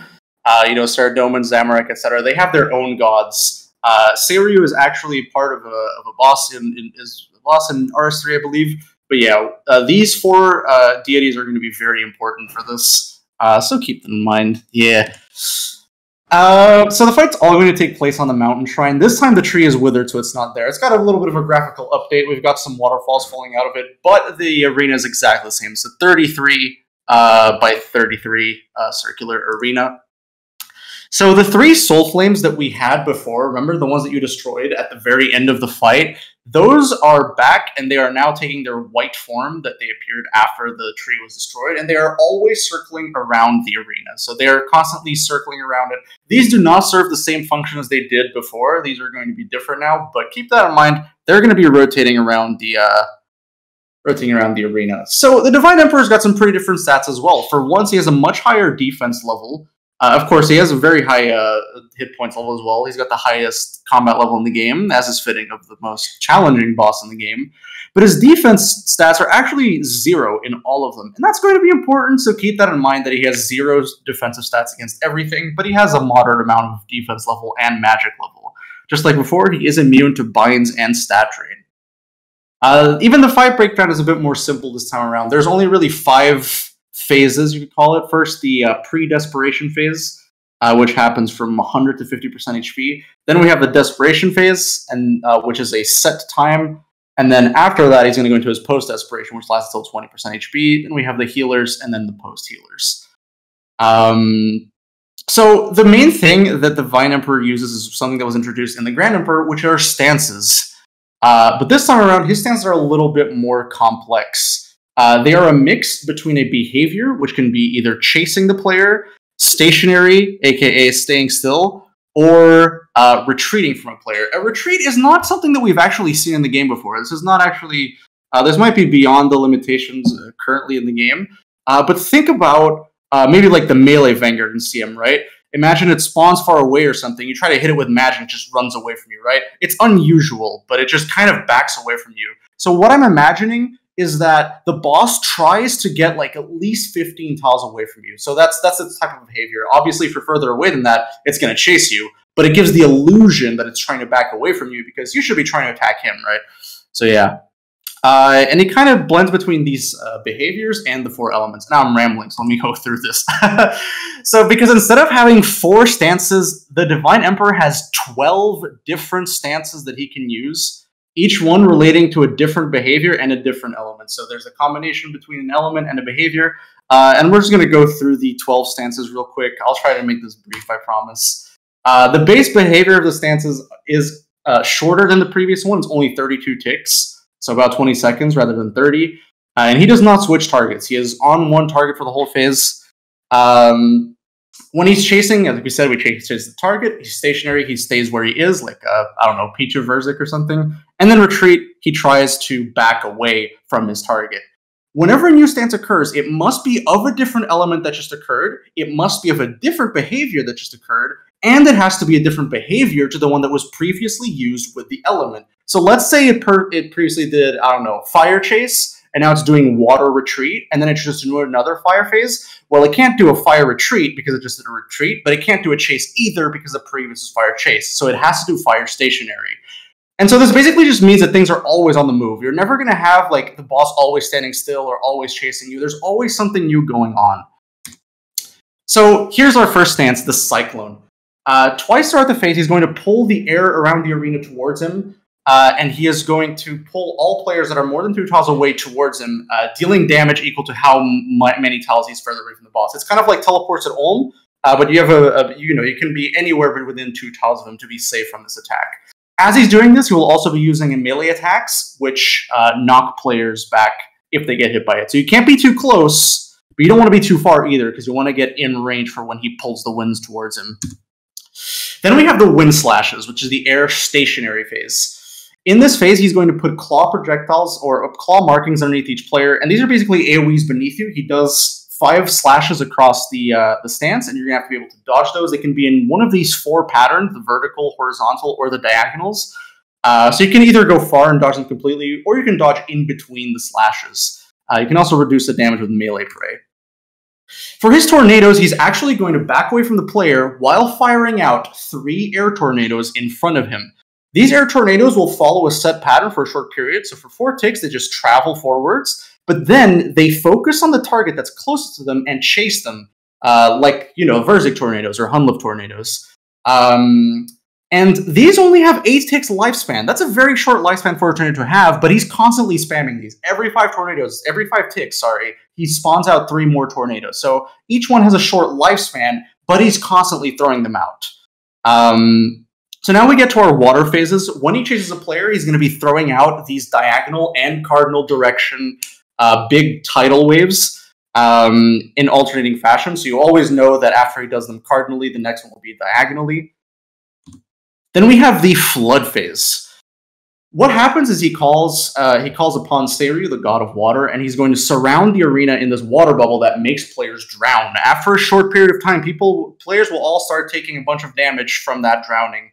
You know, TSirThomas, Zamorak, etc. They have their own gods. Seiryu is actually part of a boss in RS3, I believe. But yeah, these 4 deities are going to be very important for this. So keep them in mind. Yeah. So the fight's all going to take place on the mountain shrine. This time the tree is withered, so it's not there. It's got a little bit of a graphical update. We've got some waterfalls falling out of it, but the arena is exactly the same. So 33 by 33 circular arena. So the 3 soul flames that we had before, remember the ones that you destroyed at the very end of the fight? Those are back, and they are now taking their white form that they appeared after the tree was destroyed, and they are always circling around the arena. So they are constantly circling around it. These do not serve the same function as they did before. These are going to be different now, but keep that in mind. They're going to be rotating around the arena. So the Divine Emperor's got some pretty different stats as well. For once, he has a much higher defense level. Of course, he has a very high hit points level as well. He's got the highest combat level in the game, as is fitting of the most challenging boss in the game. But his defense stats are actually 0 in all of them. And that's going to be important, so keep that in mind that he has 0 defensive stats against everything, but he has a moderate amount of defense level and magic level. Just like before, he is immune to binds and stat drain. Even the fight breakdown is a bit more simple this time around. There's only really 5 phases, you could call it. First, the pre-desperation phase, which happens from 100 to 50% HP. Then we have the desperation phase, and which is a set time. And then after that, he's going to go into his post-desperation, which lasts until 20% HP. Then we have the healers, and then the post-healers. So the main thing that the Divine Emperor uses is something that was introduced in the Grand Emperor, which are stances. But this time around, his stances are a little bit more complex. They are a mix between a behavior, which can be either chasing the player, stationary, aka staying still, or retreating from a player. A retreat is not something that we've actually seen in the game before. This is not actually... this might be beyond the limitations currently in the game. But think about maybe like the melee Vanguard in CM, right? Imagine it spawns far away or something. You try to hit it with magic, it just runs away from you, right? It's unusual, but it just kind of backs away from you. So what I'm imagining is that the boss tries to get like at least 15 tiles away from you. So that's the type of behavior. Obviously, if you're further away than that, it's going to chase you, but it gives the illusion that it's trying to back away from you because you should be trying to attack him, right? So yeah. And it kind of blends between these behaviors and the 4 elements. Now I'm rambling, so let me go through this. So because instead of having 4 stances, the Divine Emperor has 12 different stances that he can use, each one relating to a different behavior and a different element. So there's a combination between an element and a behavior. And we're just going to go through the 12 stances real quick. I'll try to make this brief, I promise. The base behavior of the stances is shorter than the previous one. It's only 32 ticks, so about 20 seconds rather than 30. And he does not switch targets. He is on one target for the whole phase. When he's chasing, as we said, we chase the target. He's stationary. He stays where he is, like, I don't know, Peach of Verzik or something. And then retreat, he tries to back away from his target. Whenever a new stance occurs, it must be of a different element that just occurred, it must be of a different behavior that just occurred, and it has to be a different behavior to the one that was previously used with the element. So let's say it previously did, I don't know, fire chase, and now it's doing water retreat, and then it's just doing another fire phase. Well, it can't do a fire retreat because it just did a retreat, but it can't do a chase either because the previous is fire chase. So it has to do fire stationary. And so this basically just means that things are always on the move. You're never going to have like the boss always standing still or always chasing you. There's always something new going on. So here's our first stance, the Cyclone. Twice throughout the phase, he's going to pull the air around the arena towards him, and he is going to pull all players that are more than 2 tiles away towards him, dealing damage equal to how many tiles he's further away from the boss. It's kind of like teleports at Ulm, but you have you can be anywhere but within 2 tiles of him to be safe from this attack. As he's doing this, he will also be using melee attacks, which knock players back if they get hit by it. So you can't be too close, but you don't want to be too far either, because you want to get in range for when he pulls the winds towards him. Then we have the Wind Slashes, which is the air stationary phase. In this phase, he's going to put claw projectiles or claw markings underneath each player, and these are basically AoEs beneath you. He does 5 slashes across the stance, and you're going to have to be able to dodge those. They can be in one of these 4 patterns, the vertical, horizontal, or the diagonals. So you can either go far and dodge them completely, or you can dodge in between the slashes. You can also reduce the damage with melee prey. For his tornadoes, he's actually going to back away from the player while firing out 3 air tornadoes in front of him. These air tornadoes will follow a set pattern for a short period, so for 4 ticks, they just travel forwards, but then they focus on the target that's closest to them and chase them, like, you know, Verzik tornadoes or Hunluf tornadoes. And these only have 8 ticks lifespan. That's a very short lifespan for a tornado to have, but he's constantly spamming these. Every 5 ticks, he spawns out 3 more tornadoes. So each one has a short lifespan, but he's constantly throwing them out. So now we get to our water phases. When he chases a player, he's going to be throwing out these diagonal and cardinal direction big tidal waves in alternating fashion. So you always know that after he does them cardinally, the next one will be diagonally. Then we have the flood phase. What happens is he calls upon Seiryu, the god of water, and he's going to surround the arena in this water bubble that makes players drown. After a short period of time, players will all start taking a bunch of damage from that drowning.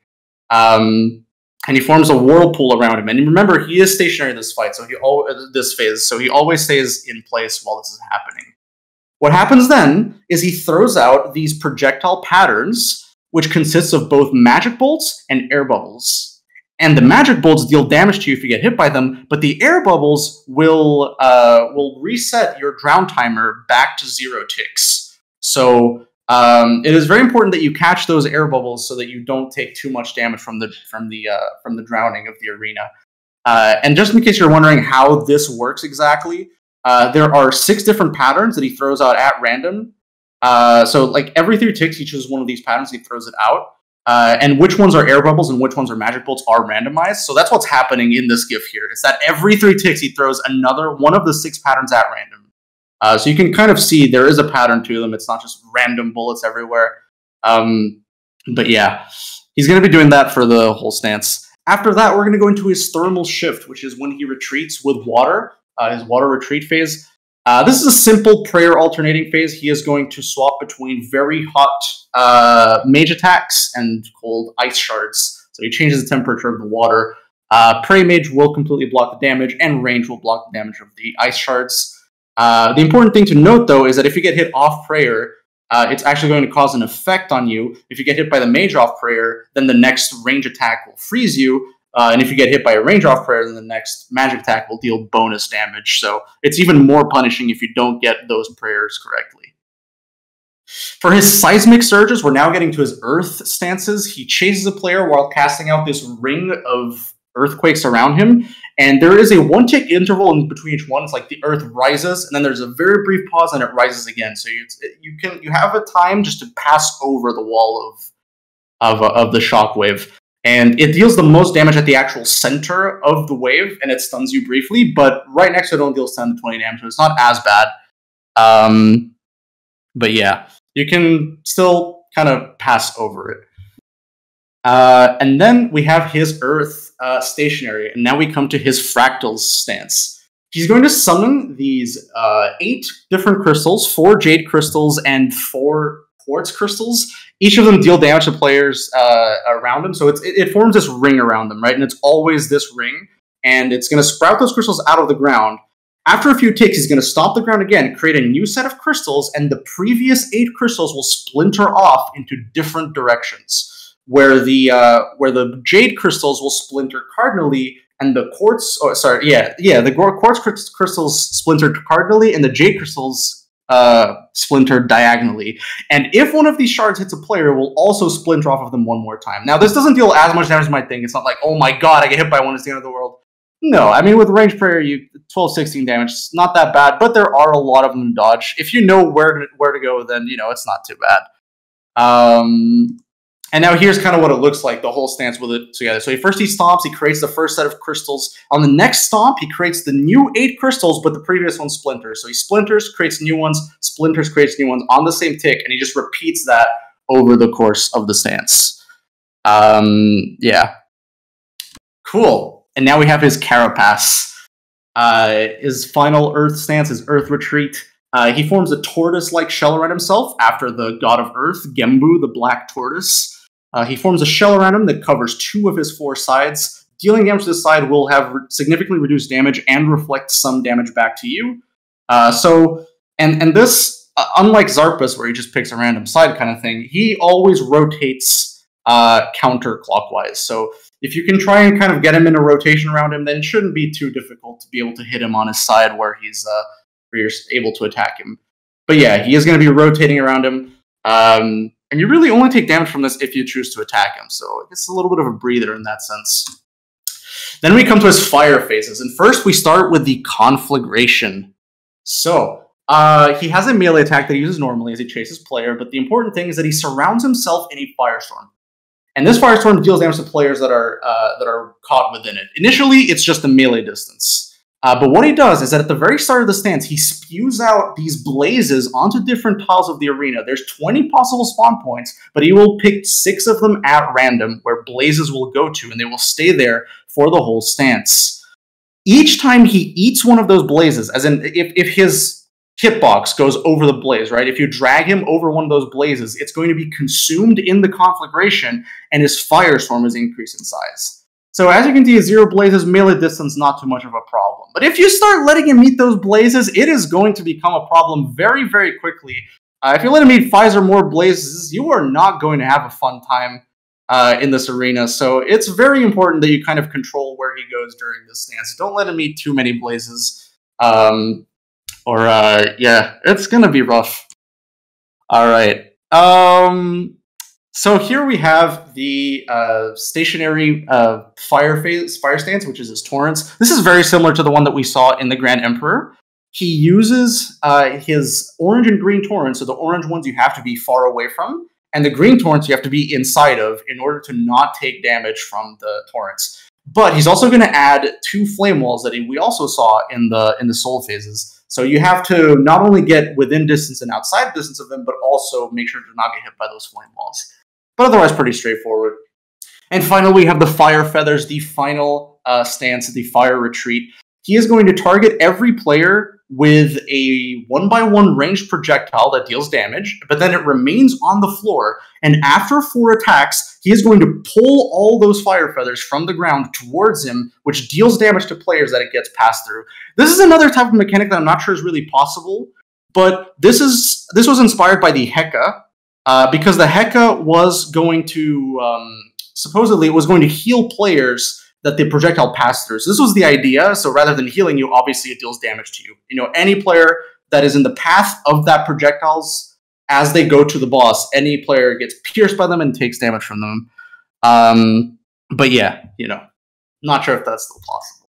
And he forms a whirlpool around him. And remember, he is stationary in this fight, so this phase, so he always stays in place while this is happening. What happens then is he throws out these projectile patterns, which consists of both magic bolts and air bubbles. And the magic bolts deal damage to you if you get hit by them, but the air bubbles will reset your drown timer back to 0 ticks. So it is very important that you catch those air bubbles so that you don't take too much damage from the drowning of the arena. And just in case you're wondering how this works exactly, there are 6 different patterns that he throws out at random. So like every 3 ticks, he chooses one of these patterns, he throws it out. And which ones are air bubbles and which ones are magic bolts are randomized. So that's what's happening in this GIF here. It's that every 3 ticks he throws another one of the 6 patterns at random. So you can kind of see there is a pattern to them. It's not just random bullets everywhere. But yeah, he's going to be doing that for the whole stance. After that, we're going to go into his thermal shift, which is when he retreats with water, his water retreat phase. This is a simple prayer alternating phase. He is going to swap between very hot mage attacks and cold ice shards. So he changes the temperature of the water. Pray mage will completely block the damage, and range will block the damage of the ice shards. The important thing to note, though, is that if you get hit off prayer, it's actually going to cause an effect on you. If you get hit by the mage off prayer, then the next range attack will freeze you. And if you get hit by a range off prayer, then the next magic attack will deal bonus damage. So it's even more punishing if you don't get those prayers correctly. For his seismic surges, we're now getting to his earth stances. He chases a player while casting out this ring of earthquakes around him. And there is a 1-tick interval in between each one. It's like the earth rises, and then there's a very brief pause, and it rises again. So you have a time just to pass over the wall of the shockwave. And it deals the most damage at the actual center of the wave, and it stuns you briefly, but right next to it only deals 10 to 20 damage, so it's not as bad. But yeah, you can still kind of pass over it. And then we have his Earth stationary, and now we come to his Fractals stance. He's going to summon these 8 different crystals, 4 jade crystals, and 4 quartz crystals. Each of them deal damage to players around them, so it forms this ring around them, right? And it's always this ring, and it's going to sprout those crystals out of the ground. After a few ticks, he's going to stomp the ground again, create a new set of crystals, and the previous 8 crystals will splinter off into different directions, where the jade crystals will splinter cardinally, and the quartz, the quartz crystals splintered cardinally, and the jade crystals splintered diagonally. And if one of these shards hits a player, it will also splinter off of them one more time. Now, this doesn't deal as much damage as you might think. It's not like, oh my god, I get hit by one, it's the end of the world. No, I mean, with range prayer, 12-16 damage, it's not that bad, but there are a lot of them to dodge. If you know where to go, then, it's not too bad. And now here's kind of what it looks like, the whole stance with it together. So first he stomps, he creates the first set of crystals. On the next stomp, he creates the new 8 crystals, but the previous one splinters. So he splinters, creates new ones, splinters, creates new ones on the same tick, and he just repeats that over the course of the stance. Yeah. Cool. And now we have his Carapace. His final Earth stance, his Earth retreat. He forms a tortoise-like shell around himself after the god of Earth, Gembu, the black tortoise. He forms a shell around him that covers 2 of his 4 sides. Dealing damage to this side will have significantly reduced damage and reflect some damage back to you. And this, unlike Zarpus, where he just picks a random side kind of thing, he always rotates counterclockwise. So if you can try and kind of get him in a rotation around him, then it shouldn't be too difficult to be able to hit him on his side where you're able to attack him. But yeah, he is going to be rotating around him. And you really only take damage from this if you choose to attack him, so it's a little bit of a breather in that sense. Then we come to his fire phases, and first we start with the Conflagration. So, He has a melee attack that he uses normally as he chases player, but the important thing is that he surrounds himself in a firestorm. And this firestorm deals damage to players that are caught within it. Initially, it's just a melee distance. But what he does is that at the very start of the stance, he spews out these blazes onto different tiles of the arena. There's 20 possible spawn points, but he will pick 6 of them at random where blazes will go to, and they will stay there for the whole stance. Each time he eats one of those blazes, as in if his hitbox goes over the blaze, right? If you drag him over one of those blazes, it's going to be consumed in the conflagration, and his firestorm is increased in size. So as you can see, 0 blazes, melee distance, not too much of a problem. But if you start letting him eat those blazes, it is going to become a problem very, very quickly. If you let him eat 5 or more blazes, you are not going to have a fun time in this arena. So it's very important that you kind of control where he goes during this stance. Don't let him eat too many blazes. Yeah, it's gonna be rough. All right. So here we have the stationary fire stance, which is his torrents. This is very similar to the one that we saw in the Grand Emperor. He uses his orange and green torrents, so the orange ones you have to be far away from, and the green torrents you have to be inside of in order to not take damage from the torrents. But he's also going to add 2 flame walls that we also saw in the soul phases. So you have to not only get within distance and outside distance of them, but also make sure to not get hit by those flame walls. But otherwise, pretty straightforward. And finally, we have the Fire Feathers, the final stance, the Fire Retreat. He is going to target every player with a 1x1 ranged projectile that deals damage, but then it remains on the floor. And after 4 attacks, he is going to pull all those Fire Feathers from the ground towards him, which deals damage to players that it gets passed through. This is another type of mechanic that I'm not sure is really possible, but this was inspired by the Heka, because the Heka was going to, supposedly, it was going to heal players that the projectile passed through. So this was the idea. So rather than healing you, obviously it deals damage to you. You know, any player that is in the path of that projectiles as they go to the boss, any player gets pierced by them and takes damage from them. But yeah, you know, not sure if that's still possible.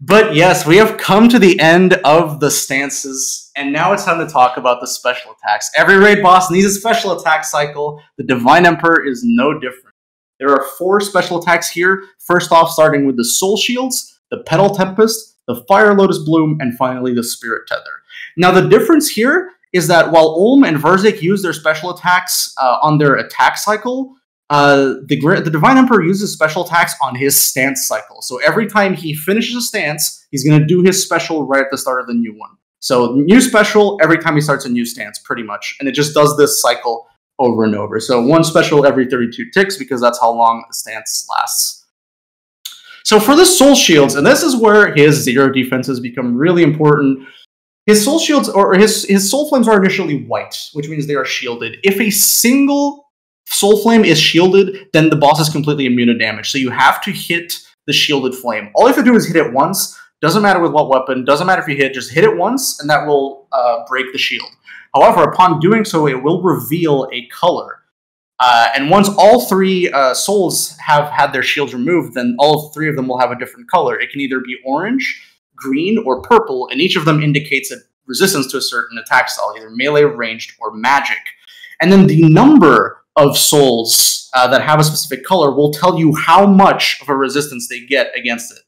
But yes, we have come to the end of the stances, and now it's time to talk about the special attacks. Every raid boss needs a special attack cycle. The Divine Emperor is no different. There are 4 special attacks here. First off, starting with the Soul Shields, the Petal Tempest, the Fire Lotus Bloom, and finally the Spirit Tether. Now the difference here is that while Ulm and Verzik use their special attacks on their attack cycle, the Divine Emperor uses special attacks on his stance cycle. So every time he finishes a stance, he's going to do his special right at the start of the new one. So new special every time he starts a new stance, pretty much. And it just does this cycle over and over. So 1 special every 32 ticks, because that's how long the stance lasts. So for the Soul Shields, and this is where his 0 defenses become really important. His Soul Shields, or his Soul Flames are initially white, which means they are shielded. If a single Soul Flame is shielded, then the boss is completely immune to damage. So you have to hit the shielded flame. All you have to do is hit it once. Doesn't matter with what weapon. Doesn't matter if you hit. Just hit it once, and that will break the shield. However, upon doing so, it will reveal a color. And once all 3 souls have had their shields removed, then all 3 of them will have a different color. It can either be orange, green, or purple, and each of them indicates a resistance to a certain attack style, either melee, ranged, or magic. And then the number of souls that have a specific color will tell you how much of a resistance they get against it.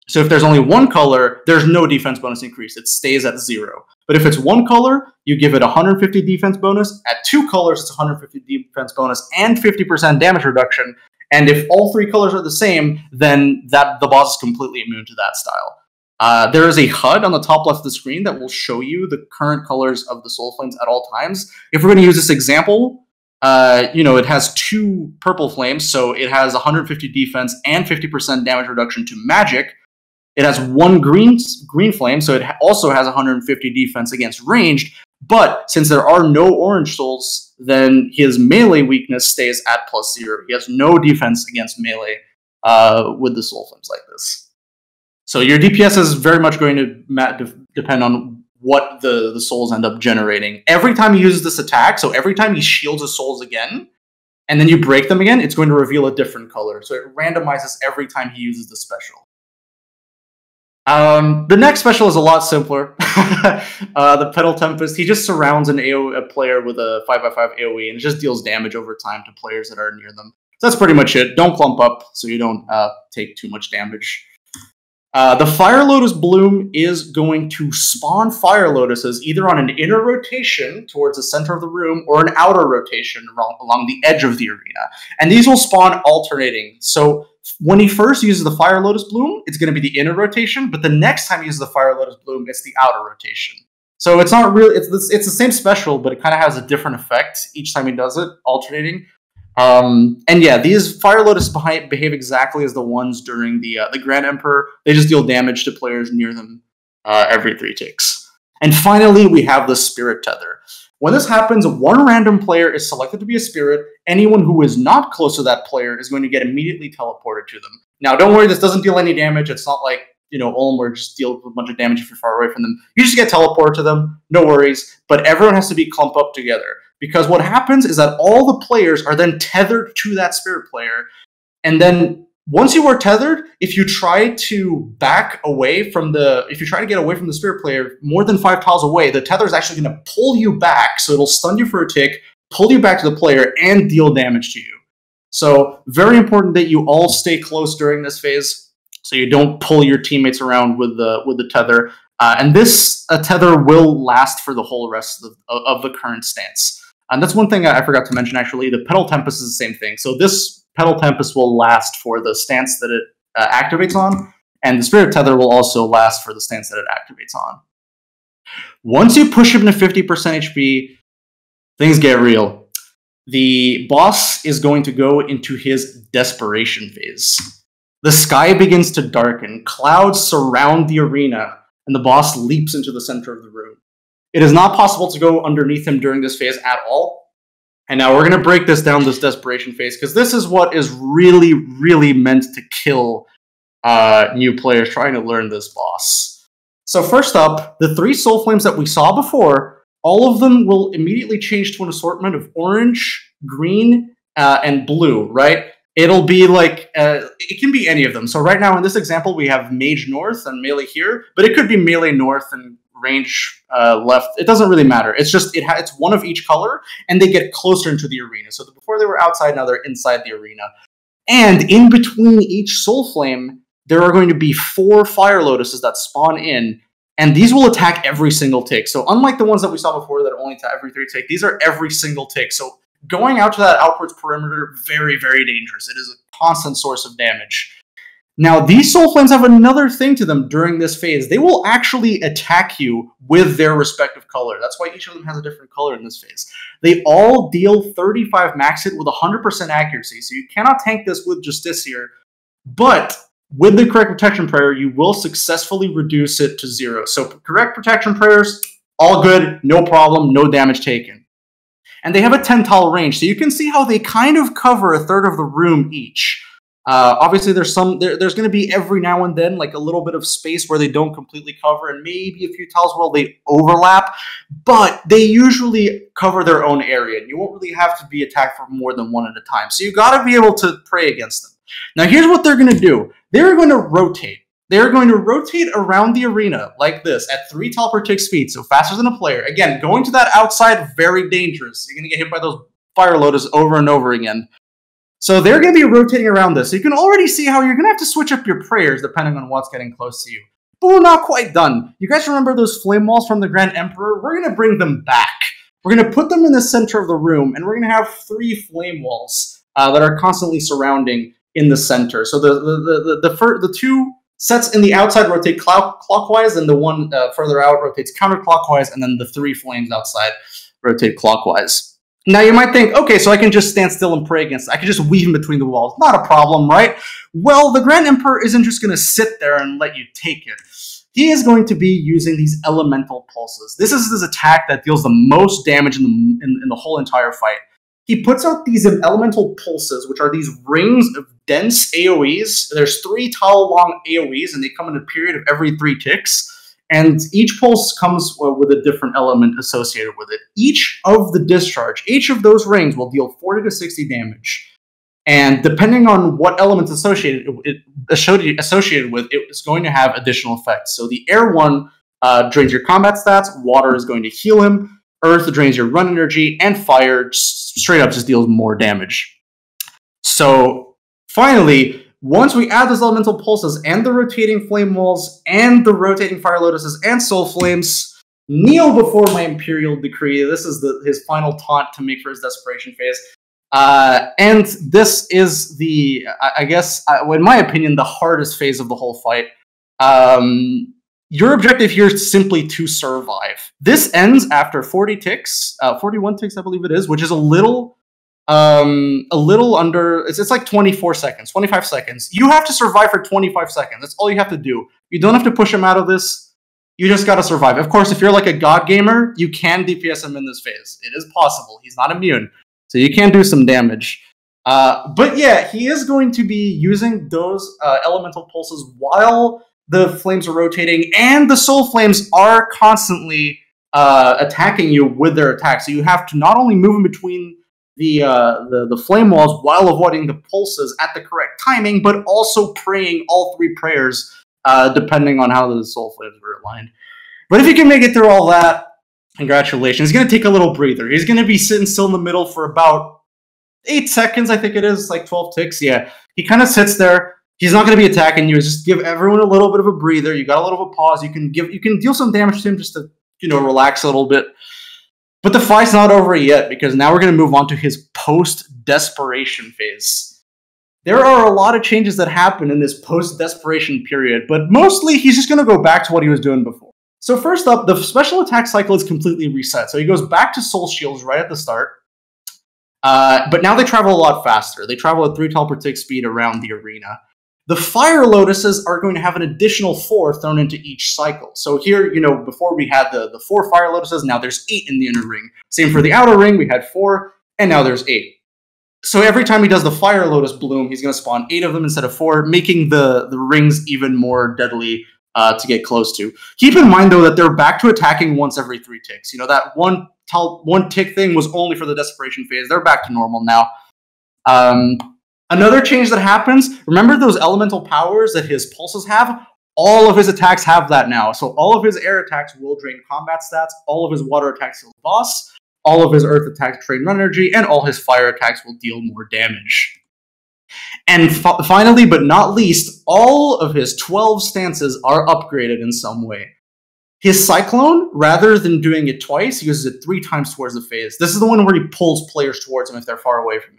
So if there's only 1 color, there's no defense bonus increase. It stays at 0. But if it's 1 color, you give it 150 defense bonus. At 2 colors, it's 150 defense bonus and 50% damage reduction. And if all 3 colors are the same, then the boss is completely immune to that style. There is a HUD on the top left of the screen that will show you the current colors of the Soul Flames at all times. If we're going to use this example, you know, it has 2 purple flames, so it has 150 defense and 50% damage reduction to magic. It has 1 green flame, so it also has 150 defense against ranged, but since there are no orange souls, then his melee weakness stays at +0. He has no defense against melee with the soul flames like this. So your DPS is very much going to depend on what the souls end up generating. Every time he uses this attack, so every time he shields his souls again, and then you break them again, it's going to reveal a different color. So it randomizes every time he uses the special. The next special is a lot simpler. The Petal Tempest, he just surrounds a player with a 5x5 AoE, and it just deals damage over time to players that are near them. So that's pretty much it. Don't clump up so you don't take too much damage. The Fire Lotus Bloom is going to spawn Fire Lotuses either on an inner rotation towards the center of the room or an outer rotation along the edge of the arena. And these will spawn alternating. So when he first uses the Fire Lotus Bloom, it's going to be the inner rotation, but the next time he uses the Fire Lotus Bloom, it's the outer rotation. So it's not really, it's the same special, but it kind of has a different effect each time he does it, alternating. And yeah, these Fire Lotus behave exactly as the ones during the Grand Emperor. They just deal damage to players near them every 3 ticks. And finally, we have the Spirit Tether. When this happens, one random player is selected to be a spirit. Anyone who is not close to that player is going to get immediately teleported to them. Now, don't worry, this doesn't deal any damage. It's not like, you know, Ulm where it just deals a bunch of damage if you're far away from them. You just get teleported to them, no worries. But everyone has to be clumped up together. Because what happens is that all the players are then tethered to that spirit player. And then once you are tethered, if you try to get away from the spirit player more than 5 tiles away, the tether is actually going to pull you back. So it'll stun you for a tick, pull you back to the player, and deal damage to you. So very important that you all stay close during this phase so you don't pull your teammates around with the tether. And this tether will last for the whole rest of the current stance. And that's one thing I forgot to mention, actually. The Petal Tempest is the same thing. So this Petal Tempest will last for the stance that it activates on, and the Spirit Tether will also last for the stance that it activates on. Once you push him to 50% HP, things get real. The boss is going to go into his Desperation phase. The sky begins to darken, clouds surround the arena, and the boss leaps into the center of the room. It is not possible to go underneath him during this phase at all. And now we're going to break this down, this Desperation phase, because this is what is really, really meant to kill new players trying to learn this boss. So first up, the 3 Soul Flames that we saw before, all of them will immediately change to an assortment of orange, green, and blue, right? It'll be like, it can be any of them. So right now in this example, we have Mage North and Melee here, but it could be Melee North and range left. It doesn't really matter. It's just it's one of each color, and they get closer into the arena. So before they were outside, now they're inside the arena. And in between each Soul Flame, there are going to be 4 Fire Lotuses that spawn in, and these will attack every single tick. So unlike the ones that we saw before that only attack every 3 tick, these are every single tick. So going out to that outwards perimeter, very, very dangerous. It is a constant source of damage. Now, these Soul Flames have another thing to them during this phase. They will actually attack you with their respective color. That's why each of them has a different color in this phase. They all deal 35 max hit with 100% accuracy, so you cannot tank this with Justiciar. But with the correct protection prayer, you will successfully reduce it to 0. So correct protection prayers, all good, no problem, no damage taken. And they have a 10 tile range, so you can see how they kind of cover a third of the room each. Obviously, there's going to be every now and then like a little bit of space where they don't completely cover, and maybe a few tiles where they overlap, but they usually cover their own area, and you won't really have to be attacked for more than 1 at a time. So you got to be able to pray against them. Now, here's what they're going to do. They're going to rotate. They're going to rotate around the arena like this at 3 tile per tick speed, so faster than a player. Again, going to that outside, very dangerous. You're going to get hit by those Fire Lotus over and over again. So they're going to be rotating around this. So you can already see how you're going to have to switch up your prayers depending on what's getting close to you. But we're not quite done. You guys remember those flame walls from the Grand Emperor? We're going to bring them back. We're going to put them in the center of the room, and we're going to have 3 flame walls that are constantly surrounding in the center. So the 2 sets in the outside rotate clockwise, and the one further out rotates counterclockwise, and then the 3 flames outside rotate clockwise. Now, you might think, okay, so I can just stand still and pray against it. I can just weave in between the walls. Not a problem, right? Well, the Grand Emperor isn't just going to sit there and let you take it. He is going to be using these elemental pulses. This is his attack that deals the most damage in the whole entire fight. He puts out these elemental pulses, which are these rings of dense AoEs. There's 3 tile long AoEs, and they come in a period of every 3 ticks. And each pulse comes with a different element associated with it. Each of the discharge, each of those rings will deal 40 to 60 damage. And depending on what elements associated with, it is going to have additional effects. So the air one drains your combat stats, water is going to heal him, earth drains your run energy, and fire straight up just deals more damage. So finally, once we add those elemental pulses and the rotating flame walls and the rotating fire lotuses and soul flames, kneel before my imperial decree. This is his final taunt to make for his desperation phase. And this is the, I guess, in my opinion, the hardest phase of the whole fight. Your objective here is simply to survive. This ends after 40 ticks, 41 ticks, I believe it is, which is a little under, it's like 24 seconds, 25 seconds. You have to survive for 25 seconds. That's all you have to do. You don't have to push him out of this. You just gotta survive. Of course, if you're like a god gamer, you can DPS him in this phase. It is possible. He's not immune. So you can do some damage. But yeah, he is going to be using those elemental pulses while the flames are rotating, and the soul flames are constantly attacking you with their attacks. So you have to not only move in between the flame walls while avoiding the pulses at the correct timing, but also praying all three prayers depending on how the soul flames were aligned. But if you can make it through all that, congratulations. He's going to take a little breather. He's going to be sitting still in the middle for about 8 seconds, I think it is, like 12 ticks. Yeah, he kind of sits there. He's not going to be attacking you. Just give everyone a little bit of a breather. You got a little bit of a pause. You can deal some damage to him just to, relax a little bit. But the fight's not over yet, because now we're going to move on to his post-desperation phase. There are a lot of changes that happen in this post-desperation period, but mostly he's just going to go back to what he was doing before. So first up, the special attack cycle is completely reset. So he goes back to Soul Shields right at the start. But now they travel a lot faster. They travel at 3 teleport tick speed around the arena. The Fire Lotuses are going to have an additional 4 thrown into each cycle. So here, before we had the 4 Fire Lotuses, now there's 8 in the inner ring. Same for the outer ring, we had 4, and now there's 8. So every time he does the Fire Lotus bloom, he's going to spawn 8 of them instead of 4, making the rings even more deadly to get close to. Keep in mind, though, that they're back to attacking once every 3 ticks. That one tick thing was only for the desperation phase. They're back to normal now. Another change that happens, remember those elemental powers that his pulses have? All of his attacks have that now. So all of his air attacks will drain combat stats, all of his water attacks heal boss, all of his earth attacks drain run energy, and all his fire attacks will deal more damage. And finally, but not least, all of his 12 stances are upgraded in some way. His Cyclone, rather than doing it twice, he uses it 3 times towards the phase. This is the one where he pulls players towards him if they're far away from him.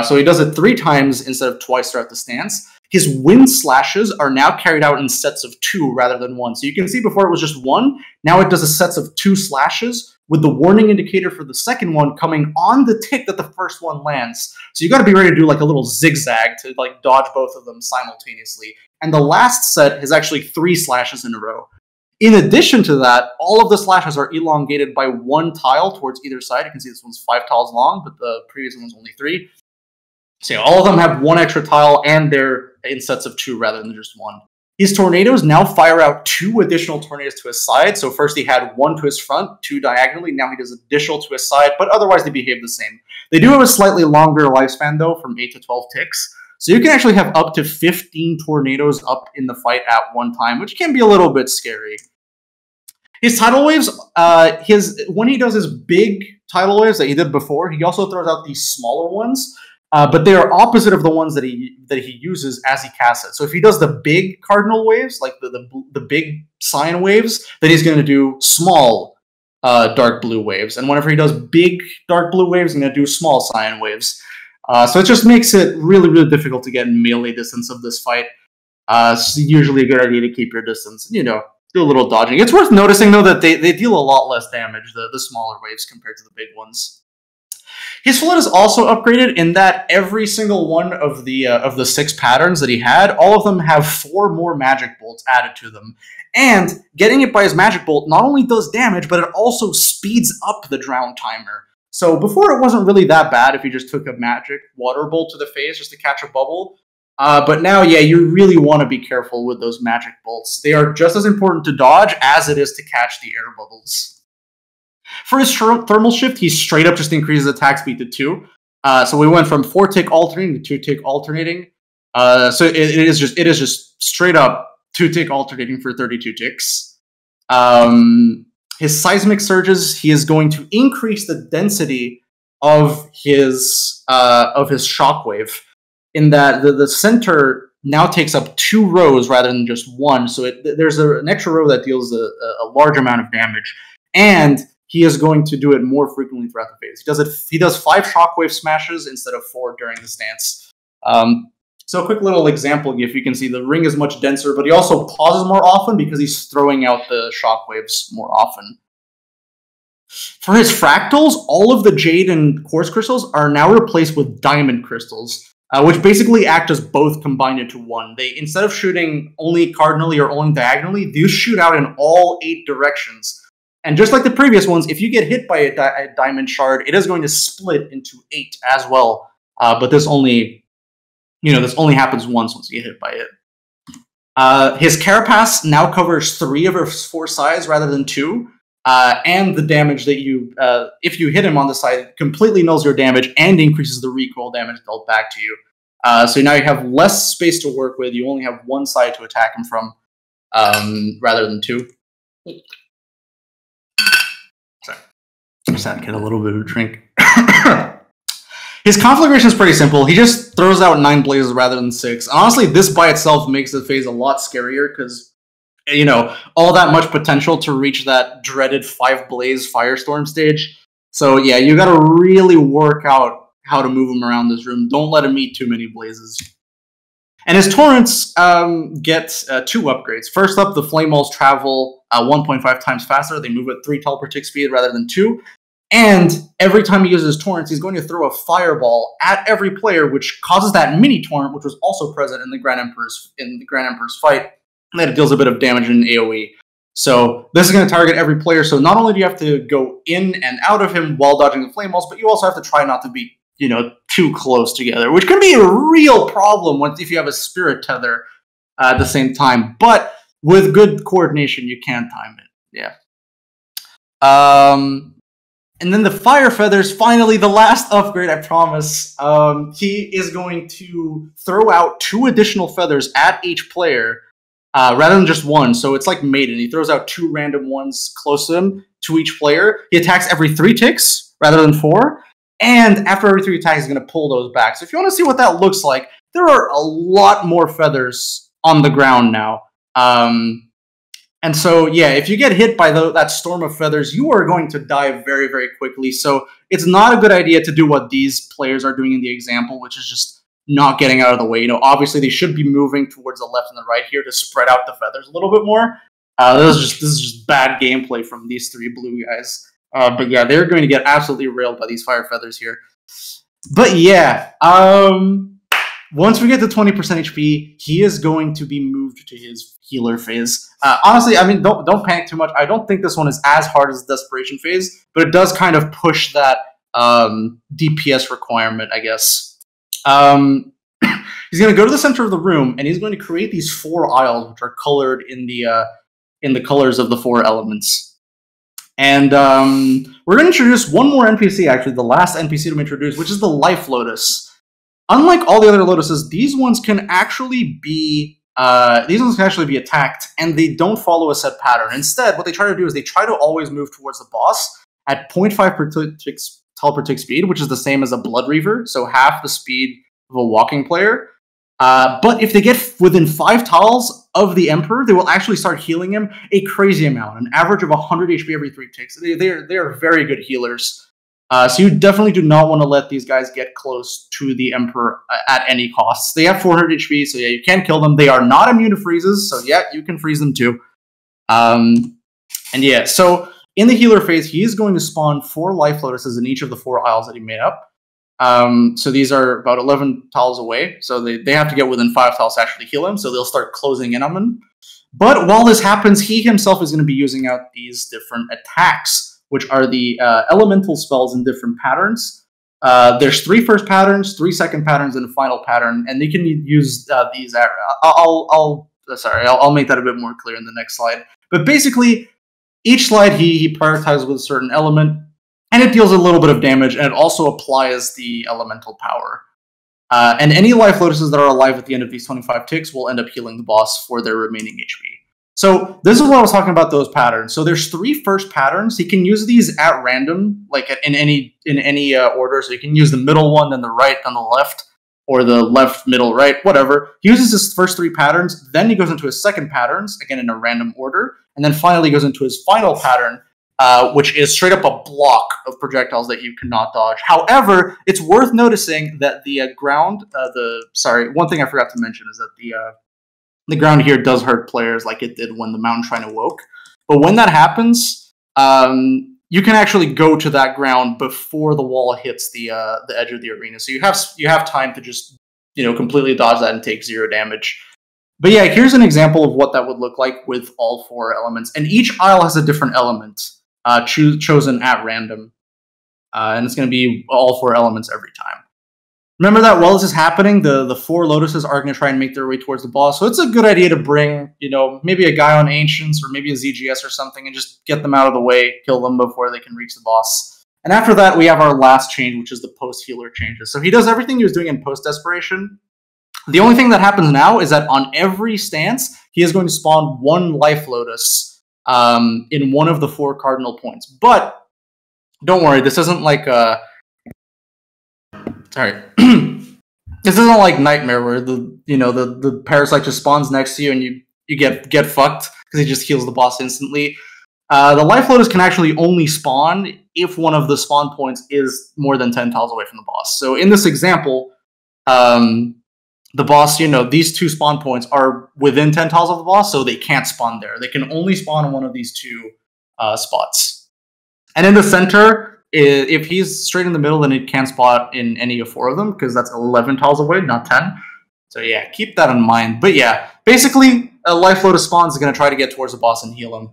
So he does it 3 times instead of twice throughout the stance. His wind slashes are now carried out in sets of 2 rather than 1. So you can see before it was just 1. Now it does a sets of 2 slashes, with the warning indicator for the second one coming on the tick that the first one lands. So you got to be ready to do like a little zigzag to like dodge both of them simultaneously. And the last set is actually 3 slashes in a row. In addition to that, all of the slashes are elongated by 1 tile towards either side. You can see this one's 5 tiles long, but the previous one's only 3. So yeah, all of them have 1 extra tile, and they're in sets of 2 rather than just 1. His tornadoes now fire out 2 additional tornadoes to his side. So first he had 1 to his front, 2 diagonally. Now he does additional to his side, but otherwise they behave the same. They do have a slightly longer lifespan, though, from 8 to 12 ticks. So you can actually have up to 15 tornadoes up in the fight at one time, which can be a little bit scary. His tidal waves, when he does his big tidal waves that he did before, he also throws out these smaller ones. But they are opposite of the ones that he uses as he casts it. So if he does the big cardinal waves, like the big sine waves, then he's going to do small dark blue waves. And whenever he does big dark blue waves, he's going to do small cyan waves. So it just makes it really, really difficult to get melee distance of this fight. It's usually a good idea to keep your distance and, do a little dodging. It's worth noticing, though, that they deal a lot less damage, the smaller waves, compared to the big ones. His flood is also upgraded in that every single one of the 6 patterns that he had, all of them have 4 more magic bolts added to them. And getting it by his magic bolt not only does damage, but it also speeds up the drown timer. So before it wasn't really that bad if you just took a magic water bolt to the face just to catch a bubble. But now, yeah, you really want to be careful with those magic bolts. They are just as important to dodge as it is to catch the air bubbles. For his thermal shift, he straight up just increases attack speed to 2. So we went from 4-tick alternating to 2-tick alternating. So it is just straight up 2-tick alternating for 32 ticks. His seismic surges, he is going to increase the density of his shockwave, in that the center now takes up 2 rows rather than just 1. So there's an extra row that deals a large amount of damage, and he is going to do it more frequently throughout the phase. He does 5 shockwave smashes instead of 4 during the stance. So a quick little example, if you can see, the ring is much denser, but he also pauses more often because he's throwing out the shockwaves more often. For his fractals, all of the jade and quartz crystals are now replaced with diamond crystals, which basically act as both combined into one. They, instead of shooting only cardinally or only diagonally, they shoot out in all 8 directions. And just like the previous ones, if you get hit by a diamond shard, it is going to split into 8 as well. But this only happens once you get hit by it. His carapace now covers 3 of his 4 sides rather than 2. And the damage that if you hit him on the side, completely nulls your damage and increases the recoil damage dealt back to you. So now you have less space to work with. You only have 1 side to attack him from, rather than 2. Sorry. I just had to get a little bit of a drink. His conflagration is pretty simple. He just throws out 9 blazes rather than 6. Honestly, this by itself makes the phase a lot scarier because, you know, all that much potential to reach that dreaded 5 blaze firestorm stage. So yeah, you gotta really work out how to move him around this room. Don't let him eat too many blazes. And his torrents get 2 upgrades. First up, the flame walls travel 1.5 times faster. They move at 3 teleport tick speed rather than 2. And every time he uses torrents, he's going to throw a fireball at every player, which causes that mini torrent, which was also present in the Grand Emperor's fight. And then it deals a bit of damage in AoE. So this is going to target every player. So not only do you have to go in and out of him while dodging the flame walls, but you also have to try not to be, too close together, which can be a real problem if you have a spirit tether at the same time. But with good coordination, you can time it. Yeah. And then the fire feathers, finally, the last upgrade, I promise. He is going to throw out 2 additional feathers at each player, rather than just 1. So it's like Maiden. He throws out 2 random ones close to him to each player. He attacks every 3 ticks rather than 4. And after every 3 attacks, he's going to pull those back. So if you want to see what that looks like, there are a lot more feathers on the ground now. And so, yeah, if you get hit by that storm of feathers, you are going to die very, very quickly. So it's not a good idea to do what these players are doing in the example, which is just not getting out of the way. Obviously they should be moving towards the left and the right here to spread out the feathers a little bit more. This is just bad gameplay from these 3 blue guys. But yeah, they're going to get absolutely railed by these fire feathers here. But yeah, once we get to 20% HP, he is going to be moved to his healer phase. Honestly, I mean, don't panic too much. I don't think this one is as hard as the Desperation phase, but it does kind of push that DPS requirement, I guess. He's going to go to the center of the room, and he's going to create these 4 aisles, which are colored in the colors of the 4 elements. And we're going to introduce one more NPC, actually, the last NPC to introduce, which is the Life Lotus. Unlike all the other lotuses, these ones can actually be attacked, and they don't follow a set pattern. Instead, what they try to do is they try to always move towards the boss at 0.5 teleport tick speed, which is the same as a Blood Reaver, so half the speed of a walking player. But if they get within 5 tiles of the Emperor, they will actually start healing him a crazy amount, an average of 100 HP every 3 ticks. They are very good healers. So you definitely do not want to let these guys get close to the Emperor at any costs. They have 400 HP, so yeah, you can kill them. They are not immune to freezes, so yeah, you can freeze them too. And yeah, so in the healer phase, he is going to spawn 4 Life Lotuses in each of the 4 aisles that he made up. So these are about 11 tiles away, so they have to get within 5 tiles to actually heal him, so they'll start closing in on him. But while this happens, he himself is going to be using out these different attacks, which are the elemental spells in different patterns. There's 3 first patterns, 3 second patterns, and a final pattern, and you can use these. I'll make that a bit more clear in the next slide. But basically, each slide he prioritizes with a certain element. and it deals a little bit of damage, and it also applies the elemental power. And any Life Lotuses that are alive at the end of these 25 ticks will end up healing the boss for their remaining HP. So this is what I was talking about, those patterns. So there's 3 first patterns. You can use these at random, like in any order. So you can use the middle one, then the right, then the left, or the left, middle, right, whatever. He uses his first 3 patterns, then he goes into his second patterns, again in a random order, and then finally goes into his final pattern, which is straight up a block of projectiles that you cannot dodge. However, it's worth noticing that the one thing I forgot to mention is that the ground here does hurt players like it did when the Mountain Shrine awoke. But when that happens, you can actually go to that ground before the wall hits the edge of the arena. So you have time to just completely dodge that and take 0 damage. But yeah, here's an example of what that would look like with all 4 elements. And each isle has a different element chosen at random. And it's going to be all 4 elements every time. Remember that while this is happening, the 4 Lotuses are going to try and make their way towards the boss. So it's a good idea to bring, maybe a guy on Ancients or maybe a ZGS or something and just get them out of the way, kill them before they can reach the boss. And after that, we have our last change, which is the post-healer changes. So he does everything he was doing in post-desperation. The only thing that happens now is that on every stance, he is going to spawn 1 Life Lotus in one of the 4 cardinal points. But don't worry, this isn't like sorry. This isn't like Nightmare where the parasite just spawns next to you and you get fucked because he just heals the boss instantly. The Life Lotus can actually only spawn if one of the spawn points is more than 10 tiles away from the boss. So in this example, the boss, these 2 spawn points are within 10 tiles of the boss, so they can't spawn there. They can only spawn in one of these 2 spots. And in the center, if he's straight in the middle, then it can't spot in any of 4 of them, because that's 11 tiles away, not 10. So yeah, keep that in mind. But yeah, basically, a Life Lotus spawns is going to try to get towards the boss and heal him.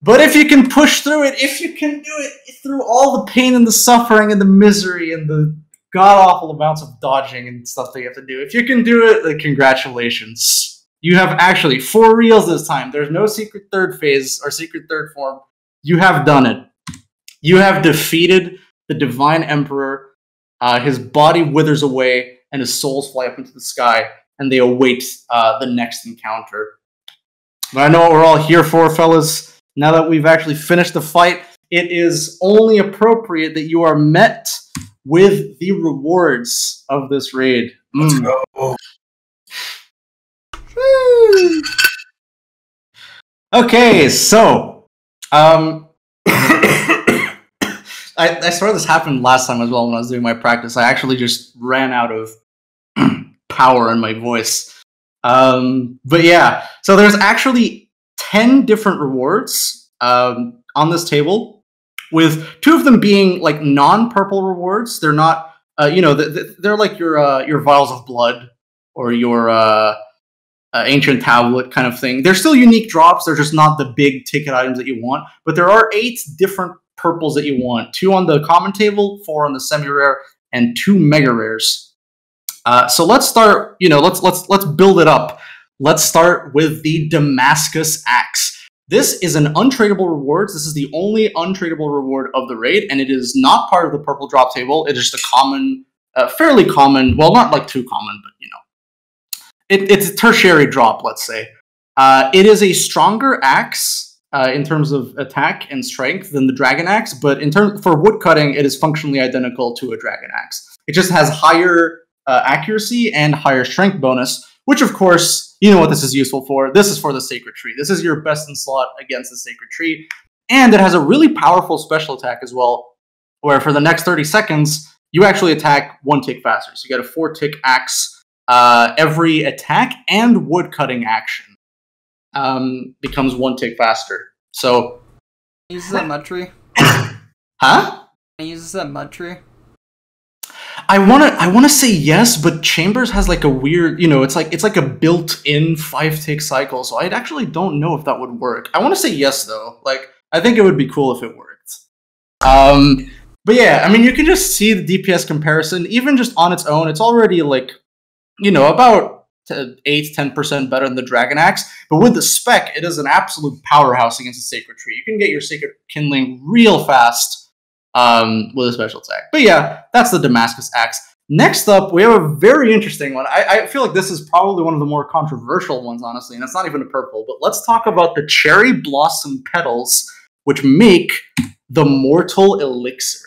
But if you can push through it, if you can do it through all the pain and the suffering and the misery and the god-awful amounts of dodging and stuff that you have to do, if you can do it, then congratulations. You have actually 4 reels this time. There's no secret 3rd phase or secret 3rd form. You have done it. You have defeated the Divine Emperor. His body withers away, and his souls fly up into the sky, and they await the next encounter. But I know what we're all here for, fellas. Now that we've actually finished the fight, it is only appropriate that you are met with the rewards of this raid. Let's go. Okay, so I swear this happened last time as well when I was doing my practice. I actually just ran out of power in my voice. But yeah, so there's actually 10 different rewards on this table, with 2 of them being like non-purple rewards. They're not, they're like your vials of blood or your ancient tablet kind of thing. They're still unique drops. They're just not the big ticket items that you want. But there are 8 different purples that you want: 2 on the common table, 4 on the semi-rare, and 2 mega rares. So let's start. Let's build it up. Let's start with the Damascus Axe. This is an untradeable reward. This is the only untradeable reward of the raid, and it is not part of the purple drop table. It is just a common, fairly common. Well, not like too common, but it's a tertiary drop. Let's say it is a stronger axe in terms of attack and strength than the Dragon Axe, but for woodcutting, it is functionally identical to a Dragon Axe. It just has higher accuracy and higher strength bonus, which of course, you know what this is useful for. This is for the Sacred Tree. This is your best in slot against the Sacred Tree. And it has a really powerful special attack as well, where for the next 30 seconds, you actually attack 1 tick faster. So you get a 4-tick axe. Every attack and woodcutting action becomes 1 tick faster. So Can you use this at mud tree? Huh? Can you use this at mud tree? I wanna say yes, but Chambers has like a weird, it's like a built-in 5-tick cycle, so I actually don't know if that would work. I want to say yes though. Like, I think it would be cool if it worked. But yeah, I mean, you can just see the DPS comparison, even just on its own. It's already like, about 8-10% better than the Dragon Axe, but with the spec, it is an absolute powerhouse against the Sacred Tree. You can get your Sacred Kindling real fast with a special attack. But yeah, that's the Damascus Axe. Next up, we have a very interesting one. I feel like this is probably one of the more controversial ones, honestly, and it's not even a purple. But let's talk about the Cherry Blossom Petals, which make the Mortal Elixir.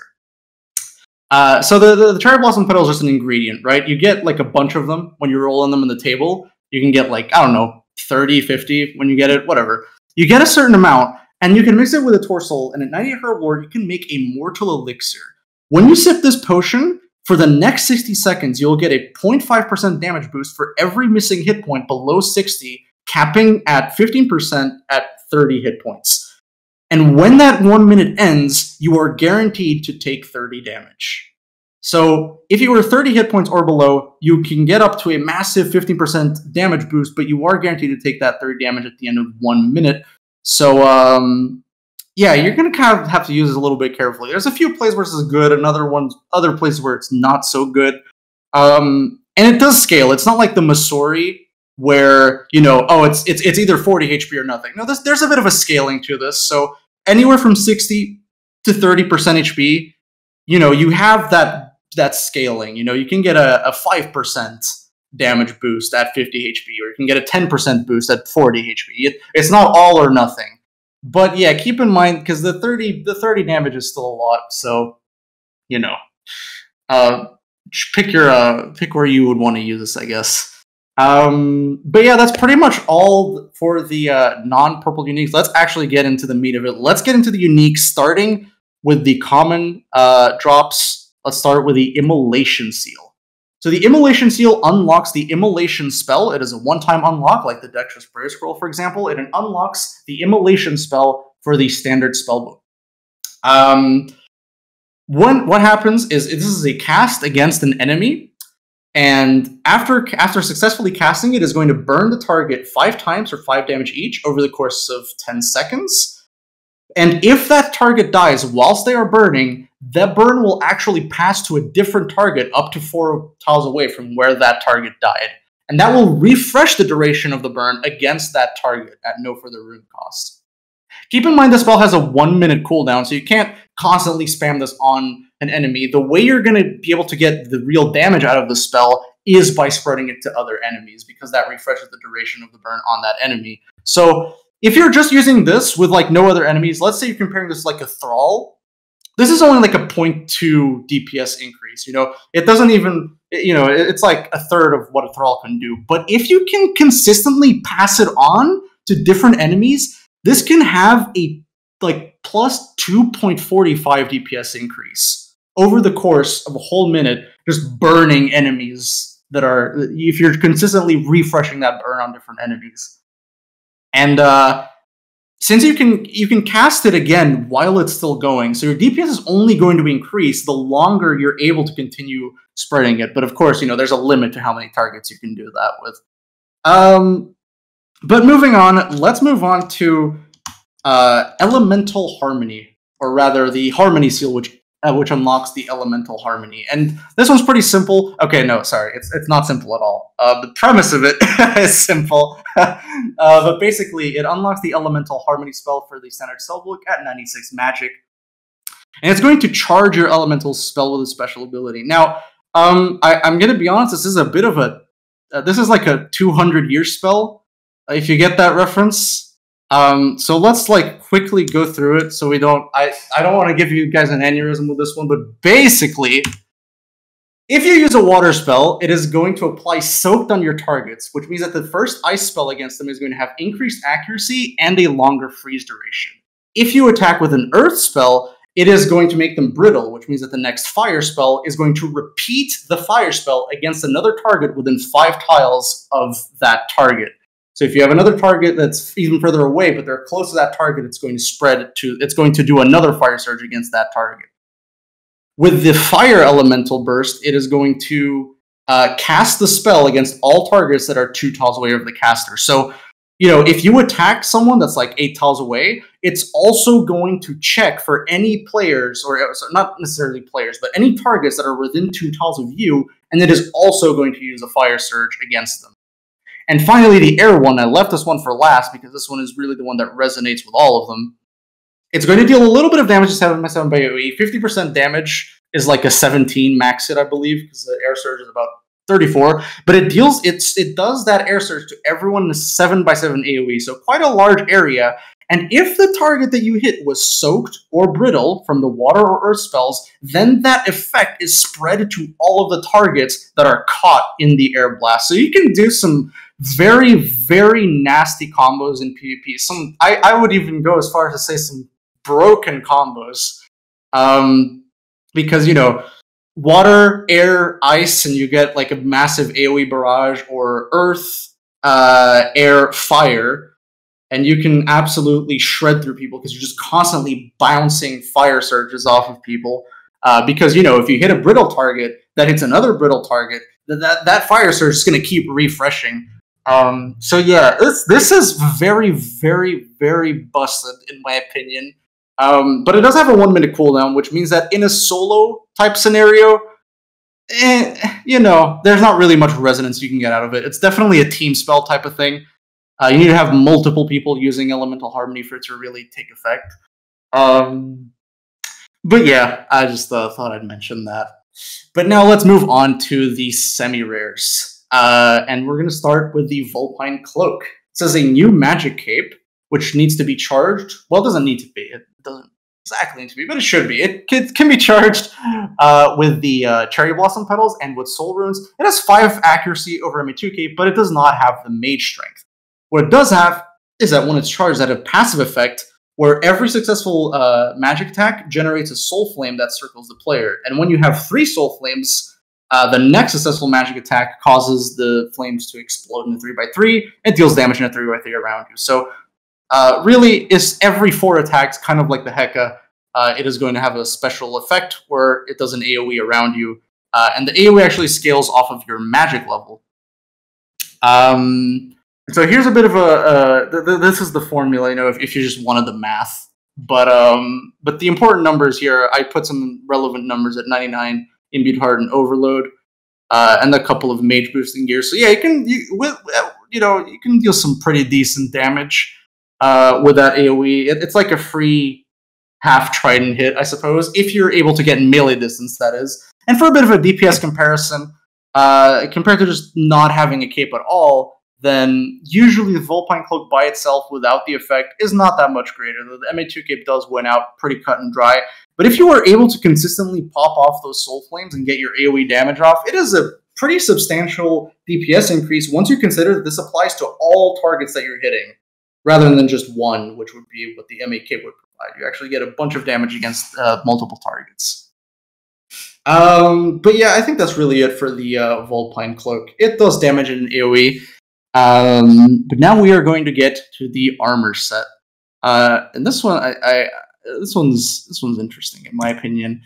So the Cherry Blossom Petal is just an ingredient, right? You get like a bunch of them when you're rolling them in the table. You can get like, I don't know, 30, 50 when you get it, whatever. You get a certain amount, and you can mix it with a Torsoul, and at 90 Herb Lord, you can make a Mortal Elixir. When you sip this potion, for the next 60 seconds, you'll get a 0.5% damage boost for every missing hit point below 60, capping at 15% at 30 hit points. And when that 1 minute ends, you are guaranteed to take 30 damage. So if you were 30 hit points or below, you can get up to a massive 15% damage boost, but you are guaranteed to take that 30 damage at the end of 1 minute. So, yeah, you're going to kind of have to use it a little bit carefully. There's a few places where this is good, other places where it's not so good. And it does scale. It's not like the Masori, where, you know, oh, it's either 40 HP or nothing. No, there's a bit of a scaling to this. So anywhere from 60 to 30% HP, you know, you have that scaling. You know, you can get a 5% damage boost at 50 HP, or you can get a 10% boost at 40 HP. It's not all or nothing. But yeah, keep in mind, because the 30 damage is still a lot. So, you know, pick where you would want to use this, I guess. But yeah, that's pretty much all for the non-purple uniques. Let's actually get into the meat of it. Let's get into the uniques, starting with the common drops. Let's start with the Immolation Seal. So the Immolation Seal unlocks the Immolation spell. It is a one-time unlock, like the Dexterous Prayer Scroll, for example. It unlocks the Immolation spell for the standard spellbook. What happens is this is a cast against an enemy, and after successfully casting it, is going to burn the target 5 times for 5 damage each over the course of 10 seconds. And if that target dies whilst they are burning, that burn will actually pass to a different target up to 4 tiles away from where that target died. And that will refresh the duration of the burn against that target at no further rune cost. Keep in mind the spell has a 1 minute cooldown, so you can't constantly spam this on an enemy. The way you're going to be able to get the real damage out of the spell is by spreading it to other enemies, because that refreshes the duration of the burn on that enemy. So if you're just using this with like no other enemies, let's say you're comparing this like a Thrall, this is only like a 0.2 DPS increase. You know, it doesn't even, you know, it's like a third of what a Thrall can do. But if you can consistently pass it on to different enemies, this can have a like plus 2.45 DPS increase over the course of a whole minute, just burning enemies that are, if you're consistently refreshing that burn on different enemies. And since you can cast it again while it's still going, so your DPS is only going to increase the longer you're able to continue spreading it. But of course, you know, there's a limit to how many targets you can do that with. But moving on, let's move on to Elemental Harmony, or rather the Harmony Seal, which unlocks the Elemental Harmony. And this one's pretty simple. Okay, no, sorry, it's not simple at all. The premise of it is simple, but basically it unlocks the Elemental Harmony spell for the standard spellbook at 96 magic, and it's going to charge your elemental spell with a special ability. Now, I'm going to be honest, this is a bit of a this is like a 200-year spell, if you get that reference. So let's like quickly go through it, so we don't. I don't want to give you guys an aneurysm with this one, but basically, if you use a water spell, it is going to apply soaked on your targets, which means that the first ice spell against them is going to have increased accuracy and a longer freeze duration. If you attack with an earth spell, it is going to make them brittle, which means that the next fire spell is going to repeat the fire spell against another target within 5 tiles of that target. So if you have another target that's even further away, but they're close to that target, it's going to do another fire surge against that target. With the fire elemental burst, it is going to cast the spell against all targets that are 2 tiles away of the caster. So, you know, if you attack someone that's like 8 tiles away, it's also going to check for any players, or not necessarily players, but any targets that are within 2 tiles of you, and it is also going to use a fire surge against them. And finally, the air one, I left this one for last because this one is really the one that resonates with all of them. It's going to deal a little bit of damage to 7x7 by AoE. 50% damage is like a 17 max hit, I believe, because the air surge is about 34. But it does that air surge to everyone in a 7x7 AoE, so quite a large area. And if the target that you hit was soaked or brittle from the water or earth spells, then that effect is spread to all of the targets that are caught in the air blast. So you can do some very, very nasty combos in PvP. I would even go as far as to say some broken combos. Because, you know, water, air, ice, and you get like a massive AoE barrage, or earth, air, fire. And you can absolutely shred through people because you're just constantly bouncing fire surges off of people. Because, you know, if you hit a brittle target that hits another brittle target, that fire surge is going to keep refreshing. So yeah, this is very, very, very busted in my opinion. But it does have a 1-minute cooldown, which means that in a solo type scenario, you know, there's not really much resonance you can get out of it. It's definitely a team spell type of thing. You need to have multiple people using Elemental Harmony for it to really take effect. But yeah, I just thought I'd mention that. But now let's move on to the semi-rares. And we're going to start with the Vulpine Cloak. It says a new magic cape, which needs to be charged. Well, it doesn't need to be. It doesn't exactly need to be, but it should be. It can be charged with the Cherry Blossom Petals and with Soul Runes. It has 5 accuracy over MA2 cape, but it does not have the Mage Strength. What it does have is that when it's charged, that a passive effect where every successful magic attack generates a soul flame that circles the player. And when you have 3 soul flames, the next successful magic attack causes the flames to explode in a 3x3 and deals damage in a 3x3 around you. So really, it's every 4 attacks, kind of like the Heka, it is going to have a special effect where it does an AoE around you. And the AoE actually scales off of your magic level. So here's a bit of a, this is the formula, you know, if you just wanted the math. But the important numbers here, I put some relevant numbers at 99, Imbued Heart, and Overload, and a couple of mage boosting gears. So yeah, you can deal some pretty decent damage with that AoE. It's like a free half Trident hit, I suppose, if you're able to get melee distance, that is. And for a bit of a DPS comparison, compared to just not having a cape at all, then usually the Vulpine Cloak by itself without the effect is not that much greater. The MA2 cape does win out pretty cut and dry. But if you were able to consistently pop off those Soul Flames and get your AoE damage off, it is a pretty substantial DPS increase once you consider that this applies to all targets that you're hitting, rather than just one, which would be what the MA cape would provide. You actually get a bunch of damage against multiple targets. But yeah, I think that's really it for the Vulpine Cloak. It does damage in AoE. But now we are going to get to the armor set, and this one, this one's interesting in my opinion.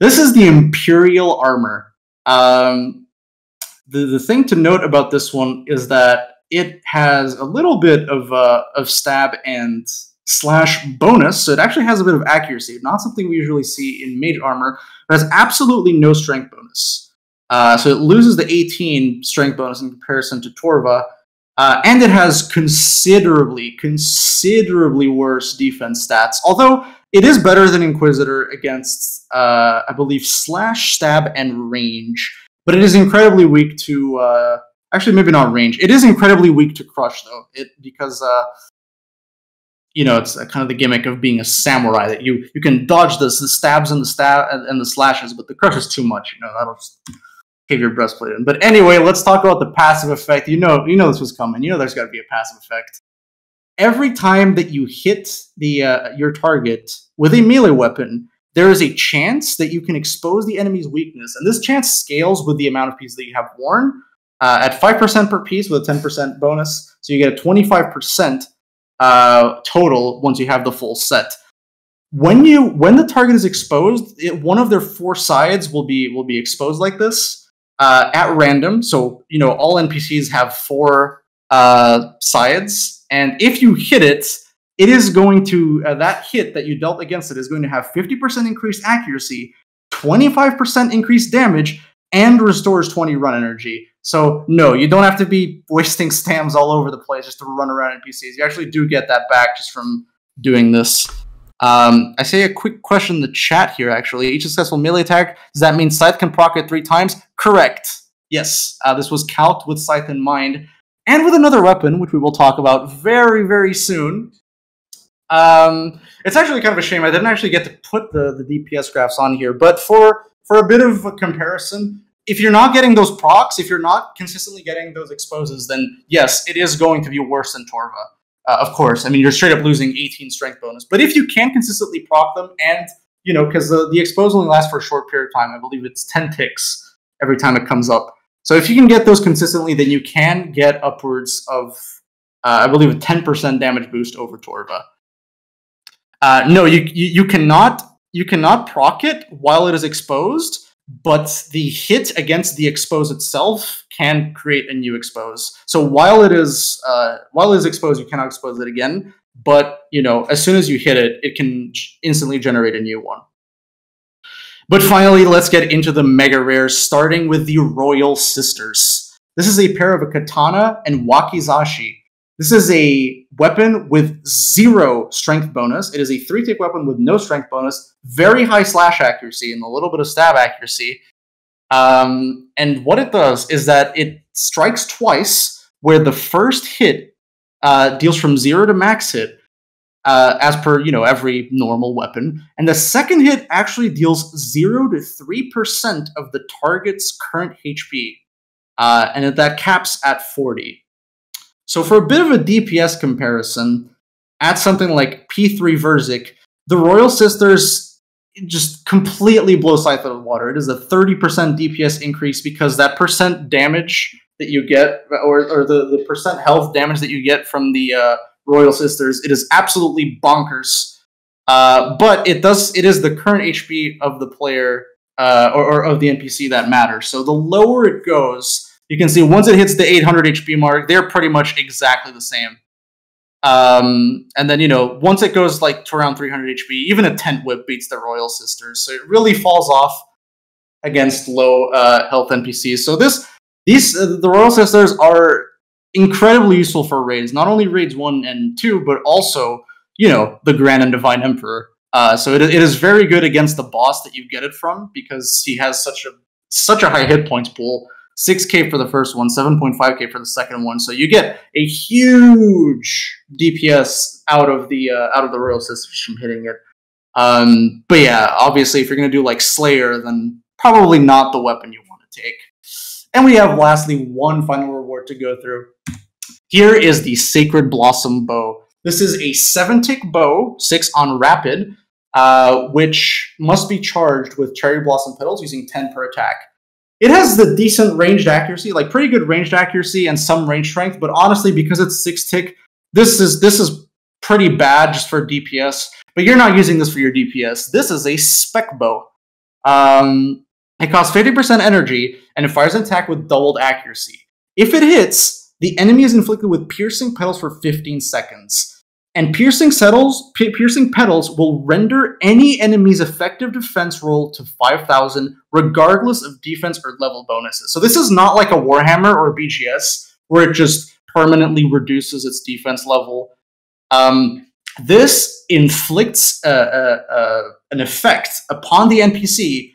This is the Imperial armor. The thing to note about this one is that it has a little bit of stab and slash bonus, so it actually has a bit of accuracy. Not something we usually see in mage armor, but has absolutely no strength bonus. So it loses the 18 strength bonus in comparison to Torva. And it has considerably worse defense stats. Although it is better than Inquisitor against, I believe, slash, stab, and range. But it is incredibly weak to, actually maybe not range. It is incredibly weak to crush though. Because, you know, it's kind of the gimmick of being a samurai that you can dodge the stabs and the slashes, but the crush is too much. You know, that'll just cave your breastplate in. But anyway, let's talk about the passive effect. You know this was coming. You know there's got to be a passive effect. Every time that you hit the your target with a melee weapon, there is a chance that you can expose the enemy's weakness, and this chance scales with the amount of pieces that you have worn. At 5% per piece with a 10% bonus, so you get a 25% total once you have the full set. When the target is exposed, one of their 4 sides will be exposed like this. At random, so you know all NPCs have 4 sides, and if you hit it, it is going to that hit that you dealt against it is going to have 50% increased accuracy, 25% increased damage, and restores 20 run energy. So no, you don't have to be wasting stams all over the place just to run around NPCs. You actually do get that back just from doing this. I say a quick question in the chat here, actually. Each successful melee attack, does that mean Scythe can proc it 3 times? Correct. Yes, this was calced with Scythe in mind. And with another weapon, which we will talk about very, very soon. It's actually kind of a shame I didn't actually get to put the DPS graphs on here, but for a bit of a comparison, if you're not getting those procs, if you're not consistently getting those exposes, then yes, it is going to be worse than Torva. Of course, I mean, you're straight up losing 18 strength bonus. But if you can consistently proc them, and, you know, because the expose only lasts for a short period of time, I believe it's 10 ticks every time it comes up. So if you can get those consistently, then you can get upwards of, I believe, a 10% damage boost over Torva. No, you cannot proc it while it is exposed, but the hit against the expose itself can create a new expose. So while it is exposed, you cannot expose it again. But you know, as soon as you hit it, it can instantly generate a new one. But finally, let's get into the mega rares, starting with the Royal Sisters. This is a pair of a katana and wakizashi. This is a weapon with 0 strength bonus. It is a 3-tick weapon with no strength bonus, very high slash accuracy, and a little bit of stab accuracy. And what it does is that it strikes twice, where the first hit deals from 0 to max hit, as per, you know, every normal weapon. And the second hit actually deals 0 to 3% of the target's current HP. And that caps at 40. So for a bit of a DPS comparison, at something like P3 Verzik, the Royal Sisters just completely blow Scythe out of the water. It is a 30% DPS increase because that percent damage that you get, or the percent health damage that you get from the Royal Sisters, it is absolutely bonkers. But it is the current HP of the player, or of the NPC that matters. So the lower it goes, you can see once it hits the 800 HP mark, they're pretty much exactly the same. And then, you know, once it goes like to around 300 HP, even a Tent Whip beats the Royal Sisters. So it really falls off against low health NPCs. So the Royal Sisters are incredibly useful for raids. Not only raids 1 and 2, but also, you know, the Grand and Divine Emperor. So it is very good against the boss that you get it from, because he has such a high hit points pool. 6k for the first one, 7.5k for the second one. So you get a huge DPS out of the Royal Sisters from hitting it. But yeah, obviously, if you're gonna do like Slayer, then probably not the weapon you want to take. And we have lastly one final reward to go through. Here is the Sacred Blossom Bow. This is a 7-tick bow, 6 on rapid, which must be charged with Cherry Blossom Petals using 10 per attack. It has the decent ranged accuracy, like pretty good ranged accuracy and some range strength, but honestly, because it's 6-tick, this is pretty bad just for DPS, but you're not using this for your DPS. This is a spec bow. It costs 50% energy, and it fires an attack with doubled accuracy. If it hits, the enemy is inflicted with Piercing Petals for 15 seconds. And Piercing Petals will render any enemy's effective defense roll to 5,000, regardless of defense or level bonuses. So this is not like a Warhammer or a BGS, where it just permanently reduces its defense level. This inflicts an effect upon the NPC,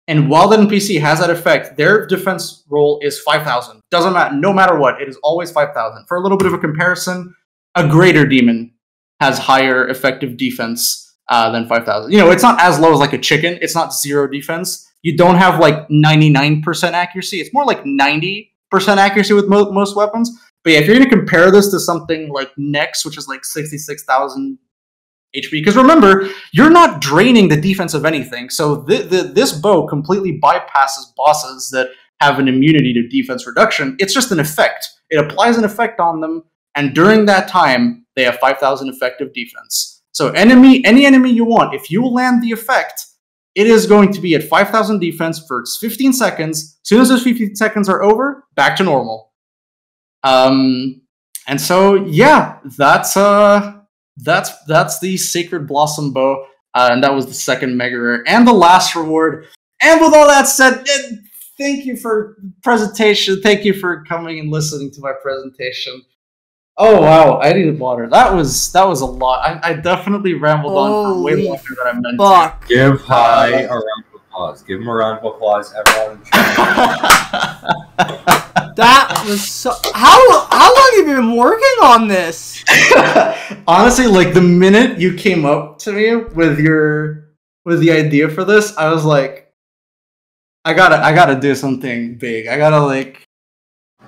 and while the NPC has that effect, their defense roll is 5,000. Doesn't matter, no matter what, it is always 5,000. For a little bit of a comparison, a Greater Demon has higher effective defense than 5,000. You know, it's not as low as like a Chicken. It's not 0 defense. You don't have like 99% accuracy. It's more like 90% accuracy with most weapons. But yeah, if you're going to compare this to something like Nex, which is like 66,000 HP, because remember, you're not draining the defense of anything. So this bow completely bypasses bosses that have an immunity to defense reduction. It's just an effect. It applies an effect on them, and during that time, they have 5,000 effective defense. So any enemy you want, if you land the effect, it is going to be at 5,000 defense for 15 seconds. As soon as those 15 seconds are over, back to normal. And so yeah, that's the Sacred Blossom Bow, and that was the second mega rare and the last reward. And with all that said, thank you for presentation. Thank you for coming and listening to my presentation. Oh wow, I needed water. That was a lot. I definitely rambled on for way longer than I meant to. Give High a round of applause. Give him a round of applause, everyone. That was so. How long have you been working on this? Honestly, like the minute you came up to me with the idea for this, I was like, I gotta do something big. I gotta like,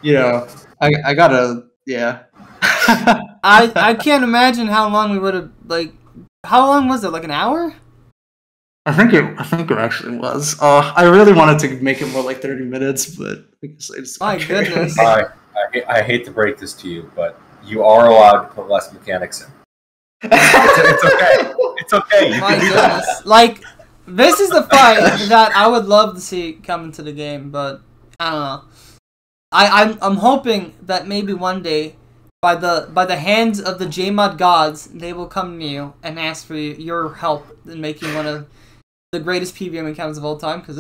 I gotta, yeah. I can't imagine how long we would have like. How long was it? Like an hour? I think it actually was. I really wanted to make it more like 30 minutes, but I guess I just. My goodness. I hate to break this to you, but you are allowed to put less mechanics in. It's okay. It's okay. My goodness. Like, this is the fight that I would love to see come into the game, but I don't know. I'm hoping that maybe one day, by the hands of the JMod gods, they will come to you and ask for your help in making one of the greatest PvM encounters of all time, because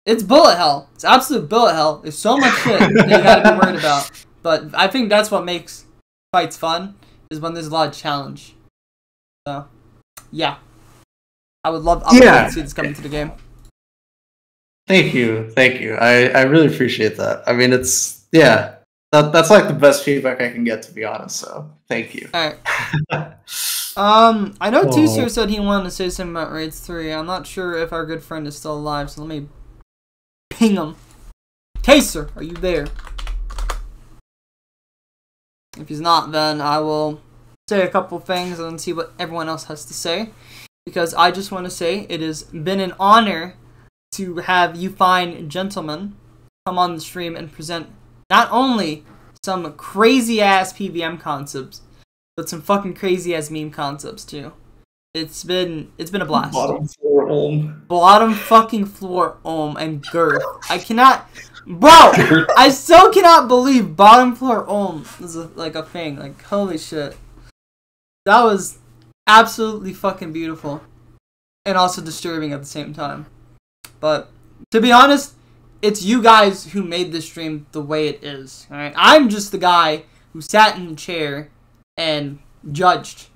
it's bullet hell. It's absolute bullet hell. There's so much shit that you gotta be worried about. But I think that's what makes fights fun, is when there's a lot of challenge. So, yeah. I would love to see this come into the game. Thank you. I really appreciate that. I mean, it's, yeah. That's like the best feedback I can get, to be honest, so thank you. Alright. I know TSir said he wanted to say something about Raids 3. I'm not sure if our good friend is still alive, so let me ping him. TSir, are you there? If he's not, then I will say a couple things and then see what everyone else has to say. Because I just want to say it has been an honor to have you fine gentlemen come on the stream and present not only some crazy-ass PvM concepts, but some fucking crazy-ass meme concepts, too. It's been a blast. Bottom floor ohm. Bottom fucking floor ohm and girth. I cannot... Bro! I still cannot believe bottom floor ohm is a thing. Like, holy shit. That was absolutely fucking beautiful. And also disturbing at the same time. But, to be honest, it's you guys who made this stream the way it is. Alright? I'm just the guy who sat in the chair and judged.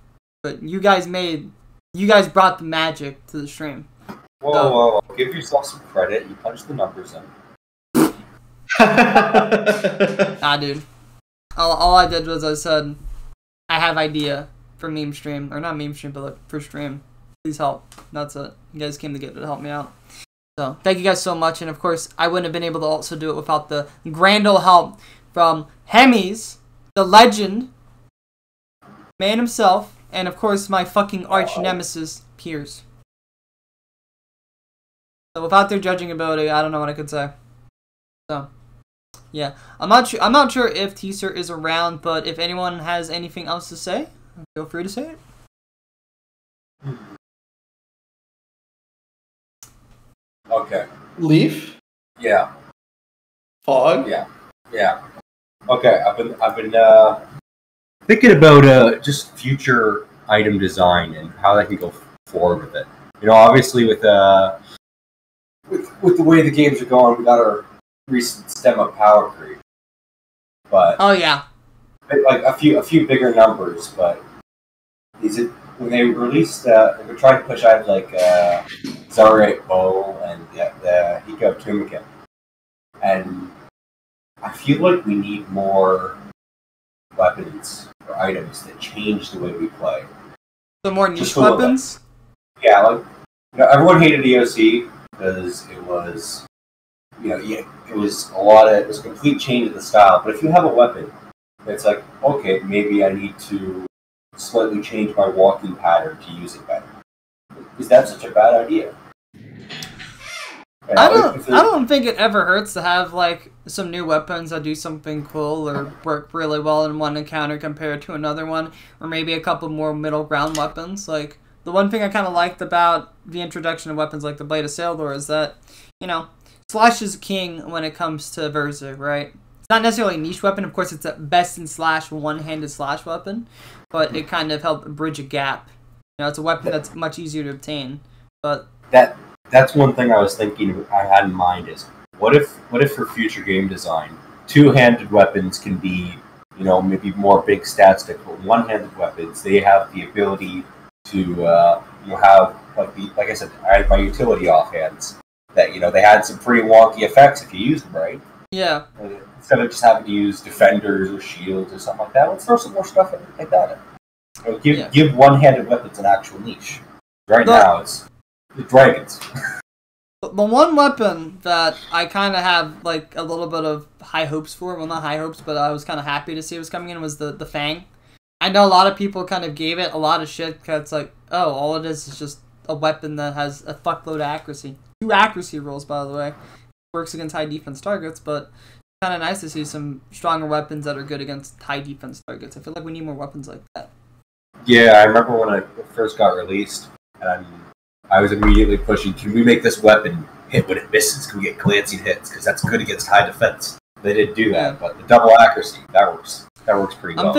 But you guys brought the magic to the stream. Whoa. Give yourself some credit. You punched the numbers in. Nah, dude. All I did was I said, I have idea for meme stream. Or not meme stream, but like for stream. Please help. That's it. You guys came together to help me out. So, thank you guys so much, and of course, I wouldn't have been able to also do it without the grand ol' help from Hemmiez, the legend, man himself, and of course, my fucking arch nemesis, Piers. So, without their judging ability, I don't know what I could say. So, yeah. I'm not sure if TSir is around, but if anyone has anything else to say, feel free to say it. Okay. Leaf? Yeah. Fog? Yeah. Okay, I've been thinking about just future item design and how they can go forward with it. You know, obviously with the way the games are going, we got our recent stem of power creep. But oh yeah. Like a few bigger numbers, but is it when they released they were trying to push out like Zarate Bow and the Hiko Tumikin. And I feel like we need more weapons or items that change the way we play. So more niche weapons? Yeah, like everyone hated EOC because it was it was a complete change of the style. But if you have a weapon, it's like, okay, maybe I need to slightly change my walking pattern to use it better. Is that such a bad idea? I don't think it ever hurts to have like some new weapons that do something cool or work really well in one encounter compared to another one, or maybe a couple more middle ground weapons. Like the one thing I kind of liked about the introduction of weapons like the Blade of Saildor is that, Slash is king when it comes to Verza, right? It's not necessarily a niche weapon. Of course, it's a best in slash one-handed slash weapon, but it kind of helped bridge a gap. It's a weapon that's much easier to obtain. But that's one thing I was thinking I had in mind is what if for future game design, two-handed weapons can be maybe more big stats to one-handed weapons, they have the ability to have like I said, I had my utility offhands that they had some pretty wonky effects if you used them right. Yeah. Instead of just having to use defenders or shields or something like that, let's throw some more stuff like that in. Give one-handed weapons an actual niche. Right now, it's the dragons. The one weapon that I kind of have like a little bit of high hopes for, well, not high hopes, but I was kind of happy to see it was coming in, was the Fang. I know a lot of people kind of gave it a lot of shit because it's like, oh, all it is just a weapon that has a fuckload of accuracy. 2 accuracy rolls, by the way. Works against high defense targets, but kind of nice to see some stronger weapons that are good against high defense targets. I feel like we need more weapons like that. Yeah, I remember when it first got released, and I was immediately pushing, can we make this weapon hit when it misses? Can we get glancing hits? Because that's good against high defense. They didn't do that, but the double accuracy, that works pretty well.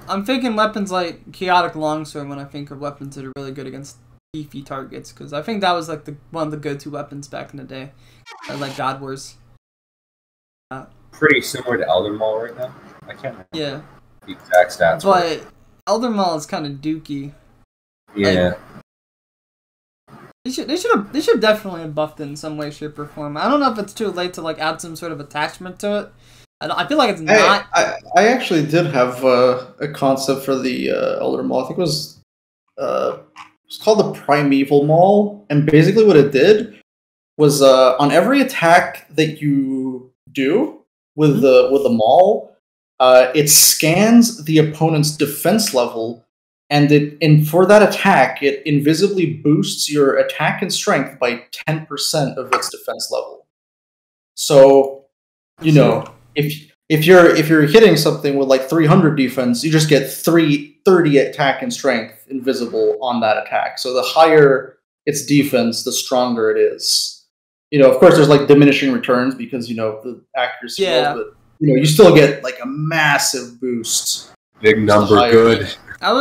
I'm thinking weapons like Chaotic Longsword when I think of weapons that are really good against beefy targets, because I think that was like one of the go-to weapons back in the day, like God Wars. Pretty similar to Elder Maul right now. I can't remember the exact stats. But Elder Maul is kind of dookie. Yeah. They should definitely have buffed it in some way, shape, or form. I don't know if it's too late to like add some sort of attachment to it. I feel like it's not. I actually did have a concept for the Elder Maul. I think it was called the Primeval Maul, and basically what it did was on every attack that you do with the Maul, it scans the opponent's defense level, and for that attack, it invisibly boosts your attack and strength by 10% of its defense level. So, if you're hitting something with like 300 defense, you just get 330 attack and strength invisible on that attack. So the higher its defense, the stronger it is. Of course, there's like diminishing returns because the accuracy rolls, but you still get like a massive boost. Big number, good. I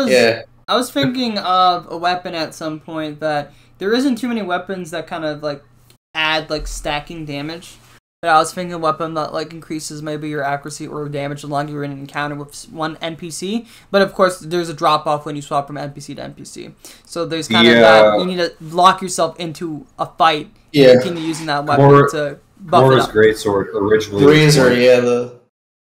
was thinking of a weapon at some point that there isn't too many weapons that kind of like add like stacking damage. But I was thinking a weapon that like increases maybe your accuracy or damage as long as you're in an encounter with one NPC. But of course, there's a drop off when you swap from NPC to NPC. So there's kind of that you need to lock yourself into a fight and continue using that weapon to buff it up. Greatsword originally. Razor, the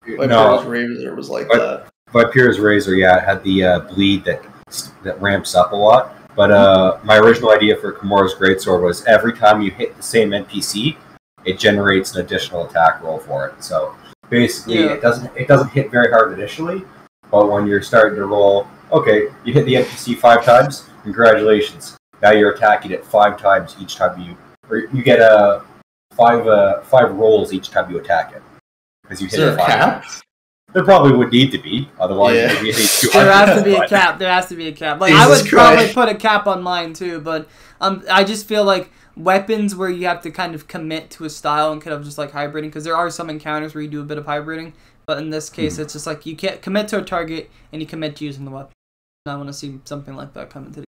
Razor was like that. Viper's Razor, it had the bleed that ramps up a lot. But my original idea for Kimura's Greatsword was every time you hit the same NPC, it generates an additional attack roll for it. So basically, it doesn't hit very hard initially, but when you're starting to roll, okay, you hit the NPC 5 times. Congratulations! Now you're attacking it 5 times each time you get five rolls each time you attack it because you hit it 5 times. There probably would need to be, otherwise maybe it needs 200. There has to be a cap. There has to be a cap. Like I would probably put a cap on mine too, but I just feel like weapons where you have to kind of commit to a style and kind of just like hybriding, because there are some encounters where you do a bit of hybriding, but in this case it's just like you can't commit to a target and you commit to using the weapon. And I want to see something like that come into the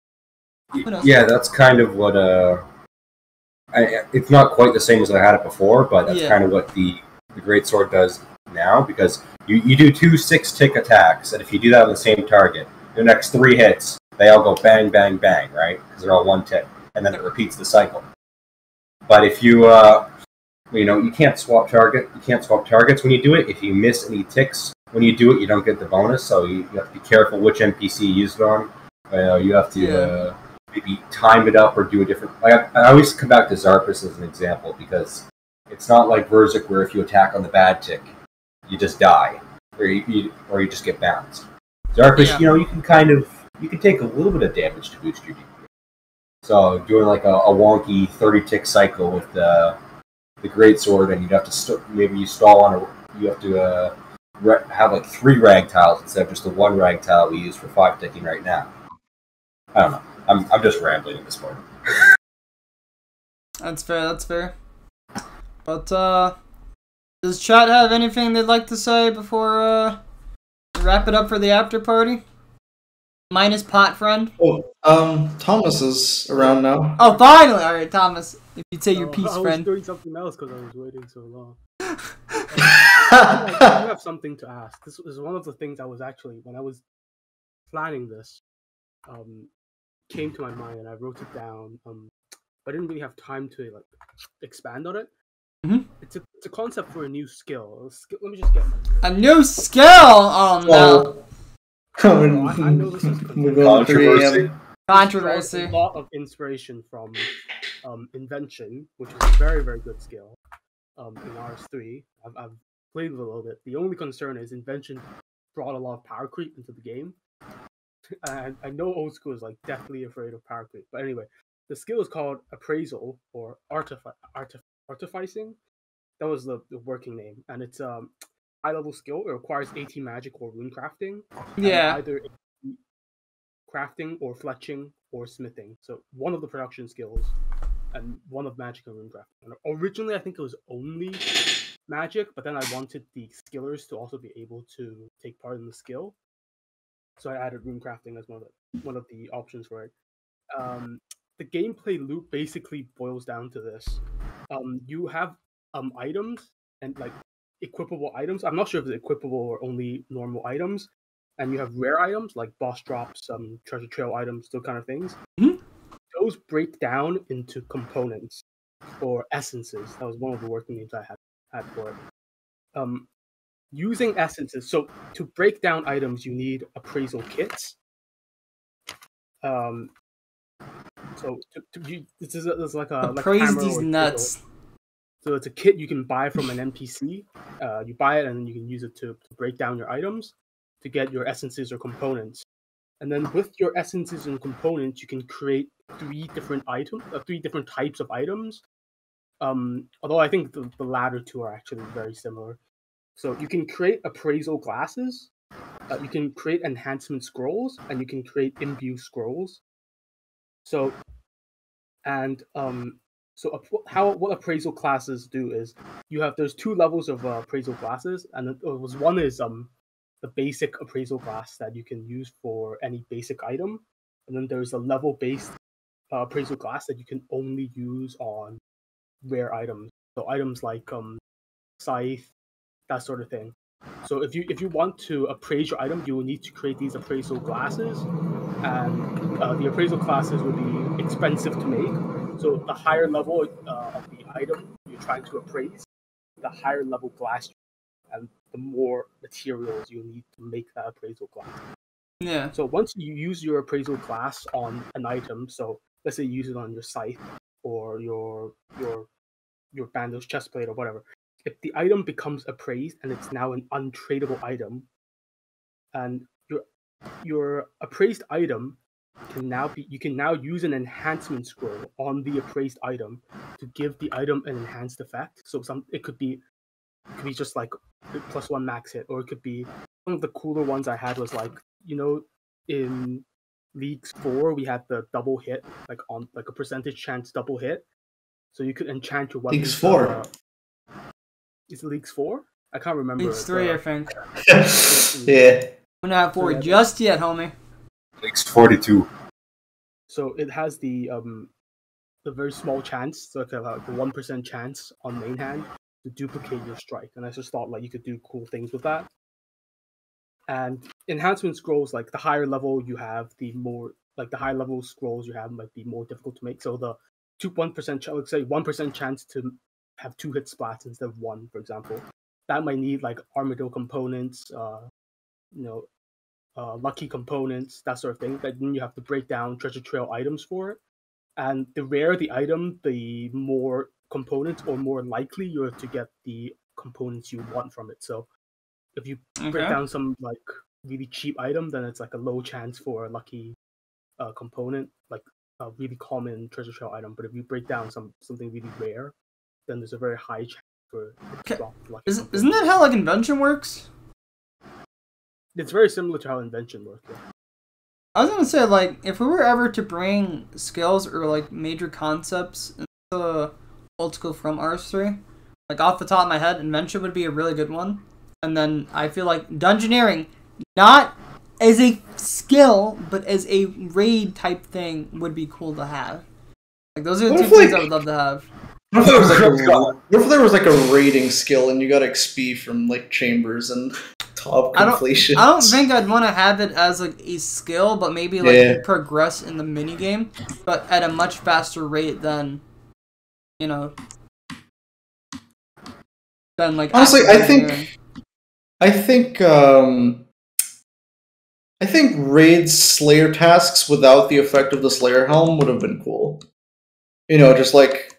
that's kind of what it's not quite the same as I had it before, but that's kind of what the Greatsword does now, because you do 2 6-tick attacks, and if you do that on the same target, the next 3 hits, they all go bang, bang, bang, right? Because they're all 1 tick, and then it repeats the cycle. But if you you can't swap targets when you do it. If you miss any ticks when you do it, you don't get the bonus. So you have to be careful which NPC you use it on. You have to maybe time it up or do a different. I always come back to Zarpus as an example, because it's not like Verzik where if you attack on the bad tick, you just die, or you just get bounced. Zarpus, you can take a little bit of damage to boost your DPS. So doing like a wonky 30-tick cycle with the Greatsword, and you'd have to maybe you stall on you have to have like 3 rag tiles instead of just the 1 rag tile we use for 5-ticking right now. I don't know. I'm just rambling at this point. That's fair. But does chat have anything they'd like to say before we wrap it up for the after party? Minus Pot Friend. Thomas is around now. Oh, finally! All right, Thomas. If you'd say your piece, friend. I was doing something else because I was waiting so long. I have something to ask. This is one of the things I was actually, when I was planning this, came to my mind and I wrote it down. I didn't really have time to like expand on it. It's a concept for a new skill. Let me just get a new skill. Oh no! I know this is Controversy. Controversy. A lot of inspiration from Invention, which is a very, very good skill in RS3. I've played with it a little bit. The only concern is Invention brought a lot of power creep into the game. And I know Old School is like deathly afraid of power creep. But anyway, the skill is called Appraisal or Artificing. That was the working name. And it's a high-level skill. It requires AT magic or rune crafting. Yeah. Either crafting or fletching or smithing. So one of the production skills and one of magic and rune crafting. And originally I think it was only magic, but then I wanted the skillers to also be able to take part in the skill. So I added rune crafting as one of the options for it. The gameplay loop basically boils down to this. You have items and like equipable items. I'm not sure if it's equipable or only normal items. And you have rare items like boss drops, treasure trail items, those kind of things. Those break down into components or essences. That was one of the working names I had for it. Using essences. So to break down items, you need appraisal kits. So this is like a appraise these nuts. So it's a kit you can buy from an NPC. You buy it and then you can use it to break down your items to get your essences or components. And then with your essences and components, you can create three different types of items. Although I think the latter two are actually very similar. So you can create appraisal glasses, you can create enhancement scrolls, and you can create imbue scrolls. So, and what appraisal classes do is there's two levels of appraisal classes, and one is the basic appraisal class that you can use for any basic item, and then there's a level-based appraisal class that you can only use on rare items. So items like scythe, that sort of thing. So if you want to appraise your item, you will need to create these appraisal classes, and the appraisal classes will be expensive to make. So the higher level of the item you're trying to appraise, the higher level class, and the more materials you need to make that appraisal class. Yeah. So once you use your appraisal class on an item, so let's say you use it on your scythe or your bandage chestplate or whatever. If the item becomes appraised and it's now an untradeable item, and your appraised item you can now use an enhancement scroll on the appraised item to give the item an enhanced effect. So it could be just like +1 max hit, or it could be one of the cooler ones I had was like, in Leagues 4 we had the double hit, like on like a percentage chance double hit. So you could enchant your weapon. Leagues 4. Is it Leagues 4? I can't remember. Leagues 3, I think. Yeah. We're not 4 just yet, homie. Leagues 42. So it has the very small chance, so it's like a 1% chance on main hand to duplicate your strike, and I just thought like you could do cool things with that. And enhancement scrolls, like the higher level you have, the more like the high level scrolls you have might be more difficult to make. So the 1%, let's say 1% chance to have 2 hit splats instead of 1, for example. That might need like armadillo components, lucky components, that sort of thing. But then you have to break down treasure trail items for it. And the rarer the item, the more components or more likely you're to get the components you want from it. So if you break down some like really cheap item, then it's like a low chance for a lucky component, like a really common treasure trail item. But if you break down something really rare, then there's a very high chance for it to drop lucky. Isn't that how like Invention works? It's very similar to how Invention works. Yeah. I was gonna say, like, if we were ever to bring skills or like major concepts into Old School from RS3, like off the top of my head, Invention would be a really good one. And then I feel like Dungeoneering, not as a skill, but as a raid type thing, would be cool to have. Like those are the two things I would love to have. What if there was like a rating skill and you got XP from like chambers and top completions? I don't think I'd want to have it as like a skill, but maybe like you progress in the mini game, but at a much faster rate than, you know, than like. Honestly, I think raid Slayer tasks without the effect of the Slayer helm would have been cool. You know, just get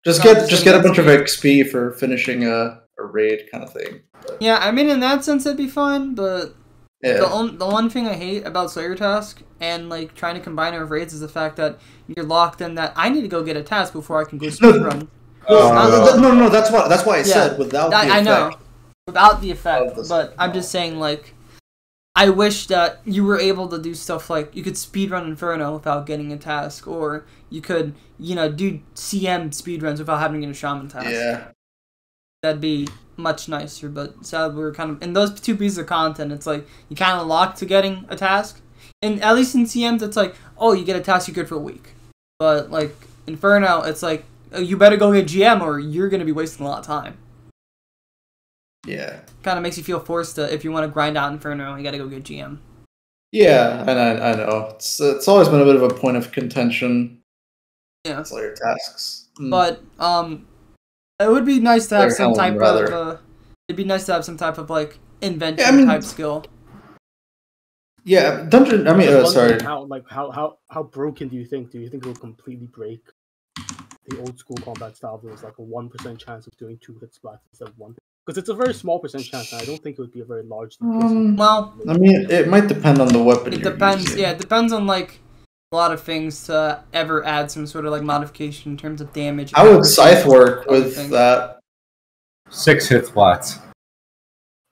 a bunch of XP for finishing a raid kind of thing. But, yeah, I mean in that sense it'd be fine, but yeah. the one thing I hate about Slayer task and like trying to combine it with raids is the fact that you're locked in that I need to go get a task before I can go speedrun. No, that's why I said without the effect. I know. Without the effect, but I'm just saying, like, I wish that you were able to do stuff like, you could speedrun Inferno without getting a task, or you could, you know, do CM speedruns without having to get a Shaman task. Yeah. That'd be much nicer, but sadly we're kind of, in those two pieces of content, it's like, you kind of locked to getting a task. And at least in CMs, it's like, oh, you get a task, you're good for a week. But, like, Inferno, it's like, you better go get GM or you're going to be wasting a lot of time. Yeah. Kind of makes you feel forced to, if you want to grind out Inferno, you got to go get GM. Yeah, and I know. It's always been a bit of a point of contention. Yeah. Slayer tasks. But, it would be nice to have some type of, it'd be nice to have some type of, like, invention type skill. Yeah, dungeon, I mean, sorry. How broken do you think? Do you think it will completely break the old school combat style? There was like a 1% chance of doing 2 hit splats instead of 1. Because it's a very small percent chance, and I don't think it would be a very large. Well, I mean, it might depend on the weapon. It depends. Yeah, it depends on like a lot of things to ever add some sort of like modification in terms of damage. How would Scythe work with that? 6 hit splats.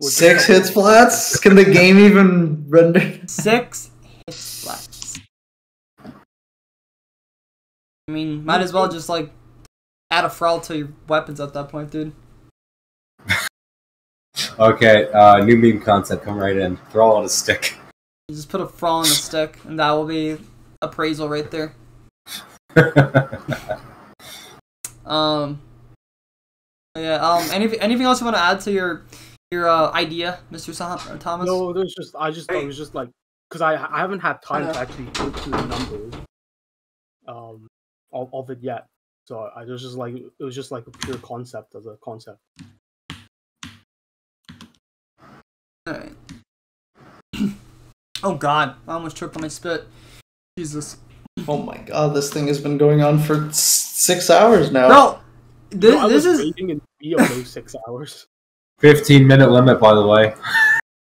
6 hit splats? Can the game even render 6 hit splats? I mean, might as well just like add a thrall to your weapons at that point, dude. Okay, new meme concept, come right in. Thrall on a stick. You just put a thrall on a stick, and that will be appraisal right there. Yeah. Anything else you want to add to your idea, Mr. Thomas? No, I was just like, because I haven't had time to actually go through the numbers of it yet. So it was just like a pure concept as a concept. Alright. Oh god, I almost choked on my spit. Jesus. Oh my god, this thing has been going on for 6 hours now. Bro, this is waiting in those 6 hours. 15-minute limit, by the way.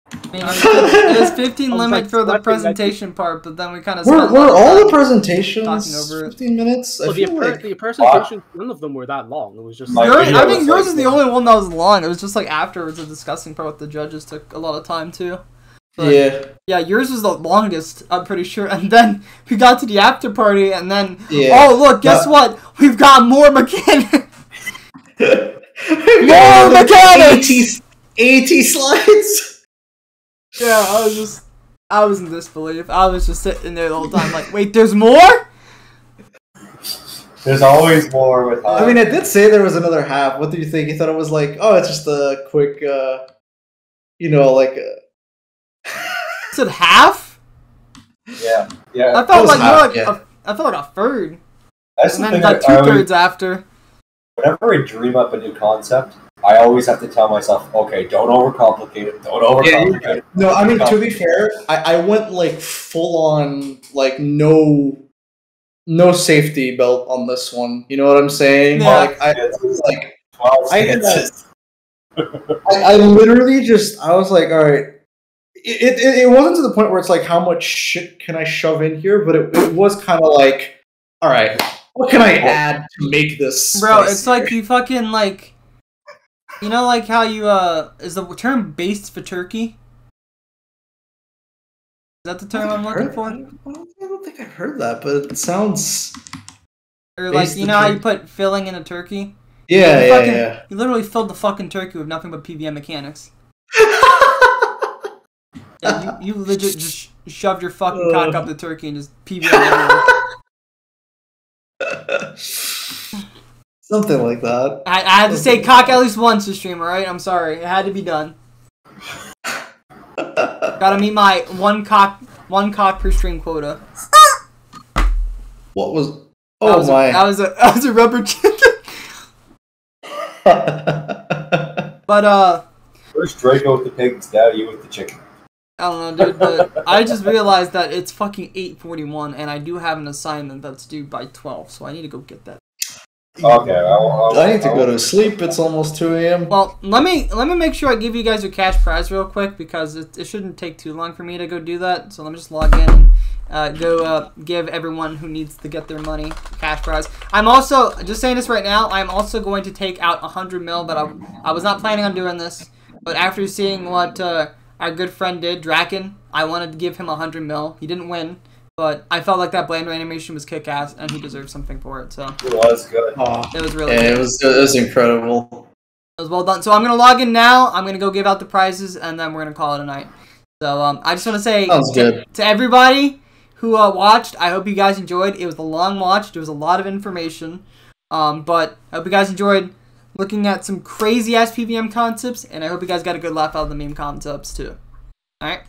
I mean, it was 15 limit for the presentation part, but then we kind of were all the presentations 15 minutes? Well, the presentations, none of them were that long. It was just I think yours is the only one that was long. It was just like afterwards the discussing part with the judges took a lot of time too. But, yeah, yours was the longest, I'm pretty sure. And then we got to the after party, and then oh look, guess what? We've got more mechanics. More mechanics. 80 slides. Yeah, I was in disbelief. I was just sitting there the whole time like, wait, there's more? There's always more with I mean, I did say there was another half. What do you think? You thought it was like, oh, it's just a quick, you know, like... Is it half? Yeah. I felt like I felt like a third. That's and the then thing like 2/3 after. Whenever I dream up a new concept, I always have to tell myself, okay, don't overcomplicate it. Don't overcomplicate it. No, I mean, to be fair, I went like full on, like no safety belt on this one. You know what I'm saying? Yeah. Like, I literally just, I was like, all right. It wasn't to the point where it's like, how much shit can I shove in here? But it was kind of like, all right, what can I add to make this Bro, spicier? it's like you fucking like... You know, like how you, is the term based for turkey? Is that the term I'm looking for? I don't think I've heard that, but it sounds... Or like, you know how you put filling in a turkey? Yeah. You literally filled the fucking turkey with nothing but PvM mechanics. Yeah, you legit just shoved your fucking cock up the turkey and just PvM everywhere. Something like that. I had to say cock at least once to stream, alright? I'm sorry. It had to be done. Gotta meet my one cock per stream quota. What was... Oh my. That was a rubber chicken. But, First Draco with the pigs, now you with the chicken. I don't know, dude, but I just realized that it's fucking 8:41, and I do have an assignment that's due by 12, so I need to go get that. Okay, I need to go to sleep. It's almost 2 a.m. Well, let me make sure I give you guys your cash prize real quick, because it shouldn't take too long for me to go do that. So let me just log in and go give everyone who needs to get their money cash prize. I'm also, just saying this right now, I'm also going to take out 100 mil, but I was not planning on doing this. But after seeing what our good friend did, Draken, I wanted to give him 100 mil. He didn't win. But I felt like that blade animation was kick-ass, and he deserved something for it. So it was good. It was really good. It was incredible. It was well done. So I'm gonna log in now. I'm gonna go give out the prizes, and then we're gonna call it a night. So I just want to say to everybody who watched, I hope you guys enjoyed. It was a long watch. There was a lot of information, but I hope you guys enjoyed looking at some crazy-ass PvM concepts, and I hope you guys got a good laugh out of the meme concepts too. All right.